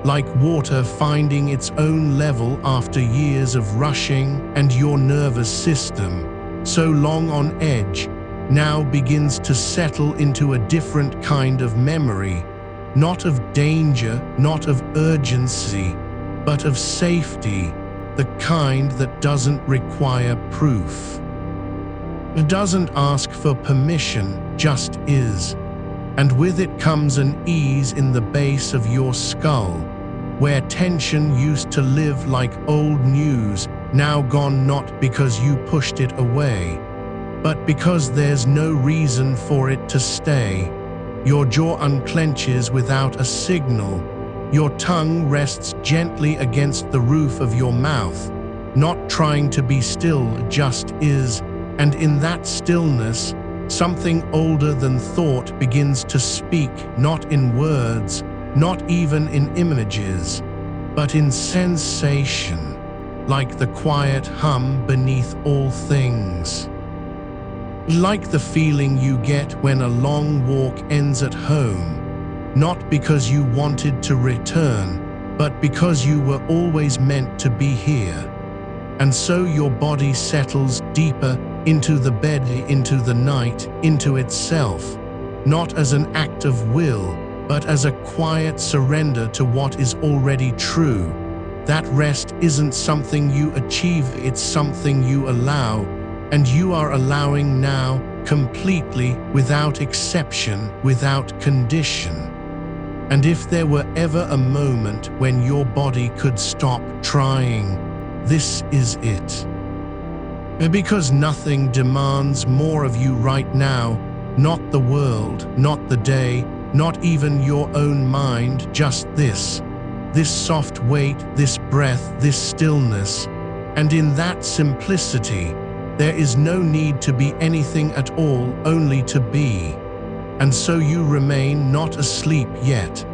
A: like water finding its own level after years of rushing, and your nervous system, so long on edge, now begins to settle into a different kind of memory, not of danger, not of urgency, but of safety, the kind that doesn't require proof. It doesn't ask for permission, just is. And with it comes an ease in the base of your skull, where tension used to live like old news, now gone not because you pushed it away, but because there's no reason for it to stay. Your jaw unclenches without a signal. Your tongue rests gently against the roof of your mouth, not trying to be still, just is. And in that stillness, something older than thought begins to speak, not in words, not even in images, but in sensation, like the quiet hum beneath all things. Like the feeling you get when a long walk ends at home, not because you wanted to return, but because you were always meant to be here. And so your body settles deeper into the bed, into the night, into itself, not as an act of will, but as a quiet surrender to what is already true. That rest isn't something you achieve, it's something you allow, and you are allowing now, completely, without exception, without condition. And if there were ever a moment when your body could stop trying, this is it. Because nothing demands more of you right now, not the world, not the day, not even your own mind, just this soft weight, this breath, this stillness. And in that simplicity, there is no need to be anything at all, only to be. And so you remain not asleep yet,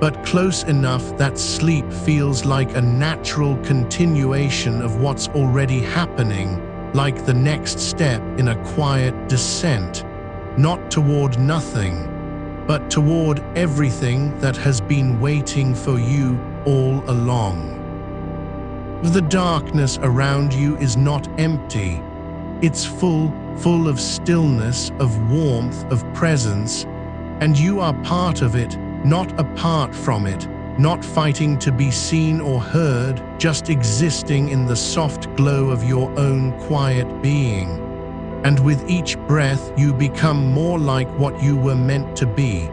A: but close enough that sleep feels like a natural continuation of what's already happening, like the next step in a quiet descent, not toward nothing, but toward everything that has been waiting for you all along. The darkness around you is not empty. It's full of stillness, of warmth, of presence, and you are part of it, not apart from it, not fighting to be seen or heard, just existing in the soft glow of your own quiet being. And with each breath you become more like what you were meant to be,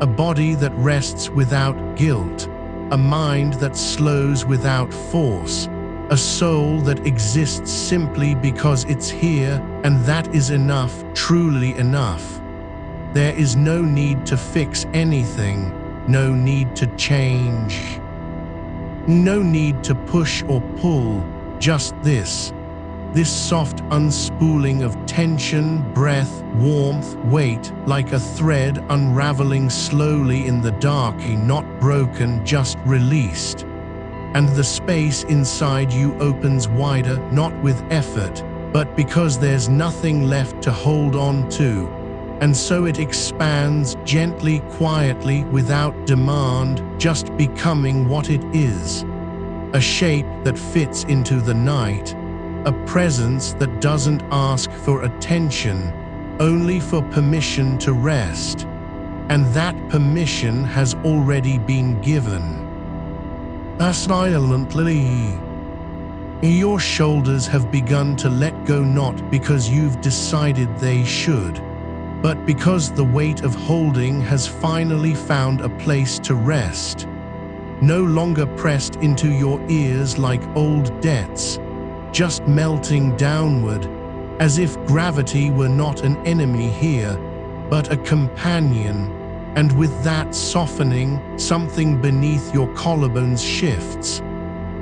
A: a body that rests without guilt, a mind that slows without force, a soul that exists simply because it's here, and that is enough, truly enough. There is no need to fix anything, no need to change. No need to push or pull, just this soft unspooling of tension, breath, warmth, weight, like a thread unraveling slowly in the dark, not broken, just released. And the space inside you opens wider, not with effort, but because there's nothing left to hold on to. And so it expands gently, quietly, without demand, just becoming what it is. A shape that fits into the night, a presence that doesn't ask for attention, only for permission to rest. And that permission has already been given. Silently, your shoulders have begun to let go, not because you've decided they should, but because the weight of holding has finally found a place to rest. No longer pressed into your ears like old debts, just melting downward, as if gravity were not an enemy here, but a companion. And with that softening, something beneath your collarbones shifts,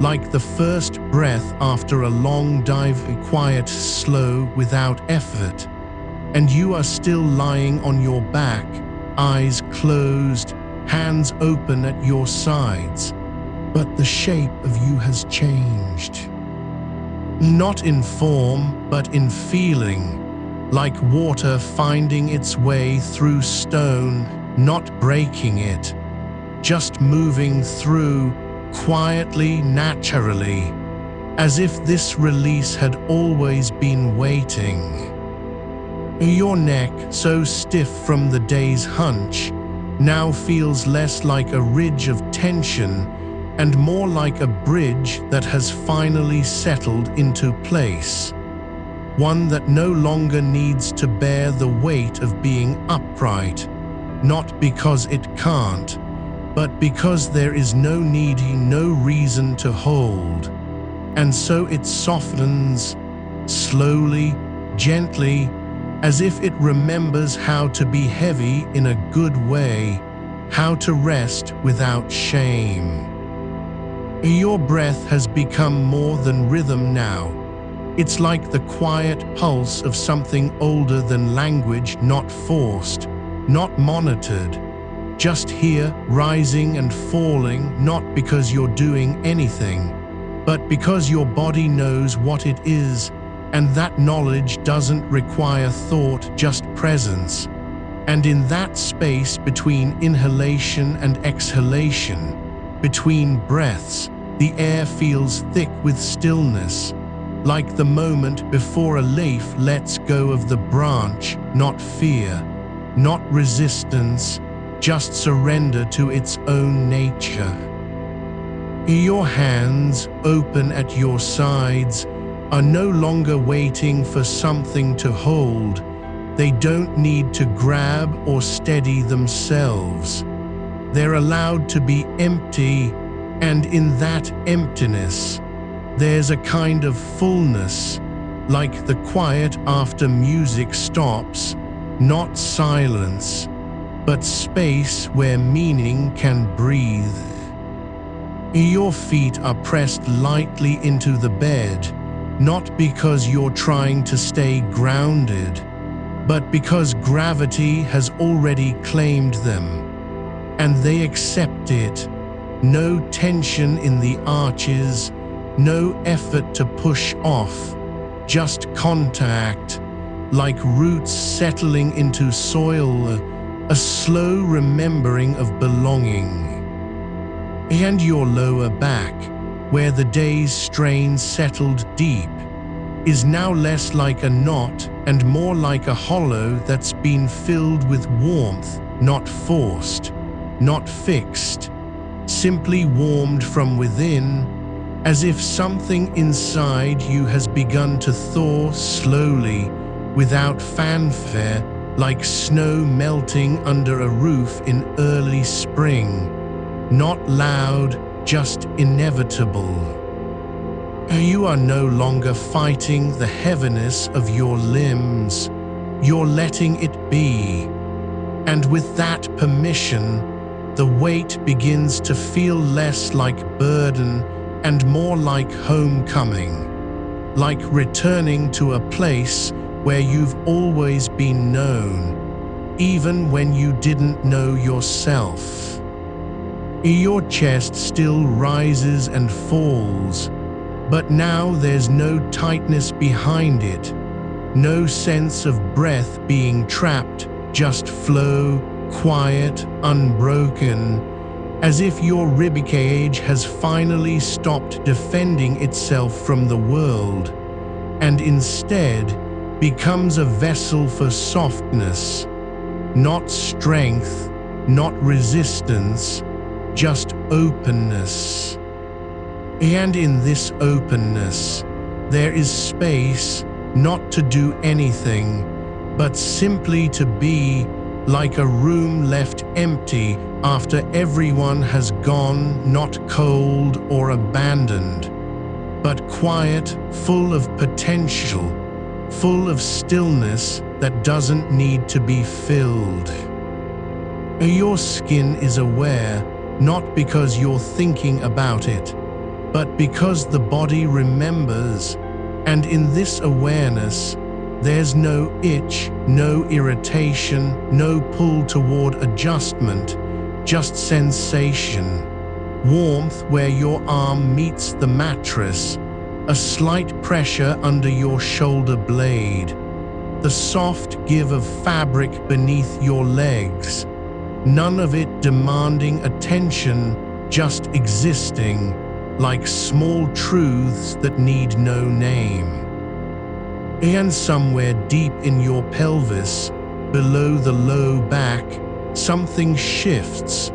A: like the first breath after a long dive, quiet, slow, without effort. And you are still lying on your back, eyes closed, hands open at your sides. But the shape of you has changed. Not in form, but in feeling, like water finding its way through stone, not breaking it, just moving through, quietly, naturally, as if this release had always been waiting. Your neck, so stiff from the day's hunch, now feels less like a ridge of tension and more like a bridge that has finally settled into place. One that no longer needs to bear the weight of being upright, not because it can't, but because there is no need, no reason to hold. And so it softens, slowly, gently, as if it remembers how to be heavy in a good way, how to rest without shame. Your breath has become more than rhythm now. It's like the quiet pulse of something older than language, not forced, not monitored, just here, rising and falling, not because you're doing anything, but because your body knows what it is, and that knowledge doesn't require thought, just presence. And in that space between inhalation and exhalation, between breaths, the air feels thick with stillness, like the moment before a leaf lets go of the branch, not fear, not resistance, just surrender to its own nature. Your hands, open at your sides, are no longer waiting for something to hold. They don't need to grab or steady themselves. They're allowed to be empty, and in that emptiness, there's a kind of fullness, like the quiet after music stops, not silence, but space where meaning can breathe. Your feet are pressed lightly into the bed, not because you're trying to stay grounded, but because gravity has already claimed them, and they accept it. No tension in the arches, no effort to push off, just contact, like roots settling into soil, a slow remembering of belonging. And your lower back, where the day's strain settled deep, is now less like a knot and more like a hollow that's been filled with warmth, not forced, not fixed, simply warmed from within, as if something inside you has begun to thaw slowly, without fanfare, like snow melting under a roof in early spring. Not loud, just inevitable. You are no longer fighting the heaviness of your limbs. You're letting it be. And with that permission, the weight begins to feel less like burden and more like homecoming, like returning to a place where you've always been known, even when you didn't know yourself. Your chest still rises and falls, but now there's no tightness behind it, no sense of breath being trapped, just flow, quiet, unbroken, as if your ribcage has finally stopped defending itself from the world, and instead becomes a vessel for softness, not strength, not resistance, just openness. And in this openness, there is space not to do anything, but simply to be, like a room left empty after everyone has gone, not cold or abandoned, but quiet, full of potential, full of stillness that doesn't need to be filled. Your skin is aware, not because you're thinking about it, but because the body remembers, and in this awareness, there's no itch, no irritation, no pull toward adjustment, just sensation. Warmth where your arm meets the mattress, a slight pressure under your shoulder blade, the soft give of fabric beneath your legs, none of it demanding attention, just existing, like small truths that need no name. And somewhere deep in your pelvis, below the low back, something shifts,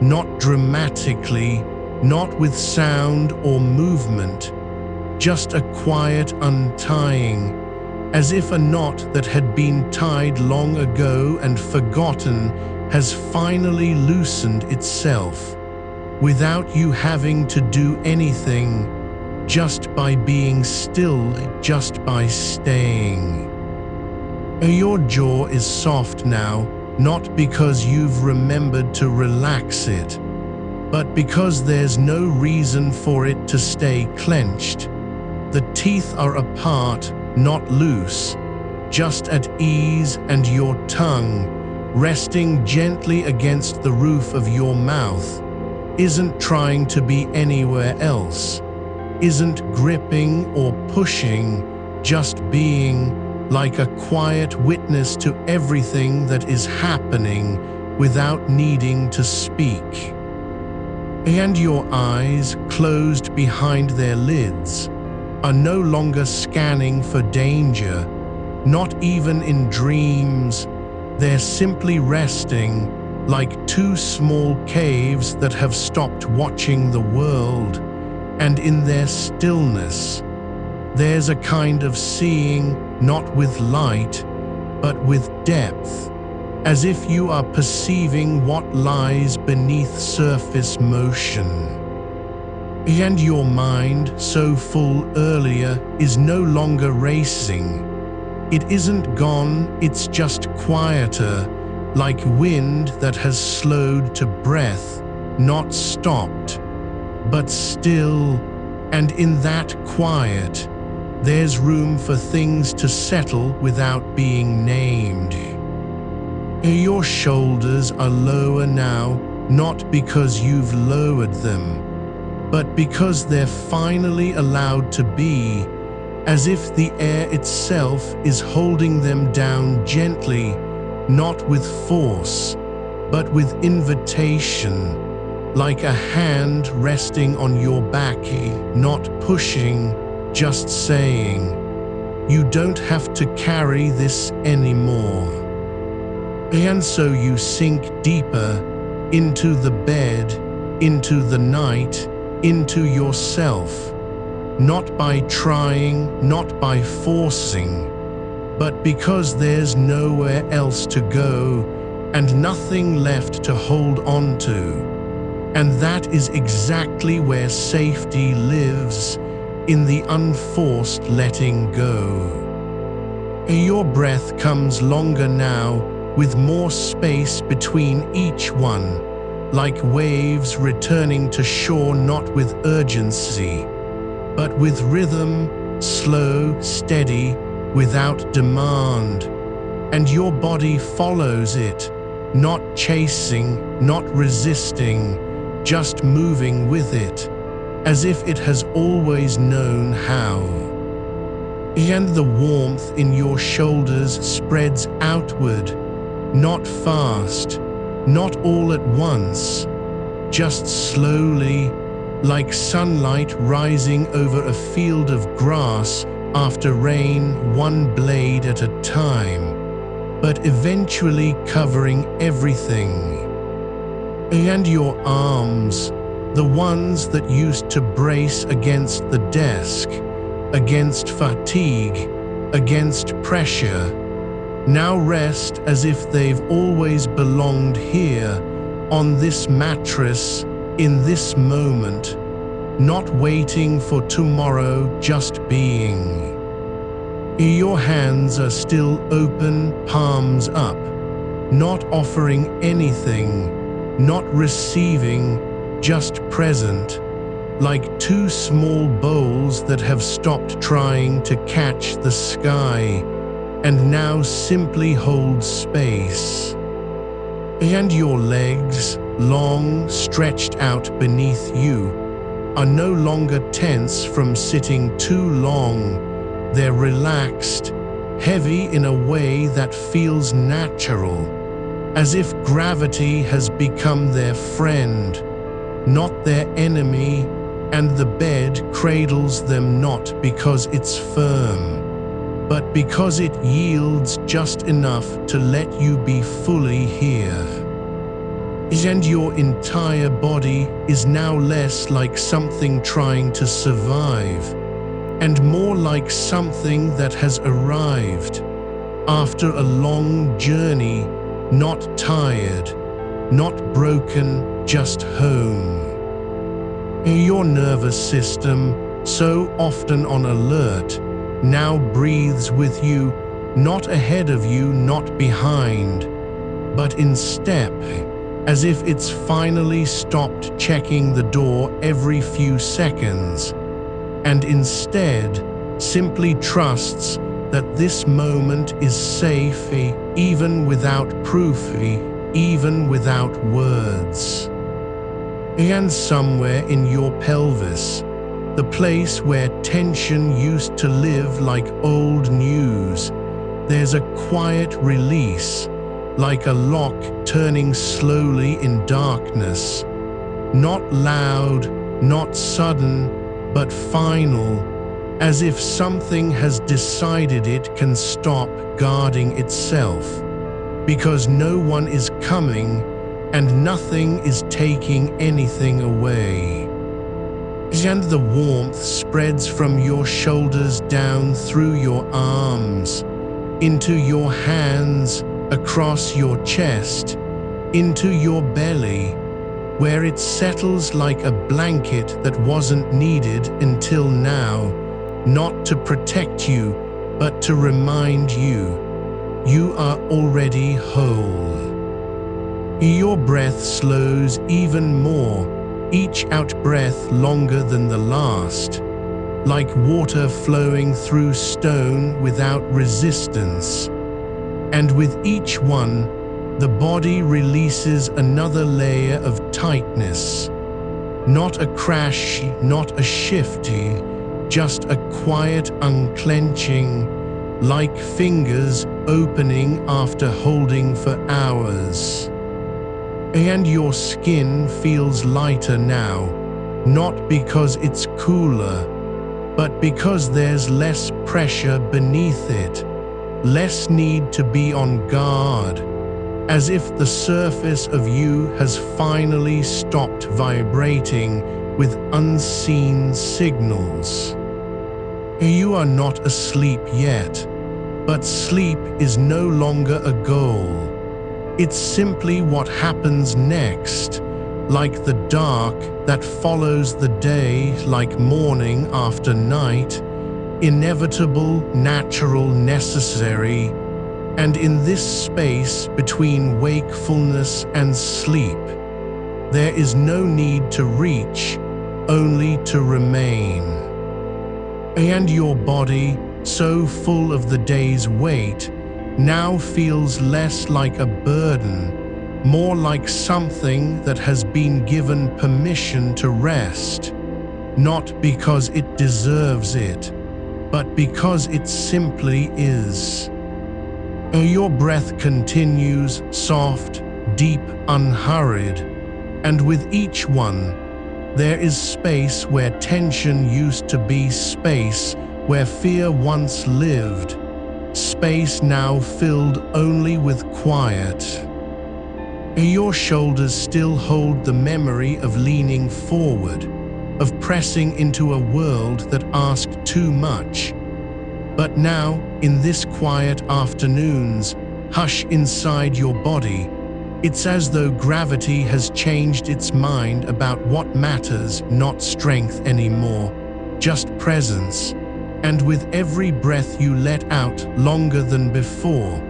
A: not dramatically, not with sound or movement, just a quiet untying, as if a knot that had been tied long ago and forgotten has finally loosened itself, without you having to do anything, just by being still, just by staying. Your jaw is soft now, not because you've remembered to relax it, but because there's no reason for it to stay clenched. The teeth are apart, not loose, just at ease, and your tongue, resting gently against the roof of your mouth, isn't trying to be anywhere else, isn't gripping or pushing, just being, like a quiet witness to everything that is happening without needing to speak. And your eyes, closed behind their lids, are no longer scanning for danger, not even in dreams. They're simply resting, like two small caves that have stopped watching the world, and in their stillness, there's a kind of seeing, not with light, but with depth, as if you are perceiving what lies beneath surface motion. And your mind, so full earlier, is no longer racing. It isn't gone, it's just quieter, like wind that has slowed to breath, not stopped, but still, and in that quiet, there's room for things to settle without being named. Your shoulders are lower now, not because you've lowered them, but because they're finally allowed to be, as if the air itself is holding them down gently, not with force, but with invitation, like a hand resting on your back, not pushing, just saying, you don't have to carry this anymore. And so you sink deeper into the bed, into the night, into yourself, not by trying, not by forcing, but because there's nowhere else to go and nothing left to hold on to. And that is exactly where safety lives, in the unforced letting go. Your breath comes longer now, with more space between each one, like waves returning to shore, not with urgency, but with rhythm, slow, steady, without demand. And your body follows it, not chasing, not resisting, just moving with it, as if it has always known how. And the warmth in your shoulders spreads outward, not fast, not all at once, just slowly, like sunlight rising over a field of grass after rain, one blade at a time, but eventually covering everything. And your arms, the ones that used to brace against the desk, against fatigue, against pressure, now rest as if they've always belonged here, on this mattress, in this moment, not waiting for tomorrow, just being. Your hands are still open, palms up, not offering anything, not receiving, just present, like two small bowls that have stopped trying to catch the sky and now simply hold space. And your legs, long stretched out beneath you, are no longer tense from sitting too long. They're relaxed, heavy in a way that feels natural, as if gravity has become their friend, not their enemy, and the bed cradles them not because it's firm, but because it yields just enough to let you be fully here. And your entire body is now less like something trying to survive, and more like something that has arrived, after a long journey, not tired, not broken, just home. Your nervous system, so often on alert, now breathes with you, not ahead of you, not behind, but in step, as if it's finally stopped checking the door every few seconds, and instead simply trusts that this moment is safe, even without proof, even without words. And somewhere in your pelvis, the place where tension used to live like old news, there's a quiet release, like a lock turning slowly in darkness. Not loud, not sudden, but final, as if something has decided it can stop guarding itself, because no one is coming and nothing is taking anything away. And the warmth spreads from your shoulders down through your arms, into your hands, across your chest, into your belly, where it settles like a blanket that wasn't needed until now, not to protect you, but to remind you, you are already whole. Your breath slows even more, each out-breath longer than the last, like water flowing through stone without resistance. And with each one, the body releases another layer of tightness. Not a crash, not a shifty, just a quiet unclenching, like fingers opening after holding for hours. And your skin feels lighter now, not because it's cooler, but because there's less pressure beneath it, less need to be on guard, as if the surface of you has finally stopped vibrating with unseen signals. You are not asleep yet, but sleep is no longer a goal. It's simply what happens next, like the dark that follows the day, like morning after night, inevitable, natural, necessary, And in this space between wakefulness and sleep, there is no need to reach, only to remain. And your body, so full of the day's weight, now feels less like a burden, more like something that has been given permission to rest, not because it deserves it, but because it simply is. Your breath continues, soft, deep, unhurried, and with each one, there is space where tension used to be, space where fear once lived, space now filled only with quiet. Your shoulders still hold the memory of leaning forward, of pressing into a world that asked too much. But now, in this quiet afternoon's hush inside your body, it's as though gravity has changed its mind about what matters, not strength anymore, just presence. And with every breath you let out longer than before,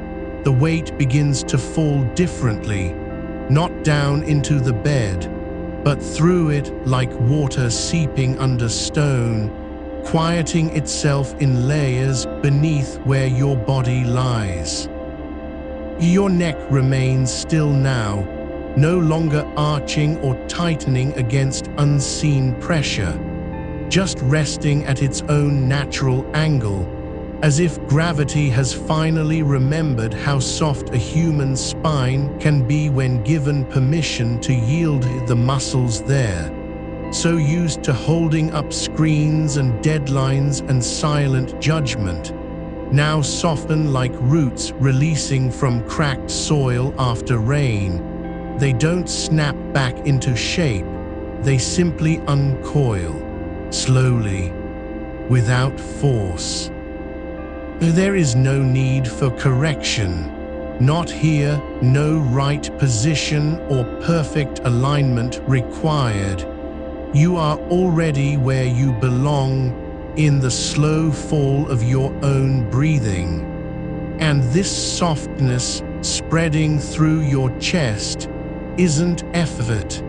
A: the weight begins to fall differently, not down into the bed, but through it like water seeping under stone, quieting itself in layers beneath where your body lies. Your neck remains still now, no longer arching or tightening against unseen pressure, just resting at its own natural angle, as if gravity has finally remembered how soft a human spine can be when given permission to yield the muscles there. So used to holding up screens and deadlines and silent judgment, now soften like roots releasing from cracked soil after rain. They don't snap back into shape, they simply uncoil, slowly, without force. There is no need for correction. Not here, no right position or perfect alignment required. You are already where you belong, in the slow fall of your own breathing. And this softness spreading through your chest isn't effort.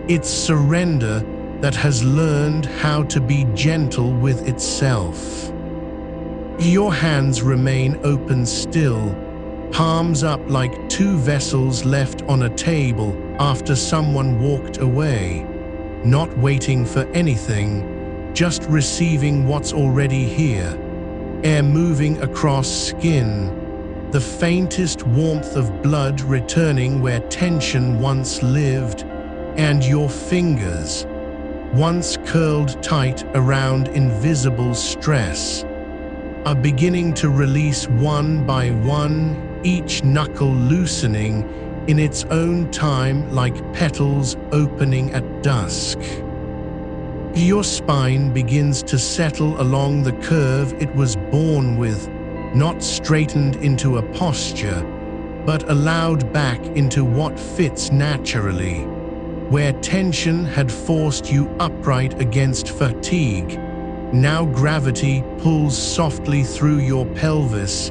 A: It's surrender that has learned how to be gentle with itself. Your hands remain open still, palms up like two vessels left on a table after someone walked away, not waiting for anything, just receiving what's already here. Air moving across skin, the faintest warmth of blood returning where tension once lived, and your fingers, once curled tight around invisible stress, are beginning to release one by one, each knuckle loosening in its own time like petals opening at dusk. Your spine begins to settle along the curve it was born with, not straightened into a posture, but allowed back into what fits naturally. Where tension had forced you upright against fatigue, now gravity pulls softly through your pelvis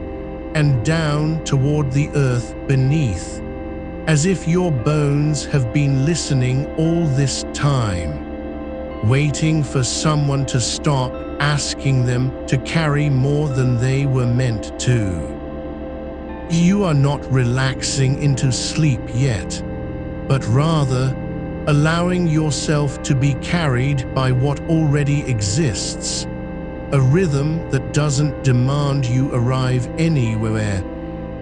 A: and down toward the earth beneath, as if your bones have been listening all this time, waiting for someone to stop asking them to carry more than they were meant to. You are not relaxing into sleep yet, but rather allowing yourself to be carried by what already exists, a rhythm that doesn't demand you arrive anywhere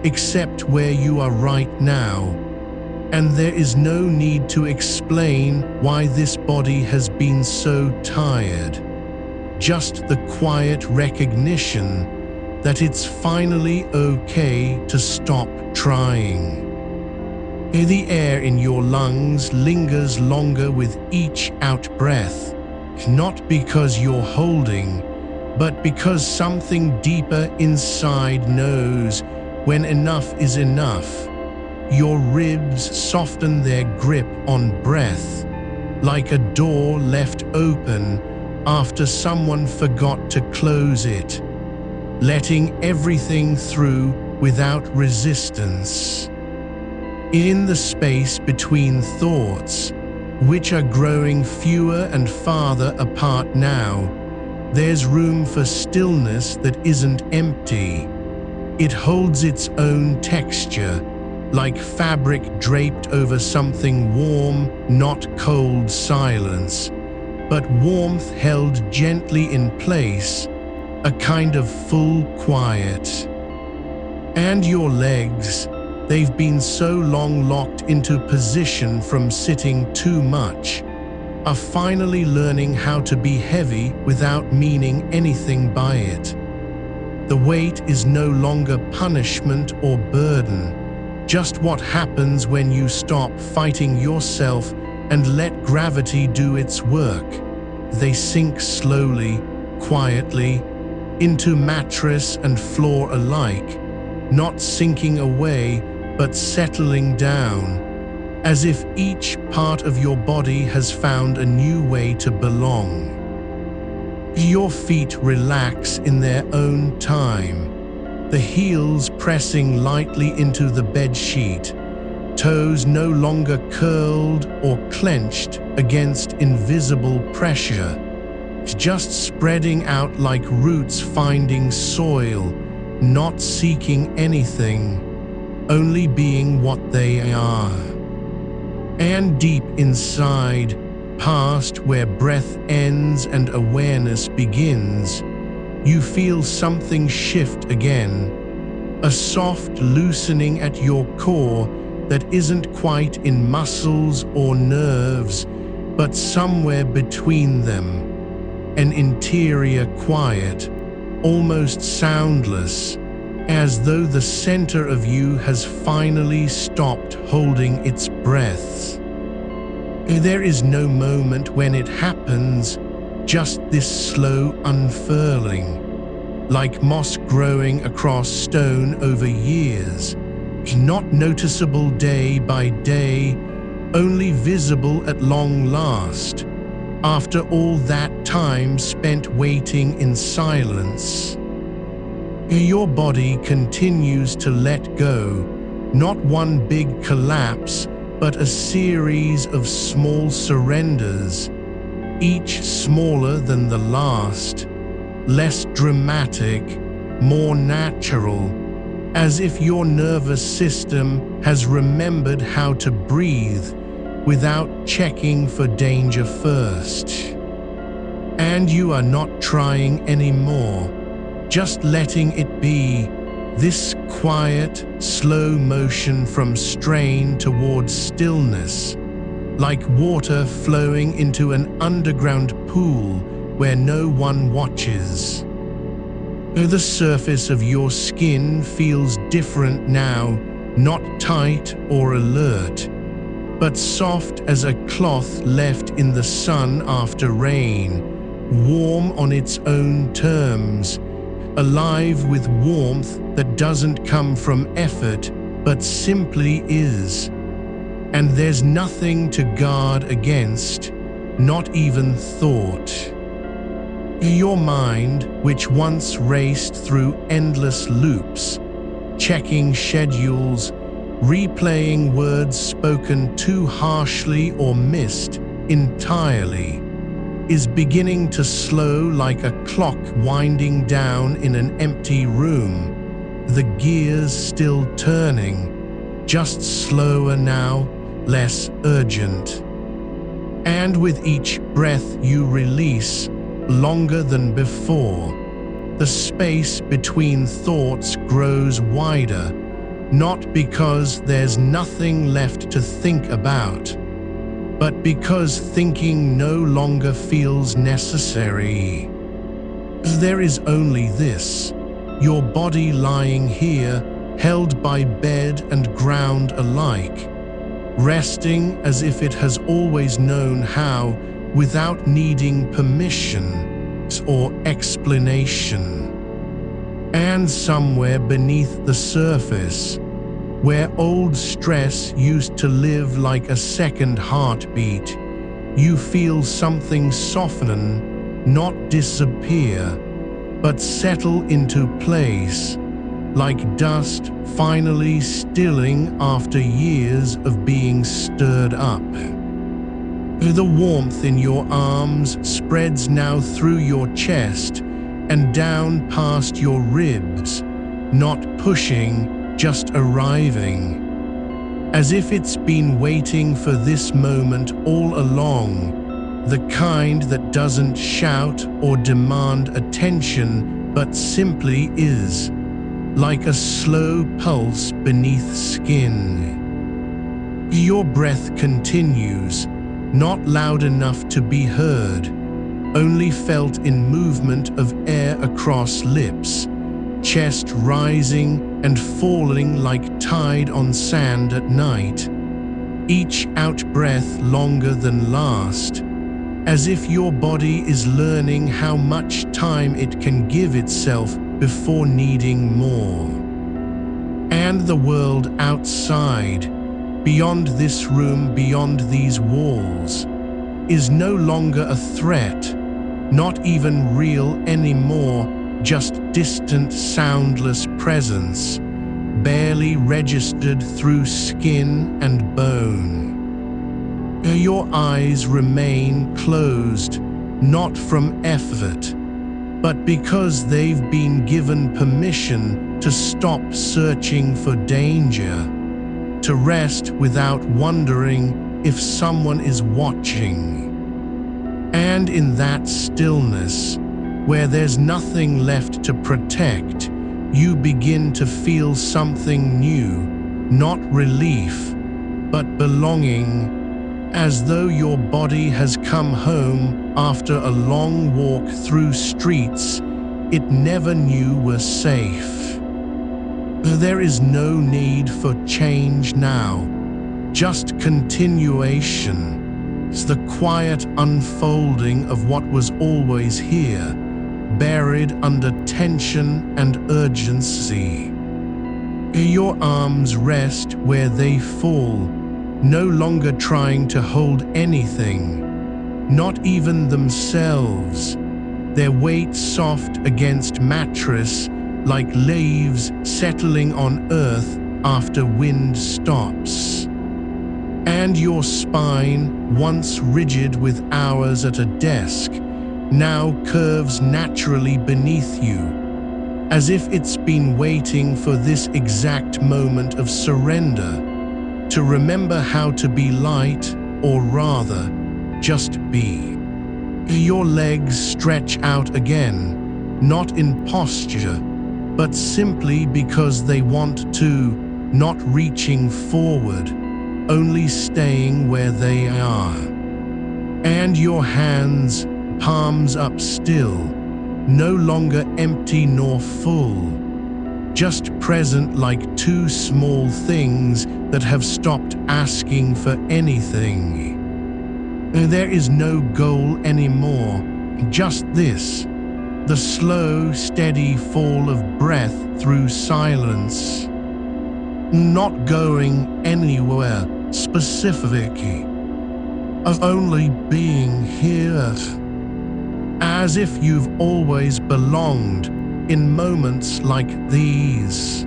A: except where you are right now. And there is no need to explain why this body has been so tired, just the quiet recognition that it's finally okay to stop trying. The air in your lungs lingers longer with each out-breath, not because you're holding, but because something deeper inside knows when enough is enough. Your ribs soften their grip on breath, like a door left open after someone forgot to close it, letting everything through without resistance. In the space between thoughts, which are growing fewer and farther apart now, there's room for stillness that isn't empty. It holds its own texture, like fabric draped over something warm, not cold silence, but warmth held gently in place, a kind of full quiet. And your legs, they've been so long locked into position from sitting too much, are finally learning how to be heavy without meaning anything by it. The weight is no longer punishment or burden, just what happens when you stop fighting yourself and let gravity do its work. They sink slowly, quietly, into mattress and floor alike, not sinking away but settling down, as if each part of your body has found a new way to belong. Your feet relax in their own time, the heels pressing lightly into the bed sheet, toes no longer curled or clenched against invisible pressure, just spreading out like roots finding soil, not seeking anything, only being what they are. And deep inside, past where breath ends and awareness begins, you feel something shift again, a soft loosening at your core that isn't quite in muscles or nerves, but somewhere between them, an interior quiet, almost soundless, as though the center of you has finally stopped holding its breaths. There is no moment when it happens, just this slow unfurling, like moss growing across stone over years, not noticeable day by day, only visible at long last, after all that time spent waiting in silence. Your body continues to let go, not one big collapse, but a series of small surrenders, each smaller than the last, less dramatic, more natural, as if your nervous system has remembered how to breathe without checking for danger first. And you are not trying anymore, just letting it be, this quiet, slow motion from strain towards stillness, like water flowing into an underground pool where no one watches. The surface of your skin feels different now, not tight or alert, but soft as a cloth left in the sun after rain, warm on its own terms, alive with warmth that doesn't come from effort but simply is. And there's nothing to guard against, not even thought. Your mind, which once raced through endless loops, checking schedules, replaying words spoken too harshly or missed entirely, is beginning to slow like a clock winding down in an empty room, the gears still turning, just slower now, less urgent. And with each breath you release, longer than before, the space between thoughts grows wider, not because there's nothing left to think about, but because thinking no longer feels necessary. There is only this, your body lying here, held by bed and ground alike, resting as if it has always known how, without needing permission or explanation. And somewhere beneath the surface, where old stress used to live like a second heartbeat, you feel something soften, not disappear, but settle into place, like dust finally stilling after years of being stirred up. The warmth in your arms spreads now through your chest and down past your ribs, not pushing, just arriving. As if it's been waiting for this moment all along, the kind that doesn't shout or demand attention but simply is, like a slow pulse beneath skin. Your breath continues, not loud enough to be heard, only felt in movement of air across lips, chest rising and falling like tide on sand at night, each out-breath longer than last, as if your body is learning how much time it can give itself before needing more. And the world outside, beyond this room, beyond these walls, is no longer a threat, not even real anymore, just distant, soundless presence, barely registered through skin and bone. Your eyes remain closed, not from effort, but because they've been given permission to stop searching for danger, to rest without wondering if someone is watching. And in that stillness, where there's nothing left to protect, you begin to feel something new, not relief, but belonging, as though your body has come home after a long walk through streets it never knew were safe. There is no need for change now, just continuation. It's the quiet unfolding of what was always here, buried under tension and urgency. Your arms rest where they fall, no longer trying to hold anything, not even themselves, their weight soft against mattress like leaves settling on earth after wind stops. And your spine, once rigid with hours at a desk, now curves naturally beneath you, as if it's been waiting for this exact moment of surrender, to remember how to be light, or rather, just be. Your legs stretch out again, not in posture, but simply because they want to, not reaching forward, only staying where they are. And your hands, palms up still, no longer empty nor full, just present like two small things that have stopped asking for anything. There is no goal anymore, just this, the slow, steady fall of breath through silence. Not going anywhere specifically, of only being here, as if you've always belonged in moments like these.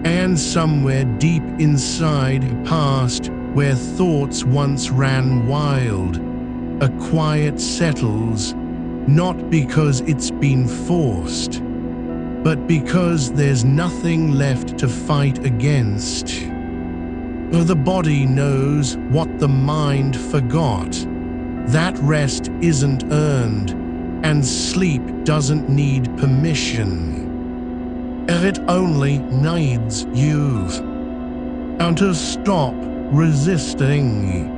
A: And somewhere deep inside past, where thoughts once ran wild, a quiet settles, not because it's been forced, but because there's nothing left to fight against. The body knows what the mind forgot. That rest isn't earned, and sleep doesn't need permission. It only needs you. And to stop resisting.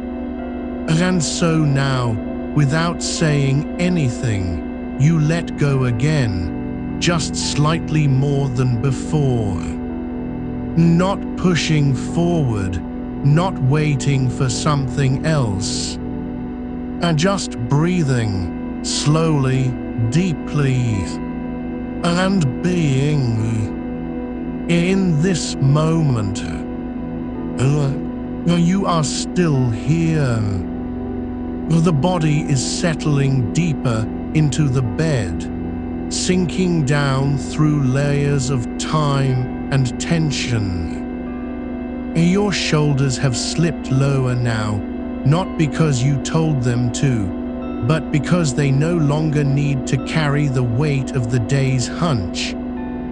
A: And so now, without saying anything, you let go again, just slightly more than before. Not pushing forward, not waiting for something else, and just breathing, slowly, deeply, and being in this moment. You are still here. The body is settling deeper into the bed, sinking down through layers of time and tension. Your shoulders have slipped lower now, not because you told them to, but because they no longer need to carry the weight of the day's hunch.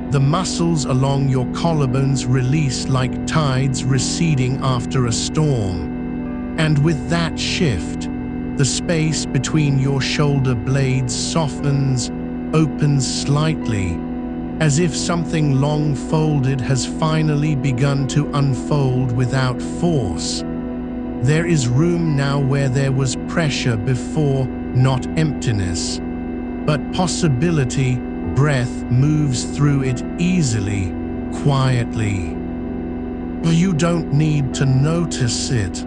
A: The muscles along your collarbones release like tides receding after a storm. And with that shift, the space between your shoulder blades softens, opens slightly, as if something long folded has finally begun to unfold without force. There is room now where there was pressure before, not emptiness, but possibility. Breath moves through it easily, quietly. You don't need to notice it,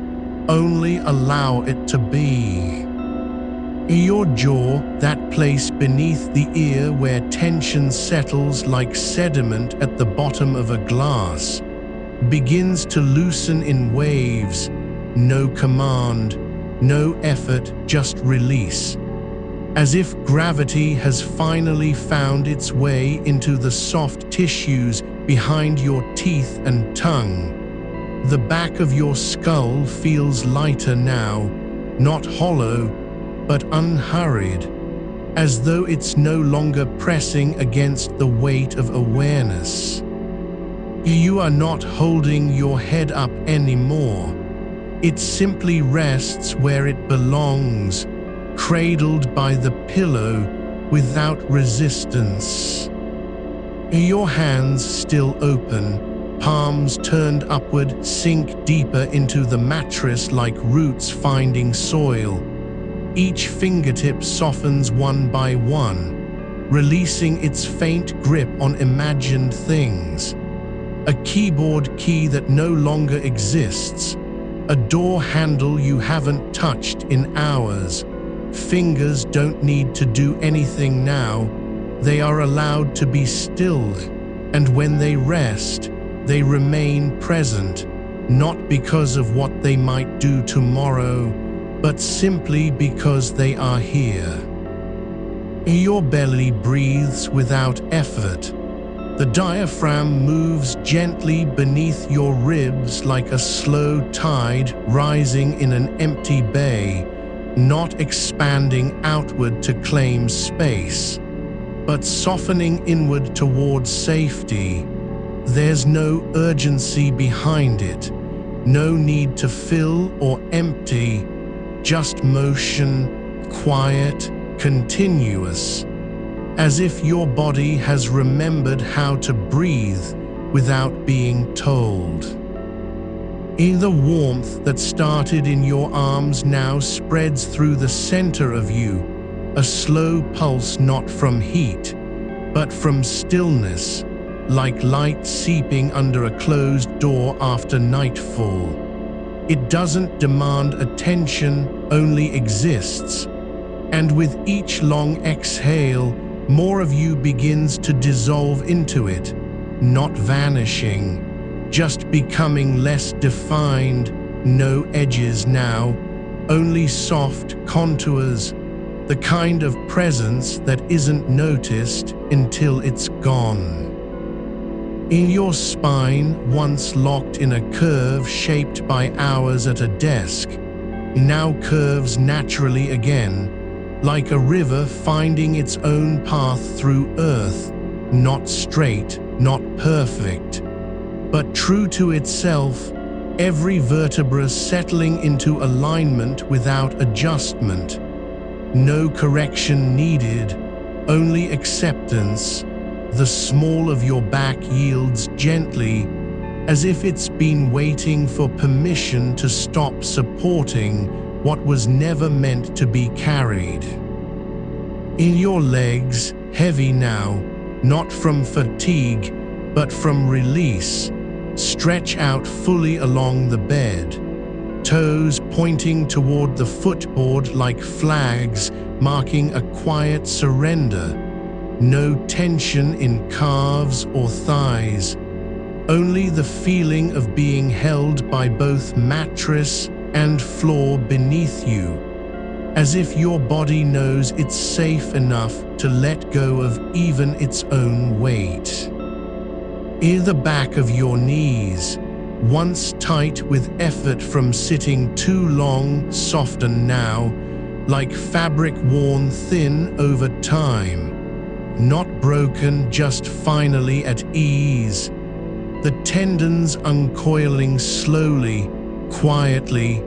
A: only allow it to be. Your jaw, that place beneath the ear where tension settles like sediment at the bottom of a glass, begins to loosen in waves. No command, no effort, just release. As if gravity has finally found its way into the soft tissues behind your teeth and tongue. The back of your skull feels lighter now, not hollow, but unhurried, as though it's no longer pressing against the weight of awareness. You are not holding your head up anymore. It simply rests where it belongs, cradled by the pillow without resistance. Your hands still open, palms turned upward, sink deeper into the mattress like roots finding soil. Each fingertip softens one by one, releasing its faint grip on imagined things. A keyboard key that no longer exists, a door handle you haven't touched in hours. Fingers don't need to do anything now. They are allowed to be still, and when they rest, they remain present, not because of what they might do tomorrow, but simply because they are here. Your belly breathes without effort. The diaphragm moves gently beneath your ribs like a slow tide rising in an empty bay, not expanding outward to claim space, but softening inward towards safety. There's no urgency behind it, no need to fill or empty, just motion, quiet, continuous, as if your body has remembered how to breathe without being told. The warmth that started in your arms now spreads through the center of you, a slow pulse not from heat, but from stillness, like light seeping under a closed door after nightfall. It doesn't demand attention, only exists. And with each long exhale, more of you begins to dissolve into it, not vanishing, just becoming less defined. No edges now, only soft contours, the kind of presence that isn't noticed until it's gone. In your spine, once locked in a curve shaped by hours at a desk, now curves naturally again, like a river finding its own path through earth, not straight, not perfect, but true to itself, every vertebra settling into alignment without adjustment. No correction needed, only acceptance. The small of your back yields gently, as if it's been waiting for permission to stop supporting what was never meant to be carried. In your legs, heavy now, not from fatigue, but from release, stretch out fully along the bed, toes pointing toward the footboard like flags marking a quiet surrender. No tension in calves or thighs, only the feeling of being held by both mattress and floor beneath you, as if your body knows it's safe enough to let go of even its own weight. In the back of your knees, once tight with effort from sitting too long, soften now, like fabric worn thin over time. Not broken, just finally at ease. The tendons uncoiling slowly, quietly,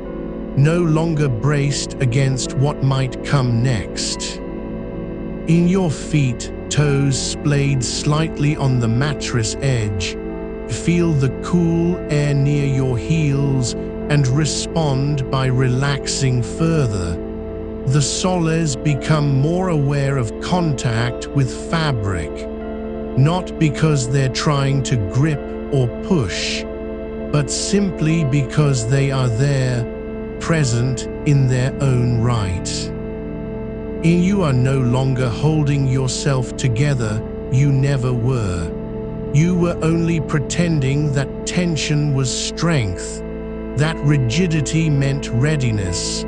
A: no longer braced against what might come next. In your feet, toes splayed slightly on the mattress edge, feel the cool air near your heels and respond by relaxing further. The soles become more aware of contact with fabric, not because they're trying to grip or push, but simply because they are there, present in their own right. You are no longer holding yourself together, you never were. You were only pretending that tension was strength, that rigidity meant readiness.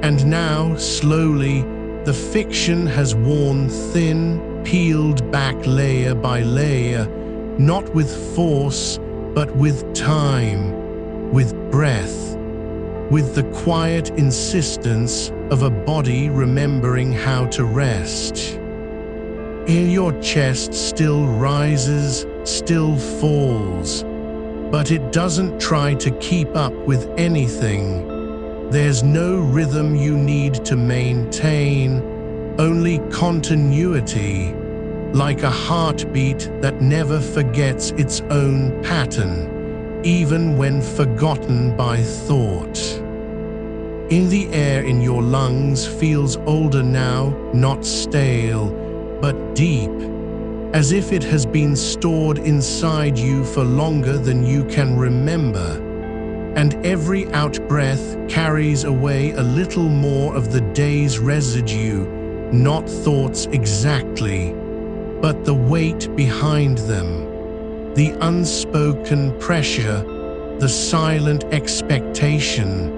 A: And now, slowly, the fiction has worn thin, peeled back layer by layer, not with force, but with time, with breath, with the quiet insistence of a body remembering how to rest. Your chest still rises, still falls, but it doesn't try to keep up with anything. There's no rhythm you need to maintain, only continuity, like a heartbeat that never forgets its own pattern, even when forgotten by thought. The air in your lungs feels older now, not stale, but deep, as if it has been stored inside you for longer than you can remember. And every out-breath carries away a little more of the day's residue, not thoughts exactly, but the weight behind them, the unspoken pressure, the silent expectation,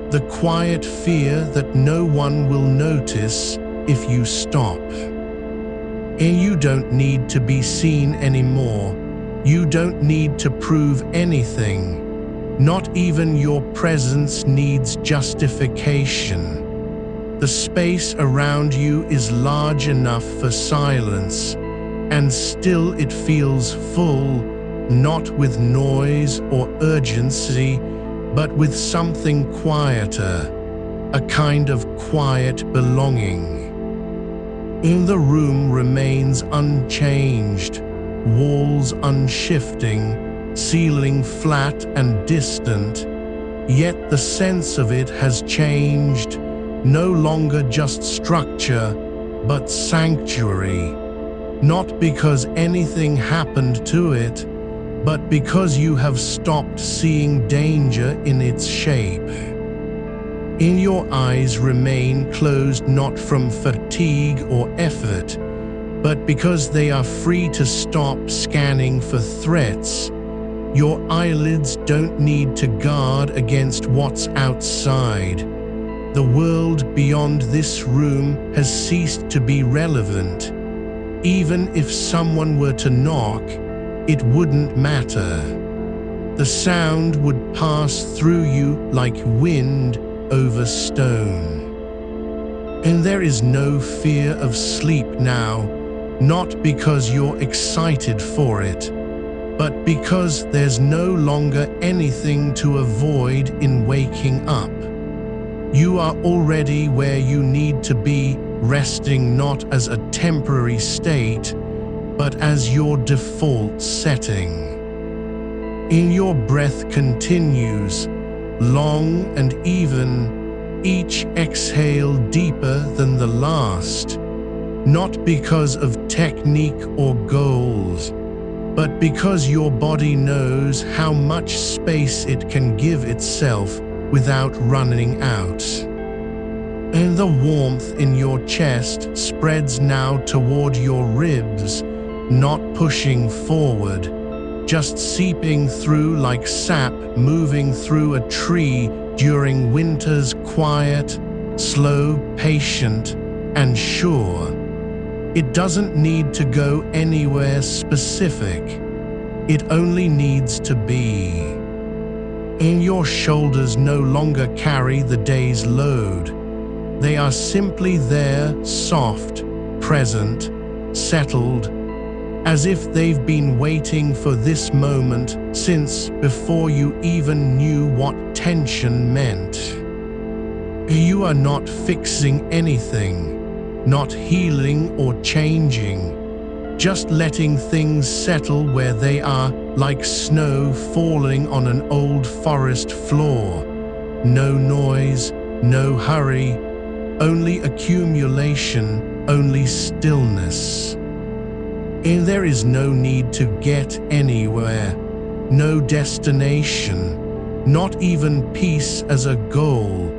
A: the quiet fear that no one will notice if you stop. You don't need to be seen anymore. You don't need to prove anything. Not even your presence needs justification. The space around you is large enough for silence, and still it feels full, not with noise or urgency, but with something quieter, a kind of quiet belonging. The room remains unchanged, walls unshifting, ceiling flat and distant, yet the sense of it has changed, no longer just structure, but sanctuary. Not because anything happened to it, but because you have stopped seeing danger in its shape. Your eyes remain closed not from fatigue or effort, but because they are free to stop scanning for threats. Your eyelids don't need to guard against what's outside. The world beyond this room has ceased to be relevant. Even if someone were to knock, it wouldn't matter. The sound would pass through you like wind over stone. There is no fear of sleep now, not because you're excited for it, but because there's no longer anything to avoid in waking up. You are already where you need to be, resting not as a temporary state, but as your default setting. Your breath continues, long and even, each exhale deeper than the last, not because of technique or goals, but because your body knows how much space it can give itself without running out. The warmth in your chest spreads now toward your ribs, not pushing forward, just seeping through like sap moving through a tree during winter's quiet, slow, patient, and sure. It doesn't need to go anywhere specific. It only needs to be. And your shoulders no longer carry the day's load. They are simply there, soft, present, settled, as if they've been waiting for this moment since before you even knew what tension meant. You are not fixing anything, not healing or changing, just letting things settle where they are, like snow falling on an old forest floor. No noise, no hurry, only accumulation, only stillness. And there is no need to get anywhere, no destination, not even peace as a goal.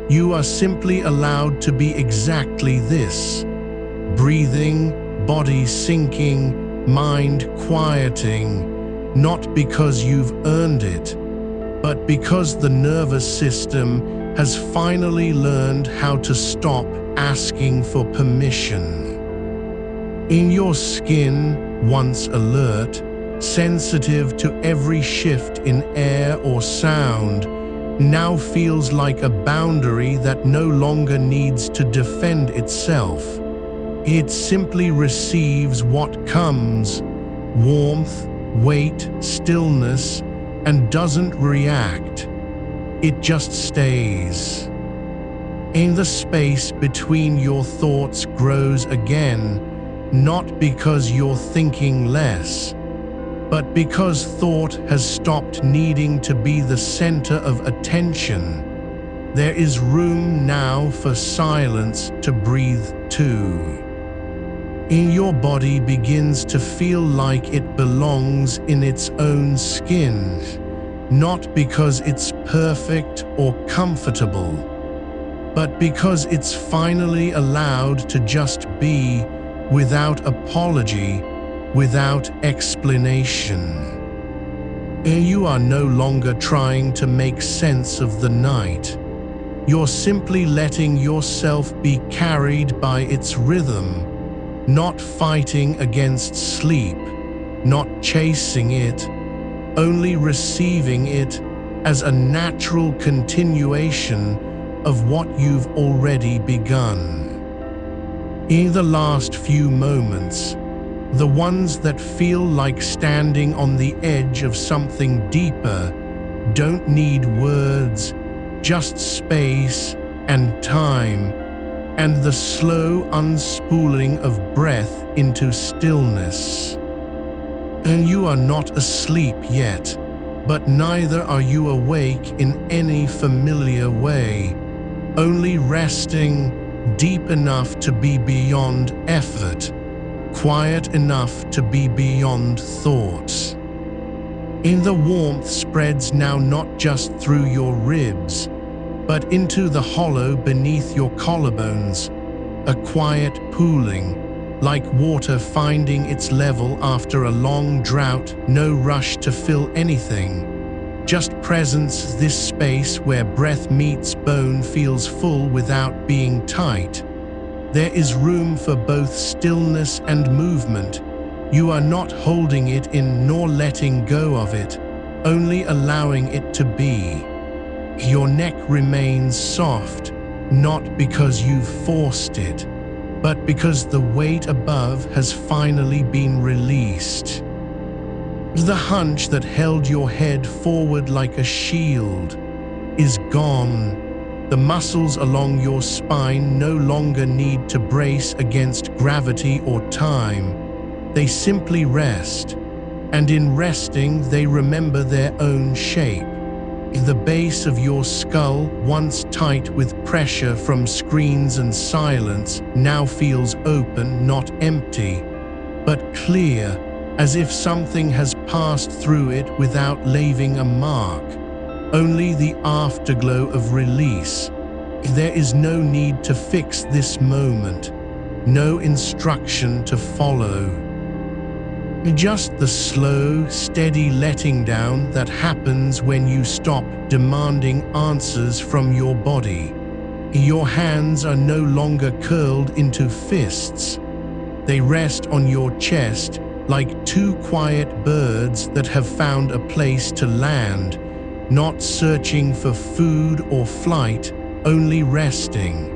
A: You are simply allowed to be exactly this: breathing, body sinking, mind quieting, not because you've earned it, but because the nervous system has finally learned how to stop asking for permission. In your skin, once alert, sensitive to every shift in air or sound, now feels like a boundary that no longer needs to defend itself. It simply receives what comes: warmth, weight, stillness, and doesn't react. It just stays. In the space between your thoughts grows again, not because you're thinking less, but because thought has stopped needing to be the center of attention. There is room now for silence to breathe too. And your body begins to feel like it belongs in its own skin, not because it's perfect or comfortable, but because it's finally allowed to just be, without apology, without explanation. And you are no longer trying to make sense of the night. You're simply letting yourself be carried by its rhythm, not fighting against sleep, not chasing it, only receiving it as a natural continuation of what you've already begun. In the last few moments, the ones that feel like standing on the edge of something deeper, don't need words, just space and time, and the slow unspooling of breath into stillness. And you are not asleep yet, but neither are you awake in any familiar way, only resting deep enough to be beyond effort, quiet enough to be beyond thoughts. And the warmth spreads now not just through your ribs, but into the hollow beneath your collarbones, a quiet pooling, like water finding its level after a long drought. No rush to fill anything, just presence. This space where breath meets bone feels full without being tight. There is room for both stillness and movement. You are not holding it in nor letting go of it, only allowing it to be. Your neck remains soft, not because you've forced it, but because the weight above has finally been released. The hunch that held your head forward like a shield is gone. The muscles along your spine no longer need to brace against gravity or time. They simply rest, and in resting they remember their own shape. The base of your skull, once tight with pressure from screens and silence, now feels open, not empty, but clear, as if something has passed through it without leaving a mark. Only the afterglow of release. There is no need to fix this moment, no instruction to follow. Just the slow, steady letting down that happens when you stop demanding answers from your body. Your hands are no longer curled into fists. They rest on your chest, like two quiet birds that have found a place to land, not searching for food or flight, only resting.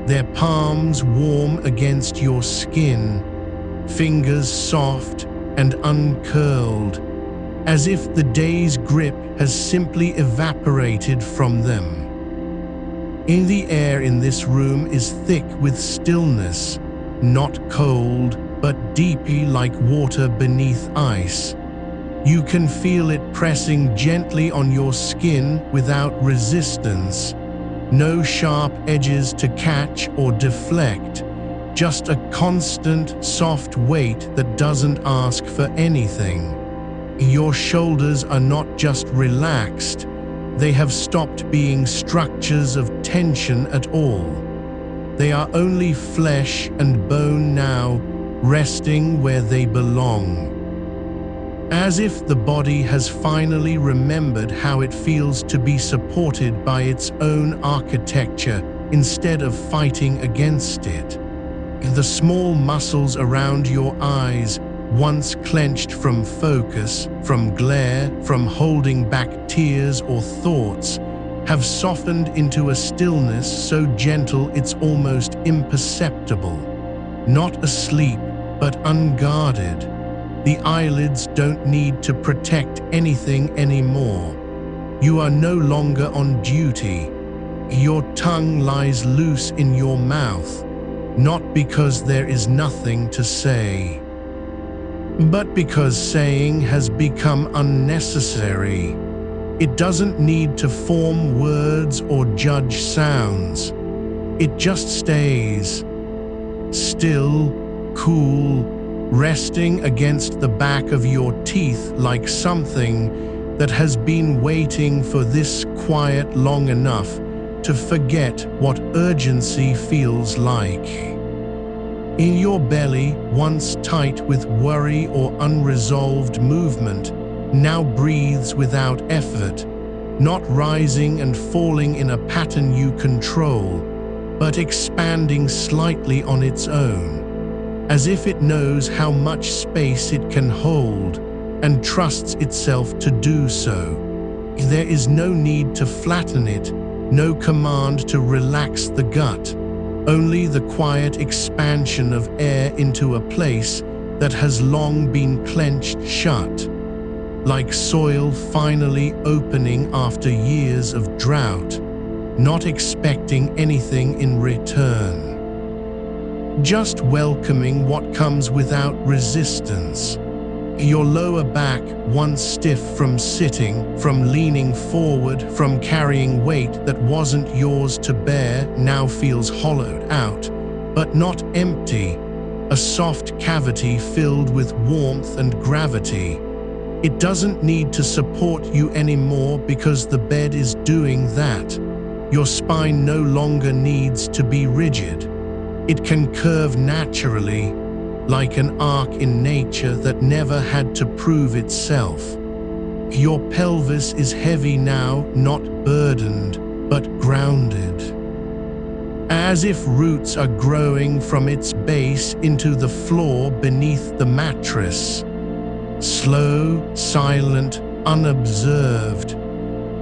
A: Their palms warm against your skin, fingers soft and uncurled, as if the day's grip has simply evaporated from them. In the air in this room is thick with stillness, not cold, but deeply like water beneath ice. You can feel it pressing gently on your skin without resistance. No sharp edges to catch or deflect, just a constant, soft weight that doesn't ask for anything. Your shoulders are not just relaxed, they have stopped being structures of tension at all. They are only flesh and bone now, resting where they belong. As if the body has finally remembered how it feels to be supported by its own architecture instead of fighting against it. The small muscles around your eyes, once clenched from focus, from glare, from holding back tears or thoughts, have softened into a stillness so gentle it's almost imperceptible. Not asleep, but unguarded. The eyelids don't need to protect anything anymore. You are no longer on duty. Your tongue lies loose in your mouth, not because there is nothing to say, but because saying has become unnecessary. It doesn't need to form words or judge sounds. It just stays, still, cool, resting against the back of your teeth like something that has been waiting for this quiet long enough to forget what urgency feels like. In your belly, once tight with worry or unresolved movement, now breathes without effort, not rising and falling in a pattern you control, but expanding slightly on its own, as if it knows how much space it can hold and trusts itself to do so. There is no need to flatten it, no command to relax the gut, only the quiet expansion of air into a place that has long been clenched shut, like soil finally opening after years of drought, not expecting anything in return. Just welcoming what comes without resistance. Your lower back, once stiff from sitting, from leaning forward, from carrying weight that wasn't yours to bear, now feels hollowed out, but not empty, a soft cavity filled with warmth and gravity. It doesn't need to support you anymore because the bed is doing that. Your spine no longer needs to be rigid. It can curve naturally, like an arc in nature that never had to prove itself. Your pelvis is heavy now, not burdened, but grounded. As if roots are growing from its base into the floor beneath the mattress. Slow, silent, unobserved,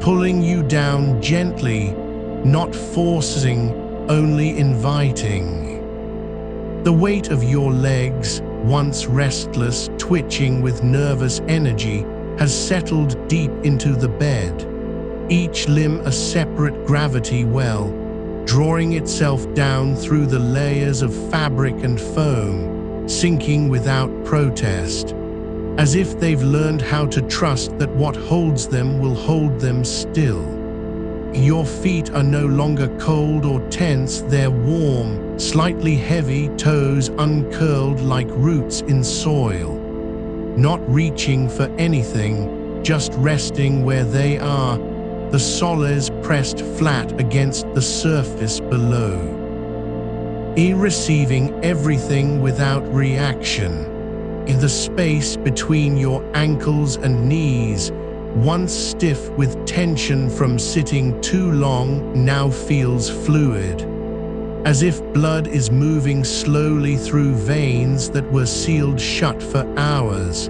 A: pulling you down gently, not forcing, only inviting. The weight of your legs, once restless, twitching with nervous energy, has settled deep into the bed, each limb a separate gravity well, drawing itself down through the layers of fabric and foam, sinking without protest, as if they've learned how to trust that what holds them will hold them still. Your feet are no longer cold or tense, they're warm, slightly heavy, toes uncurled like roots in soil. Not reaching for anything, just resting where they are, the soles pressed flat against the surface below. Receiving everything without reaction. In the space between your ankles and knees, once stiff with tension from sitting too long, now feels fluid. as if blood is moving slowly through veins that were sealed shut for hours,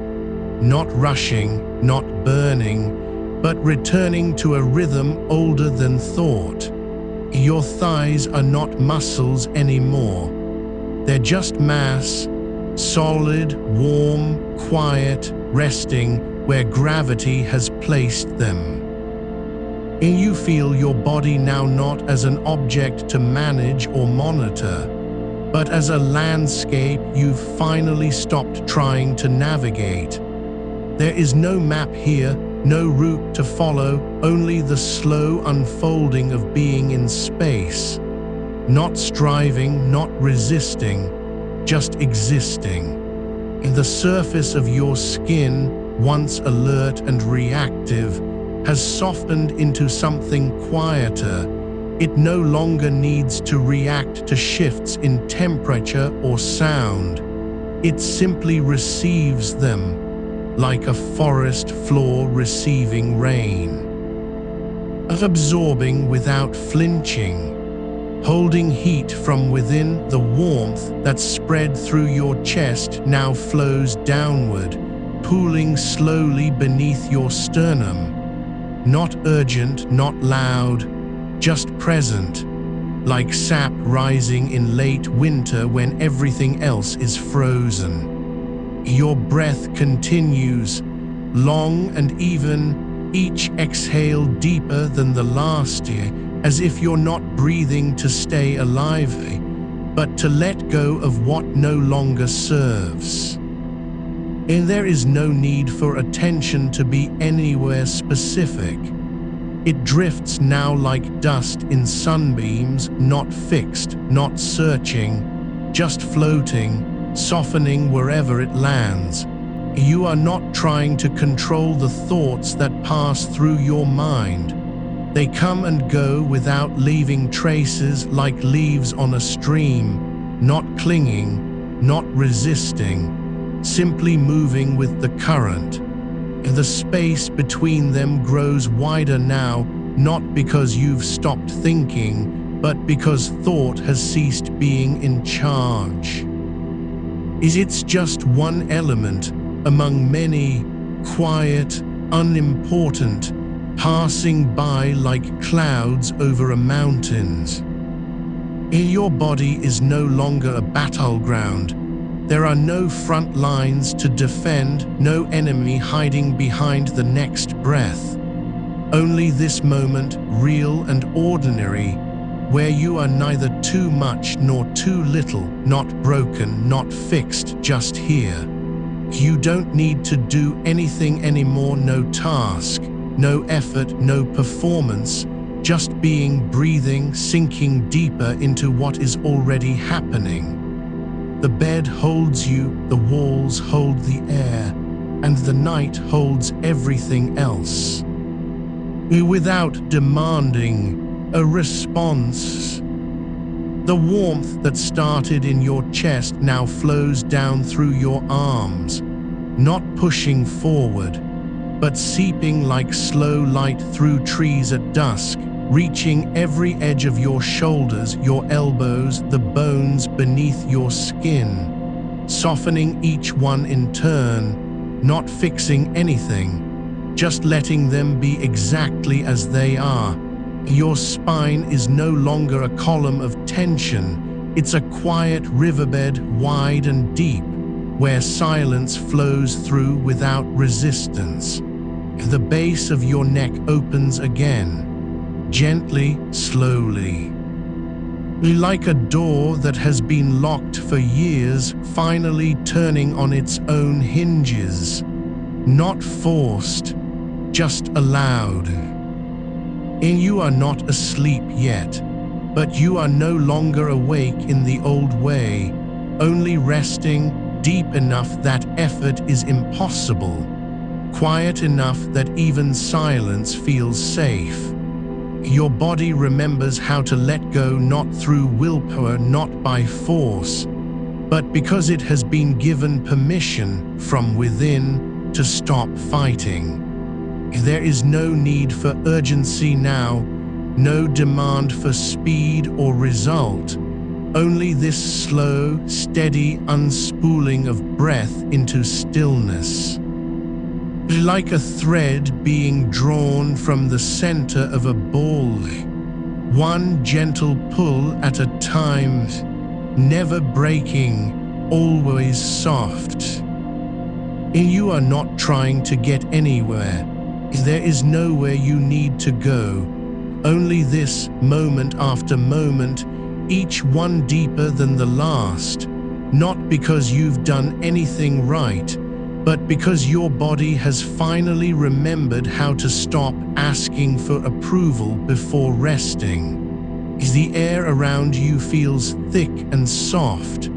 A: not rushing, not burning, but returning to a rhythm older than thought. Your thighs are not muscles anymore. They're just mass, solid, warm, quiet, resting where gravity has placed them. And you feel your body now not as an object to manage or monitor, but as a landscape you've finally stopped trying to navigate. There is no map here, no route to follow, only the slow unfolding of being in space. Not striving, not resisting, just existing. And the surface of your skin, once alert and reactive, has softened into something quieter. It no longer needs to react to shifts in temperature or sound. It simply receives them, like a forest floor receiving rain. Absorbing without flinching, holding heat from within. The warmth that spread through your chest now flows downward, pooling slowly beneath your sternum. Not urgent, not loud, just present, like sap rising in late winter when everything else is frozen. Your breath continues, long and even, each exhale deeper than the last year, as if you're not breathing to stay alive, but to let go of what no longer serves. And there is no need for attention to be anywhere specific. It drifts now like dust in sunbeams, not fixed, not searching, just floating, softening wherever it lands. You are not trying to control the thoughts that pass through your mind. They come and go without leaving traces, like leaves on a stream, not clinging, not resisting, simply moving with the current. The space between them grows wider now, not because you've stopped thinking, but because thought has ceased being in charge. It's just one element among many, quiet, unimportant, passing by like clouds over a mountains. Your body is no longer a battleground. There are no front lines to defend, no enemy hiding behind the next breath. Only this moment, real and ordinary, where you are neither too much nor too little, not broken, not fixed, just here. You don't need to do anything anymore, no task, no effort, no performance, just being, breathing, sinking deeper into what is already happening. The bed holds you, the walls hold the air, and the night holds everything else. Without demanding a response. The warmth that started in your chest now flows down through your arms, not pushing forward, but seeping like slow light through trees at dusk, reaching every edge of your shoulders, your elbows, the bones beneath your skin, softening each one in turn, not fixing anything, just letting them be exactly as they are. Your spine is no longer a column of tension, it's a quiet riverbed, wide and deep, where silence flows through without resistance. The base of your neck opens again, gently, slowly. Like a door that has been locked for years, finally turning on its own hinges. Not forced, just allowed. And you are not asleep yet, but you are no longer awake in the old way, only resting deep enough that effort is impossible, quiet enough that even silence feels safe. Your body remembers how to let go, not through willpower, not by force, but because it has been given permission from within to stop fighting. There is no need for urgency now, no demand for speed or result, Only this slow, steady unspooling of breath into stillness. Like a thread being drawn from the center of a ball, one gentle pull at a time, never breaking, always soft. You are not trying to get anywhere. There is nowhere you need to go. Only this, moment after moment, each one deeper than the last. Not because you've done anything right, but because your body has finally remembered how to stop asking for approval before resting. The air around you feels thick and soft,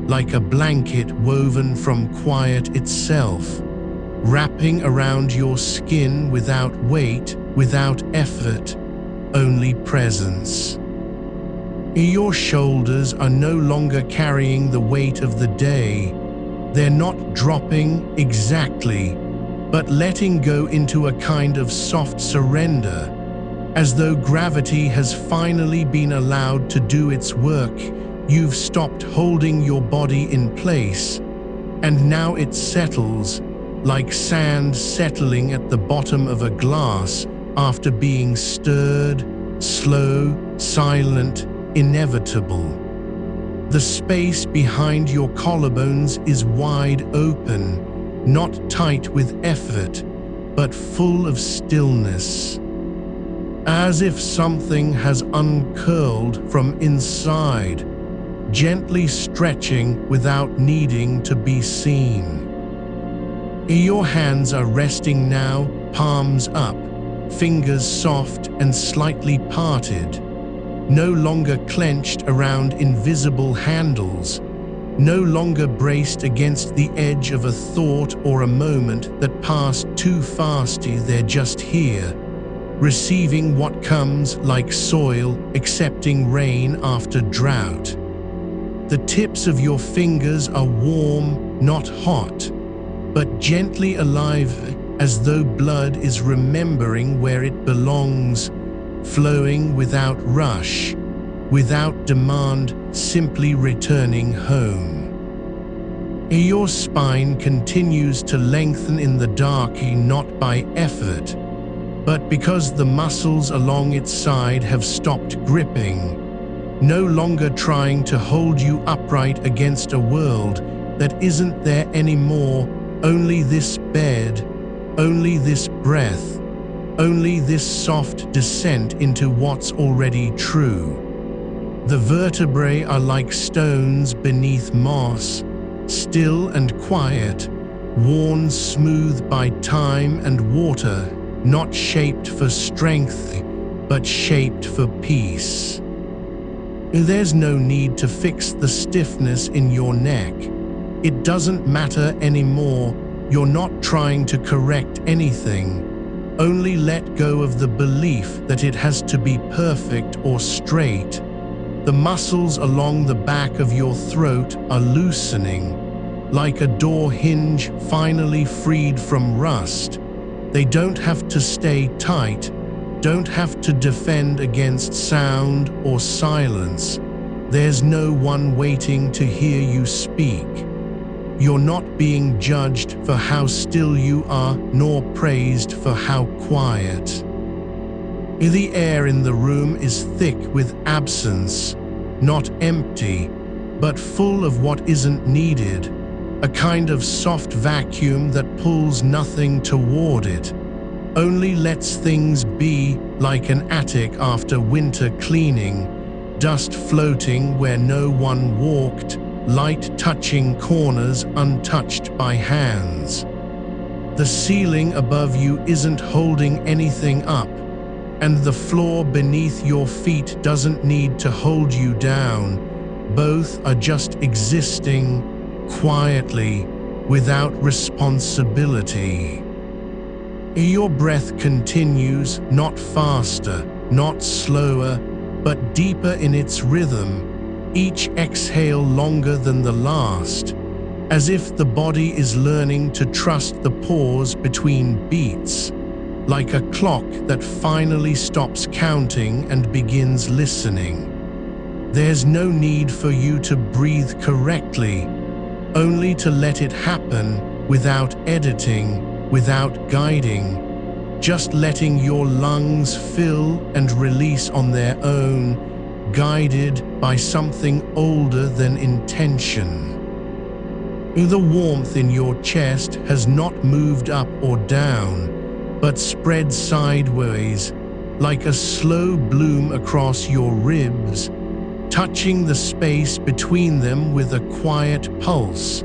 A: like a blanket woven from quiet itself, wrapping around your skin without weight, without effort, only presence. Your shoulders are no longer carrying the weight of the day. They're not dropping exactly, but letting go into a kind of soft surrender, as though gravity has finally been allowed to do its work. You've stopped holding your body in place, and now it settles, like sand settling at the bottom of a glass after being stirred, slow, silent, inevitable. The space behind your collarbones is wide open, not tight with effort, but full of stillness. As if something has uncurled from inside, gently stretching without needing to be seen. Your hands are resting now, palms up, fingers soft and slightly parted, no longer clenched around invisible handles, no longer braced against the edge of a thought or a moment that passed too fast. They're just here, receiving what comes like soil, accepting rain after drought. The tips of your fingers are warm, not hot, but gently alive, as though blood is remembering where it belongs, flowing without rush, without demand, simply returning home. Your spine continues to lengthen in the dark, not by effort, but because the muscles along its side have stopped gripping, no longer trying to hold you upright against a world that isn't there anymore. Only this bed, only this breath, only this soft descent into what's already true. The vertebrae are like stones beneath moss, still and quiet, worn smooth by time and water, not shaped for strength, but shaped for peace. There's no need to fix the stiffness in your neck. It doesn't matter anymore. You're not trying to correct anything. Only let go of the belief that it has to be perfect or straight. The muscles along the back of your throat are loosening, like a door hinge finally freed from rust. They don't have to stay tight, don't have to defend against sound or silence. There's no one waiting to hear you speak. You're not being judged for how still you are, nor praised for how quiet. The air in the room is thick with absence, not empty, but full of what isn't needed, a kind of soft vacuum that pulls nothing toward it, only lets things be, like an attic after winter cleaning, dust floating where no one walked, light touching corners untouched by hands. The ceiling above you isn't holding anything up, and the floor beneath your feet doesn't need to hold you down. Both are just existing, quietly, without responsibility. Your breath continues, not faster, not slower, but deeper in its rhythm, each exhale longer than the last, as if the body is learning to trust the pause between beats, like a clock that finally stops counting and begins listening. There's no need for you to breathe correctly, only to let it happen without editing, without guiding, just letting your lungs fill and release on their own, guided by something older than intention. The warmth in your chest has not moved up or down, but spread sideways, like a slow bloom across your ribs, touching the space between them with a quiet pulse,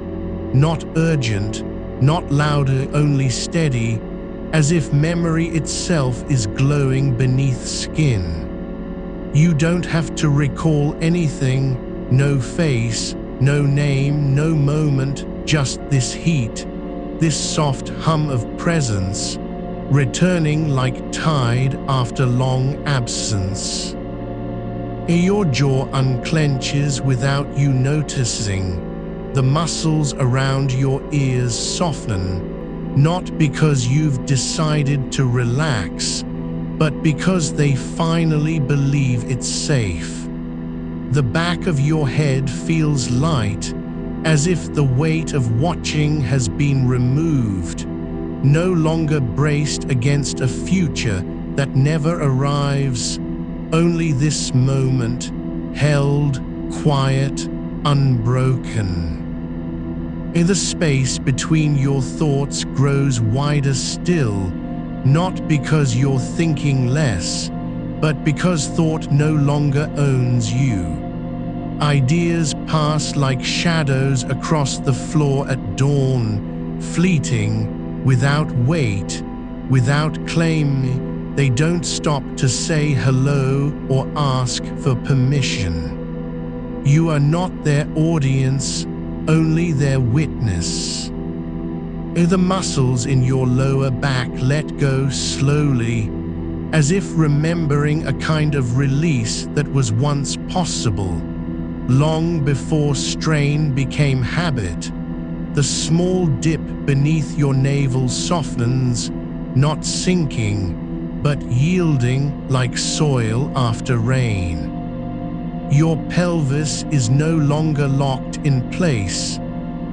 A: not urgent, not louder, only steady, as if memory itself is glowing beneath skin. You don't have to recall anything, no face, no name, no moment, just this heat, this soft hum of presence, returning like tide after long absence. Your jaw unclenches without you noticing. The muscles around your ears soften, not because you've decided to relax, but because they finally believe it's safe. The back of your head feels light, as if the weight of watching has been removed, no longer braced against a future that never arrives, only this moment, held, quiet, unbroken. The space between your thoughts grows wider still, not because you're thinking less, but because thought no longer owns you. Ideas pass like shadows across the floor at dawn, fleeting, without weight, without claim. They don't stop to say hello or ask for permission. You are not their audience, only their witness. The muscles in your lower back let go slowly, as if remembering a kind of release that was once possible, long before strain became habit. The small dip beneath your navel softens, not sinking, but yielding like soil after rain. Your pelvis is no longer locked in place.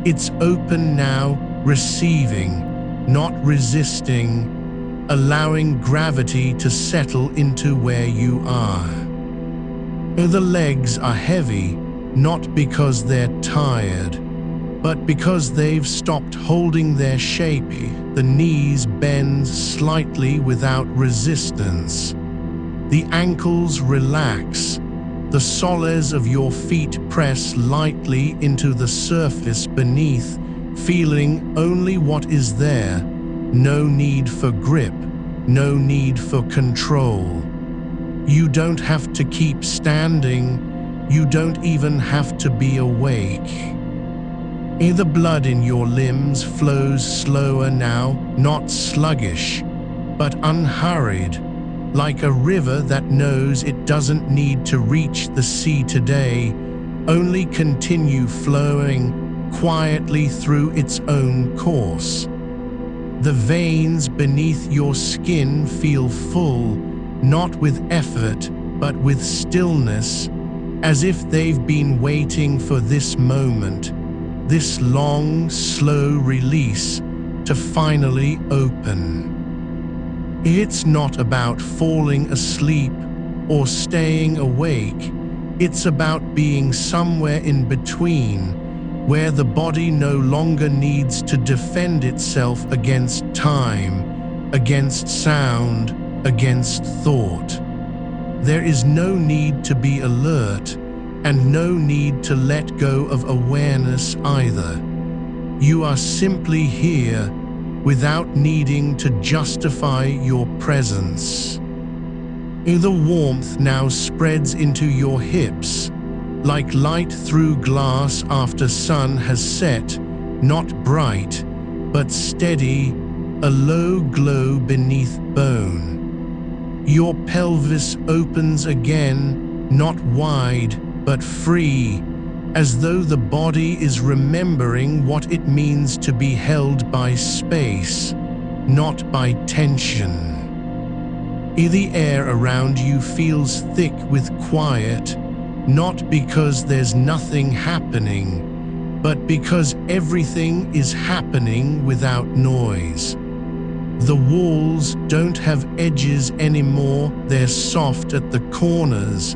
A: It's open now, receiving, not resisting, allowing gravity to settle into where you are. The legs are heavy, not because they're tired, but because they've stopped holding their shape. The knees bend slightly without resistance. The ankles relax. The soles of your feet press lightly into the surface beneath, feeling only what is there. No need for grip, no need for control. You don't have to keep standing. You don't even have to be awake. The blood in your limbs flows slower now, not sluggish, but unhurried, like a river that knows it doesn't need to reach the sea today, only continue flowing quietly through its own course. The veins beneath your skin feel full, not with effort, but with stillness, as if they've been waiting for this moment, this long, slow release to finally open. It's not about falling asleep or staying awake. It's about being somewhere in between, where the body no longer needs to defend itself against time, against sound, against thought. There is no need to be alert, and no need to let go of awareness either. You are simply here, without needing to justify your presence. The warmth now spreads into your hips, like light through glass after sun has set, not bright, but steady, a low glow beneath bone. Your pelvis opens again, not wide, but free, as though the body is remembering what it means to be held by space, not by tension. The air around you feels thick with quiet, not because there's nothing happening, but because everything is happening without noise. The walls don't have edges anymore, they're soft at the corners,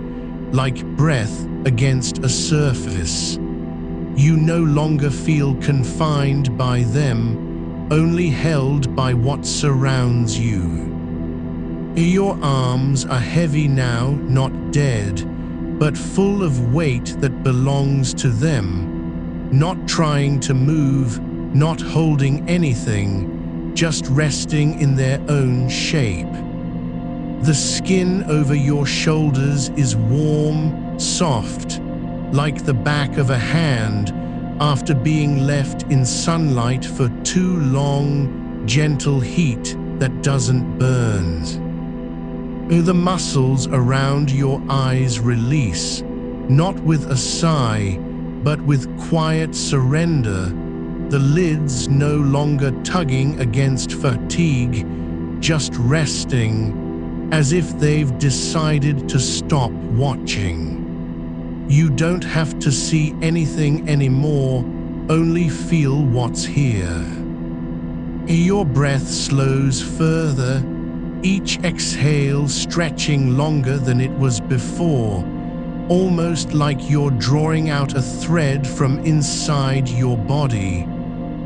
A: like breath against a surface. You no longer feel confined by them, only held by what surrounds you. Your arms are heavy now, not dead, but full of weight that belongs to them, not trying to move, not holding anything, just resting in their own shape. The skin over your shoulders is warm, soft, like the back of a hand after being left in sunlight for too long, gentle heat that doesn't burn. The muscles around your eyes release, not with a sigh, but with quiet surrender, the lids no longer tugging against fatigue, just resting, as if they've decided to stop watching. You don't have to see anything anymore, only feel what's here. Your breath slows further, each exhale stretching longer than it was before, almost like you're drawing out a thread from inside your body,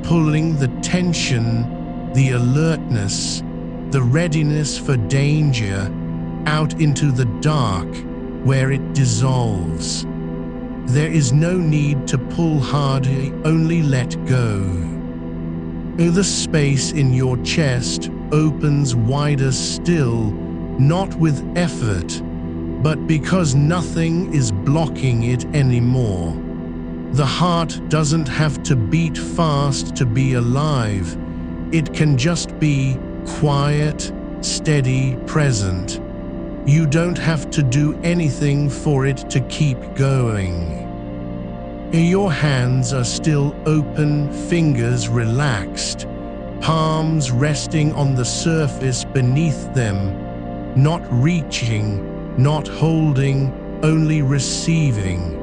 A: pulling the tension, the alertness, the readiness for danger out into the dark where it dissolves. There is no need to pull hard, only let go. The space in your chest opens wider still, not with effort, but because nothing is blocking it anymore. The heart doesn't have to beat fast to be alive. It can just be quiet, steady, present. You don't have to do anything for it to keep going. Your hands are still open, fingers relaxed, palms resting on the surface beneath them, not reaching, not holding, only receiving.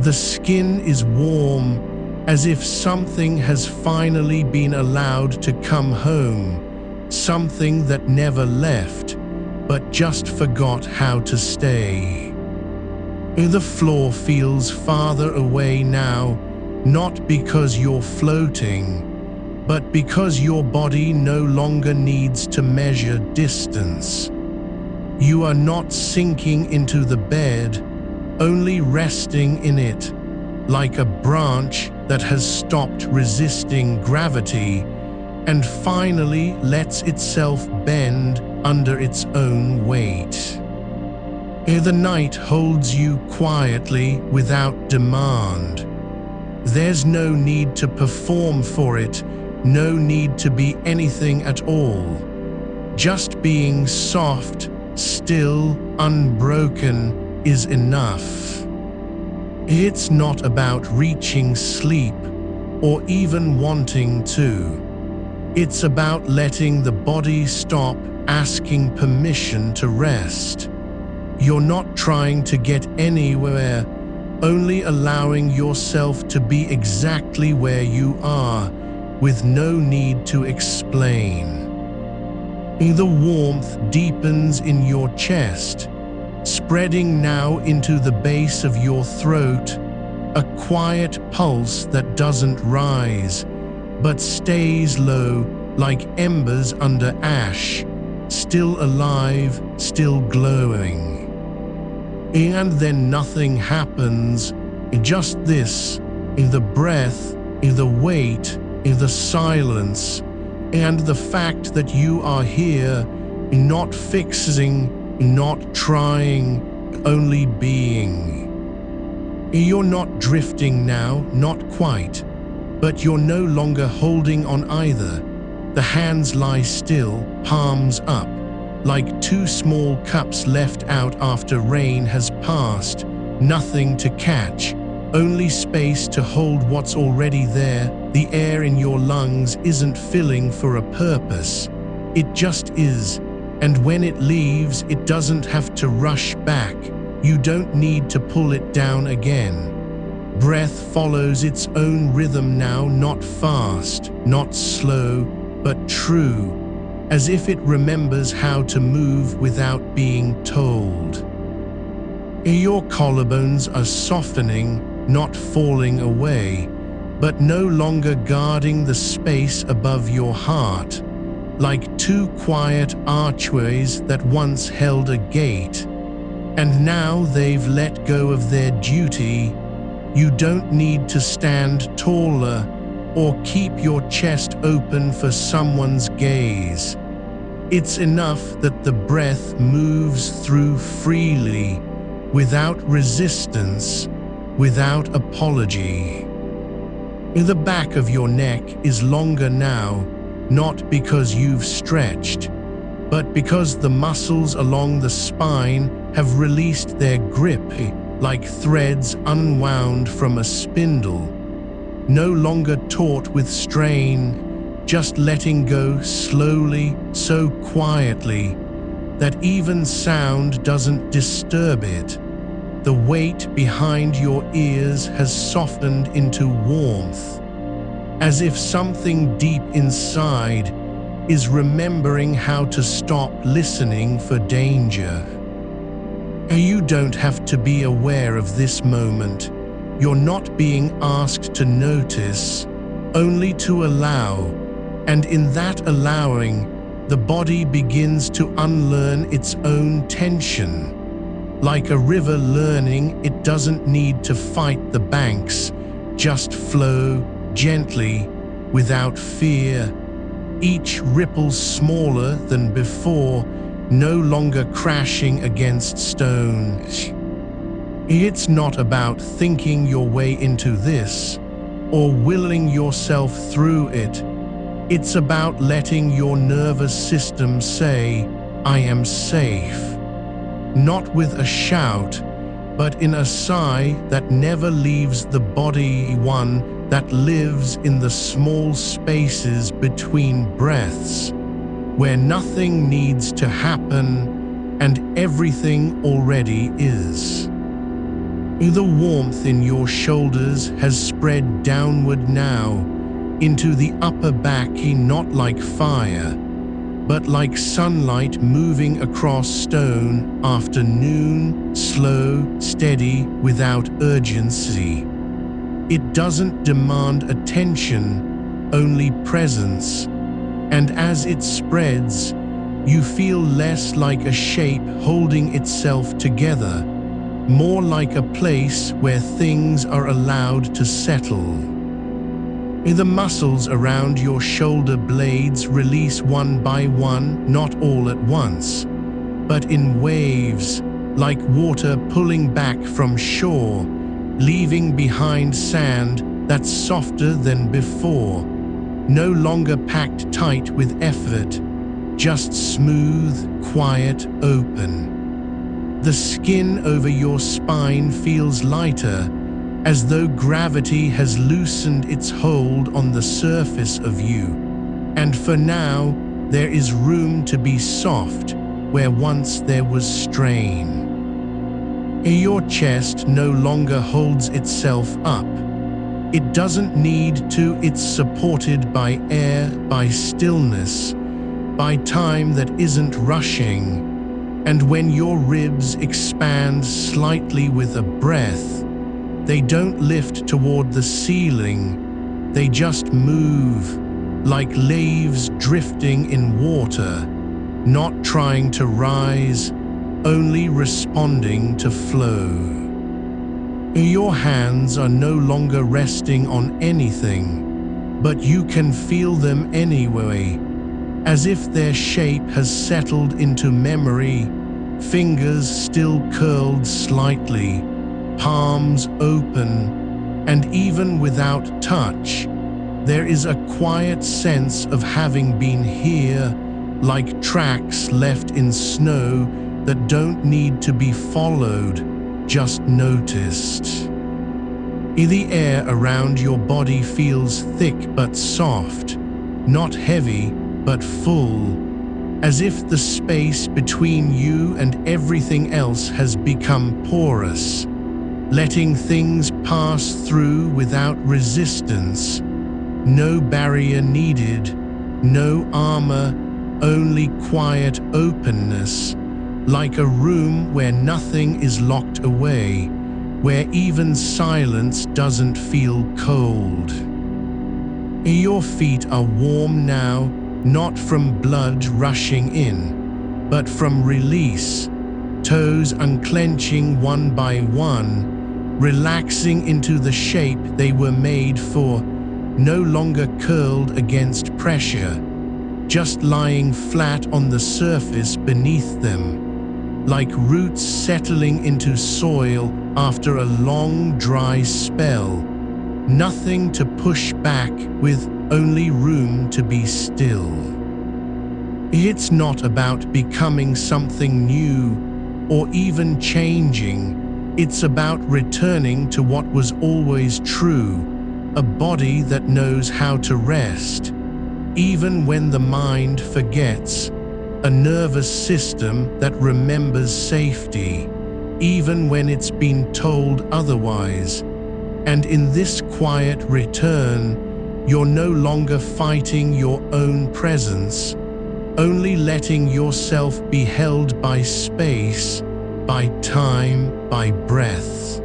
A: The skin is warm, as if something has finally been allowed to come home, something that never left, but just forgot how to stay. The floor feels farther away now, not because you're floating, but because your body no longer needs to measure distance. You are not sinking into the bed, only resting in it, like a branch that has stopped resisting gravity and finally lets itself bend under its own weight. The night holds you quietly without demand. There's no need to perform for it, no need to be anything at all. Just being soft, still, unbroken is enough. It's not about reaching sleep or even wanting to. It's about letting the body stop asking permission to rest. You're not trying to get anywhere, only allowing yourself to be exactly where you are, with no need to explain. The warmth deepens in your chest, spreading now into the base of your throat, a quiet pulse that doesn't rise, but stays low like embers under ash, still alive, still glowing. And then nothing happens, just this, the breath, the weight, the silence, and the fact that you are here, not fixing, not trying, only being. You're not drifting now, not quite, but you're no longer holding on either. The hands lie still, palms up, like two small cups left out after rain has passed, nothing to catch, only space to hold what's already there. The air in your lungs isn't filling for a purpose, it just is, and when it leaves, it doesn't have to rush back. You don't need to pull it down again. Breath follows its own rhythm now, not fast, not slow, but true, as if it remembers how to move without being told. Your collarbones are softening, not falling away, but no longer guarding the space above your heart, like two quiet archways that once held a gate. And now they've let go of their duty. You don't need to stand taller or keep your chest open for someone's gaze. It's enough that the breath moves through freely, without resistance, without apology. The back of your neck is longer now, not because you've stretched, but because the muscles along the spine have released their grip like threads unwound from a spindle, no longer taut with strain, just letting go slowly, so quietly, that even sound doesn't disturb it. The weight behind your ears has softened into warmth, as if something deep inside is remembering how to stop listening for danger. You don't have to be aware of this moment. You're not being asked to notice, only to allow. And in that allowing, the body begins to unlearn its own tension. Like a river learning it doesn't need to fight the banks, just flow gently, without fear. Each ripple smaller than before, no longer crashing against stones. It's not about thinking your way into this, or willing yourself through it. It's about letting your nervous system say, "I am safe." Not with a shout, but in a sigh that never leaves the body, one that lives in the small spaces between breaths, where nothing needs to happen and everything already is. The warmth in your shoulders has spread downward now, into the upper back, not like fire, but like sunlight moving across stone after noon, slow, steady, without urgency. It doesn't demand attention, only presence, and as it spreads, you feel less like a shape holding itself together, more like a place where things are allowed to settle. The muscles around your shoulder blades release one by one, not all at once, but in waves, like water pulling back from shore, leaving behind sand that's softer than before, no longer packed tight with effort, just smooth, quiet, open. The skin over your spine feels lighter, as though gravity has loosened its hold on the surface of you. And for now, there is room to be soft where once there was strain. Your chest no longer holds itself up. It doesn't need to, it's supported by air, by stillness, by time that isn't rushing. And when your ribs expand slightly with a breath, they don't lift toward the ceiling, they just move, like leaves drifting in water, not trying to rise, only responding to flow. Your hands are no longer resting on anything, but you can feel them anyway, as if their shape has settled into memory, fingers still curled slightly, palms open, and even without touch, there is a quiet sense of having been here, like tracks left in snow that don't need to be followed, just noticed. The air around your body feels thick but soft, not heavy but full, as if the space between you and everything else has become porous, letting things pass through without resistance. No barrier needed, no armor, only quiet openness, like a room where nothing is locked away, where even silence doesn't feel cold. Your feet are warm now, not from blood rushing in, but from release, toes unclenching one by one, relaxing into the shape they were made for, no longer curled against pressure, just lying flat on the surface beneath them, like roots settling into soil after a long dry spell. Nothing to push back with, only room to be still. It's not about becoming something new or even changing. It's about returning to what was always true, a body that knows how to rest, even when the mind forgets, a nervous system that remembers safety, even when it's been told otherwise. And in this quiet return, you're no longer fighting your own presence, only letting yourself be held by space, by time, by breath.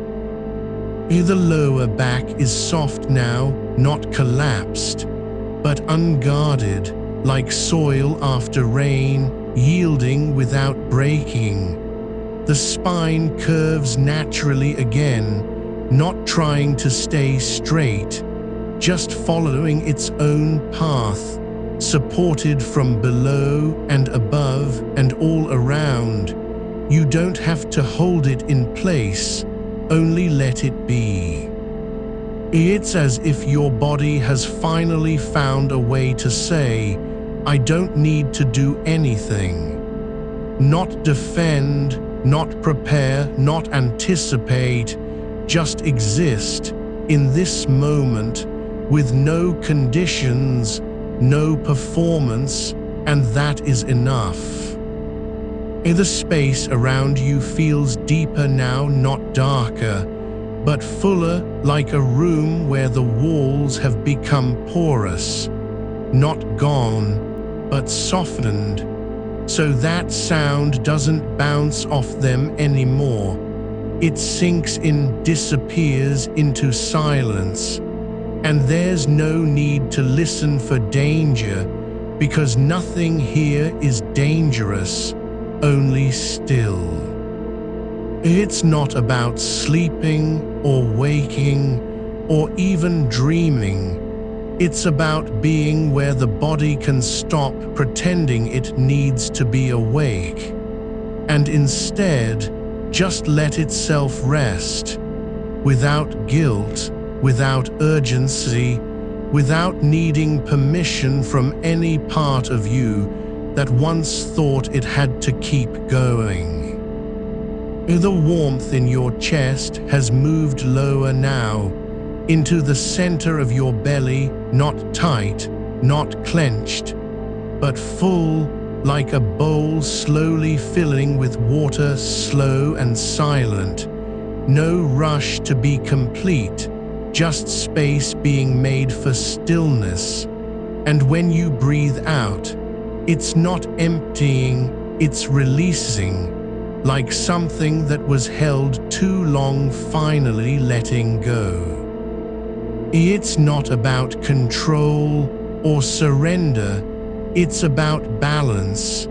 A: The lower back is soft now, not collapsed, but unguarded, like soil after rain, yielding without breaking. The spine curves naturally again, not trying to stay straight, just following its own path, supported from below and above and all around. You don't have to hold it in place, only let it be. It's as if your body has finally found a way to say, I don't need to do anything. Not defend, not prepare, not anticipate, just exist in this moment with no conditions, no performance, and that is enough. The space around you feels deeper now, not darker, but fuller, like a room where the walls have become porous, not gone, but softened, so that sound doesn't bounce off them anymore. It sinks in, disappears into silence, and there's no need to listen for danger, because nothing here is dangerous, only still. It's not about sleeping or waking or even dreaming. It's about being where the body can stop pretending it needs to be awake, and instead just let itself rest, without guilt, without urgency, without needing permission from any part of you that once thought it had to keep going. The warmth in your chest has moved lower now, into the center of your belly, not tight, not clenched, but full, like a bowl slowly filling with water, slow and silent. No rush to be complete, just space being made for stillness. And when you breathe out, it's not emptying, it's releasing, like something that was held too long finally letting go. It's not about control or surrender, it's about balance,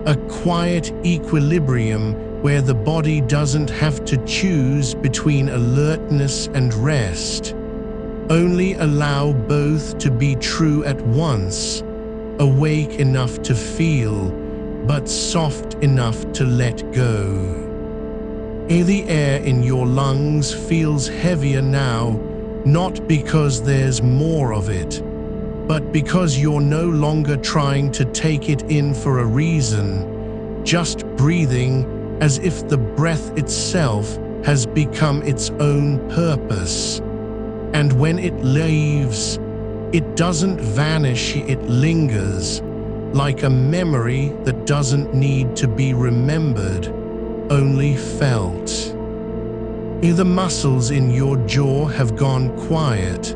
A: a quiet equilibrium where the body doesn't have to choose between alertness and rest. Only allow both to be true at once, awake enough to feel, but soft enough to let go. The air in your lungs feels heavier now, not because there's more of it, but because you're no longer trying to take it in for a reason, just breathing as if the breath itself has become its own purpose. And when it leaves, it doesn't vanish, it lingers, like a memory that doesn't need to be remembered, only felt. The muscles in your jaw have gone quiet,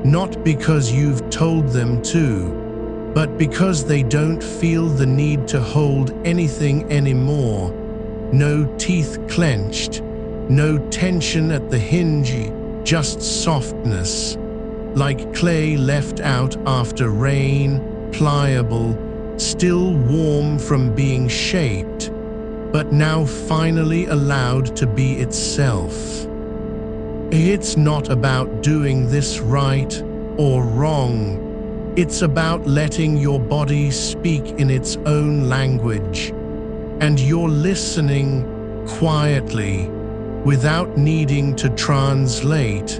A: not because you've told them to, but because they don't feel the need to hold anything anymore. No teeth clenched, no tension at the hinge, just softness, like clay left out after rain, pliable, still warm from being shaped, but now finally allowed to be itself. It's not about doing this right or wrong. It's about letting your body speak in its own language, and you're listening quietly, without needing to translate,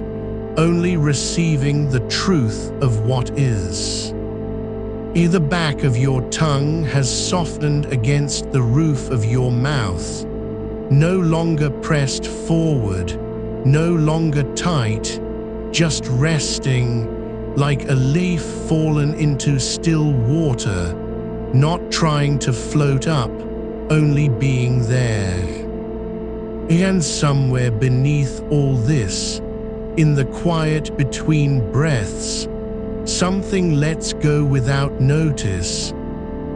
A: only receiving the truth of what is. The back of your tongue has softened against the roof of your mouth, no longer pressed forward, no longer tight, just resting, like a leaf fallen into still water, not trying to float up, only being there. And somewhere beneath all this, in the quiet between breaths, something lets go without notice,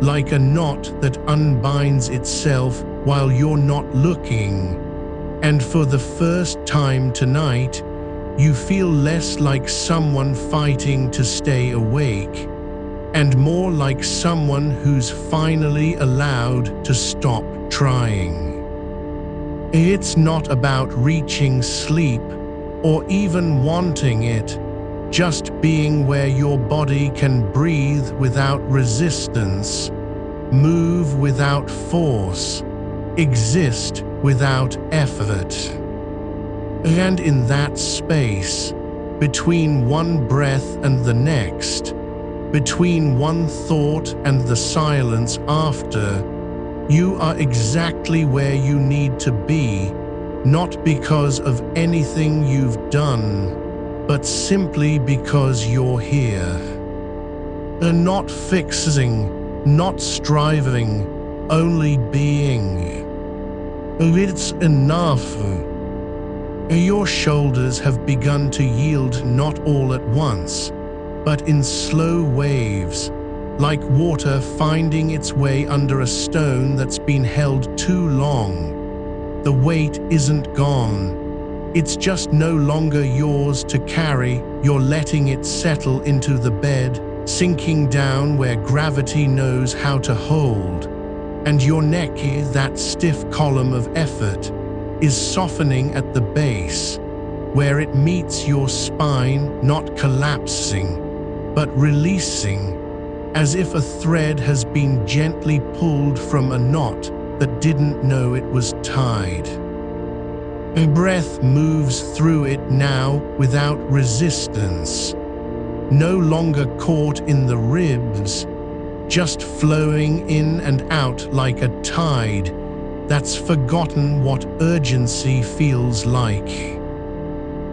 A: like a knot that unbinds itself while you're not looking. And for the first time tonight, you feel less like someone fighting to stay awake, and more like someone who's finally allowed to stop trying. It's not about reaching sleep or even wanting it, just being where your body can breathe without resistance, move without force, exist without effort. And in that space, between one breath and the next, between one thought and the silence after, you are exactly where you need to be, not because of anything you've done, but simply because you're here. And not fixing, not striving, only being. It's enough. Your shoulders have begun to yield, not all at once, but in slow waves, like water finding its way under a stone that's been held too long. The weight isn't gone. It's just no longer yours to carry. You're letting it settle into the bed, sinking down where gravity knows how to hold. And your neck, that stiff column of effort, is softening at the base, where it meets your spine, not collapsing, but releasing, as if a thread has been gently pulled from a knot that didn't know it was tied. A breath moves through it now without resistance, no longer caught in the ribs, just flowing in and out like a tide that's forgotten what urgency feels like.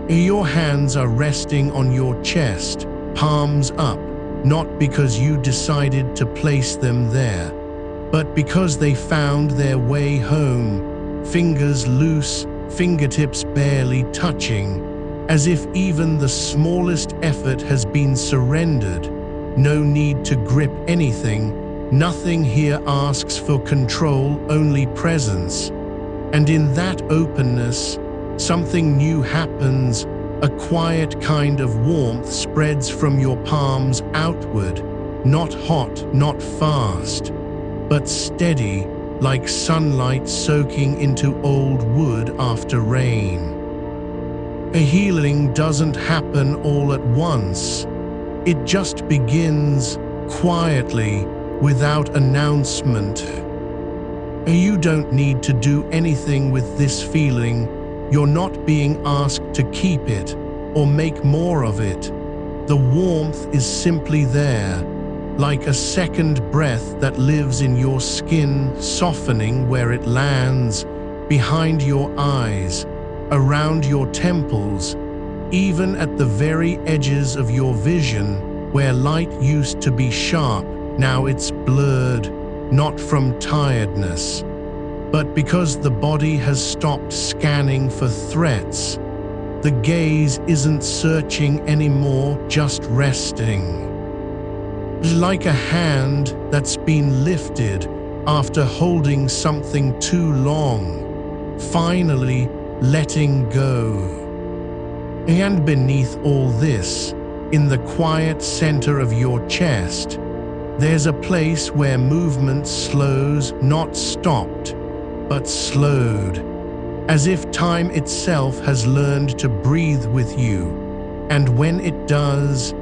A: Your hands are resting on your chest, palms up, not because you decided to place them there, but because they found their way home, fingers loose, fingertips barely touching, as if even the smallest effort has been surrendered. No need to grip anything. Nothing here asks for control, only presence. And in that openness, something new happens. A quiet kind of warmth spreads from your palms outward, not hot, not fast, but steady, like sunlight soaking into old wood after rain. A healing doesn't happen all at once. It just begins quietly, without announcement. You don't need to do anything with this feeling. You're not being asked to keep it or make more of it. The warmth is simply there, like a second breath that lives in your skin, softening where it lands, behind your eyes, around your temples, even at the very edges of your vision, where light used to be sharp. Now it's blurred, not from tiredness, but because the body has stopped scanning for threats. The gaze isn't searching anymore, just resting. Like a hand that's been lifted after holding something too long, finally letting go. And beneath all this, in the quiet center of your chest, there's a place where movement slows, not stopped, but slowed, as if time itself has learned to breathe with you. And when it does,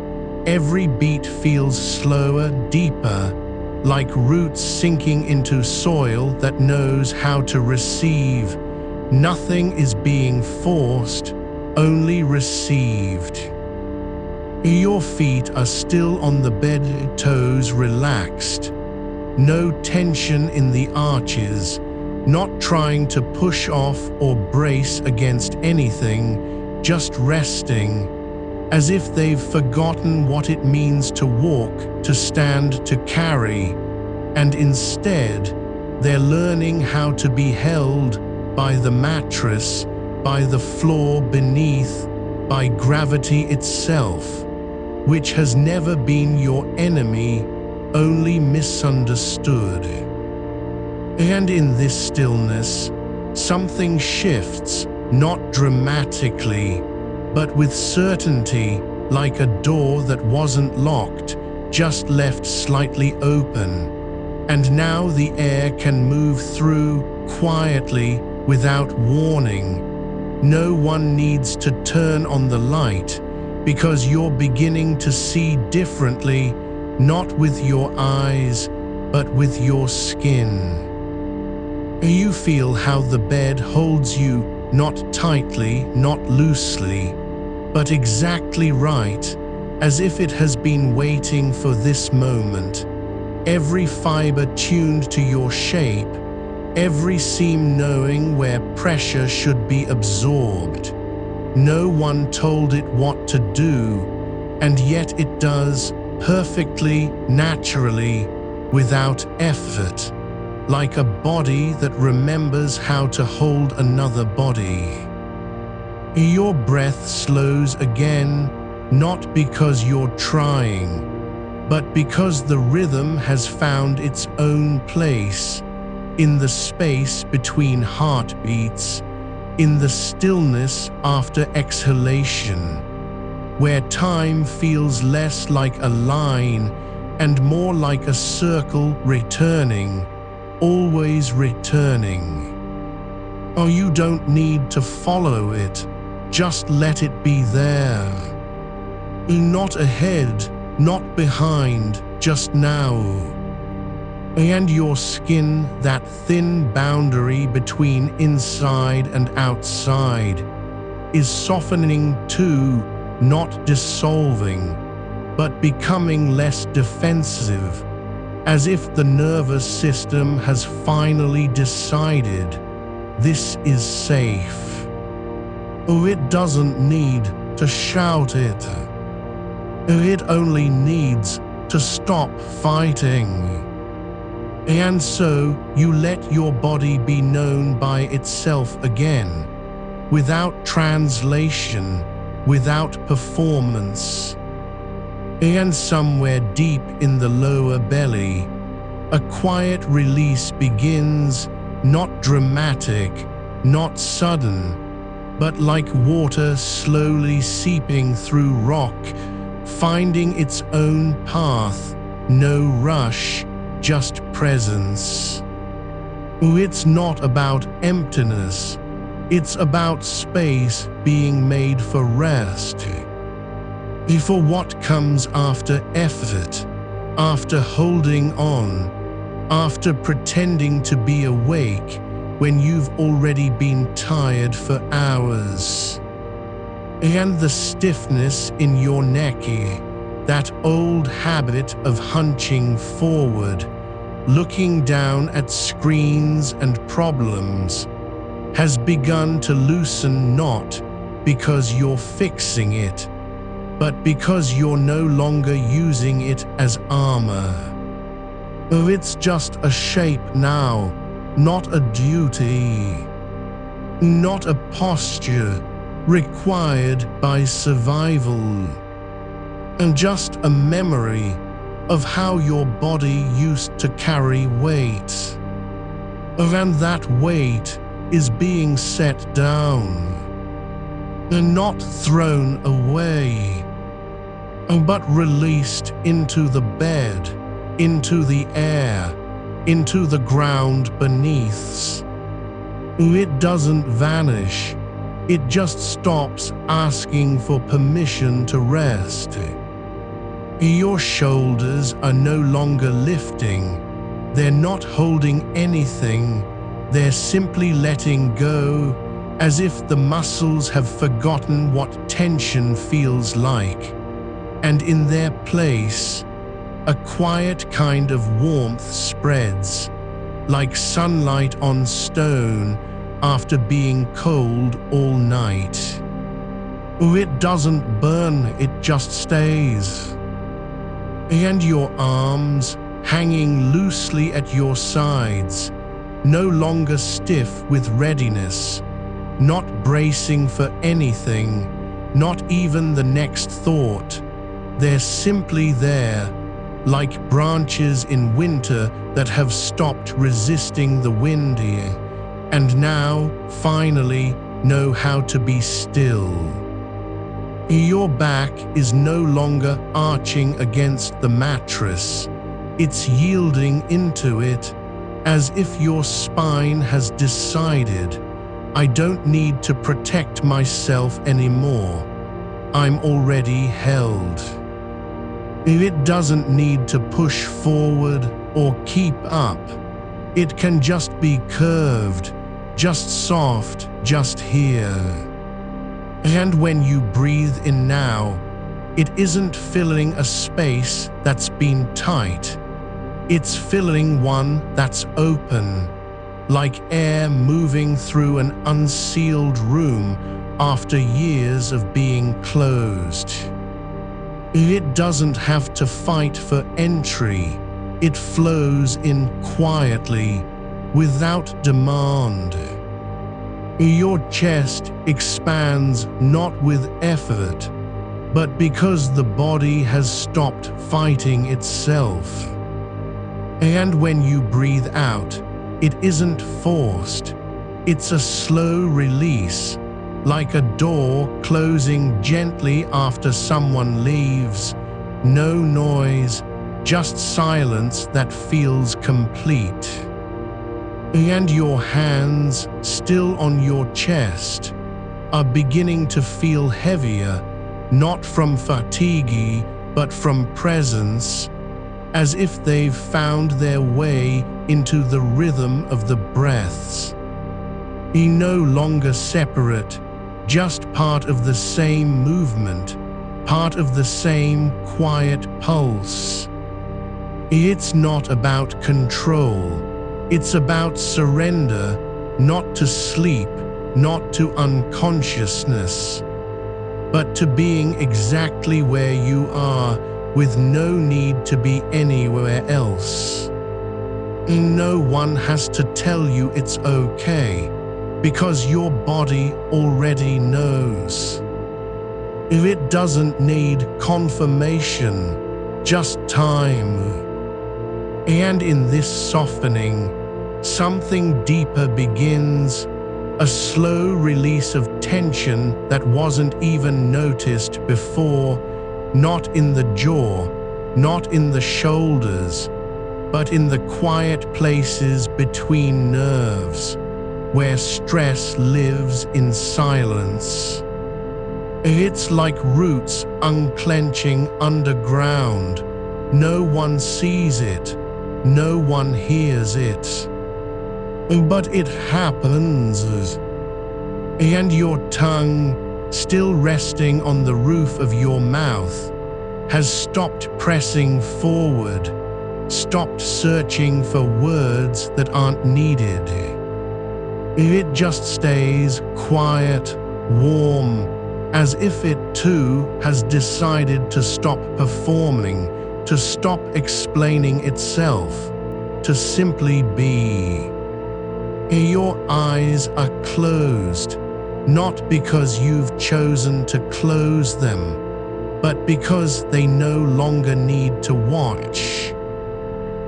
A: every beat feels slower, deeper, like roots sinking into soil that knows how to receive. Nothing is being forced, only received. Your feet are still on the bed, toes relaxed. No tension in the arches, not trying to push off or brace against anything, just resting, as if they've forgotten what it means to walk, to stand, to carry, and instead, they're learning how to be held by the mattress, by the floor beneath, by gravity itself, which has never been your enemy, only misunderstood. And in this stillness, something shifts, not dramatically, but with certainty, like a door that wasn't locked, just left slightly open. And now the air can move through quietly, without warning. No one needs to turn on the light, because you're beginning to see differently, not with your eyes, but with your skin. You feel how the bed holds you, not tightly, not loosely, but exactly right, as if it has been waiting for this moment. Every fiber tuned to your shape, every seam knowing where pressure should be absorbed. No one told it what to do, and yet it does, perfectly, naturally, without effort, like a body that remembers how to hold another body. Your breath slows again, not because you're trying, but because the rhythm has found its own place, in the space between heartbeats, in the stillness after exhalation, where time feels less like a line and more like a circle returning, always returning. Oh, you don't need to follow it, just let it be there. Not ahead, not behind, just now. And your skin, that thin boundary between inside and outside, is softening too, not dissolving, but becoming less defensive, as if the nervous system has finally decided this is safe. Oh, it doesn't need to shout it. It only needs to stop fighting. And so you let your body be known by itself again, without translation, without performance. And somewhere deep in the lower belly, a quiet release begins, not dramatic, not sudden, but like water slowly seeping through rock, finding its own path, no rush, just presence. It's not about emptiness, it's about space being made for rest. For what comes after effort, after holding on, after pretending to be awake when you've already been tired for hours. And the stiffness in your neck, that old habit of hunching forward, looking down at screens and problems, has begun to loosen, not because you're fixing it, but because you're no longer using it as armor. Oh, it's just a shape now, not a duty, not a posture required by survival, and just a memory of how your body used to carry weight. And that weight is being set down, and not thrown away, but released into the bed, into the air, into the ground beneath. It doesn't vanish, it just stops asking for permission to rest. Your shoulders are no longer lifting, they're not holding anything, they're simply letting go, as if the muscles have forgotten what tension feels like. And in their place, a quiet kind of warmth spreads, like sunlight on stone after being cold all night. It doesn't burn, it just stays. And your arms, hanging loosely at your sides, no longer stiff with readiness, not bracing for anything, not even the next thought. They're simply there, like branches in winter that have stopped resisting the wind and now, finally, know how to be still. Your back is no longer arching against the mattress, it's yielding into it, as if your spine has decided, I don't need to protect myself anymore. I'm already held. It doesn't need to push forward or keep up. It can just be curved, just soft, just here. And when you breathe in now, it isn't filling a space that's been tight. It's filling one that's open, like air moving through an unsealed room after years of being closed. It doesn't have to fight for entry. It flows in quietly, without demand. Your chest expands not with effort, but because the body has stopped fighting itself. And when you breathe out, it isn't forced. It's a slow release, like a door closing gently after someone leaves. No noise, just silence that feels complete. And your hands, still on your chest, are beginning to feel heavier, not from fatigue, but from presence, as if they've found their way into the rhythm of the breaths. No longer separate, just part of the same movement, part of the same quiet pulse. It's not about control, it's about surrender, not to sleep, not to unconsciousness, but to being exactly where you are, with no need to be anywhere else. No one has to tell you it's okay, because your body already knows. It doesn't need confirmation, just time. And in this softening, something deeper begins, a slow release of tension that wasn't even noticed before, not in the jaw, not in the shoulders, but in the quiet places between nerves, where stress lives in silence. It's like roots unclenching underground. No one sees it, no one hears it. But it happens. And your tongue, still resting on the roof of your mouth, has stopped pressing forward, stopped searching for words that aren't needed. It just stays quiet, warm, as if it too has decided to stop performing, to stop explaining itself. to simply be. Your eyes are closed, not because you've chosen to close them, but because they no longer need to watch.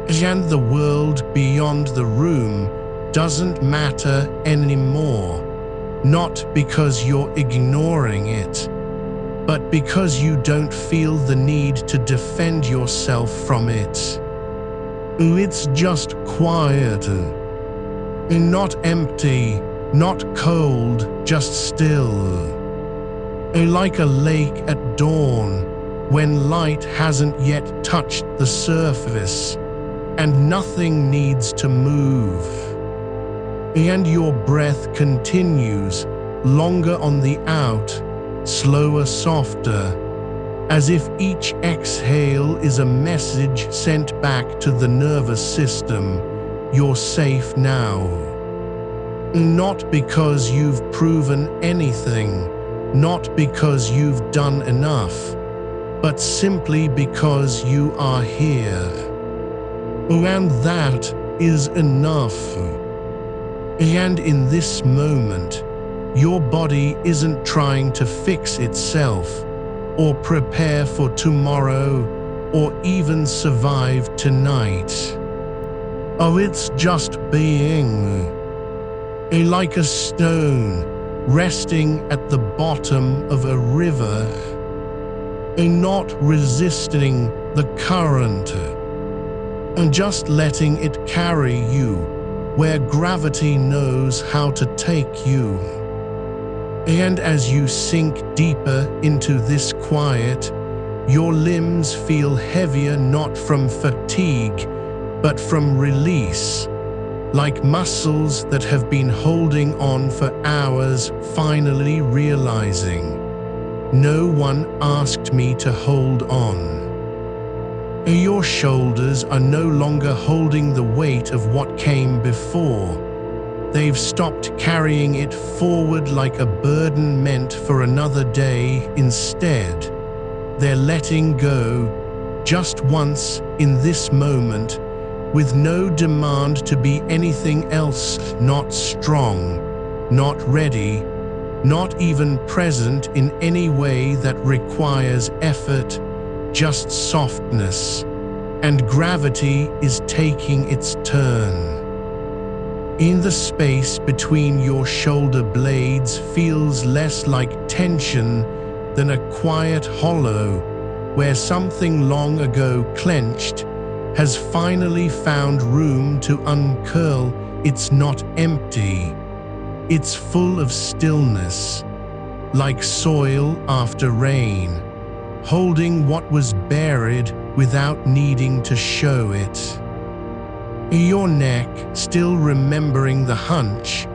A: And the world beyond the room doesn't matter anymore, not because you're ignoring it, but because you don't feel the need to defend yourself from it. It's just quiet, not empty, not cold, just still. Like a lake at dawn, when light hasn't yet touched the surface, and nothing needs to move. And your breath continues, longer on the out, slower, softer, as if each exhale is a message sent back to the nervous system, you're safe now. Not because you've proven anything, not because you've done enough, but simply because you are here. And that is enough. And in this moment, your body isn't trying to fix itself, or prepare for tomorrow, or even survive tonight. It's just being. Like a stone resting at the bottom of a river, not resisting the current, and just letting it carry you where gravity knows how to take you. And as you sink deeper into this quiet, your limbs feel heavier, not from fatigue, but from release, like muscles that have been holding on for hours finally realizing, no one asked me to hold on. Your shoulders are no longer holding the weight of what came before. They've stopped carrying it forward like a burden meant for another day. Instead, they're letting go just once in this moment, with no demand to be anything else, not strong, not ready, not even present in any way that requires effort, just softness, and gravity is taking its turn. In the space between your shoulder blades feels less like tension than a quiet hollow where something long ago clenched has finally found room to uncurl. It's not empty. It's full of stillness, like soil after rain, holding what was buried without needing to show it. Your neck, still remembering the hunch,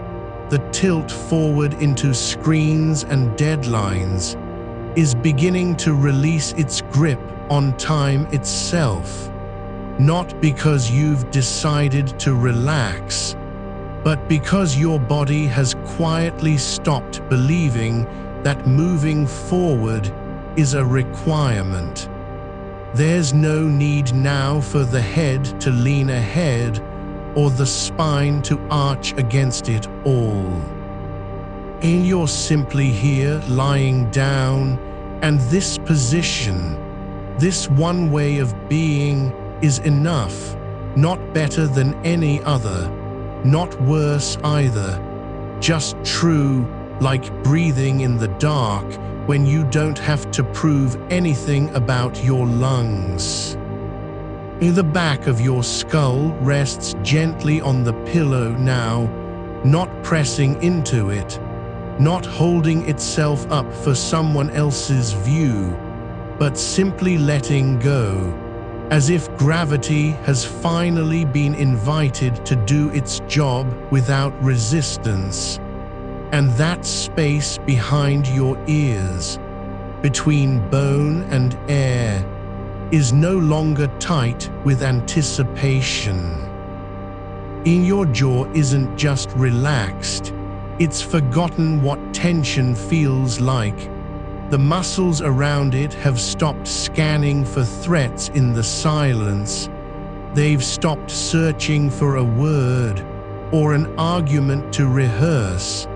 A: the tilt forward into screens and deadlines, is beginning to release its grip on time itself, not because you've decided to relax, but because your body has quietly stopped believing that moving forward is a requirement. There's no need now for the head to lean ahead or the spine to arch against it all. And you're simply here lying down, and this position, this one way of being, is enough, not better than any other, not worse either, just true, like breathing in the dark when you don't have to prove anything about your lungs. The back of your skull rests gently on the pillow now, not pressing into it, not holding itself up for someone else's view, but simply letting go, as if gravity has finally been invited to do its job without resistance. And that space behind your ears, between bone and air, is no longer tight with anticipation. In your jaw isn't just relaxed, it's forgotten what tension feels like. The muscles around it have stopped scanning for threats in the silence, They've stopped searching for a word or an argument to rehearse.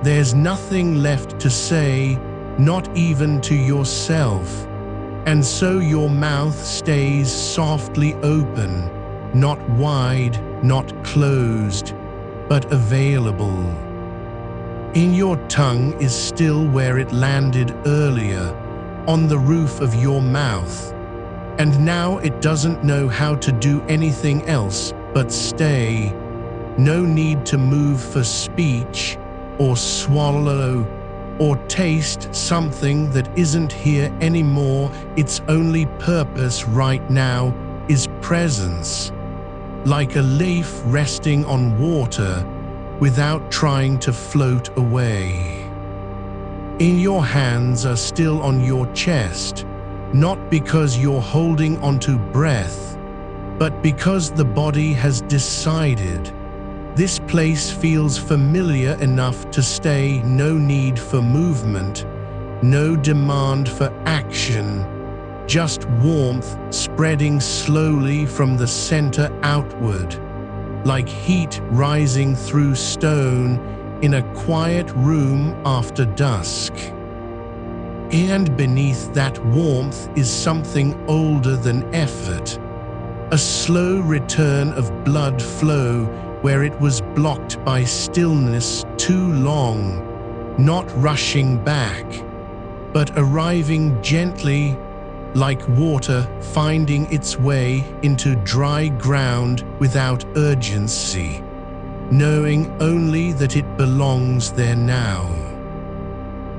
A: There's nothing left to say, not even to yourself. And so your mouth stays softly open, not wide, not closed, but available. In your tongue is still where it landed earlier, on the roof of your mouth. And now it doesn't know how to do anything else but stay. No need to move for speech, or swallow, or taste something that isn't here anymore. Its only purpose right now is presence, like a leaf resting on water without trying to float away. In your hands are still on your chest, not because you're holding onto breath, but because the body has decided. This place feels familiar enough to stay. No need for movement, no demand for action, just warmth spreading slowly from the center outward, like heat rising through stone in a quiet room after dusk. And beneath that warmth is something older than effort, a slow return of blood flow where it was blocked by stillness too long, not rushing back, but arriving gently, like water finding its way into dry ground without urgency, knowing only that it belongs there now.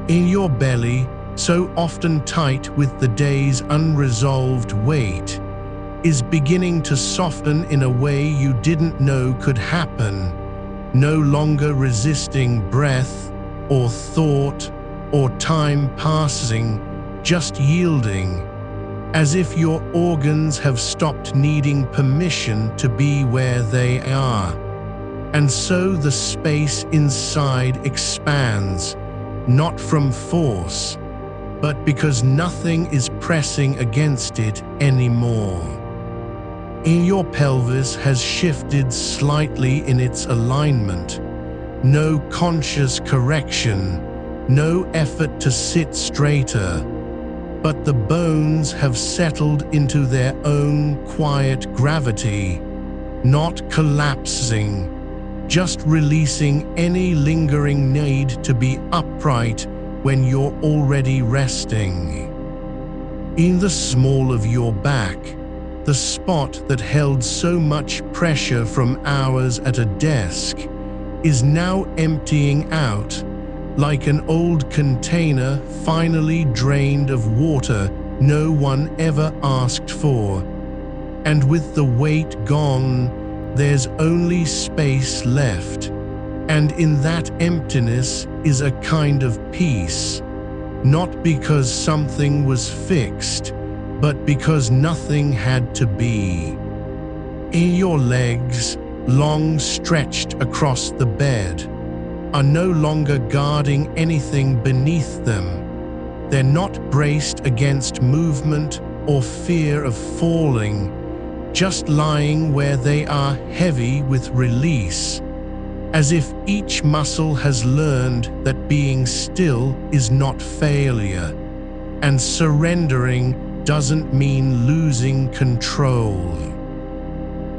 A: In your belly, so often tight with the day's unresolved weight, is beginning to soften in a way you didn't know could happen, no longer resisting breath or thought or time passing, just yielding, as if your organs have stopped needing permission to be where they are. And so the space inside expands, not from force, but because nothing is pressing against it anymore. In your pelvis has shifted slightly in its alignment. No conscious correction, no effort to sit straighter, but the bones have settled into their own quiet gravity, not collapsing, just releasing any lingering need to be upright when you're already resting. In the small of your back, the spot that held so much pressure from hours at a desk is now emptying out, like an old container finally drained of water no one ever asked for. And with the weight gone, there's only space left. And in that emptiness is a kind of peace, not because something was fixed, but because nothing had to be. In your legs, long stretched across the bed, are no longer guarding anything beneath them. They're not braced against movement or fear of falling, just lying where they are, heavy with release, as if each muscle has learned that being still is not failure, and surrendering doesn't mean losing control.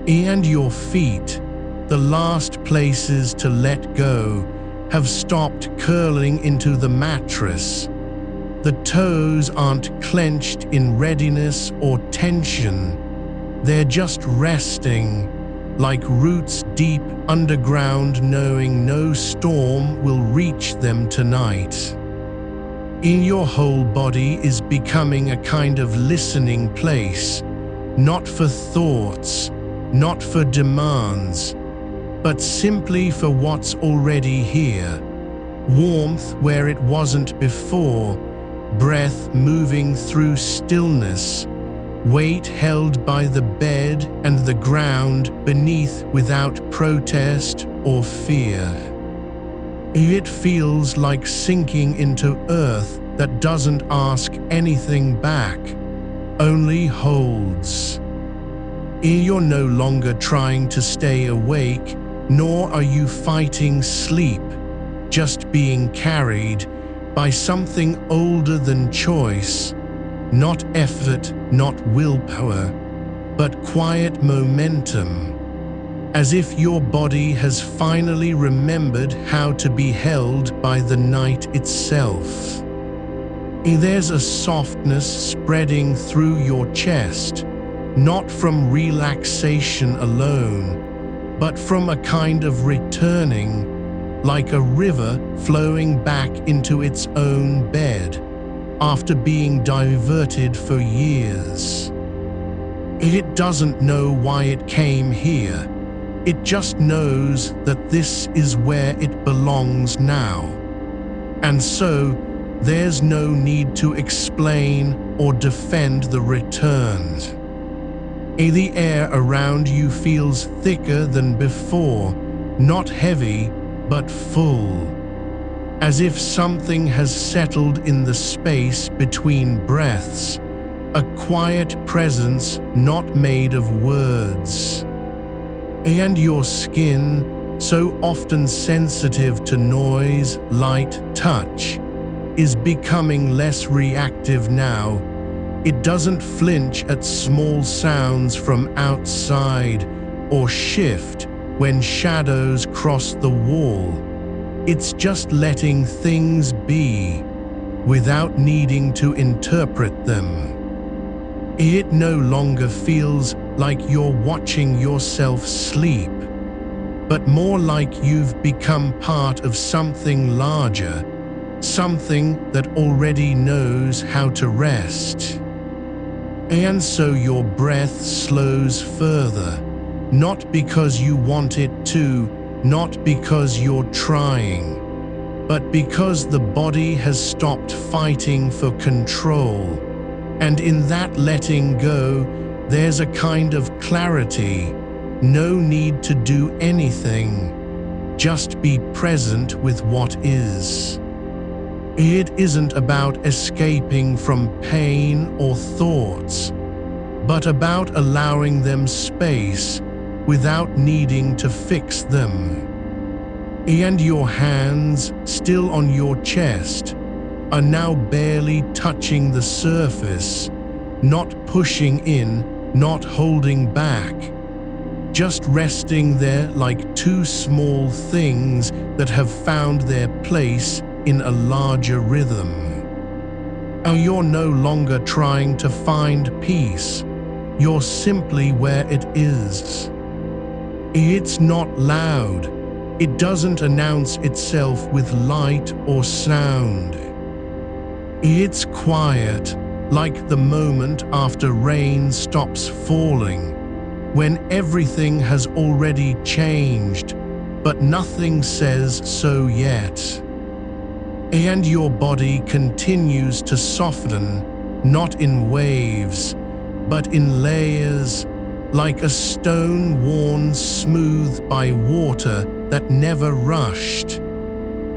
A: And your feet, the last places to let go, have stopped curling into the mattress. The toes aren't clenched in readiness or tension. They're just resting, like roots deep underground, knowing no storm will reach them tonight. In your whole body is becoming a kind of listening place, not for thoughts, not for demands, but simply for what's already here. Warmth where it wasn't before, breath moving through stillness, weight held by the bed and the ground beneath without protest or fear. It feels like sinking into earth that doesn't ask anything back, only holds. You're no longer trying to stay awake, nor are you fighting sleep, just being carried by something older than choice, not effort, not willpower, but quiet momentum, as if your body has finally remembered how to be held by the night itself. There's a softness spreading through your chest, not from relaxation alone, but from a kind of returning, like a river flowing back into its own bed after being diverted for years. It doesn't know why it came here. It just knows that this is where it belongs now. And so, there's no need to explain or defend the return. The air around you feels thicker than before, not heavy, but full, as if something has settled in the space between breaths, a quiet presence not made of words. And your skin, so often sensitive to noise, light, touch, is becoming less reactive now. It doesn't flinch at small sounds from outside or shift when shadows cross the wall. It's just letting things be without needing to interpret them. It no longer feels like you're watching yourself sleep, but more like you've become part of something larger, something that already knows how to rest. And so your breath slows further, not because you want it to, not because you're trying, but because the body has stopped fighting for control. And in that letting go, there's a kind of clarity, no need to do anything, just be present with what is. It isn't about escaping from pain or thoughts, but about allowing them space without needing to fix them. And your hands, still on your chest, are now barely touching the surface, not pushing in, not holding back, just resting there like two small things that have found their place in a larger rhythm. You're no longer trying to find peace, you're simply where it is. It's not loud, it doesn't announce itself with light or sound. It's quiet, like the moment after rain stops falling, when everything has already changed, but nothing says so yet. And your body continues to soften, not in waves, but in layers, like a stone worn smooth by water that never rushed,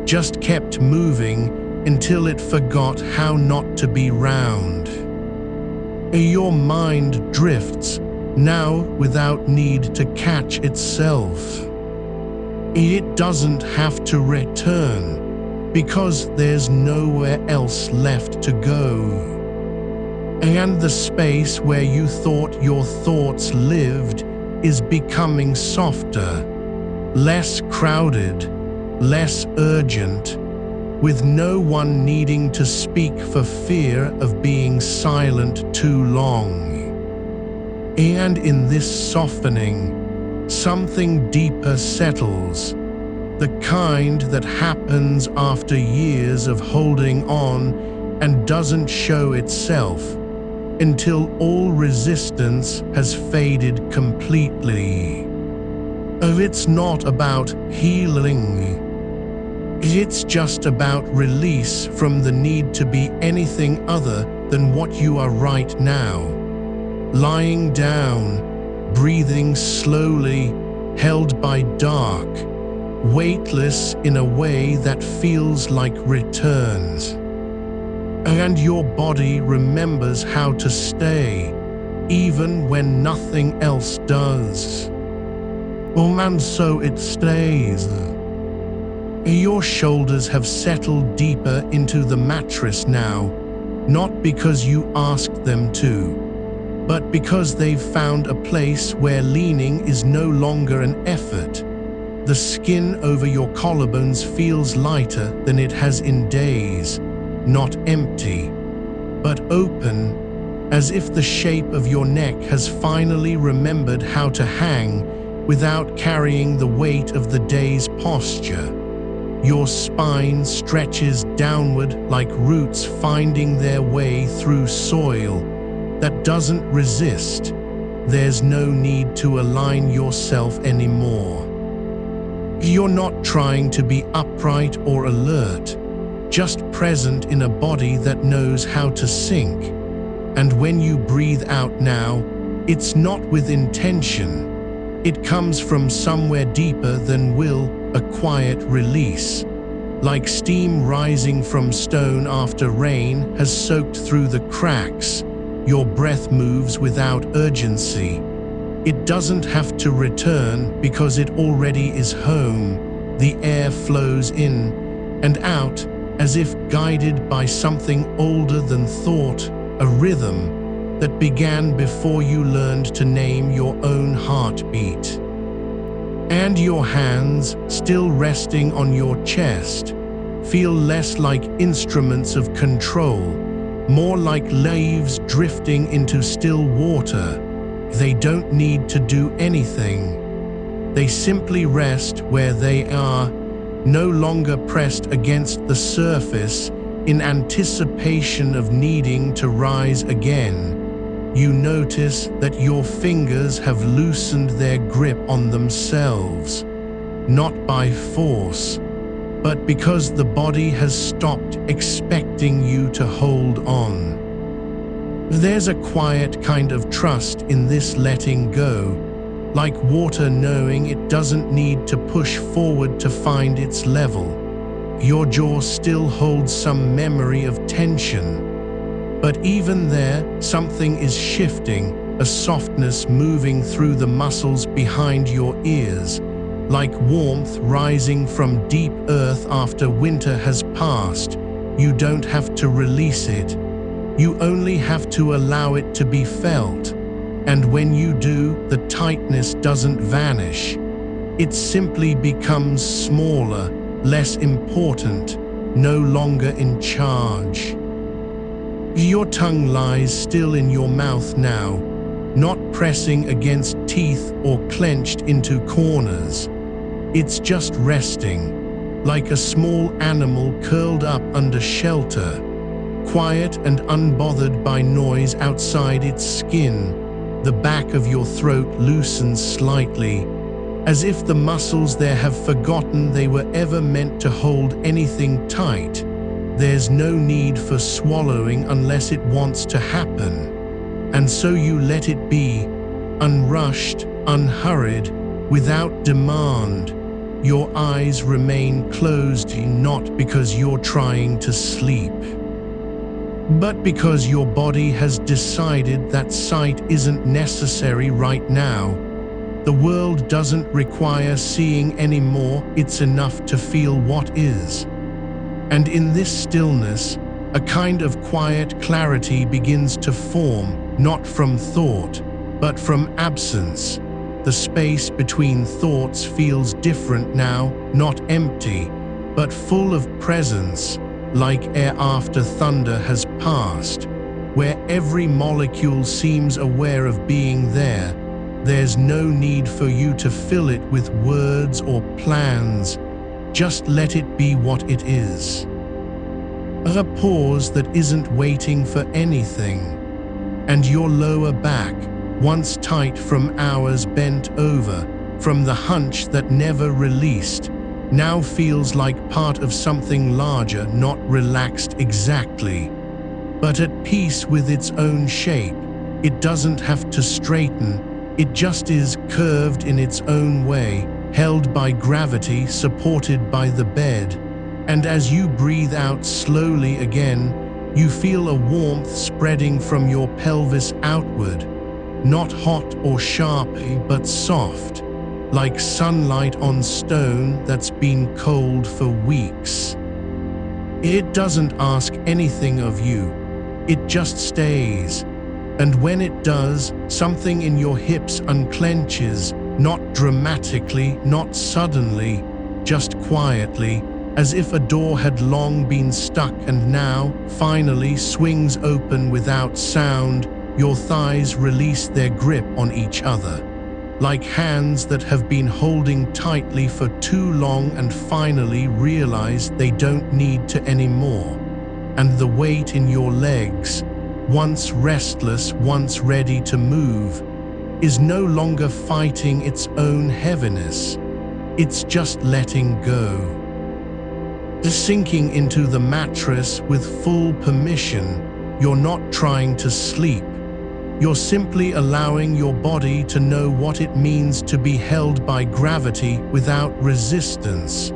A: just kept moving until it forgot how not to be round. Your mind drifts, now without need to catch itself. It doesn't have to return, because there's nowhere else left to go. And the space where you thought your thoughts lived is becoming softer, less crowded, less urgent, with no one needing to speak for fear of being silent too long. And in this softening, something deeper settles, the kind that happens after years of holding on and doesn't show itself until all resistance has faded completely. It's not about healing. It's just about release from the need to be anything other than what you are right now. Lying down, breathing slowly, held by dark, weightless in a way that feels like returns. And your body remembers how to stay, even when nothing else does. And so it stays. Your shoulders have settled deeper into the mattress now, not because you asked them to, but because they've found a place where leaning is no longer an effort. The skin over your collarbones feels lighter than it has in days, not empty, but open, as if the shape of your neck has finally remembered how to hang without carrying the weight of the day's posture. Your spine stretches downward like roots finding their way through soil that doesn't resist. There's no need to align yourself anymore. You're not trying to be upright or alert, just present in a body that knows how to sink. And when you breathe out now, it's not with intention. It comes from somewhere deeper than will, a quiet release. Like steam rising from stone after rain has soaked through the cracks, your breath moves without urgency. It doesn't have to return because it already is home. The air flows in and out as if guided by something older than thought, a rhythm that began before you learned to name your own heartbeat. And your hands, still resting on your chest, feel less like instruments of control, more like leaves drifting into still water. They don't need to do anything. They simply rest where they are, no longer pressed against the surface in anticipation of needing to rise again. You notice that your fingers have loosened their grip on themselves, not by force, but because the body has stopped expecting you to hold on. There's a quiet kind of trust in this letting go, like water knowing it doesn't need to push forward to find its level. Your jaw still holds some memory of tension, but even there, something is shifting, a softness moving through the muscles behind your ears, like warmth rising from deep earth after winter has passed. You don't have to release it. You only have to allow it to be felt. And when you do, the tightness doesn't vanish. It simply becomes smaller, less important, no longer in charge. Your tongue lies still in your mouth now, not pressing against teeth or clenched into corners. It's just resting, like a small animal curled up under shelter, quiet and unbothered by noise outside its skin. The back of your throat loosens slightly, as if the muscles there have forgotten they were ever meant to hold anything tight. There's no need for swallowing unless it wants to happen. And so you let it be, unrushed, unhurried, without demand. Your eyes remain closed, not because you're trying to sleep, but because your body has decided that sight isn't necessary right now. The world doesn't require seeing anymore, it's enough to feel what is. And in this stillness, a kind of quiet clarity begins to form, not from thought, but from absence. The space between thoughts feels different now, not empty, but full of presence, like air after thunder has passed, where every molecule seems aware of being there. There's no need for you to fill it with words or plans. Just let it be what it is. A pause that isn't waiting for anything. And your lower back, once tight from hours bent over, from the hunch that never released, now feels like part of something larger, not relaxed exactly, but at peace with its own shape. It doesn't have to straighten, it just is, curved in its own way, held by gravity, supported by the bed. And as you breathe out slowly again, you feel a warmth spreading from your pelvis outward, not hot or sharpy, but soft, like sunlight on stone that's been cold for weeks. It doesn't ask anything of you, it just stays. And when it does, something in your hips unclenches, not dramatically, not suddenly, just quietly, as if a door had long been stuck and now, finally, swings open without sound. Your thighs release their grip on each other, like hands that have been holding tightly for too long and finally realize they don't need to anymore. And the weight in your legs, once restless, once ready to move, is no longer fighting its own heaviness. It's just letting go. Sinking into the mattress with full permission. You're not trying to sleep. You're simply allowing your body to know what it means to be held by gravity without resistance.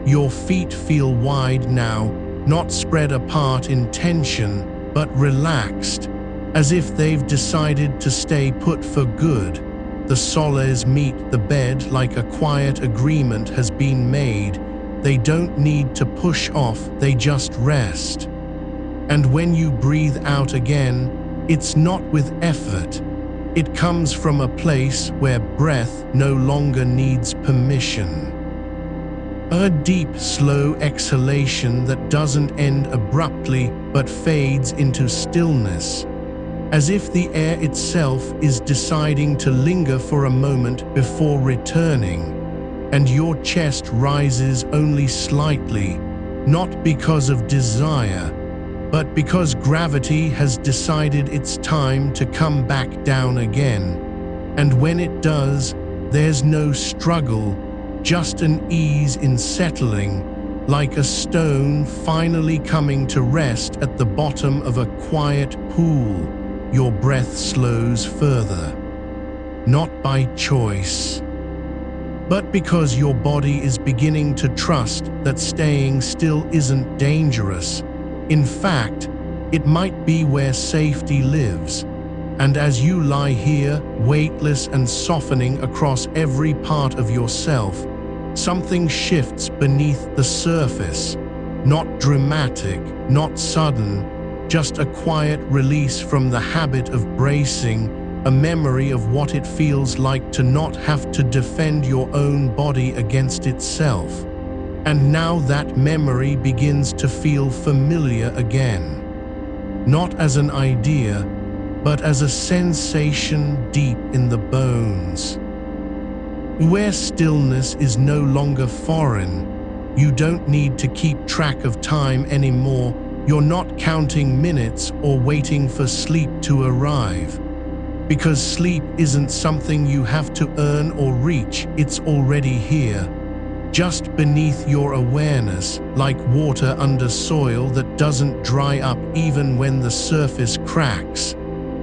A: Your feet feel wide now, not spread apart in tension, but relaxed, as if they've decided to stay put for good. The soles meet the bed like a quiet agreement has been made. They don't need to push off, they just rest. And when you breathe out again, it's not with effort. It comes from a place where breath no longer needs permission. A deep, slow exhalation that doesn't end abruptly but fades into stillness, as if the air itself is deciding to linger for a moment before returning, and your chest rises only slightly, not because of desire, but because gravity has decided it's time to come back down again. And when it does, there's no struggle, just an ease in settling, like a stone finally coming to rest at the bottom of a quiet pool. Your breath slows further, not by choice, but because your body is beginning to trust that staying still isn't dangerous. In fact, it might be where safety lives. And as you lie here, weightless and softening across every part of yourself, something shifts beneath the surface. Not dramatic, not sudden, just a quiet release from the habit of bracing, a memory of what it feels like to not have to defend your own body against itself. And now that memory begins to feel familiar again. Not as an idea, but as a sensation deep in the bones. Where stillness is no longer foreign, you don't need to keep track of time anymore. You're not counting minutes or waiting for sleep to arrive. Because sleep isn't something you have to earn or reach, it's already here, just beneath your awareness, like water under soil that doesn't dry up even when the surface cracks.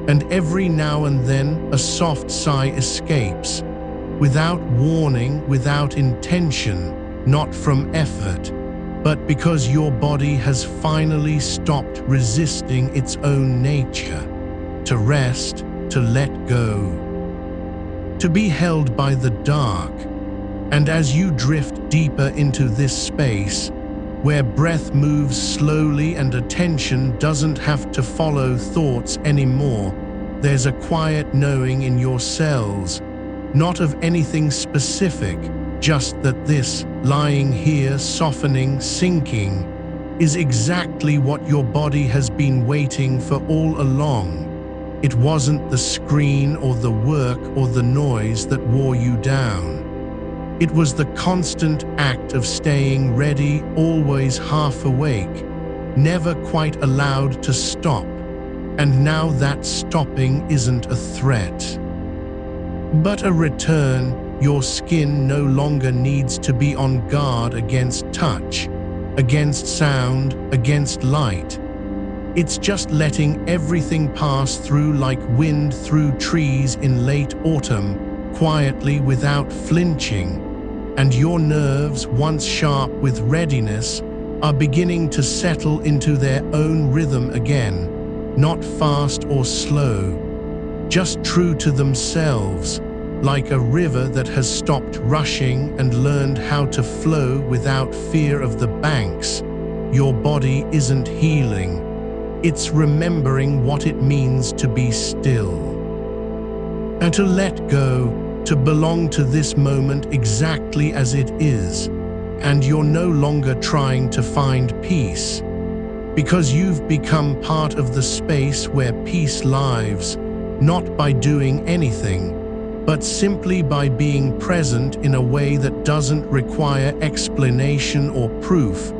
A: And every now and then, a soft sigh escapes, without warning, without intention, not from effort, but because your body has finally stopped resisting its own nature, to rest, to let go, to be held by the dark. And as you drift deeper into this space, where breath moves slowly and attention doesn't have to follow thoughts anymore, there's a quiet knowing in your cells, not of anything specific, just that this, lying here, softening, sinking, is exactly what your body has been waiting for all along. It wasn't the screen or the work or the noise that wore you down. It was the constant act of staying ready, always half awake, never quite allowed to stop. And now that stopping isn't a threat, but a return. Your skin no longer needs to be on guard against touch, against sound, against light. It's just letting everything pass through like wind through trees in late autumn, quietly without flinching. And your nerves, once sharp with readiness, are beginning to settle into their own rhythm again, not fast or slow, just true to themselves, like a river that has stopped rushing and learned how to flow without fear of the banks. Your body isn't healing. It's remembering what it means to be still. And to let go, to belong to this moment exactly as it is. And you're no longer trying to find peace, because you've become part of the space where peace lives, not by doing anything, but simply by being present in a way that doesn't require explanation or proof.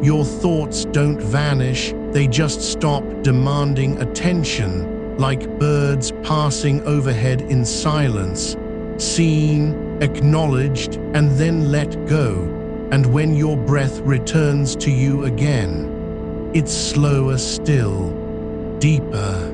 A: Your thoughts don't vanish, they just stop demanding attention, like birds passing overhead in silence, seen, acknowledged, and then let go. And when your breath returns to you again, it's slower still, deeper,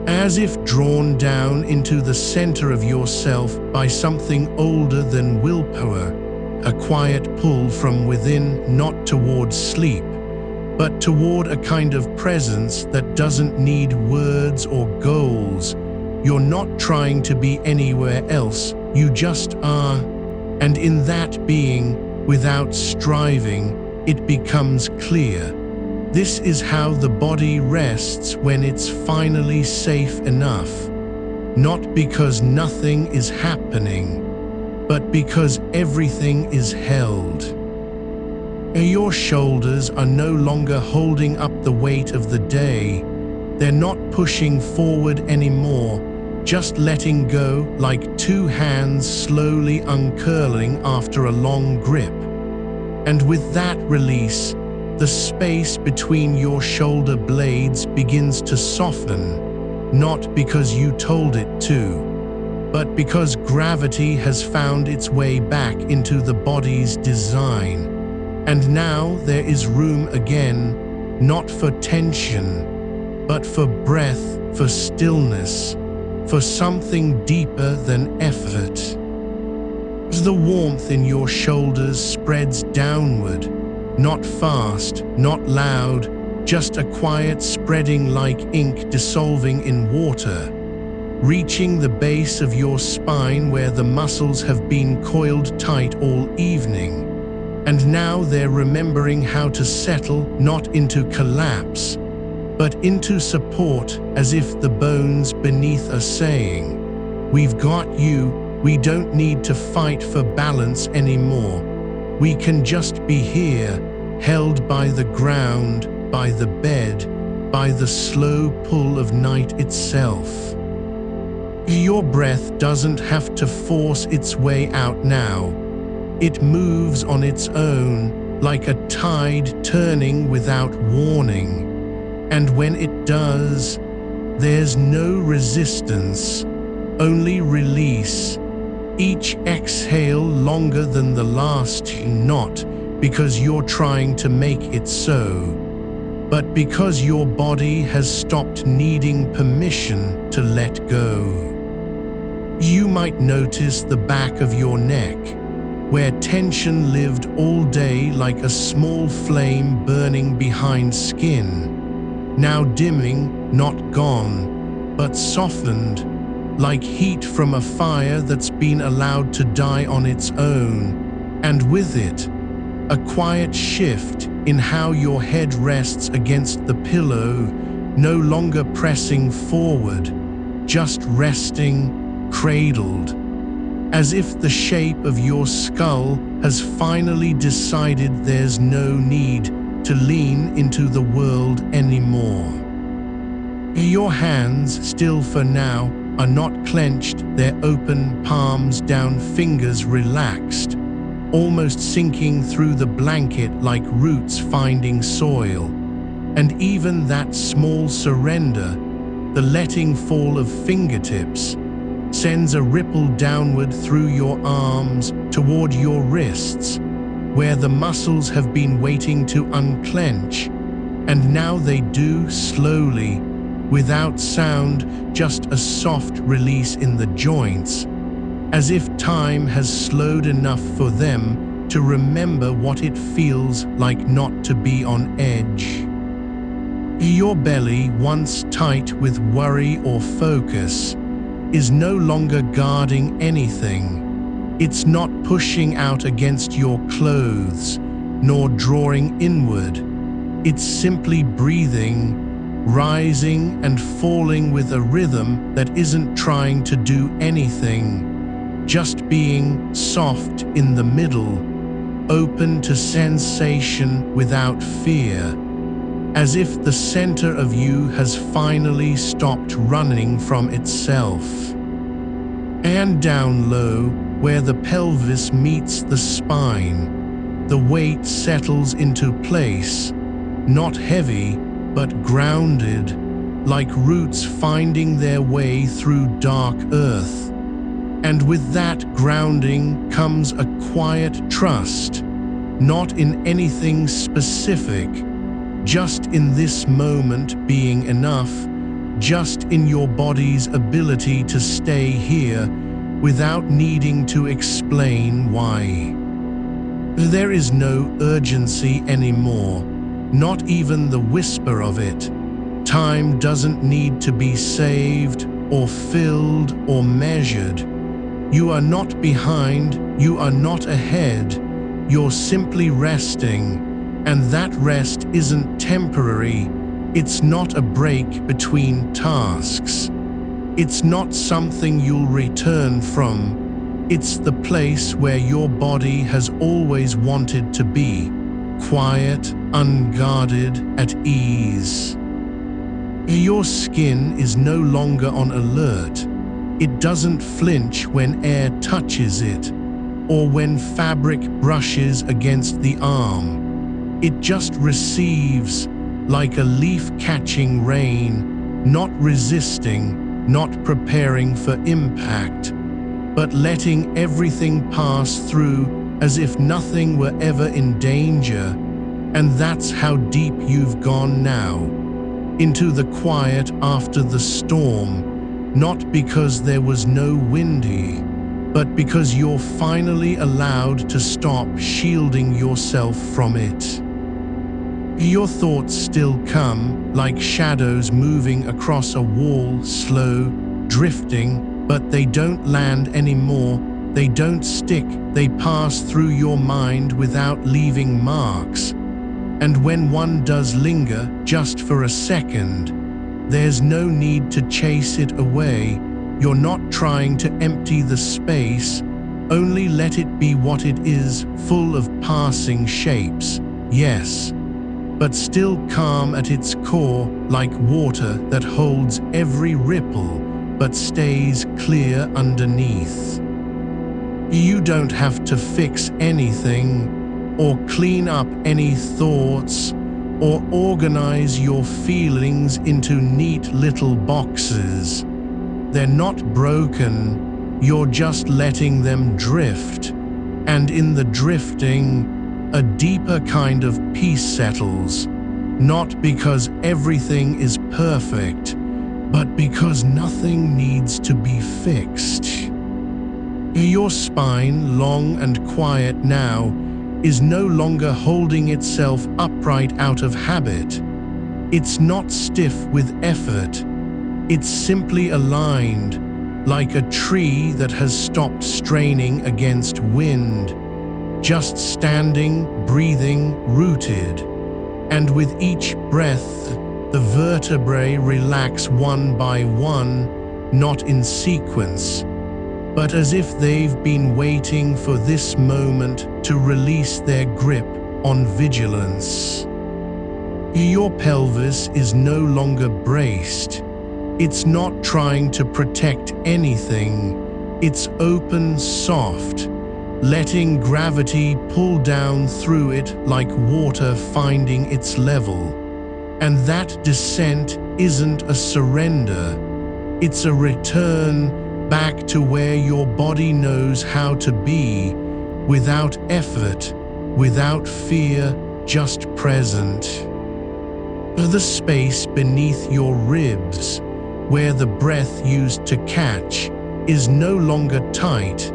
A: as if drawn down into the center of yourself by something older than willpower, a quiet pull from within, not toward sleep, but toward a kind of presence that doesn't need words or goals. You're not trying to be anywhere else, you just are. And in that being, without striving, it becomes clear. This is how the body rests when it's finally safe enough. Not because nothing is happening, but because everything is held. Your shoulders are no longer holding up the weight of the day. They're not pushing forward anymore, just letting go like two hands slowly uncurling after a long grip. And with that release, the space between your shoulder blades begins to soften, not because you told it to, but because gravity has found its way back into the body's design. And now there is room again, not for tension, but for breath, for stillness, for something deeper than effort. As the warmth in your shoulders spreads downward, not fast, not loud, just a quiet spreading like ink dissolving in water, reaching the base of your spine where the muscles have been coiled tight all evening. And now they're remembering how to settle, not into collapse, but into support, as if the bones beneath are saying, "We've got you, we don't need to fight for balance anymore. We can just be here, held by the ground, by the bed, by the slow pull of night itself." Your breath doesn't have to force its way out now. It moves on its own, like a tide turning without warning. And when it does, there's no resistance, only release. Each exhale longer than the last, not because you're trying to make it so, but because your body has stopped needing permission to let go. You might notice the back of your neck, where tension lived all day like a small flame burning behind skin, now dimming, not gone, but softened, like heat from a fire that's been allowed to die on its own, and with it, a quiet shift in how your head rests against the pillow, no longer pressing forward, just resting, cradled, as if the shape of your skull has finally decided there's no need to lean into the world anymore. Your hands, still for now, are not clenched, their open palms down, fingers relaxed, almost sinking through the blanket like roots finding soil. And even that small surrender, the letting fall of fingertips, sends a ripple downward through your arms toward your wrists, where the muscles have been waiting to unclench, and now they do slowly, without sound, just a soft release in the joints, as if time has slowed enough for them to remember what it feels like not to be on edge. Your belly, once tight with worry or focus, is no longer guarding anything. It's not pushing out against your clothes, nor drawing inward. It's simply breathing, rising and falling with a rhythm that isn't trying to do anything, just being soft in the middle, open to sensation without fear. As if the center of you has finally stopped running from itself. And down low, where the pelvis meets the spine, the weight settles into place, not heavy, but grounded, like roots finding their way through dark earth. And with that grounding comes a quiet trust, not in anything specific, just in this moment being enough, just in your body's ability to stay here without needing to explain why. There is no urgency anymore, not even the whisper of it. Time doesn't need to be saved or filled or measured. You are not behind, you are not ahead, you're simply resting. And that rest isn't temporary, it's not a break between tasks. It's not something you'll return from, it's the place where your body has always wanted to be, quiet, unguarded, at ease. Your skin is no longer on alert. It doesn't flinch when air touches it, or when fabric brushes against the arm. It just receives, like a leaf catching rain, not resisting, not preparing for impact, but letting everything pass through as if nothing were ever in danger. And that's how deep you've gone now, into the quiet after the storm, not because there was no windy, but because you're finally allowed to stop shielding yourself from it. Your thoughts still come, like shadows moving across a wall, slow, drifting, but they don't land anymore, they don't stick, they pass through your mind without leaving marks. And when one does linger, just for a second, there's no need to chase it away. You're not trying to empty the space, only let it be what it is, full of passing shapes, yes, but still calm at its core, like water that holds every ripple, but stays clear underneath. You don't have to fix anything, or clean up any thoughts, or organize your feelings into neat little boxes. They're not broken, you're just letting them drift, and in the drifting, a deeper kind of peace settles, not because everything is perfect, but because nothing needs to be fixed. Your spine, long and quiet now, is no longer holding itself upright out of habit. It's not stiff with effort. It's simply aligned, like a tree that has stopped straining against wind, just standing, breathing, rooted. And with each breath, the vertebrae relax one by one, not in sequence, but as if they've been waiting for this moment to release their grip on vigilance. Your pelvis is no longer braced. It's not trying to protect anything. It's open, soft, letting gravity pull down through it like water finding its level. And that descent isn't a surrender. It's a return back to where your body knows how to be, without effort, without fear, just present. The space beneath your ribs, where the breath used to catch, is no longer tight.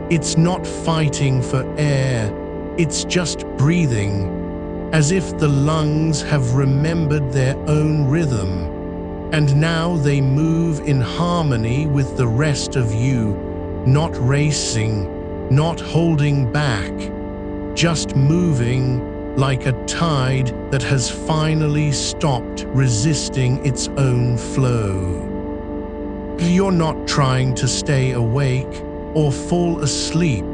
A: It's not fighting for air, it's just breathing. as if the lungs have remembered their own rhythm, and now they move in harmony with the rest of you, not racing, not holding back, just moving like a tide that has finally stopped resisting its own flow. You're not trying to stay awake or fall asleep.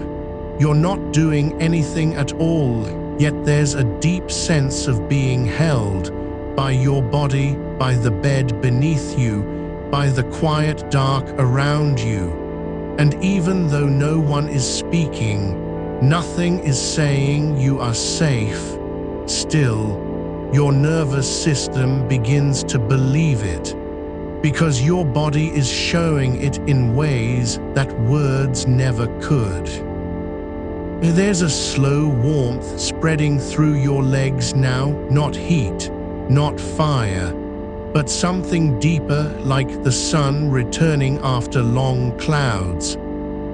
A: You're not doing anything at all, yet there's a deep sense of being held by your body, by the bed beneath you, by the quiet dark around you. And even though no one is speaking, nothing is saying you are safe, still, your nervous system begins to believe it, because your body is showing it in ways that words never could. There's a slow warmth spreading through your legs now, not heat, not fire, but something deeper, like the sun returning after long clouds,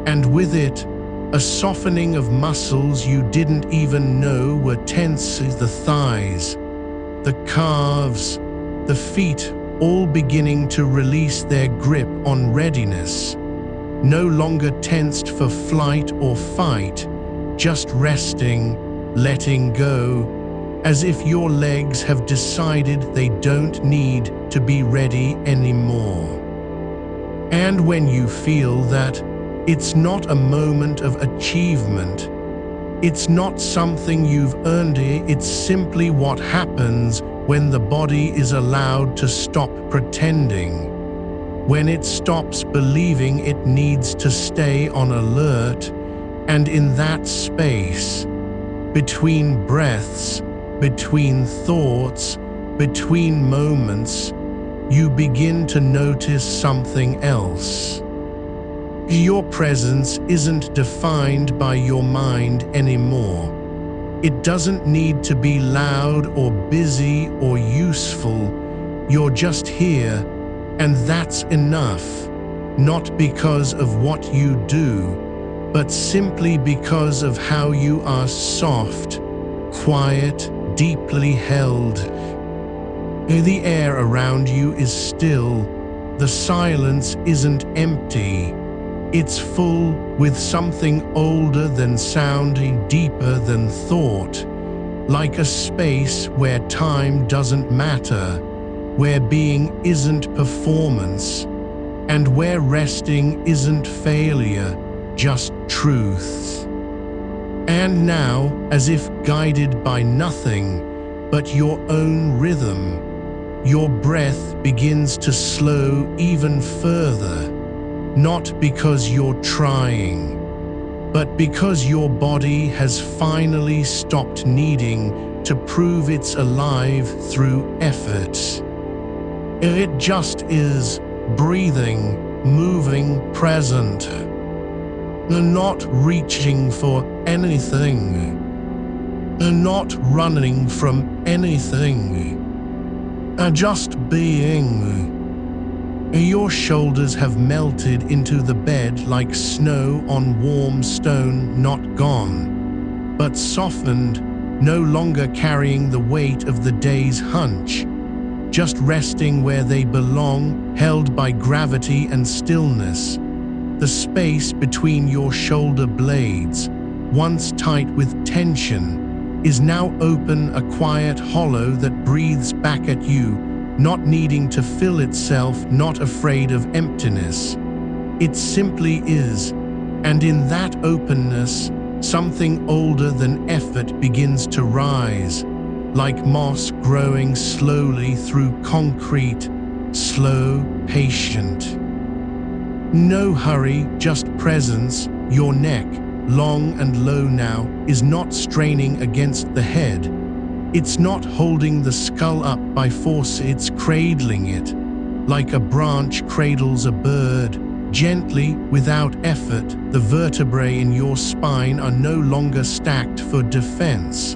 A: and with it, a softening of muscles you didn't even know were tense, the thighs, the calves, the feet, all beginning to release their grip on readiness, no longer tensed for flight or fight, just resting, letting go, as if your legs have decided they don't need to be ready anymore. And when you feel that, it's not a moment of achievement. It's not something you've earned, it's simply what happens when the body is allowed to stop pretending, when it stops believing it needs to stay on alert, and in that space, between breaths, between thoughts, between moments, you begin to notice something else. Your presence isn't defined by your mind anymore. It doesn't need to be loud or busy or useful. You're just here, and that's enough, not because of what you do, but simply because of how you are soft, quiet, deeply held. The air around you is still. The silence isn't empty. It's full with something older than sound, deeper than thought, like a space where time doesn't matter, where being isn't performance, and where resting isn't failure, just truth. And now, as if guided by nothing but your own rhythm, your breath begins to slow even further, not because you're trying, but because your body has finally stopped needing to prove it's alive through effort. It just is, breathing, moving, present, not reaching for anything, not running from anything, just being. Your shoulders have melted into the bed like snow on warm stone, not gone, but softened, no longer carrying the weight of the day's hunch, just resting where they belong, held by gravity and stillness. The space between your shoulder blades, once tight with tension, is now open, a quiet hollow that breathes back at you, not needing to fill itself, not afraid of emptiness. It simply is, and in that openness, something older than effort begins to rise, like moss growing slowly through concrete, slow, patient. No hurry, just presence. Your neck, long and low now, is not straining against the head. It's not holding the skull up by force, it's cradling it, like a branch cradles a bird, gently, without effort. The vertebrae in your spine are no longer stacked for defense.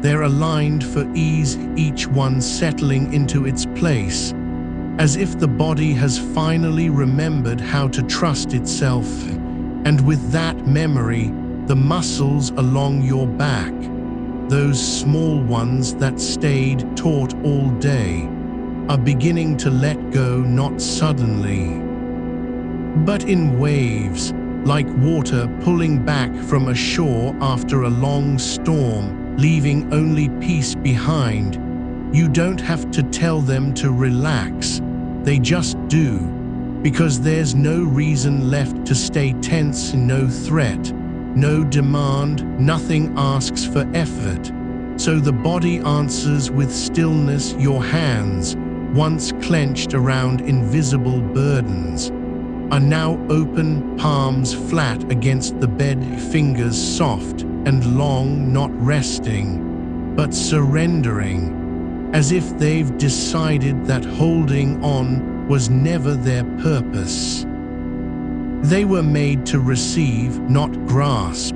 A: They're aligned for ease, each one settling into its place, as if the body has finally remembered how to trust itself. And with that memory, the muscles along your back, those small ones that stayed taut all day, are beginning to let go, not suddenly, but in waves, like water pulling back from a shore after a long storm, leaving only peace behind. You don't have to tell them to relax, they just do, because there's no reason left to stay tense, no threat, no demand, nothing asks for effort. So the body answers with stillness. Your hands, once clenched around invisible burdens, are now open, palms flat against the bed, fingers soft and long, not resting, but surrendering, as if they've decided that holding on was never their purpose. They were made to receive, not grasp.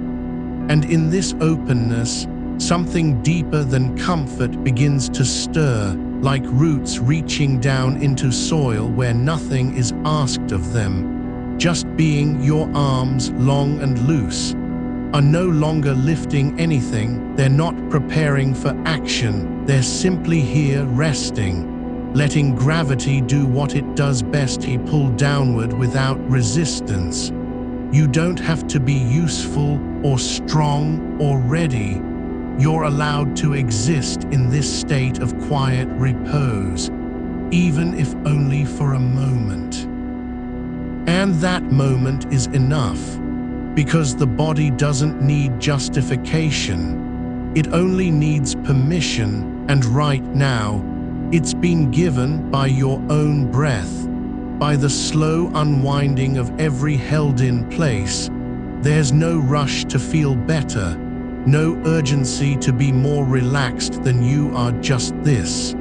A: And in this openness, something deeper than comfort begins to stir, like roots reaching down into soil where nothing is asked of them. Just being. Your arms, long and loose, are no longer lifting anything. They're not preparing for action. They're simply here, resting, letting gravity do what it does best. He pulled downward without resistance. You don't have to be useful or strong or ready. You're allowed to exist in this state of quiet repose, even if only for a moment. And that moment is enough, because the body doesn't need justification. It only needs permission, and right now, it's been given by your own breath, by the slow unwinding of every held-in place. There's no rush to feel better, no urgency to be more relaxed than you are. Just this.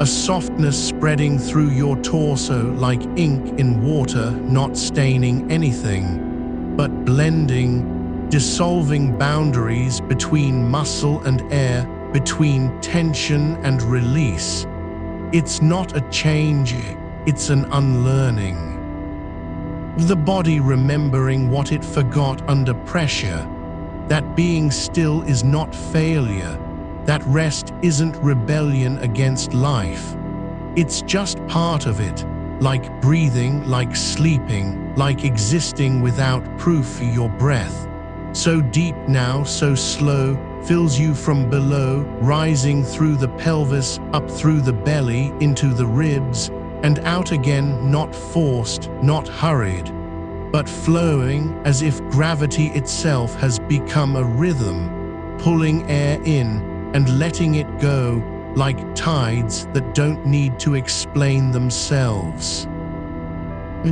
A: A softness spreading through your torso like ink in water, not staining anything, but blending, dissolving boundaries between muscle and air, between tension and release. It's not a change, it's an unlearning. The body remembering what it forgot under pressure. That being still is not failure. That rest isn't rebellion against life. It's just part of it, like breathing, like sleeping, like existing without proof. Your breath, so deep now, so slow, fills you from below, rising through the pelvis, up through the belly, into the ribs, and out again, not forced, not hurried, but flowing as if gravity itself has become a rhythm, pulling air in and letting it go, like tides that don't need to explain themselves.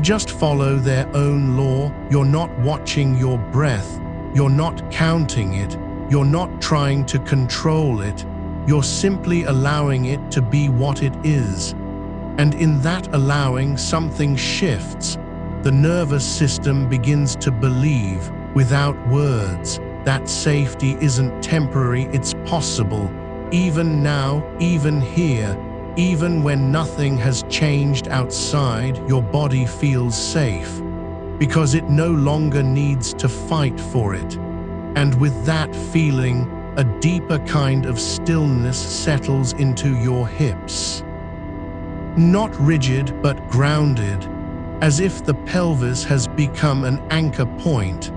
A: Just follow their own law. You're not watching your breath, you're not counting it, you're not trying to control it, you're simply allowing it to be what it is. And in that allowing, something shifts. The nervous system begins to believe, without words, that safety isn't temporary, it's possible, even now, even here, even when nothing has changed outside. Your body feels safe, because it no longer needs to fight for it. And with that feeling, a deeper kind of stillness settles into your hips. Not rigid, but grounded, as if the pelvis has become an anchor point,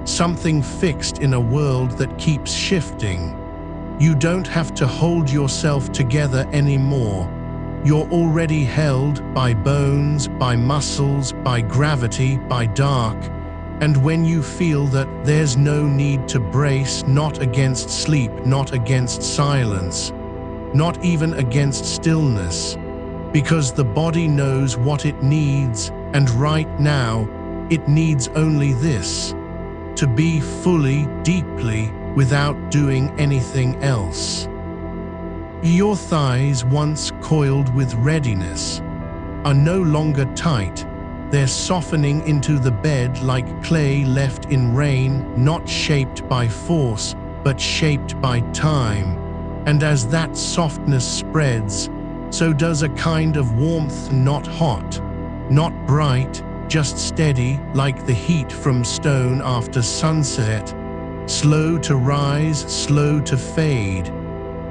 A: something fixed in a world that keeps shifting. You don't have to hold yourself together anymore. You're already held by bones, by muscles, by gravity, by dark. And when you feel that, there's no need to brace, not against sleep, not against silence, not even against stillness, because the body knows what it needs, and right now, it needs only this: to be fully, deeply, without doing anything else. Your thighs, once coiled with readiness, are no longer tight. They're softening into the bed like clay left in rain, not shaped by force, but shaped by time. And as that softness spreads, so does a kind of warmth, not hot, not bright, just steady, like the heat from stone after sunset. slow to rise, slow to fade,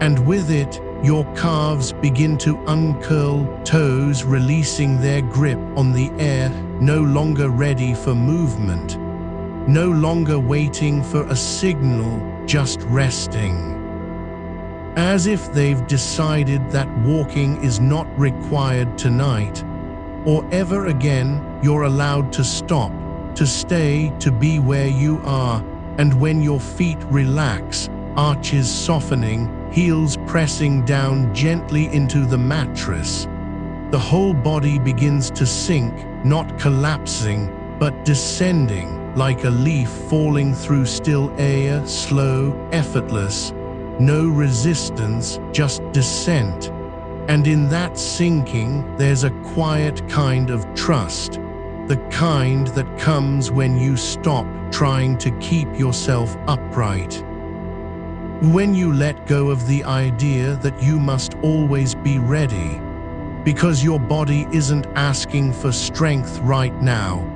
A: and with it, your calves begin to uncurl, toes releasing their grip on the air, no longer ready for movement, no longer waiting for a signal, just resting. As if they've decided that walking is not required tonight, or ever again. You're allowed to stop, to stay, to be where you are, and when your feet relax, arches softening, heels pressing down gently into the mattress, the whole body begins to sink, not collapsing, but descending, like a leaf falling through still air, slow, effortless, no resistance, just descent. And in that sinking, there's a quiet kind of trust, the kind that comes when you stop trying to keep yourself upright. When you let go of the idea that you must always be ready, because your body isn't asking for strength right now,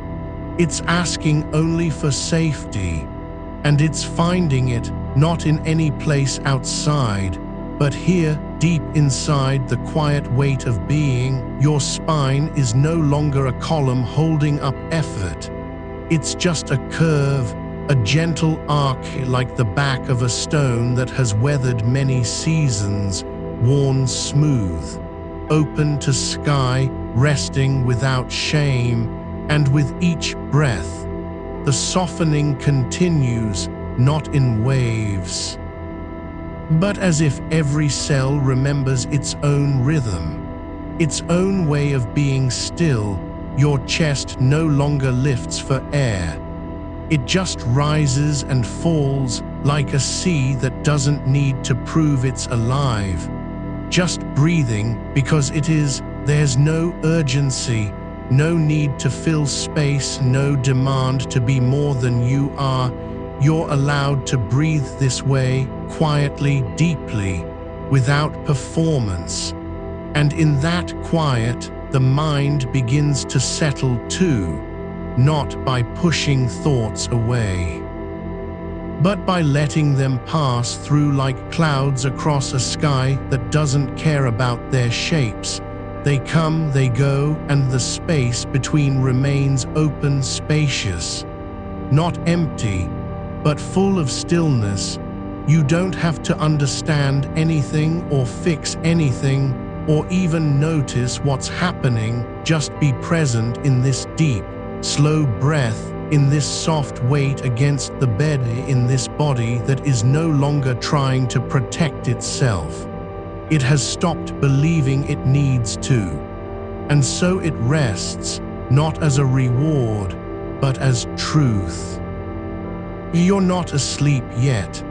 A: it's asking only for safety, and it's finding it not in any place outside, but here, deep inside the quiet weight of being. Your spine is no longer a column holding up effort. It's just a curve, a gentle arc like the back of a stone that has weathered many seasons, worn smooth, open to sky, resting without shame, and with each breath, the softening continues, not in waves, but as if every cell remembers its own rhythm, its own way of being still. Your chest no longer lifts for air. It just rises and falls like a sea that doesn't need to prove it's alive. Just breathing because it is. There's no urgency, no need to fill space, no demand to be more than you are. You're allowed to breathe this way, quietly, deeply, without performance. And in that quiet, the mind begins to settle too, not by pushing thoughts away, but by letting them pass through like clouds across a sky that doesn't care about their shapes. They come, they go, and the space between remains open, spacious, not empty, but full of stillness. You don't have to understand anything or fix anything or even notice what's happening. Just be present in this deep, slow breath, in this soft weight against the bed, in this body that is no longer trying to protect itself. It has stopped believing it needs to. And so it rests, not as a reward, but as truth. You're not asleep yet,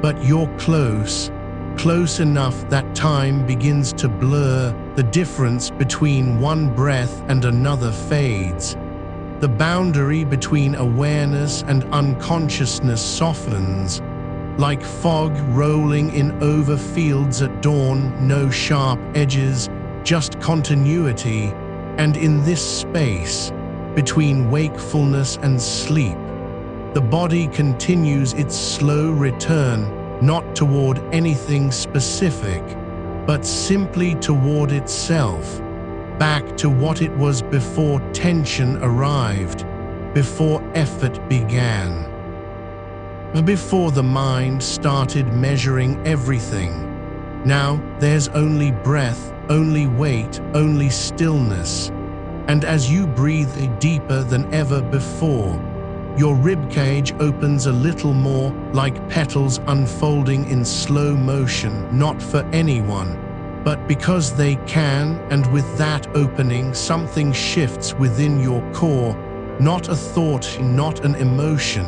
A: but you're close, close enough that time begins to blur. The difference between one breath and another fades. The boundary between awareness and unconsciousness softens, like fog rolling in over fields at dawn. No sharp edges, just continuity. And in this space, between wakefulness and sleep, the body continues its slow return, not toward anything specific, but simply toward itself, back to what it was before tension arrived, before effort began, before the mind started measuring everything. Now there's only breath, only weight, only stillness. And as you breathe deeper than ever before, your ribcage opens a little more, like petals unfolding in slow motion, not for anyone, but because they can. And with that opening, something shifts within your core, not a thought, not an emotion,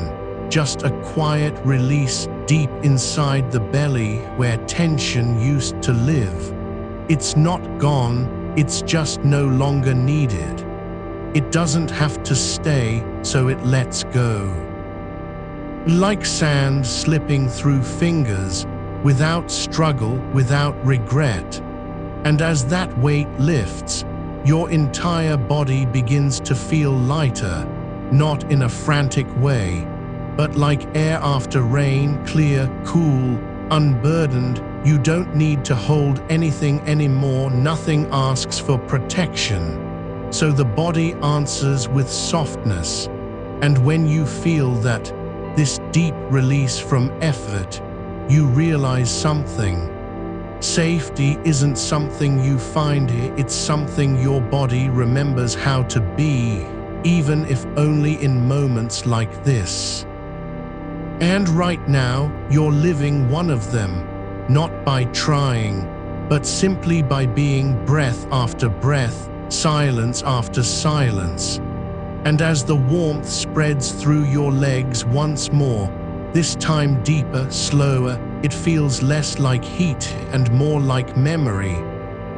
A: just a quiet release deep inside the belly where tension used to live. It's not gone, it's just no longer needed. It doesn't have to stay, so it lets go. Like sand slipping through fingers, without struggle, without regret. And as that weight lifts, your entire body begins to feel lighter, not in a frantic way, But like air after rain, clear, cool, unburdened, you don't need to hold anything anymore. Nothing asks for protection. So the body answers with softness. And when you feel that, this deep release from effort, you realize something. Safety isn't something you find here, it's something your body remembers how to be, even if only in moments like this. And right now, you're living one of them, not by trying, but simply by being breath after breath, silence after silence. And as the warmth spreads through your legs once more, this time deeper, slower, it feels less like heat and more like memory,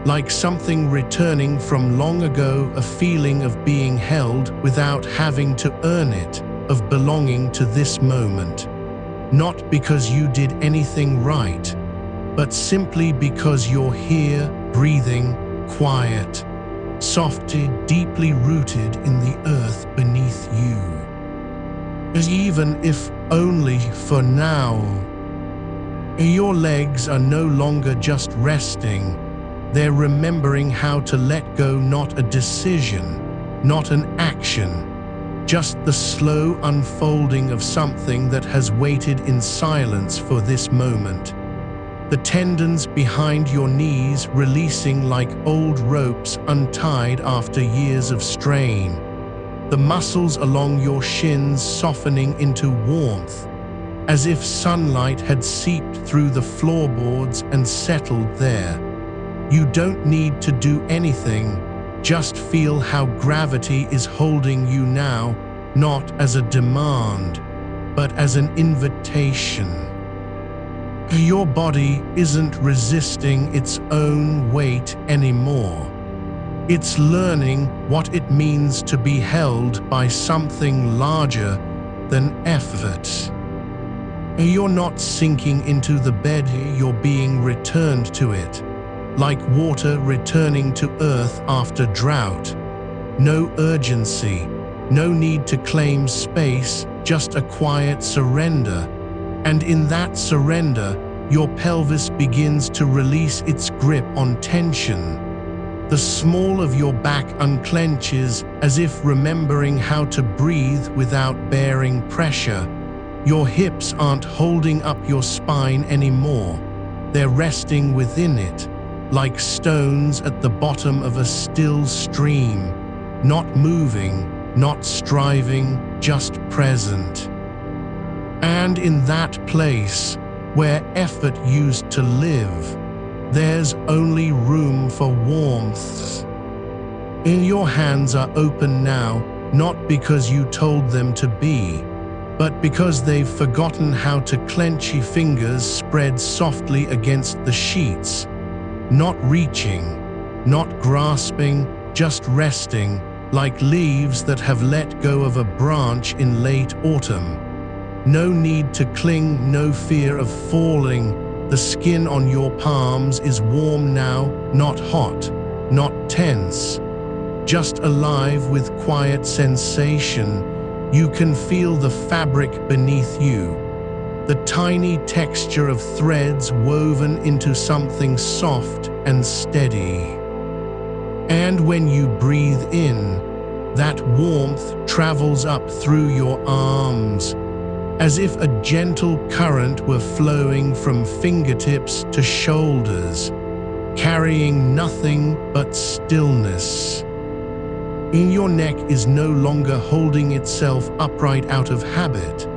A: like something returning from long ago, a feeling of being held without having to earn it, of belonging to this moment. Not because you did anything right, but simply because you're here, breathing, quiet, softly, deeply rooted in the earth beneath you. Even if only for now. Your legs are no longer just resting, they're remembering how to let go, not a decision, not an action, just the slow unfolding of something that has waited in silence for this moment. The tendons behind your knees releasing like old ropes untied after years of strain. The muscles along your shins softening into warmth, as if sunlight had seeped through the floorboards and settled there. You don't need to do anything, just feel how gravity is holding you now, not as a demand, but as an invitation. Your body isn't resisting its own weight anymore. It's learning what it means to be held by something larger than effort. You're not sinking into the bed, you're being returned to it, like water returning to earth after drought. No urgency, no need to claim space, just a quiet surrender. And in that surrender, your pelvis begins to release its grip on tension. The small of your back unclenches as if remembering how to breathe without bearing pressure. Your hips aren't holding up your spine anymore. They're resting within it, like stones at the bottom of a still stream, not moving, not striving, just present. And in that place, where effort used to live, there's only room for warmth. Your hands are open now, not because you told them to be, but because they've forgotten how to. Clenchy fingers spread softly against the sheets, not reaching, not grasping, just resting, like leaves that have let go of a branch in late autumn. No need to cling, no fear of falling. The skin on your palms is warm now, not hot, not tense, just alive with quiet sensation. You can feel the fabric beneath you, the tiny texture of threads woven into something soft and steady. And when you breathe in, that warmth travels up through your arms, as if a gentle current were flowing from fingertips to shoulders, carrying nothing but stillness. Your neck is no longer holding itself upright out of habit.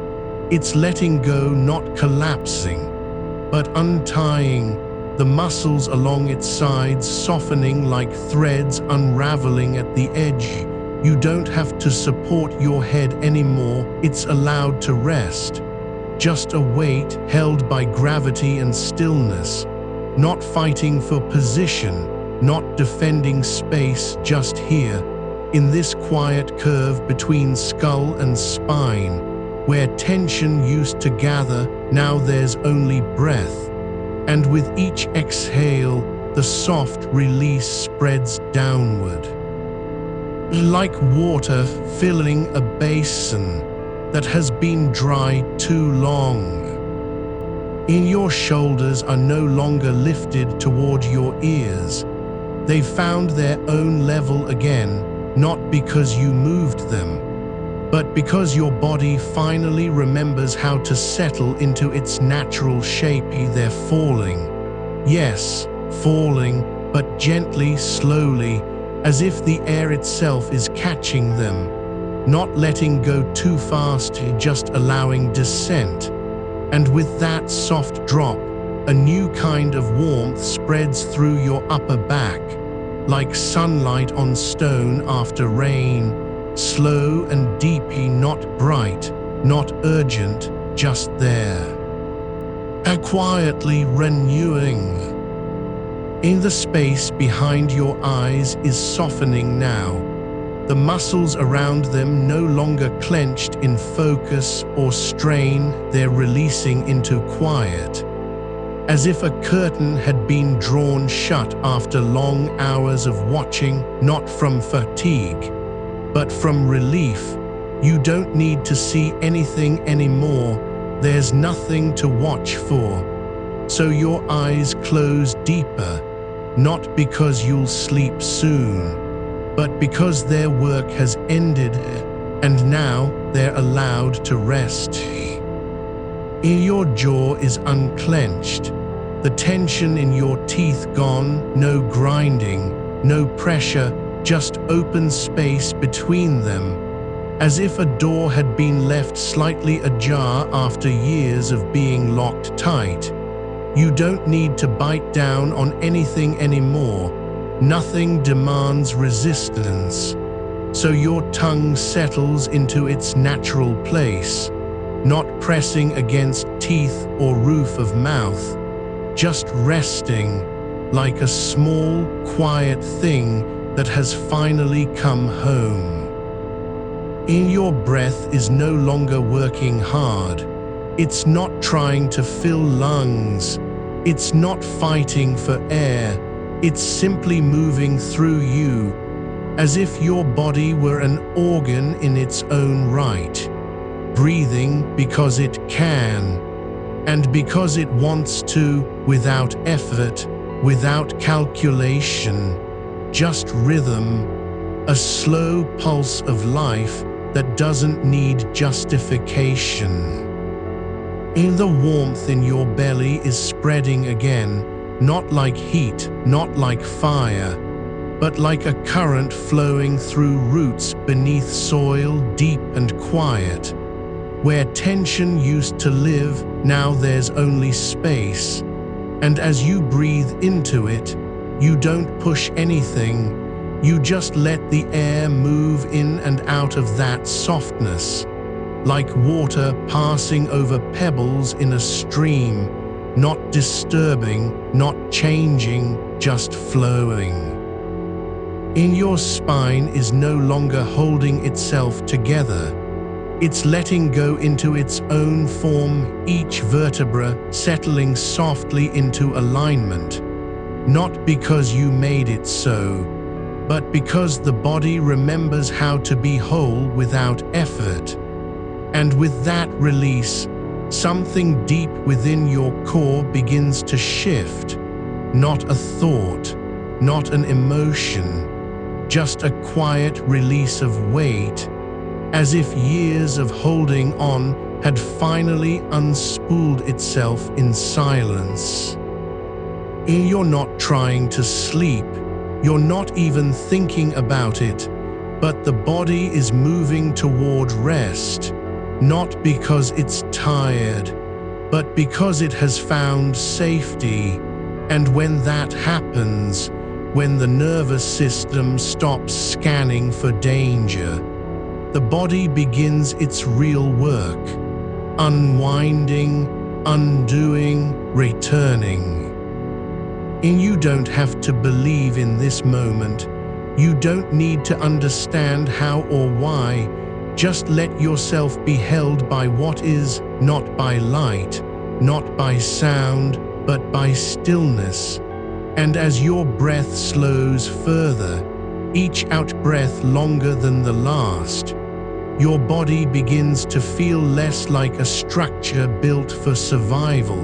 A: It's letting go, not collapsing, but untying, the muscles along its sides softening like threads unraveling at the edge. You don't have to support your head anymore, it's allowed to rest. Just a weight held by gravity and stillness, not fighting for position, not defending space, just here, in this quiet curve between skull and spine, where tension used to gather, now there's only breath. And with each exhale, the soft release spreads downward. Like water filling a basin, that has been dry too long. In your shoulders are no longer lifted toward your ears. They've found their own level again, not because you moved them, but because your body finally remembers how to settle into its natural shape. They're falling. Yes, falling, but gently, slowly, as if the air itself is catching them, not letting go too fast, just allowing descent. And with that soft drop, a new kind of warmth spreads through your upper back, like sunlight on stone after rain, slow and deep, not bright, not urgent, just there. Quietly renewing. In the space behind your eyes is softening now. The muscles around them no longer clenched in focus or strain, they're releasing into quiet. As if a curtain had been drawn shut after long hours of watching, not from fatigue, but from relief. You don't need to see anything anymore. There's nothing to watch for. So your eyes close deeper, not because you'll sleep soon, but because their work has ended, and now they're allowed to rest. Your jaw is unclenched, the tension in your teeth gone, no grinding, no pressure, just open space between them, as if a door had been left slightly ajar after years of being locked tight. You don't need to bite down on anything anymore. Nothing demands resistance. So your tongue settles into its natural place, not pressing against teeth or roof of mouth, just resting like a small, quiet thing that has finally come home. Your breath is no longer working hard. It's not trying to fill lungs. It's not fighting for air. It's simply moving through you, as if your body were an organ in its own right, breathing because it can, and because it wants to, without effort, without calculation, just rhythm, a slow pulse of life that doesn't need justification. The warmth in your belly is spreading again, not like heat, not like fire, but like a current flowing through roots beneath soil deep and quiet. Where tension used to live, now there's only space. And as you breathe into it, you don't push anything. You just let the air move in and out of that softness, like water passing over pebbles in a stream, not disturbing, not changing, just flowing. Your spine is no longer holding itself together. It's letting go into its own form, each vertebra settling softly into alignment, not because you made it so, but because the body remembers how to be whole without effort. And with that release, something deep within your core begins to shift. Not a thought, not an emotion, just a quiet release of weight, as if years of holding on had finally unspooled itself in silence. You're not trying to sleep, you're not even thinking about it, but the body is moving toward rest, not because it's tired, but because it has found safety. And when that happens, when the nervous system stops scanning for danger, the body begins its real work, unwinding, undoing, returning. You don't have to believe in this moment. You don't need to understand how or why. Just let yourself be held by what is, not by light, not by sound, but by stillness. And as your breath slows further, each out-breath longer than the last, your body begins to feel less like a structure built for survival,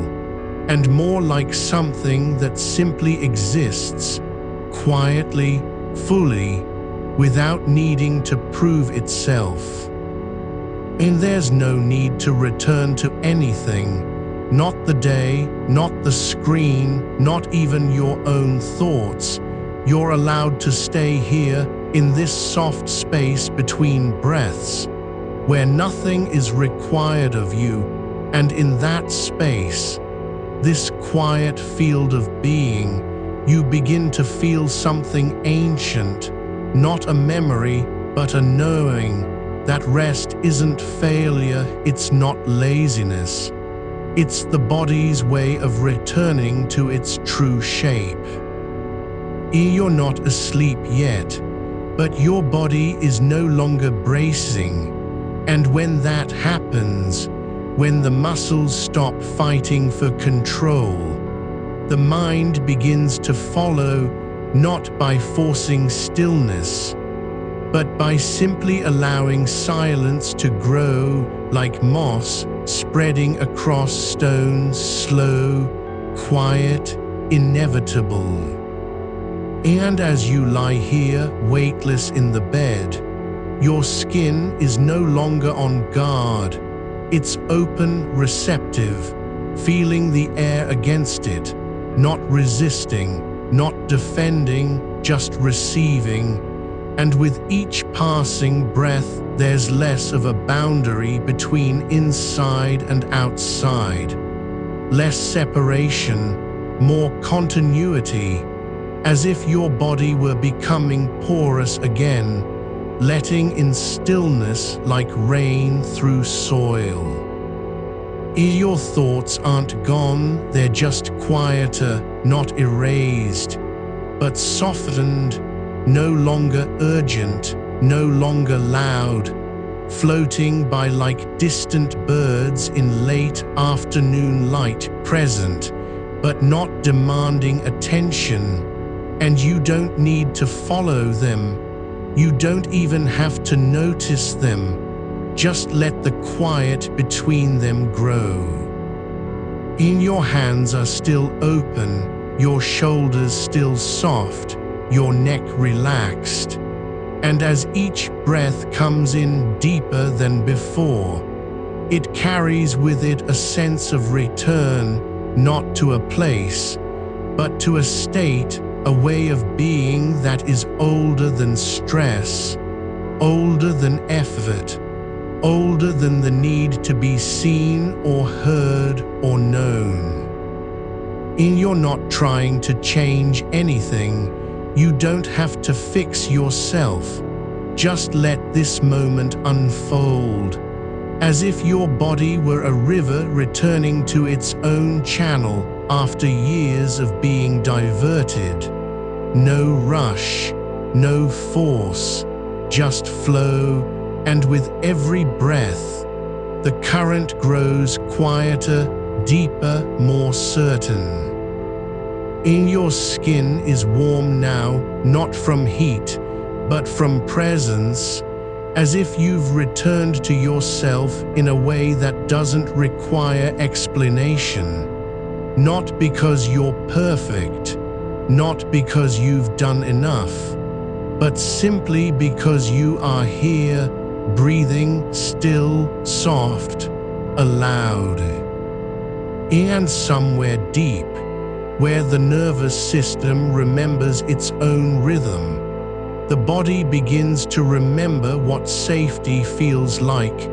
A: and more like something that simply exists, quietly, fully, without needing to prove itself. And there's no need to return to anything, not the day, not the screen, not even your own thoughts. You're allowed to stay here, in this soft space between breaths, where nothing is required of you, and in that space, this quiet field of being, you begin to feel something ancient, not a memory, but a knowing that rest isn't failure, it's not laziness. It's the body's way of returning to its true shape. You're not asleep yet, but your body is no longer bracing, and when that happens, when the muscles stop fighting for control, the mind begins to follow, not by forcing stillness, but by simply allowing silence to grow like moss spreading across stones, slow, quiet, inevitable. And as you lie here, weightless in the bed, your skin is no longer on guard. It's open, receptive, feeling the air against it, not resisting, not defending, just receiving. And with each passing breath, there's less of a boundary between inside and outside, less separation, more continuity, as if your body were becoming porous again, letting in stillness like rain through soil. Your thoughts aren't gone, they're just quieter, not erased, but softened, no longer urgent, no longer loud, floating by like distant birds in late afternoon light, present, but not demanding attention. And you don't need to follow them. You don't even have to notice them. Just let the quiet between them grow. Your hands are still open, your shoulders still soft, your neck relaxed. And as each breath comes in deeper than before, it carries with it a sense of return, not to a place, but to a state, a way of being that is older than stress, older than effort, older than the need to be seen or heard or known. You're not trying to change anything. You don't have to fix yourself. Just let this moment unfold, as if your body were a river returning to its own channel after years of being diverted. No rush, no force, just flow, and with every breath, the current grows quieter, deeper, more certain. Your skin is warm now, not from heat, but from presence, as if you've returned to yourself in a way that doesn't require explanation. Not because you're perfect, not because you've done enough, but simply because you are here, breathing, still, soft, allowed. And somewhere deep, where the nervous system remembers its own rhythm, the body begins to remember what safety feels like,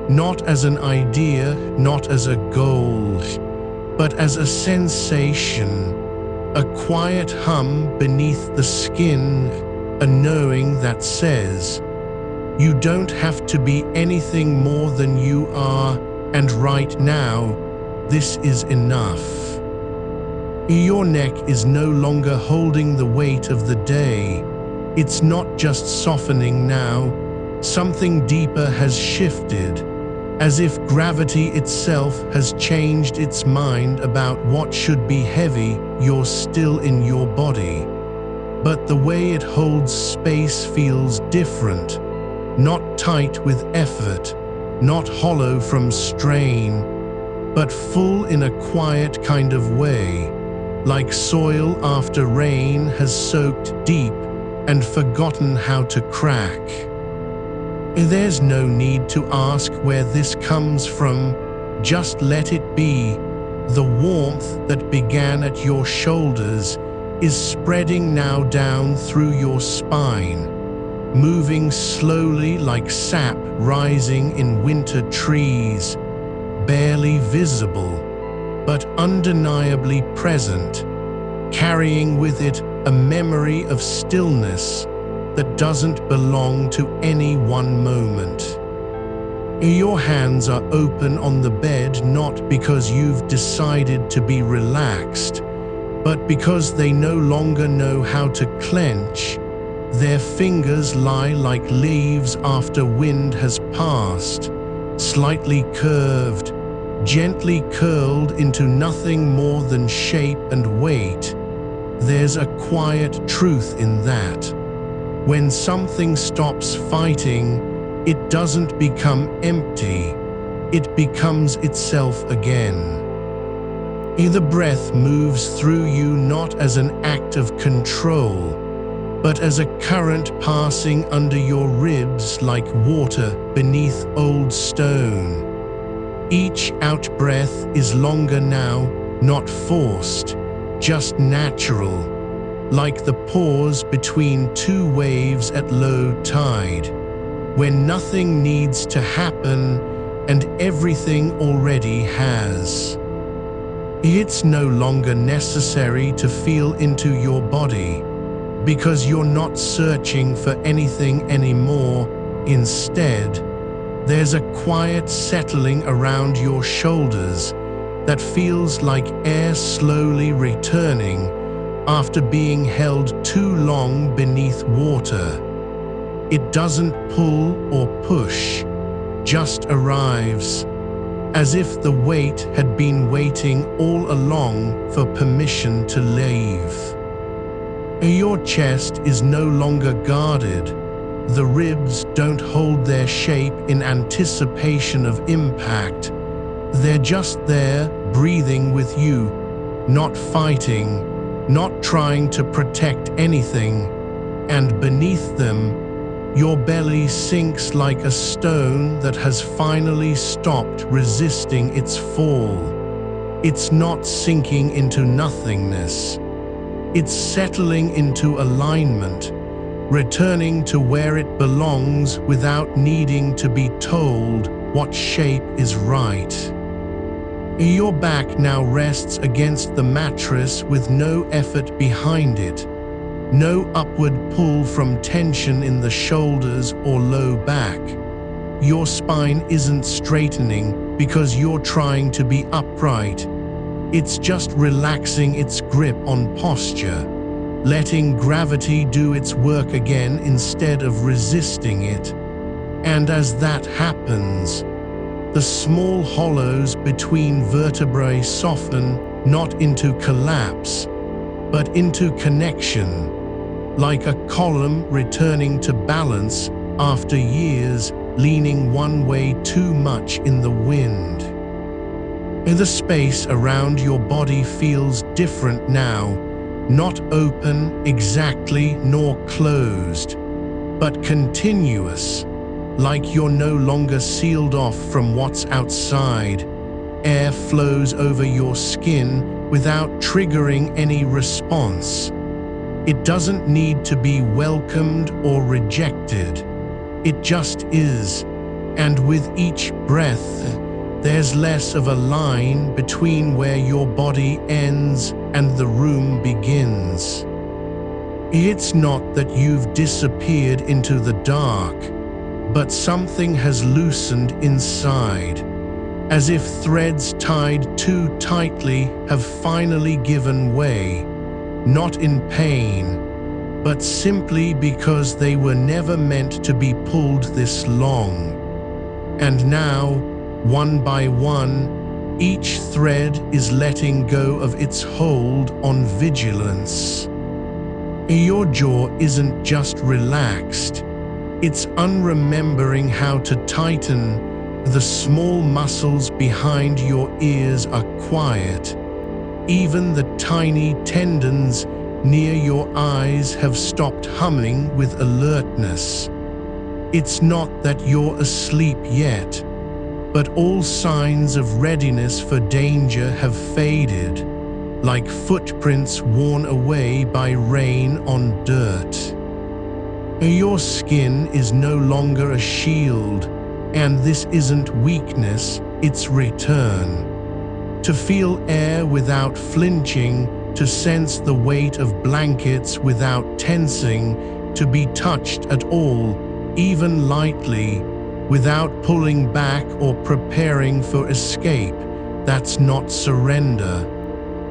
A: not as an idea, not as a goal, but as a sensation, a quiet hum beneath the skin, a knowing that says, you don't have to be anything more than you are, and right now, this is enough. Your neck is no longer holding the weight of the day. It's not just softening now, something deeper has shifted, as if gravity itself has changed its mind about what should be heavy. You're still in your body, but the way it holds space feels different, not tight with effort, not hollow from strain, but full in a quiet kind of way, like soil after rain has soaked deep and forgotten how to crack. There's no need to ask where this comes from, just let it be. The warmth that began at your shoulders is spreading now down through your spine, moving slowly like sap rising in winter trees, barely visible, but undeniably present, carrying with it a memory of stillness that doesn't belong to any one moment. Your hands are open on the bed not because you've decided to be relaxed, but because they no longer know how to clench. Their fingers lie like leaves after wind has passed, slightly curved, gently curled into nothing more than shape and weight. There's a quiet truth in that. When something stops fighting, it doesn't become empty, it becomes itself again. The breath moves through you not as an act of control, but as a current passing under your ribs like water beneath old stone. Each out-breath is longer now, not forced, just natural, like the pause between two waves at low tide, when nothing needs to happen and everything already has. It's no longer necessary to feel into your body, because you're not searching for anything anymore. Instead, there's a quiet settling around your shoulders that feels like air slowly returning after being held too long beneath water. It doesn't pull or push, just arrives, as if the weight had been waiting all along for permission to leave. Your chest is no longer guarded. The ribs don't hold their shape in anticipation of impact. They're just there, breathing with you, not fighting, not trying to protect anything. And beneath them, your belly sinks like a stone that has finally stopped resisting its fall. It's not sinking into nothingness. It's settling into alignment, returning to where it belongs without needing to be told what shape is right. Your back now rests against the mattress with no effort behind it, no upward pull from tension in the shoulders or low back. Your spine isn't straightening because you're trying to be upright. It's just relaxing its grip on posture, letting gravity do its work again instead of resisting it. And as that happens, the small hollows between vertebrae soften, not into collapse, but into connection, like a column returning to balance after years leaning one way too much in the wind. The space around your body feels different now, not open exactly nor closed, but continuous, like you're no longer sealed off from what's outside. Air flows over your skin without triggering any response. It doesn't need to be welcomed or rejected. It just is, and with each breath, there's less of a line between where your body ends and the room begins. It's not that you've disappeared into the dark, but something has loosened inside, as if threads tied too tightly have finally given way, not in pain, but simply because they were never meant to be pulled this long. And now, one by one, each thread is letting go of its hold on vigilance. Your jaw isn't just relaxed, It's unremembering how to tighten. The small muscles behind your ears are quiet. Even the tiny tendons near your eyes have stopped humming with alertness. It's not that you're asleep yet, but all signs of readiness for danger have faded, like footprints worn away by rain on dirt. Your skin is no longer a shield, and this isn't weakness, it's return. To feel air without flinching, to sense the weight of blankets without tensing, to be touched at all, even lightly, without pulling back or preparing for escape. That's not surrender.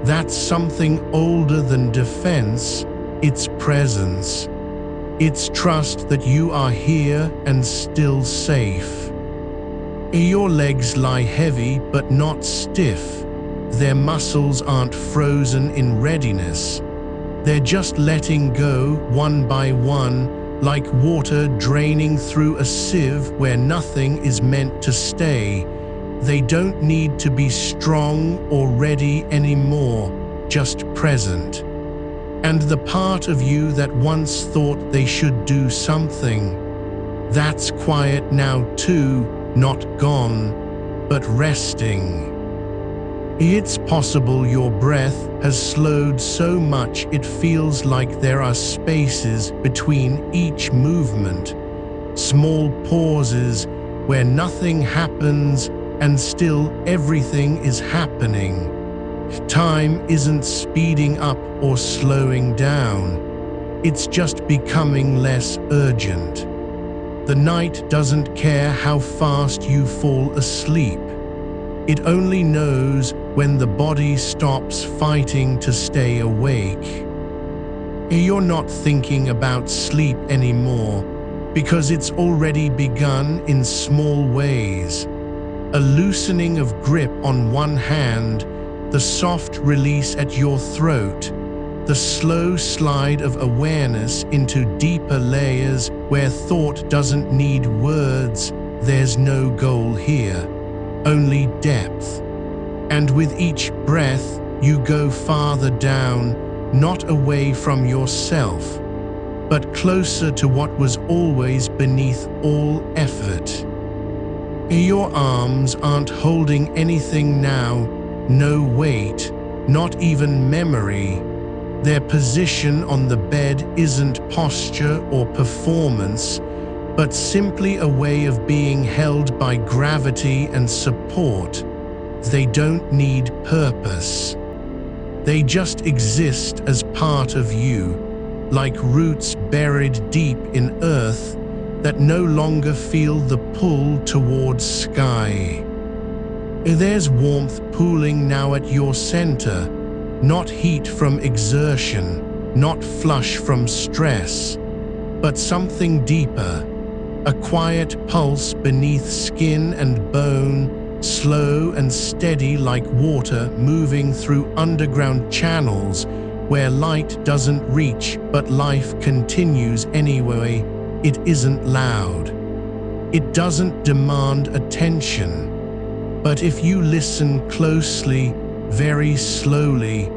A: That's something older than defense. It's presence. It's trust that you are here and still safe. Your legs lie heavy but not stiff. Their muscles aren't frozen in readiness. They're just letting go one by one, like water draining through a sieve where nothing is meant to stay. They don't need to be strong or ready anymore, just present. And the part of you that once thought they should do something, that's quiet now too, not gone, but resting. It's possible your breath has slowed so much it feels like there are spaces between each movement, small pauses where nothing happens and still everything is happening. Time isn't speeding up or slowing down. It's just becoming less urgent. The night doesn't care how fast you fall asleep. It only knows when the body stops fighting to stay awake. You're not thinking about sleep anymore because it's already begun in small ways. A loosening of grip on one hand, the soft release at your throat, the slow slide of awareness into deeper layers where thought doesn't need words. There's no goal here, only depth. And with each breath, you go farther down, not away from yourself, but closer to what was always beneath all effort. Your arms aren't holding anything now, no weight, not even memory. Their position on the bed isn't posture or performance, but simply a way of being held by gravity and support. They don't need purpose. They just exist as part of you, like roots buried deep in earth that no longer feel the pull towards sky. There's warmth pooling now at your center, not heat from exertion, not flush from stress, but something deeper, a quiet pulse beneath skin and bone, slow and steady like water moving through underground channels where light doesn't reach but life continues anyway. It isn't loud. It doesn't demand attention. But if you listen closely, very slowly,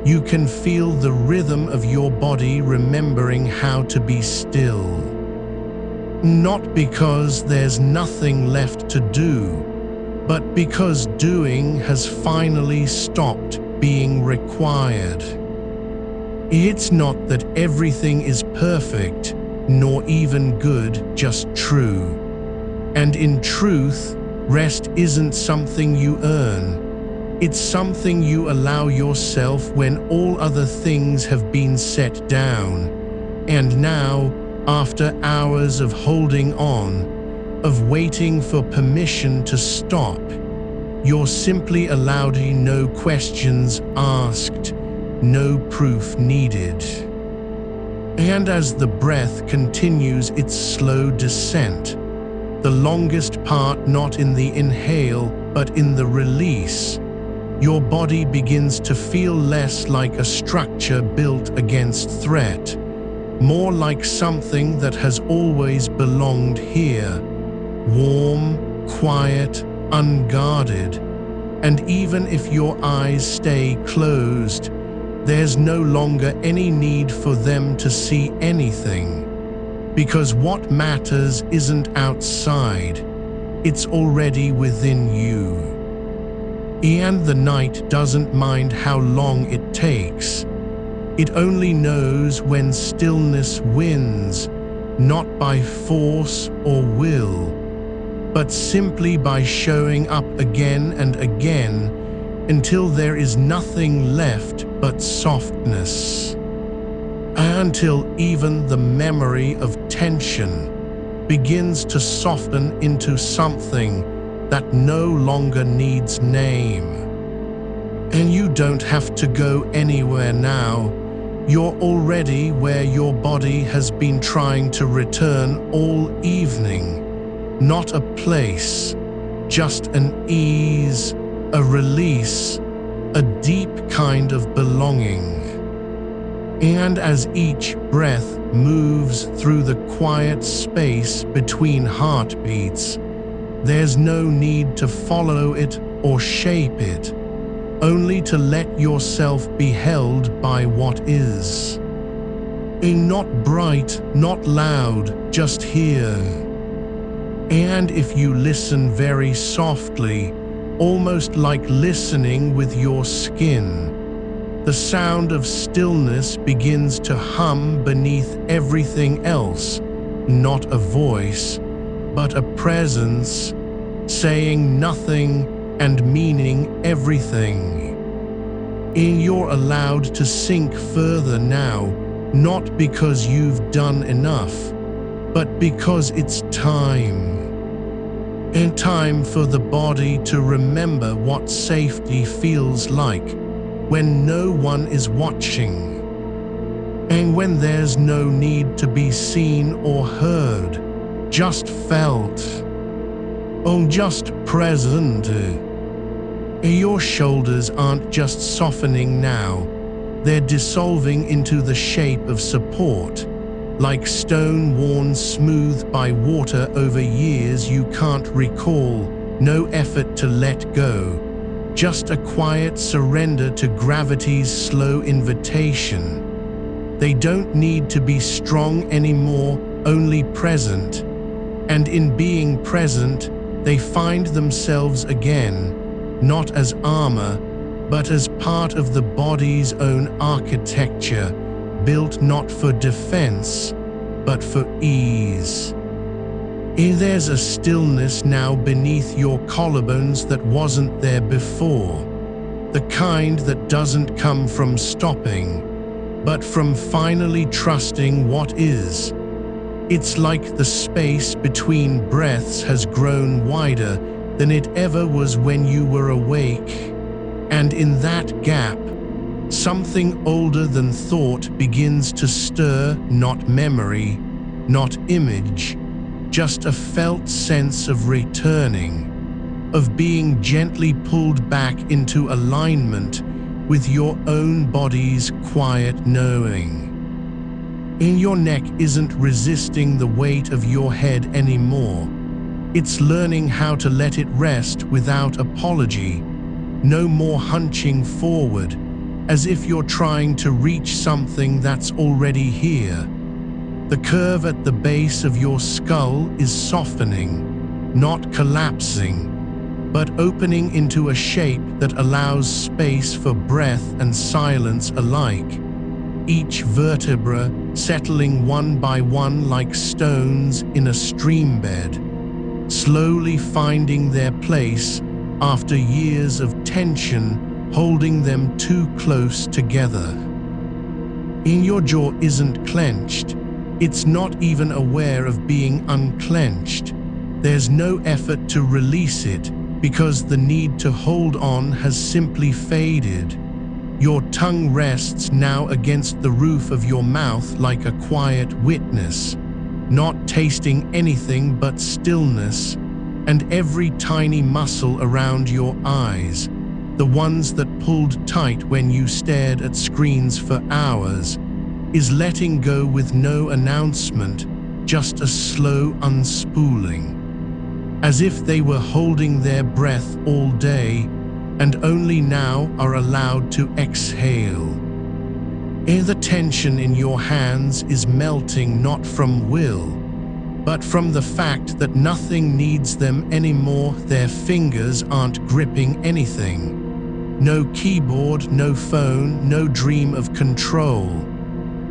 A: you can feel the rhythm of your body remembering how to be still. Not because there's nothing left to do, but because doing has finally stopped being required. It's not that everything is perfect, nor even good, just true. And in truth, rest isn't something you earn. It's something you allow yourself when all other things have been set down. And now, after hours of holding on, of waiting for permission to stop, you're simply allowed, no questions asked, no proof needed. And as the breath continues its slow descent, the longest part not in the inhale but in the release, your body begins to feel less like a structure built against threat, more like something that has always belonged here, warm, quiet, unguarded. And even if your eyes stay closed, there's no longer any need for them to see anything. Because what matters isn't outside, it's already within you. And the night doesn't mind how long it takes. It only knows when stillness wins, not by force or will, but simply by showing up again and again until there is nothing left but softness. Until even the memory of tension begins to soften into something that no longer needs name. And you don't have to go anywhere now. You're already where your body has been trying to return all evening. Not a place, just an ease, a release, a deep kind of belonging. And as each breath moves through the quiet space between heartbeats, there's no need to follow it or shape it, only to let yourself be held by what is. Not bright, not loud, just here. And if you listen very softly, almost like listening with your skin, the sound of stillness begins to hum beneath everything else, not a voice, but a presence, saying nothing and meaning everything. And you're allowed to sink further now, not because you've done enough, but because it's time. And time for the body to remember what safety feels like when no one is watching, and when there's no need to be seen or heard, just felt, or just present. Your shoulders aren't just softening now, they're dissolving into the shape of support, like stone worn smooth by water over years you can't recall, no effort to let go. Just a quiet surrender to gravity's slow invitation. They don't need to be strong anymore, only present. And in being present, they find themselves again, not as armor, but as part of the body's own architecture, built not for defense, but for ease. There's a stillness now beneath your collarbones that wasn't there before, the kind that doesn't come from stopping, but from finally trusting what is. It's like the space between breaths has grown wider than it ever was when you were awake, and in that gap, something older than thought begins to stir, not memory, not image, just a felt sense of returning, of being gently pulled back into alignment with your own body's quiet knowing. Your neck isn't resisting the weight of your head anymore. It's learning how to let it rest without apology, no more hunching forward, as if you're trying to reach something that's already here. The curve at the base of your skull is softening, not collapsing, but opening into a shape that allows space for breath and silence alike. Each vertebra settling one by one like stones in a stream bed, slowly finding their place after years of tension holding them too close together. Your jaw isn't clenched. It's not even aware of being unclenched. There's no effort to release it because the need to hold on has simply faded. Your tongue rests now against the roof of your mouth like a quiet witness, not tasting anything but stillness, and every tiny muscle around your eyes, the ones that pulled tight when you stared at screens for hours, is letting go with no announcement, just a slow unspooling. As if they were holding their breath all day and only now are allowed to exhale. The tension in your hands is melting not from will, but from the fact that nothing needs them anymore. Their fingers aren't gripping anything. No keyboard, no phone, no dream of control.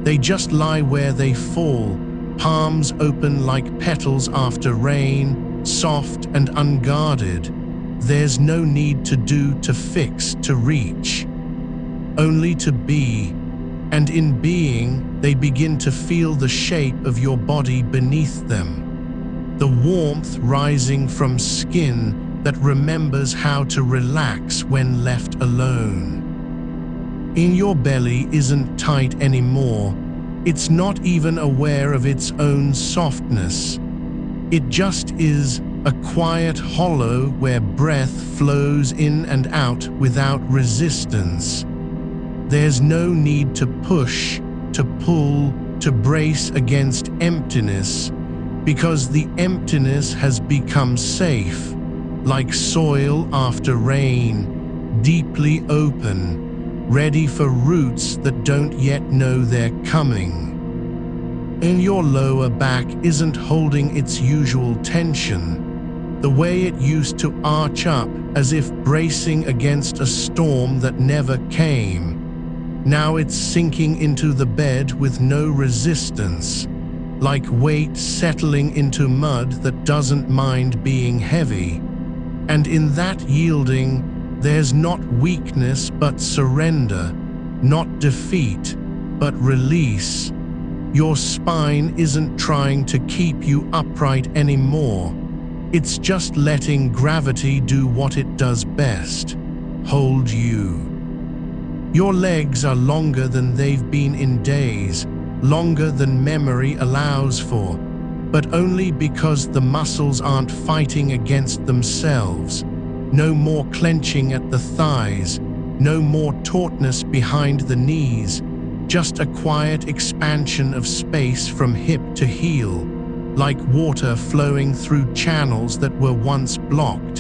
A: They just lie where they fall, palms open like petals after rain, soft and unguarded. There's no need to do, to fix, to reach. Only to be. And in being, they begin to feel the shape of your body beneath them. The warmth rising from skin that remembers how to relax when left alone. In your belly isn't tight anymore. It's not even aware of its own softness. It just is, a quiet hollow where breath flows in and out without resistance. There's no need to push, to pull, to brace against emptiness, because the emptiness has become safe, like soil after rain, deeply open, ready for roots that don't yet know they're coming. And your lower back isn't holding its usual tension, the way it used to arch up as if bracing against a storm that never came. Now it's sinking into the bed with no resistance, like weight settling into mud that doesn't mind being heavy. And in that yielding, there's not weakness but surrender, not defeat, but release. Your spine isn't trying to keep you upright anymore. It's just letting gravity do what it does best, hold you. Your legs are longer than they've been in days, longer than memory allows for, but only because the muscles aren't fighting against themselves. No more clenching at the thighs, no more tautness behind the knees, just a quiet expansion of space from hip to heel, like water flowing through channels that were once blocked.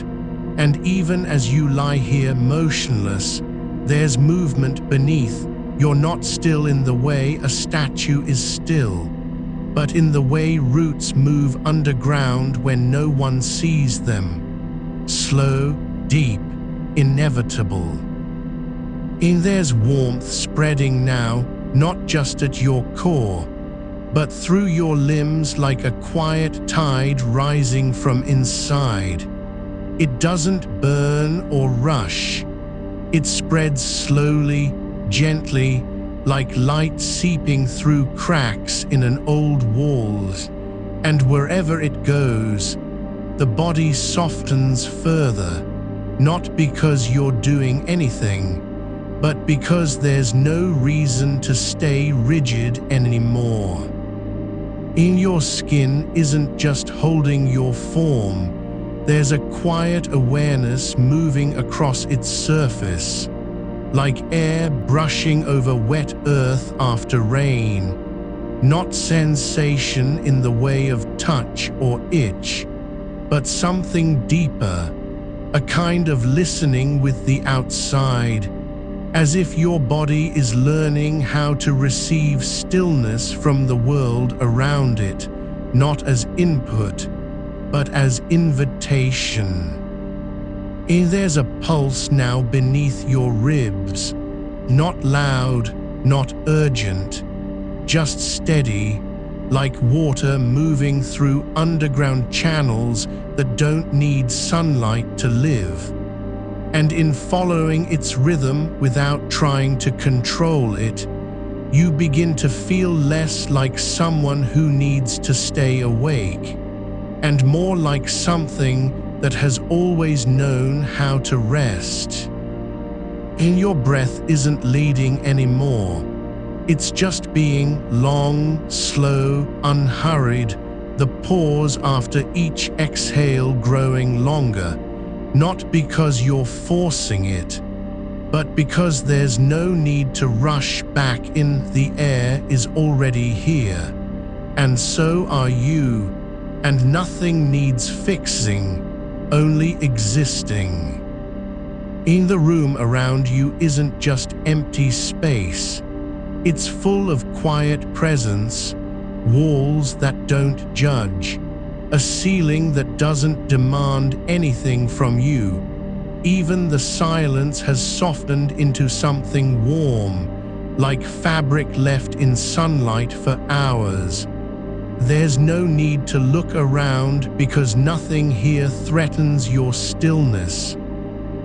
A: And even as you lie here motionless, there's movement beneath. You're not still in the way a statue is still, but in the way roots move underground when no one sees them. Slow, deep, inevitable. And there's warmth spreading now, not just at your core, but through your limbs like a quiet tide rising from inside. It doesn't burn or rush. It spreads slowly, gently, like light seeping through cracks in an old walls. And wherever it goes, the body softens further, not because you're doing anything, but because there's no reason to stay rigid anymore. In your skin isn't just holding your form. There's a quiet awareness moving across its surface, like air brushing over wet earth after rain. Not sensation in the way of touch or itch, but something deeper, a kind of listening with the outside, as if your body is learning how to receive stillness from the world around it, not as input, but as invitation. And there's a pulse now beneath your ribs, not loud, not urgent, just steady, like water moving through underground channels that don't need sunlight to live. And in following its rhythm without trying to control it, you begin to feel less like someone who needs to stay awake, and more like something that has always known how to rest. And your breath isn't leading anymore. It's just being long, slow, unhurried, the pause after each exhale growing longer, not because you're forcing it, but because there's no need to rush back in, the air is already here, and so are you, and nothing needs fixing, only existing. In the room around you isn't just empty space, it's full of quiet presence, walls that don't judge, a ceiling that doesn't demand anything from you. Even the silence has softened into something warm, like fabric left in sunlight for hours. There's no need to look around because nothing here threatens your stillness.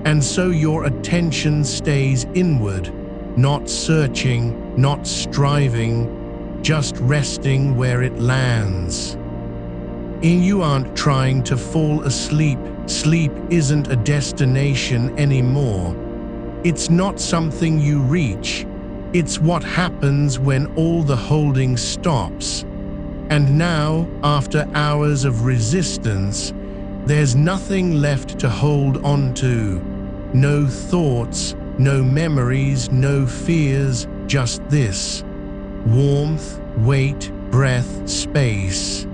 A: And so your attention stays inward, not searching, not striving, just resting where it lands. And you aren't trying to fall asleep. Sleep isn't a destination anymore. It's not something you reach. It's what happens when all the holding stops. And now, after hours of resistance, there's nothing left to hold on to. No thoughts, no memories, no fears, just this. Warmth, weight, breath, space.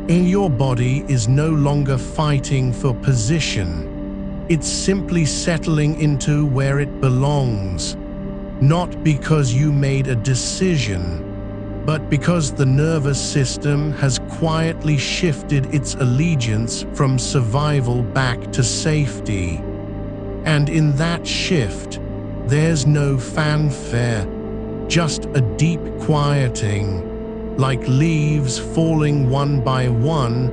A: And your body is no longer fighting for position. It's simply settling into where it belongs. Not because you made a decision, but because the nervous system has quietly shifted its allegiance from survival back to safety. And in that shift, there's no fanfare, just a deep quieting, like leaves falling one by one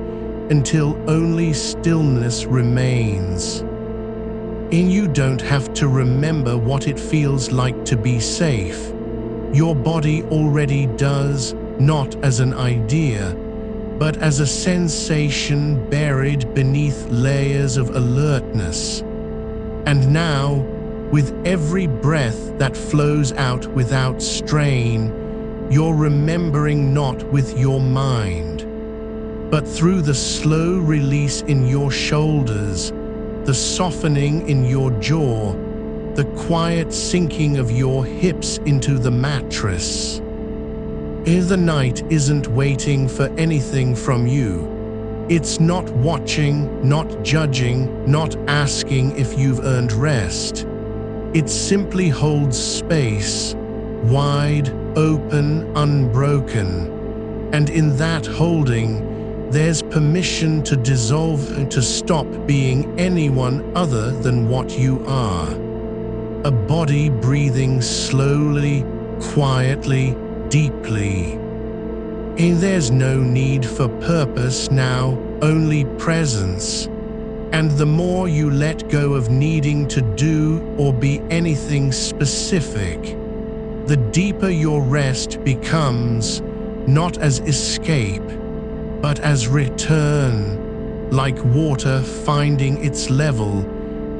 A: until only stillness remains. And you don't have to remember what it feels like to be safe. Your body already does, not as an idea, but as a sensation buried beneath layers of alertness. And now, with every breath that flows out without strain, you're remembering not with your mind, but through the slow release in your shoulders, the softening in your jaw, the quiet sinking of your hips into the mattress. The night isn't waiting for anything from you. It's not watching, not judging, not asking if you've earned rest. It simply holds space, wide, open, unbroken. And in that holding, there's permission to dissolve and to stop being anyone other than what you are. A body breathing slowly, quietly, deeply. And there's no need for purpose now, only presence. And the more you let go of needing to do or be anything specific, the deeper your rest becomes, not as escape, but as return, like water finding its level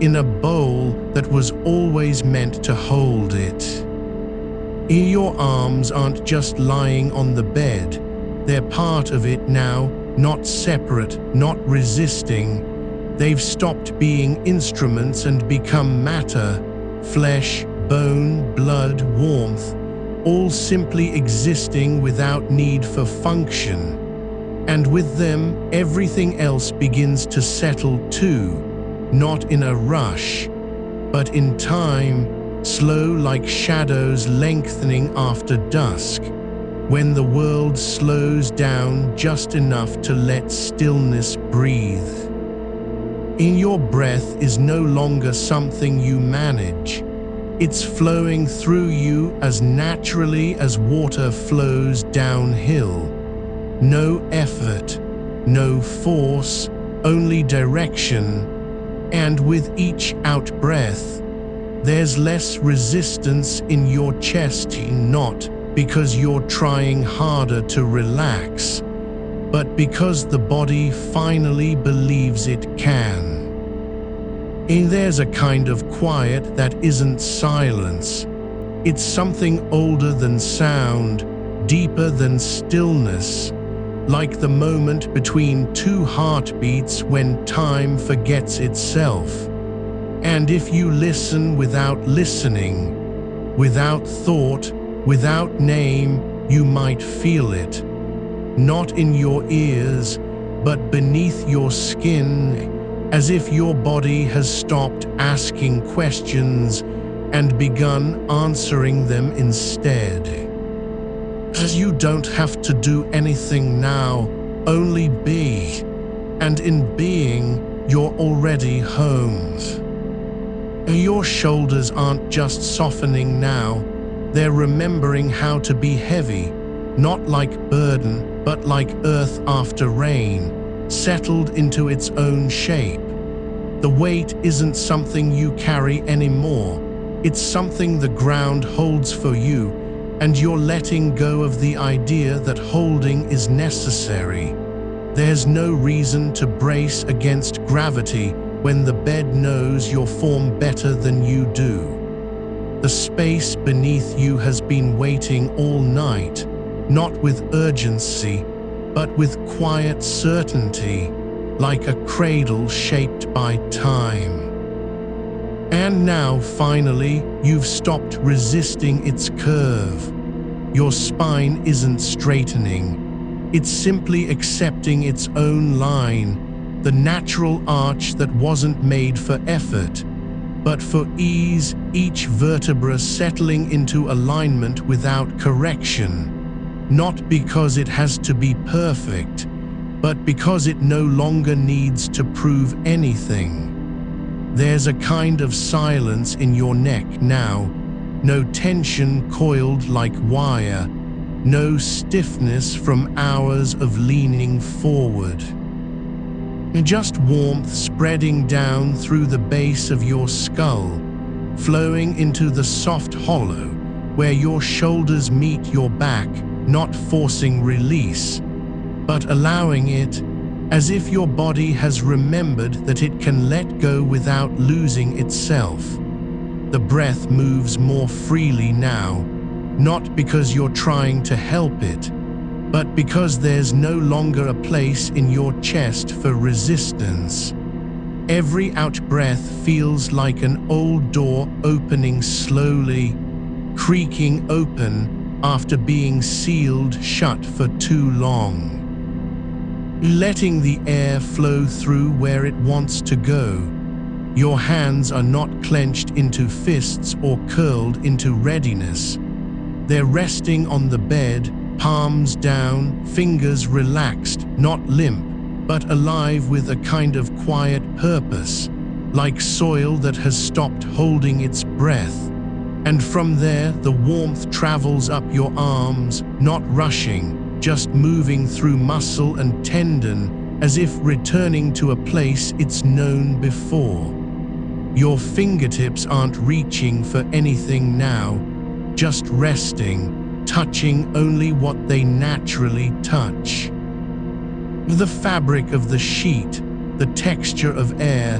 A: in a bowl that was always meant to hold it. Your arms aren't just lying on the bed, they're part of it now, not separate, not resisting. They've stopped being instruments and become matter, flesh, bone, blood, warmth, all simply existing without need for function. And with them, everything else begins to settle too, not in a rush, but in time, slow like shadows lengthening after dusk, when the world slows down just enough to let stillness breathe. In your breath is no longer something you manage. It's flowing through you as naturally as water flows downhill. No effort, no force, only direction. And with each out-breath, there's less resistance in your chest, not because you're trying harder to relax, but because the body finally believes it can. And there's a kind of quiet that isn't silence. It's something older than sound, deeper than stillness, like the moment between two heartbeats when time forgets itself. And if you listen without listening, without thought, without name, you might feel it. Not in your ears, but beneath your skin, as if your body has stopped asking questions and begun answering them instead. As you don't have to do anything now, only be, and in being, you're already home. Your shoulders aren't just softening now, they're remembering how to be heavy, not like burden, but like earth after rain, settled into its own shape. The weight isn't something you carry anymore, it's something the ground holds for you, and you're letting go of the idea that holding is necessary. There's no reason to brace against gravity when the bed knows your form better than you do. The space beneath you has been waiting all night, not with urgency, but with quiet certainty, like a cradle shaped by time. And now, finally, you've stopped resisting its curve. Your spine isn't straightening, it's simply accepting its own line, the natural arch that wasn't made for effort, but for ease, each vertebra settling into alignment without correction. Not because it has to be perfect, but because it no longer needs to prove anything. There's a kind of silence in your neck now, no tension coiled like wire, no stiffness from hours of leaning forward. Just warmth spreading down through the base of your skull, flowing into the soft hollow where your shoulders meet your back, not forcing release, but allowing it, as if your body has remembered that it can let go without losing itself. The breath moves more freely now, not because you're trying to help it, but because there's no longer a place in your chest for resistance. Every out-breath feels like an old door opening slowly, creaking open after being sealed shut for too long. Letting the air flow through where it wants to go. Your hands are not clenched into fists or curled into readiness. They're resting on the bed, palms down, fingers relaxed, not limp, but alive with a kind of quiet purpose, like soil that has stopped holding its breath. And from there, the warmth travels up your arms, not rushing, just moving through muscle and tendon, as if returning to a place it's known before. Your fingertips aren't reaching for anything now, just resting, touching only what they naturally touch. The fabric of the sheet, the texture of air,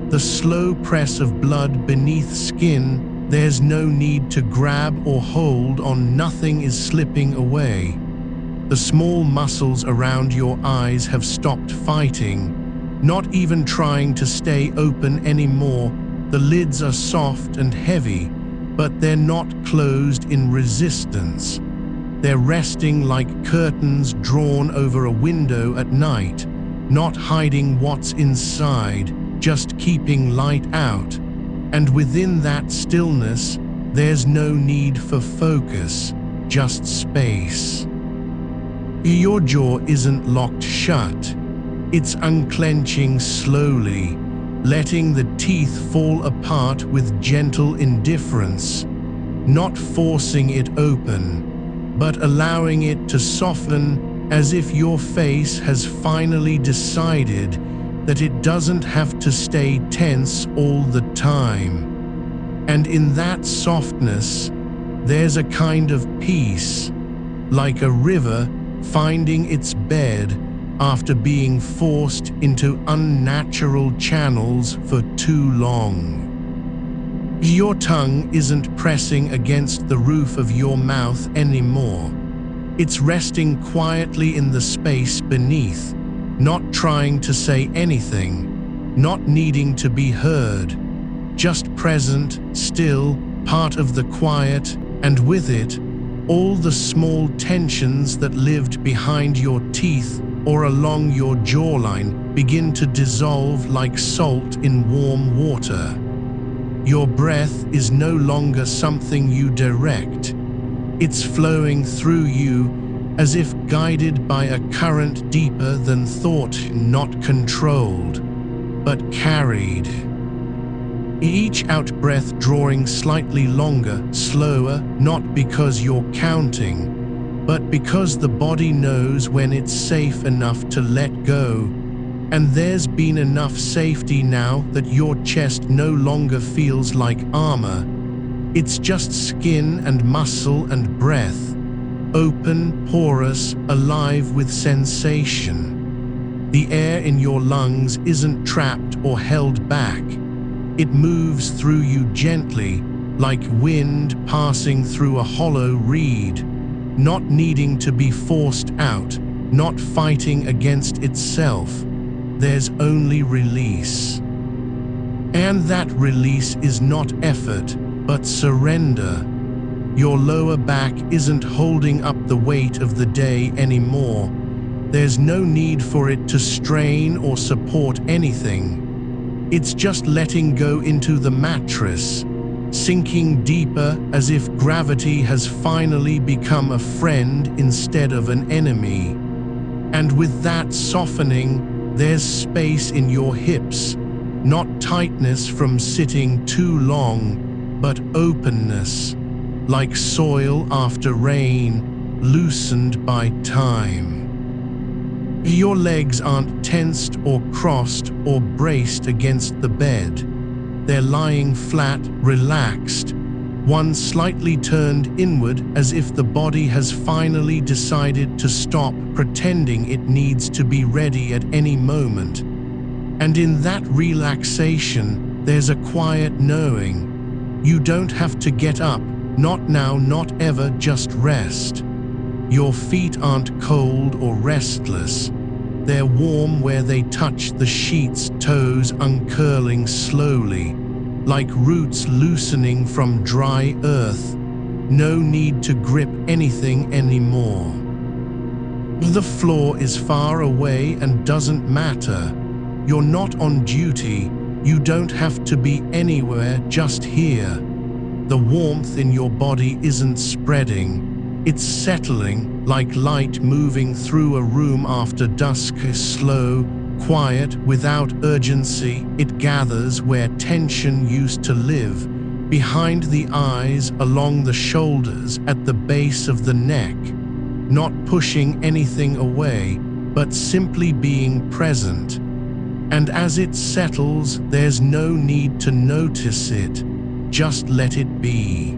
A: the slow press of blood beneath skin, there's no need to grab or hold on, nothing is slipping away. The small muscles around your eyes have stopped fighting, not even trying to stay open anymore. The lids are soft and heavy, but they're not closed in resistance. They're resting like curtains drawn over a window at night, not hiding what's inside, just keeping light out. And within that stillness, there's no need for focus, just space. Your jaw isn't locked shut. It's unclenching slowly, letting the teeth fall apart with gentle indifference, not forcing it open, but allowing it to soften, as if your face has finally decided that it doesn't have to stay tense all the time. And in that softness, there's a kind of peace, like a river finding its bed after being forced into unnatural channels for too long. Your tongue isn't pressing against the roof of your mouth anymore. It's resting quietly in the space beneath, not trying to say anything, not needing to be heard, just present, still, part of the quiet, and with it, all the small tensions that lived behind your teeth or along your jawline begin to dissolve like salt in warm water. Your breath is no longer something you direct. It's flowing through you as if guided by a current deeper than thought, not controlled, but carried. Each out-breath drawing slightly longer, slower, not because you're counting, but because the body knows when it's safe enough to let go. And there's been enough safety now that your chest no longer feels like armor. It's just skin and muscle and breath, open, porous, alive with sensation. The air in your lungs isn't trapped or held back. It moves through you gently, like wind passing through a hollow reed, not needing to be forced out, not fighting against itself. There's only release. And that release is not effort, but surrender. Your lower back isn't holding up the weight of the day anymore. There's no need for it to strain or support anything. It's just letting go into the mattress, sinking deeper as if gravity has finally become a friend instead of an enemy. And with that softening, there's space in your hips, not tightness from sitting too long, but openness, like soil after rain, loosened by time. Your legs aren't tensed or crossed or braced against the bed. They're lying flat, relaxed, one slightly turned inward as if the body has finally decided to stop pretending it needs to be ready at any moment. And in that relaxation, there's a quiet knowing. You don't have to get up, not now, not ever, just rest. Your feet aren't cold or restless. They're warm where they touch the sheets, toes uncurling slowly, like roots loosening from dry earth. No need to grip anything anymore. The floor is far away and doesn't matter. You're not on duty. You don't have to be anywhere, just here. The warmth in your body isn't spreading. It's settling, like light moving through a room after dusk. Slow, quiet, without urgency. It gathers where tension used to live, behind the eyes, along the shoulders, at the base of the neck. Not pushing anything away, but simply being present. And as it settles, there's no need to notice it. Just let it be.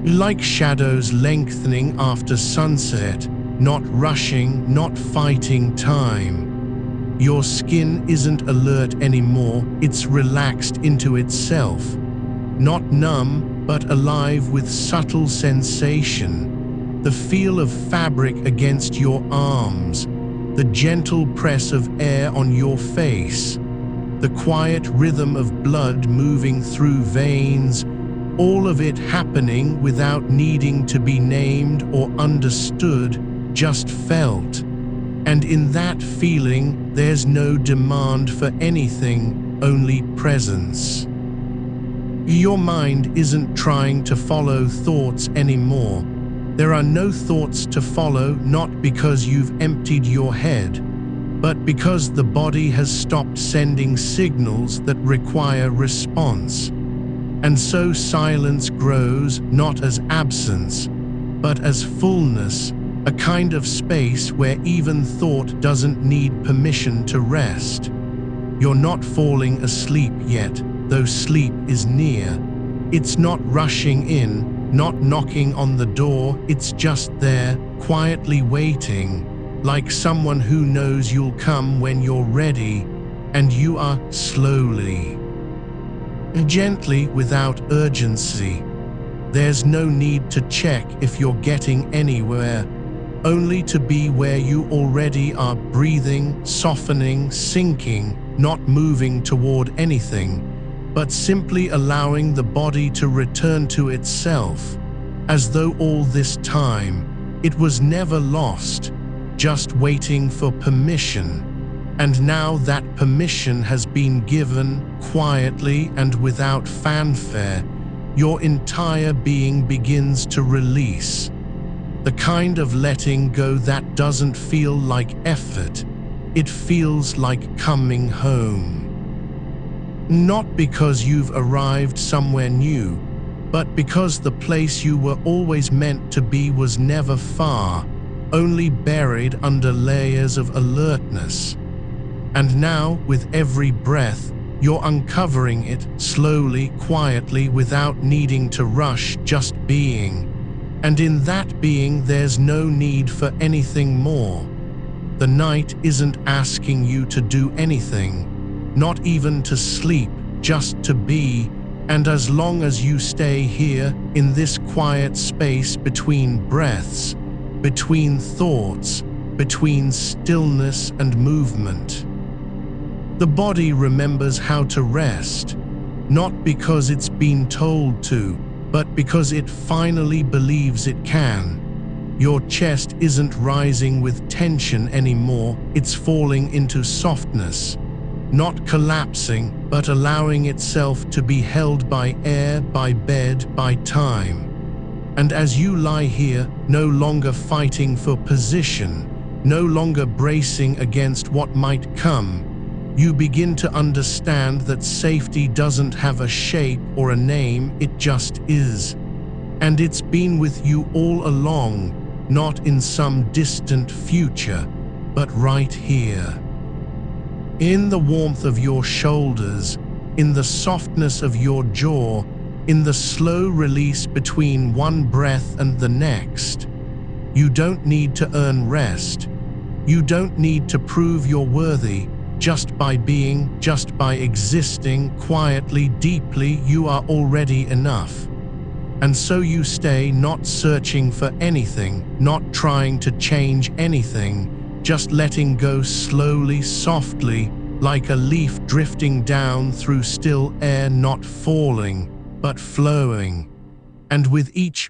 A: Like shadows lengthening after sunset, not rushing, not fighting time. Your skin isn't alert anymore, it's relaxed into itself. Not numb, but alive with subtle sensation. The feel of fabric against your arms, the gentle press of air on your face, the quiet rhythm of blood moving through veins, all of it happening without needing to be named or understood, just felt. And in that feeling, there's no demand for anything, only presence. Your mind isn't trying to follow thoughts anymore. There are no thoughts to follow, not because you've emptied your head, but because the body has stopped sending signals that require response. And so silence grows not as absence, but as fullness, a kind of space where even thought doesn't need permission to rest. You're not falling asleep yet, though sleep is near. It's not rushing in, not knocking on the door, it's just there, quietly waiting, like someone who knows you'll come when you're ready, and you are slowly. Gently, without urgency. There's no need to check if you're getting anywhere, only to be where you already are, breathing, softening, sinking, not moving toward anything, but simply allowing the body to return to itself, as though all this time it was never lost, just waiting for permission. And now that permission has been given, quietly and without fanfare, your entire being begins to release. The kind of letting go that doesn't feel like effort, it feels like coming home. Not because you've arrived somewhere new, but because the place you were always meant to be was never far, only buried under layers of alertness. And now, with every breath, you're uncovering it slowly, quietly, without needing to rush, just being. And in that being, there's no need for anything more. The night isn't asking you to do anything, not even to sleep, just to be. And as long as you stay here, in this quiet space between breaths, between thoughts, between stillness and movement, the body remembers how to rest, not because it's been told to, but because it finally believes it can. Your chest isn't rising with tension anymore, it's falling into softness, not collapsing, but allowing itself to be held by air, by bed, by time. And as you lie here, no longer fighting for position, no longer bracing against what might come, you begin to understand that safety doesn't have a shape or a name, it just is. And it's been with you all along, not in some distant future, but right here. In the warmth of your shoulders, in the softness of your jaw, in the slow release between one breath and the next. You don't need to earn rest. You don't need to prove you're worthy. Just by being, just by existing, quietly, deeply, you are already enough. And so you stay, not searching for anything, not trying to change anything, just letting go slowly, softly, like a leaf drifting down through still air, not falling, but flowing. And with each